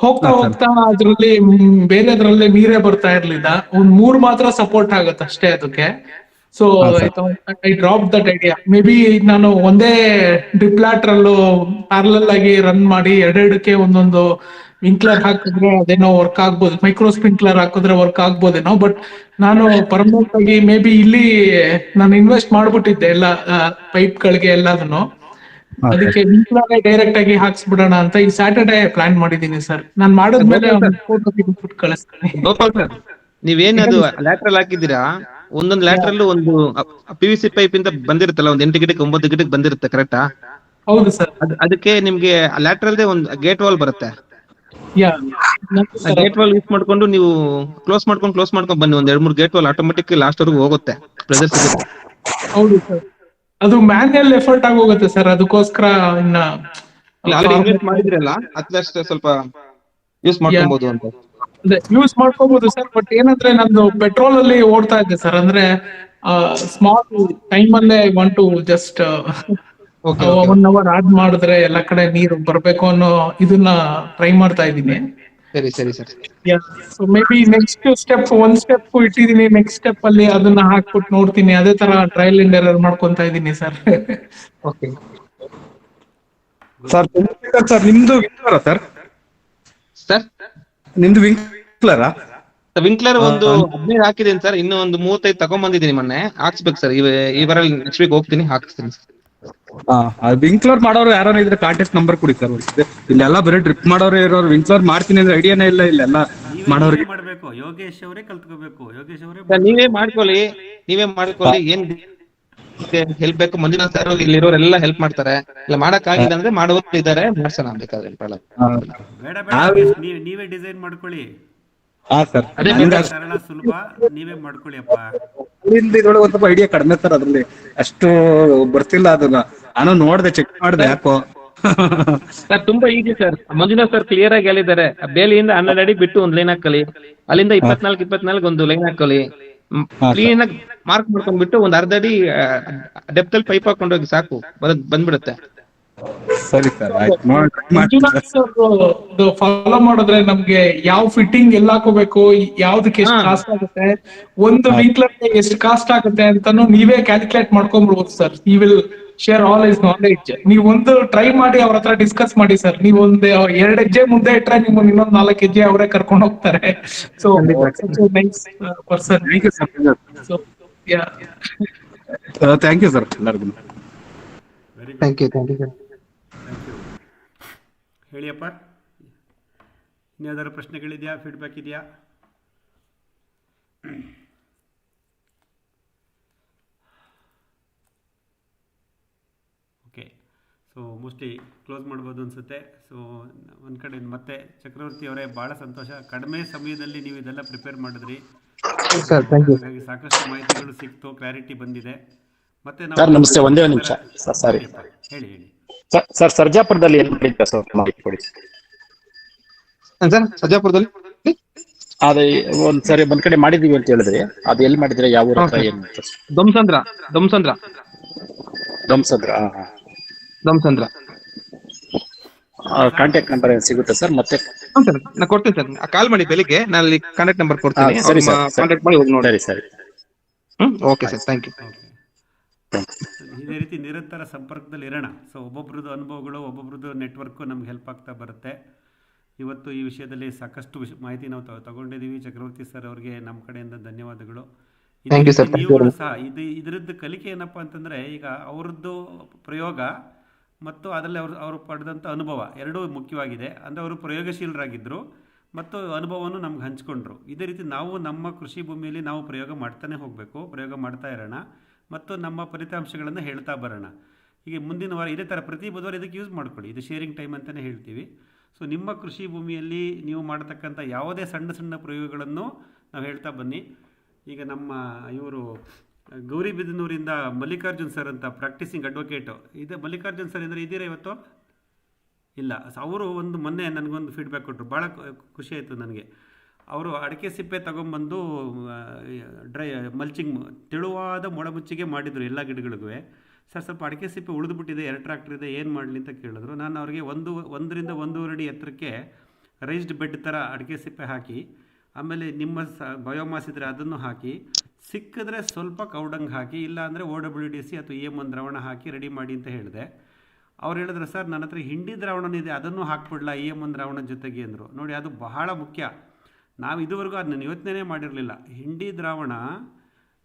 ಹೋಗ್ತಾ ಹೋಗ್ತಾ ಅದ್ರಲ್ಲಿ ಬೇರೆದ್ರಲ್ಲಿ ನೀರೇ ಬರ್ತಾ ಇರ್ಲಿಲ್ಲ. ಒಂದ್ 3 ಮಾತ್ರ ಸಪೋರ್ಟ್ ಆಗತ್ತೆ ಅಷ್ಟೇ ಅದಕ್ಕೆ. So I drop that idea. May be ನಾನು ಒಂದೇ ಡಿಪ್ಲಾಟ್ರಲ್ಲು ಪ್ಯಾರಲಲ್ ಆಗಿ ರನ್ ಮಾಡಿ ಎರಡೆರಡಕ್ಕೆ ಒಂದೊಂದು ಸ್ಪ್ರಿಂಕ್ಲರ್ ಹಾಕಿದ್ರೆ ಅದೇನೋ ವರ್ಕ್ ಆಗ್ಬೋದು, ಮೈಕ್ರೋ ಸ್ಪ್ರಿಂಕ್ಲರ್ ಹಾಕಿದ್ರೆ ವರ್ಕ್ ಆಗ್ಬೋದೇನೋ. ಬಟ್ ನಾನು ಪರ್ಮನೆಂಟ್ ಆಗಿ ಮೇ ಬಿ ಇಲ್ಲಿ ನಾನು ಇನ್ವೆಸ್ಟ್ ಮಾಡ್ಬಿಟ್ಟಿದ್ದೆ ಎಲ್ಲ ಪೈಪ್ಗಳಿಗೆ ಎಲ್ಲದನ್ನು. ಅದಕ್ಕೆ ಡೈರೆಕ್ಟ್ ಆಗಿ ಹಾಕ್ಸ್ಬಿಡೋಣ ಅಂತ ಈ ಸ್ಯಾಟರ್ಡೆ ಪ್ಲಾನ್ ಮಾಡಿದೀನಿ ಸರ್. ನಾನು ಮಾಡಿದ್ಮೇಲೆ ಕಳಿಸ್ತೀನಿ. ಗೋಪಾಲ್ ಸರ್, ನೀವೇನದು ಲ್ಯಾಟ್ರಲ್ ಹಾಕಿದ್ದೀರಾ, ಒಂದೊಂದು ಲ್ಯಾಟ್ರಲ್ ಒಂದು PVC ಪೈಪ್ ಇಂದ ಬಂದಿರುತ್ತಲ್ಲ, ಒಂದ್ 8 ಗಿಡಕ್ಕೆ 9 ಗಿಡಕ್ಕೆ ಬಂದಿರುತ್ತೆ, ಕರೆಕ್ಟಾ? ಹೌದು ಸರ್. ಅದಕ್ಕೆ ನಿಮ್ಗೆ ಲ್ಯಾಟ್ರಲ್ದೇ ಒಂದು ಗೇಟ್ ವಾಲ್ ಬರುತ್ತೆ. ಗೇಟ್ ವಾಲ್ ಯೂಸ್ ಮಾಡ್ಕೊಂಡು ನೀವು ಕ್ಲೋಸ್ ಮಾಡ್ಕೊಂಡು ಬನ್ನಿ. ಒಂದ್ 2-3 ಗೇಟ್ ವಾಲ್ ಆಟೋಮೆಟಿಕ್ ಲಾಸ್ಟ್ ವರೆಗೂ ಹೋಗುತ್ತೆ, ಪ್ರೆಸರ್ ಸಿಗುತ್ತೆ. ಹೌದು ಸರ್, ಅದು ಮ್ಯಾನ್ಯಲ್ ಎಫರ್ಟ್ ಆಗಿ ಹೋಗುತ್ತೆ ಸರ್. ಅದಕ್ಕೋಸ್ಕರ ಇನ್ನ ಇನ್ವೆಸ್ಟ್ ಮಾಡಿದ್ರಲ್ಲ ಅಟ್ಲೀಸ್ಟ್ ಸ್ವಲ್ಪ ಯೂಸ್ ಮಾಡ್ಕೊಬಹುದು ಅಂತ. ಯೂಸ್ ಮಾಡ್ಕೋಬಹುದು ಸರ್. ಬಟ್ ಏನಂದ್ರೆ ನಂದು ಪೆಟ್ರೋಲ್ ಅಲ್ಲಿ ಓಡ್ತಾ ಇದ್ದೆ ಸರ್. ಅಂದ್ರೆ ಸ್ಮಾಲ್ ಟೈಮ್ ಅಲ್ಲೇ I want to just 1 hour add ಮಾಡಿದ್ರೆ ಎಲ್ಲ ಕಡೆ ನೀರು ಬರ್ಬೇಕು ಅನ್ನೋ ಇದನ್ನ ಟ್ರೈ ಮಾಡ್ತಾ ಇದ್ದೀನಿ. ಸರಿ ಸರಿ sir. So may be next ಒಂದ್ ಸ್ಟೆಪ್ ಇಟ್ಟಿದೀನಿ. ನೆಕ್ಸ್ಟ್ ಸ್ಟೆಪ್ ಅಲ್ಲಿ ಅದನ್ನ ಹಾಕ್ಬಿಟ್ಟು ನೋಡ್ತೀನಿ. ಅದೇ ತರ ಟ್ರಯಲ್ ಅಂಡ್ ಎರರ್ ಮಾಡ್ಕೊಂತ ಇದ್ದೀನಿ ಸರ್. ಸರ್ ನಿಮ್ದು ವಿಂಕ್ಲರ ಸರ್? ಸರ್ ನಿಮ್ದು ವಿಂಕ್ಲರಾ? ವಿಂಕ್ಲರ್ ಒಂದು 15 ಹಾಕಿದ್ದೀನಿ ಸರ್, ಇನ್ನು ಒಂದು 35 ತಗೊಂಡ್ಬಂದಿದ್ದೀನಿ ಮೊನ್ನೆ. ಹಾಕ್ಸ್ಬೇಕು ಸರ್, ಈ ವಾರ ನೆಕ್ಸ್ಟ್ ವೀಕ್ ಹೋಗ್ತೀನಿ, ಹಾಕ್ಸ್ತೀನಿ. ವಿಂಕ್ಲರ್ ಮಾಡೋರು ಯಾರು ಇದ್ರೆ ಕಾಂಟ್ಯಾಕ್ಟ್ ನಂಬರ್ ಕೊಡಿ ಸರ್. ಇಲ್ಲೆಲ್ಲ ಬರೀ ಡ್ರಿಪ್ ಮಾಡೋರು ಇರೋರು, ವಿಂಕ್ಲರ್ ಮಾಡ್ತೀನಿ ಅಂದ್ರೆ ಐಡಿಯಾನೇ ಇಲ್ಲ ಇಲ್ಲೆಲ್ಲ ಮಾಡೋರಿಗೆ. ಮಾಡ್ಬೇಕು, ಯೋಗೇಶ್ ಅವರೇ ಕಲ್ತ್ಕೋಬೇಕು. ಯೋಗೇಶ್ ಅವರೇ ನೀವೇ ಮಾಡ್ಕೊಳ್ಳಿ. ಏನ್ ಹೆಲ್ಪ್ ಬೇಕು ಮಂಜುನಾಥ್ ಸರ್ ಇಲ್ಲಿರೋರೆಲ್ಲ ಹೆಲ್ಪ್ ಮಾಡ್ತಾರೆ. ಇಲ್ಲ ಮಾಡಕ್ ಆಗಿಲ್ಲ ಅಂದ್ರೆ ಮಾಡೋರು ಇದಾರೆ, ಮಾಡ್ಸೋಣ ಬೇಕಾದ್ರೆ. ನೀವೇ ಡಿಸೈನ್ ಮಾಡ್ಕೊಳ್ಳಿ. ಸರಳ ಸುಲಭ, ನೀವೇ ಮಾಡ್ಕೊಳ್ಳಿ ಅಪ್ಪ. ಇದ್ರೊಳಗೆ ಒಂದ್ ಸ್ವಲ್ಪ ಐಡಿಯಾ ಕಡಿಮೆ ಸರ್, ಅದ್ರಲ್ಲಿ ಅಷ್ಟು ಬರ್ತಿಲ್ಲ. ಅದನ್ನ ನಾನು ನೋಡ್ದೆ, ಚೆಕ್ ಮಾಡ್ದೆ ಯಾಕೋ. ಸರ್ ತುಂಬಾ easy sir. Manjunath sir clear ಆಗಿ ಹೇಳಿದ್ದಾರೆ. ಬೇಲಿಯಿಂದ 12 ಅಡಿ ಬಿಟ್ಟು ಒಂದ್ ಲೈನ್ ಹಾಕೊಳ್ಳಿ, ಅಲ್ಲಿಂದ 24 ಒಂದು ಲೈನ್ ಹಾಕೊಳ್ಳಿ. ಕ್ಲೀನ್ ಆಗಿ ಮಾರ್ಕ್ ಮಾಡ್ಕೊಂಡ್ಬಿಟ್ಟು ಒಂದ್ 1/2 ಅಡಿ ಡೆಪ್ತ್ ಅಲ್ಲಿ ಪೈಪ್ ಹಾಕೊಂಡೋಗಿ ಸಾಕು, ಬಂದ್ಬಿಡುತ್ತೆ. ಸರಿ ಸರ್, ಫಾಲೋ ಮಾಡಿದ್ರೆ ನಮ್ಗೆ ಯಾವ ಫಿಟ್ಟಿಂಗ್ ಎಲ್ಲ ಹಾಕೋಬೇಕು, ಯಾವ್ದಕ್ಕೆ ಎಷ್ಟು ಕಾಸ್ಟ್ ಆಗುತ್ತೆ, ಒಂದು ವಿಂಕ್ಲರ್ ಎಷ್ಟು ಕಾಸ್ಟ್ ಆಗುತ್ತೆ ಅಂತಾನು ನೀವೇ ಕ್ಯಾಲ್ಕುಲೇಟ್ ಮಾಡ್ಕೊಂಡ್ಬಿಡ್ಬೋದು sir. You will share all his knowledge. ನೀವು ಒಂದು ಟ್ರೈ ಮಾಡಿ ಅವ್ರ ಹತ್ರ ಡಿಸ್ಕಸ್ ಮಾಡಿ ಸರ್. ನೀವು ಒಂದು 2 ಹೆಜ್ಜೆ ಮುಂದೆ ಇಟ್ರೆ ನಿಮ್ಮನ್ನ ಇನ್ನೊಂದು 4 ಹೆಜ್ಜೆ ಅವರೇ ಕರ್ಕೊಂಡು ಹೋಗ್ತಾರೆ. So nice person. Thank you sir ಎಲ್ಲರಿಗೂ. Thank you sir. ಹೇಳಿಯಪ್ಪ, ಇನ್ಯಾವ್ದಾದ್ರು ಪ್ರಶ್ನೆಗಳಿದೆಯಾ, ಫೀಡ್ಬ್ಯಾಕ್ ಇದೆಯಾ? ಓಕೆ, ಸೊ ಮೋಸ್ಟ್ಲಿ ಕ್ಲೋಸ್ ಮಾಡ್ಬೋದು ಅನಿಸುತ್ತೆ. ಸೊ ಒಂದು ಕಡೆ ಮತ್ತೆ ಚಕ್ರವರ್ತಿ ಅವರೇ, ಭಾಳ ಸಂತೋಷ. ಕಡಿಮೆ ಸಮಯದಲ್ಲಿ ನೀವು ಇದೆಲ್ಲ ಪ್ರಿಪೇರ್ ಮಾಡಿದ್ರಿ, ಹಾಗಾಗಿ ಸಾಕಷ್ಟು ಮಾಹಿತಿಗಳು ಸಿಕ್ತು, ಕ್ಲಾರಿಟಿ ಬಂದಿದೆ. ಮತ್ತೆ ಸರ್ ನಮಸ್ತೆ, ಒಂದೇ ಒಂದು ನಿಮಿಷ ಸಾರಿ. ಹೇಳಿ. ಸರ್ ಸರ್ಜಾಪುರದಲ್ಲಿ ಎಲ್ಲಿ ಮಾಡಿದ್ದ ಸರ್ ಮಾಹಿತಿ ಕೊಡಿ ಸರ್. ಸರ್ಜಾಪುರದಲ್ಲಿ ಅದೇ ಒಂದ್ಸರಿ ಒಂದ್ ಕಡೆ ಮಾಡಿದೀವಿ ಅಂತ ಹೇಳಿದ್ರಿ, ಅದು ಎಲ್ಲಿ ಮಾಡಿದ್ರೆ, ಯಾವ ಊರ ಹತ್ರ, ಏನು? ದೊಮ್ಸಂದ್ರ. ಕಾಂಟ್ಯಾಕ್ಟ್ ನಂಬರ್ ಸಿಗುತ್ತೆ ಸರ್? ಮತ್ತೆ ಸರ್ ನಾ ಕೊಡ್ತೀನಿ ಸರ್, ಕಾಲ್ ಮಾಡಿ ಬೆಳಿಗ್ಗೆ, ನಾನು ಅಲ್ಲಿ ಕಾಂಟ್ಯಾಕ್ಟ್ ನಂಬರ್ ಕೊಡ್ತೀನಿ. ಸರಿ ಸರ್, ಕಾಂಟ್ಯಾಕ್ಟ್ ಮಾಡಿ ಹೋಗಿ ನೋಡಿ. ಸರಿ. Okay sir, thank you. ಇದೇ ರೀತಿ ನಿರಂತರ ಸಂಪರ್ಕದಲ್ಲಿ ಇರೋಣ. ಸೊ ಒಬ್ಬೊಬ್ರದ್ದು ಅನುಭವಗಳು, ಒಬ್ಬೊಬ್ರದ್ದು ನೆಟ್ವರ್ಕು ನಮ್ಗೆ ಹೆಲ್ಪ್ ಆಗ್ತಾ ಬರುತ್ತೆ. ಇವತ್ತು ಈ ವಿಷಯದಲ್ಲಿ ಸಾಕಷ್ಟು ಮಾಹಿತಿ ನಾವು ತಗೊಂಡಿದ್ದೀವಿ. ಚಕ್ರವರ್ತಿ ಸರ್ ಅವ್ರಿಗೆ ನಮ್ಮ ಕಡೆಯಿಂದ ಧನ್ಯವಾದಗಳು. ನೀವು ಸಹ ಇದರದ್ದು ಕಲಿಕೆ ಏನಪ್ಪ ಅಂತಂದರೆ, ಈಗ ಅವ್ರದ್ದು ಪ್ರಯೋಗ ಮತ್ತು ಅದರಲ್ಲಿ ಅವರು ಪಡೆದಂಥ ಅನುಭವ ಎರಡೂ ಮುಖ್ಯವಾಗಿದೆ. ಅಂದರೆ ಅವರು ಪ್ರಯೋಗಶೀಲರಾಗಿದ್ದರು ಮತ್ತು ಅನುಭವವನ್ನು ನಮ್ಗೆ ಹಂಚ್ಕೊಂಡ್ರು. ಇದೇ ರೀತಿ ನಾವು ನಮ್ಮ ಕೃಷಿ ಭೂಮಿಯಲ್ಲಿ ನಾವು ಪ್ರಯೋಗ ಮಾಡ್ತಾನೆ ಹೋಗಬೇಕು, ಪ್ರಯೋಗ ಮಾಡ್ತಾ ಇರೋಣ ಮತ್ತು ನಮ್ಮ ಫಲಿತಾಂಶಗಳನ್ನು ಹೇಳ್ತಾ ಬರೋಣ. ಹೀಗೆ ಮುಂದಿನ ವಾರ ಇದೇ ಥರ ಪ್ರತಿ ಬುಧವಾರ ಇದಕ್ಕೆ ಯೂಸ್ ಮಾಡ್ಕೊಳ್ಳಿ. ಇದು ಶೇರಿಂಗ್ ಟೈಮ್ ಅಂತಲೇ ಹೇಳ್ತೀವಿ. ಸೊ ನಿಮ್ಮ ಕೃಷಿ ಭೂಮಿಯಲ್ಲಿ ನೀವು ಮಾಡತಕ್ಕಂಥ ಯಾವುದೇ ಸಣ್ಣ ಪ್ರಯೋಗಗಳನ್ನು ನಾವು ಹೇಳ್ತಾ ಬನ್ನಿ. ಈಗ ನಮ್ಮ ಇವರು ಗೌರಿಬಿದನೂರಿಂದ ಮಲ್ಲಿಕಾರ್ಜುನ್ ಸರ್ ಅಂತ ಪ್ರಾಕ್ಟೀಸಿಂಗ್ ಅಡ್ವೊಕೇಟು ಇದೆ. ಮಲ್ಲಿಕಾರ್ಜುನ್ ಸರ್ ಅಂದರೆ ಇದ್ದೀರಾ ಇವತ್ತು? ಇಲ್ಲ. ಅವರು ಒಂದು ಮೊನ್ನೆ ನನಗೊಂದು ಫೀಡ್ಬ್ಯಾಕ್ ಕೊಟ್ಟರು, ಭಾಳ ಖುಷಿ ಆಯಿತು ನನಗೆ. ಅವರು ಅಡಿಕೆ ಸಿಪ್ಪೆ ತಗೊಂಬಂದು ಡ್ರೈ ಮಲ್ಚಿಂಗ್ ತೆಳುವಾದ ಮೊಳಮುಚ್ಚಿಗೆ ಮಾಡಿದರು ಎಲ್ಲ ಗಿಡಗಳಿಗೂ. ಸರ್ ಸ್ವಲ್ಪ ಅಡಿಕೆ ಸಿಪ್ಪೆ ಉಳಿದುಬಿಟ್ಟಿದೆ, 2 ಟ್ರ್ಯಾಕ್ಟರ್ ಇದೆ, ಏನು ಮಾಡಲಿ ಅಂತ ಕೇಳಿದ್ರು. ನಾನು ಅವ್ರಿಗೆ 1 ರಿಂದ 1.5 ಅಡಿ ಎತ್ತರಕ್ಕೆ ರೈಸ್ಡ್ ಬೆಡ್ ಥರ ಅಡಿಕೆ ಸಿಪ್ಪೆ ಹಾಕಿ, ಆಮೇಲೆ ನಿಮ್ಮ ಬಯೋಮಾಸ್ ಇದ್ದರೆ ಅದನ್ನು ಹಾಕಿ, ಸಿಕ್ಕಿದ್ರೆ ಸ್ವಲ್ಪ ಕೌಡಂಗ್ ಹಾಕಿ, ಇಲ್ಲ ಅಂದರೆ OWDC ಅಥವಾ EM1 ದ್ರಾವಣ ಹಾಕಿ ರೆಡಿ ಮಾಡಿ ಅಂತ ಹೇಳಿದೆ. ಅವ್ರು ಹೇಳಿದ್ರು, ಸರ್ ನನ್ನ ಹತ್ರ ಹಿಂಡಿ ದ್ರಾವಣನಿದೆ, ಅದನ್ನು ಹಾಕ್ಬಿಡ್ಲಾ EM1 ದ್ರಾವಣದ ಜೊತೆಗೆ ಅಂದರು. ನೋಡಿ, ಅದು ಬಹಳ ಮುಖ್ಯ. ನಾವು ಇದುವರೆಗೂ ಅದನ್ನ ಯೋಚನೆ ಮಾಡಿರಲಿಲ್ಲ. ಹಿಂಡಿ ದ್ರಾವಣ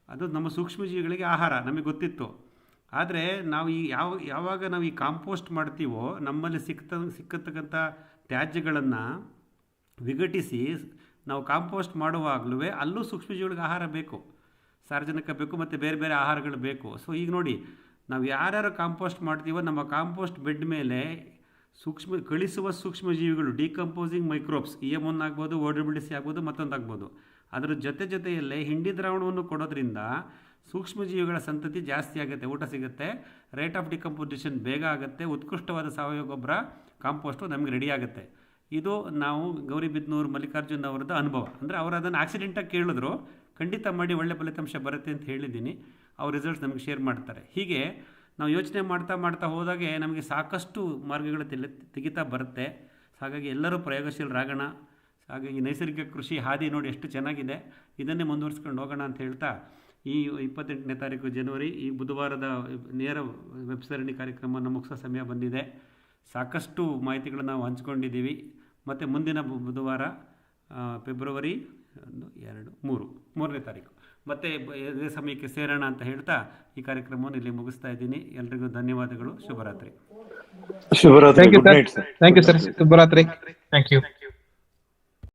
ಅದು ನಮ್ಮ ಸೂಕ್ಷ್ಮಜೀವಿಗಳಿಗೆ ಆಹಾರ, ನಮಗೆ ಗೊತ್ತಿತ್ತು. ಆದರೆ ನಾವು ಯಾವಾಗ ನಾವು ಈ ಕಾಂಪೋಸ್ಟ್ ಮಾಡ್ತೀವೋ, ನಮ್ಮಲ್ಲಿ ಸಿಕ್ಕತಕ್ಕಂಥ ತ್ಯಾಜ್ಯಗಳನ್ನು ವಿಘಟಿಸಿ ನಾವು ಕಾಂಪೋಸ್ಟ್ ಮಾಡುವಾಗಲೂ ಅಲ್ಲೂ ಸೂಕ್ಷ್ಮಜೀವಿಗಳಿಗೆ ಆಹಾರ ಬೇಕು, ಸಾರ್ವಜನಿಕ ಬೇಕು, ಮತ್ತು ಬೇರೆ ಬೇರೆ ಆಹಾರಗಳು ಬೇಕು. ಸೊ ಈಗ ನೋಡಿ, ನಾವು ಯಾರ್ಯಾರು ಕಾಂಪೋಸ್ಟ್ ಮಾಡ್ತೀವೋ ನಮ್ಮ ಕಾಂಪೋಸ್ಟ್ ಬೆಡ್ ಮೇಲೆ ಕಳಿಸುವ ಸೂಕ್ಷ್ಮಜೀವಿಗಳು, ಡಿಕಂಪೋಸಿಂಗ್ ಮೈಕ್ರೋಬ್ಸ್, EM1 ಆಗ್ಬೋದು, OWDC ಆಗ್ಬೋದು, ಮತ್ತೊಂದು ಆಗ್ಬೋದು. ಅದರ ಜೊತೆಯಲ್ಲೇ ಹಿಂಡಿ ದ್ರಾವಣವನ್ನು ಕೊಡೋದ್ರಿಂದ ಸೂಕ್ಷ್ಮಜೀವಿಗಳ ಸಂತತಿ ಜಾಸ್ತಿ ಆಗುತ್ತೆ, ಊಟ ಸಿಗುತ್ತೆ, ರೇಟ್ ಆಫ್ ಡಿಕಂಪೋಸಿಷನ್ ಬೇಗ ಆಗುತ್ತೆ, ಉತ್ಕೃಷ್ಟವಾದ ಸಾವಯವ ಗೊಬ್ಬರ ಕಾಂಪೋಸ್ಟು ನಮಗೆ ರೆಡಿ ಆಗುತ್ತೆ. ಇದು ನಾವು ಗೌರಿಬಿದನೂರು ಮಲ್ಲಿಕಾರ್ಜುನ್ ಅವರದ್ದು ಅನುಭವ. ಅಂದರೆ ಅವರು ಅದನ್ನು ಆಕ್ಸಿಡೆಂಟಾಗಿ ಕೇಳಿದ್ರು, ಖಂಡಿತ ಮಾಡಿ ಒಳ್ಳೆ ಫಲಿತಾಂಶ ಬರುತ್ತೆ ಅಂತ ಹೇಳಿದ್ದೀನಿ. ಅವ್ರ ರಿಸಲ್ಟ್ಸ್ ನಮಗೆ ಶೇರ್ ಮಾಡ್ತಾರೆ. ಹೀಗೆ ನಾವು ಯೋಚನೆ ಮಾಡ್ತಾ ಹೋದಾಗೆ ನಮಗೆ ಸಾಕಷ್ಟು ಮಾರ್ಗಗಳು ತೆಗಿತಾ ಬರುತ್ತೆ. ಹಾಗಾಗಿ ಎಲ್ಲರೂ ಪ್ರಯೋಗಶೀಲರಾಗೋಣ. ಹಾಗಾಗಿ ನೈಸರ್ಗಿಕ ಕೃಷಿ ಹಾದಿ ನೋಡಿ ಎಷ್ಟು ಚೆನ್ನಾಗಿದೆ, ಇದನ್ನೇ ಮುಂದುವರಿಸ್ಕೊಂಡು ಹೋಗೋಣ ಅಂತ ಹೇಳ್ತಾ, ಈ 28ನೇ ತಾರೀಕು ಜನವರಿ ಈ ಬುಧವಾರದ ನೇರ ವೆಬ್ ಸರಣಿ ಕಾರ್ಯಕ್ರಮವನ್ನು ಮುಗಿಸೋ ಸಮಯ ಬಂದಿದೆ. ಸಾಕಷ್ಟು ಮಾಹಿತಿಗಳನ್ನು ನಾವು ಹಂಚ್ಕೊಂಡಿದ್ದೀವಿ. ಮತ್ತು ಮುಂದಿನ ಬುಧವಾರ ಫೆಬ್ರವರಿ 3ನೇ ತಾರೀಕು ಮತ್ತೆ ಇದೇ ಸಮಯಕ್ಕೆ ಸೇರೋಣ ಅಂತ ಹೇಳ್ತಾ ಈ ಕಾರ್ಯಕ್ರಮವನ್ನು ಇಲ್ಲಿ ಮುಗಿಸ್ತಾ ಇದ್ದೀನಿ. ಎಲ್ರಿಗೂ ಧನ್ಯವಾದಗಳು. ಶುಭರಾತ್ರಿ. ಶುಭರಾತ್ರಿ. Thank you sir. ಶುಭರಾತ್ರಿ. Thank you.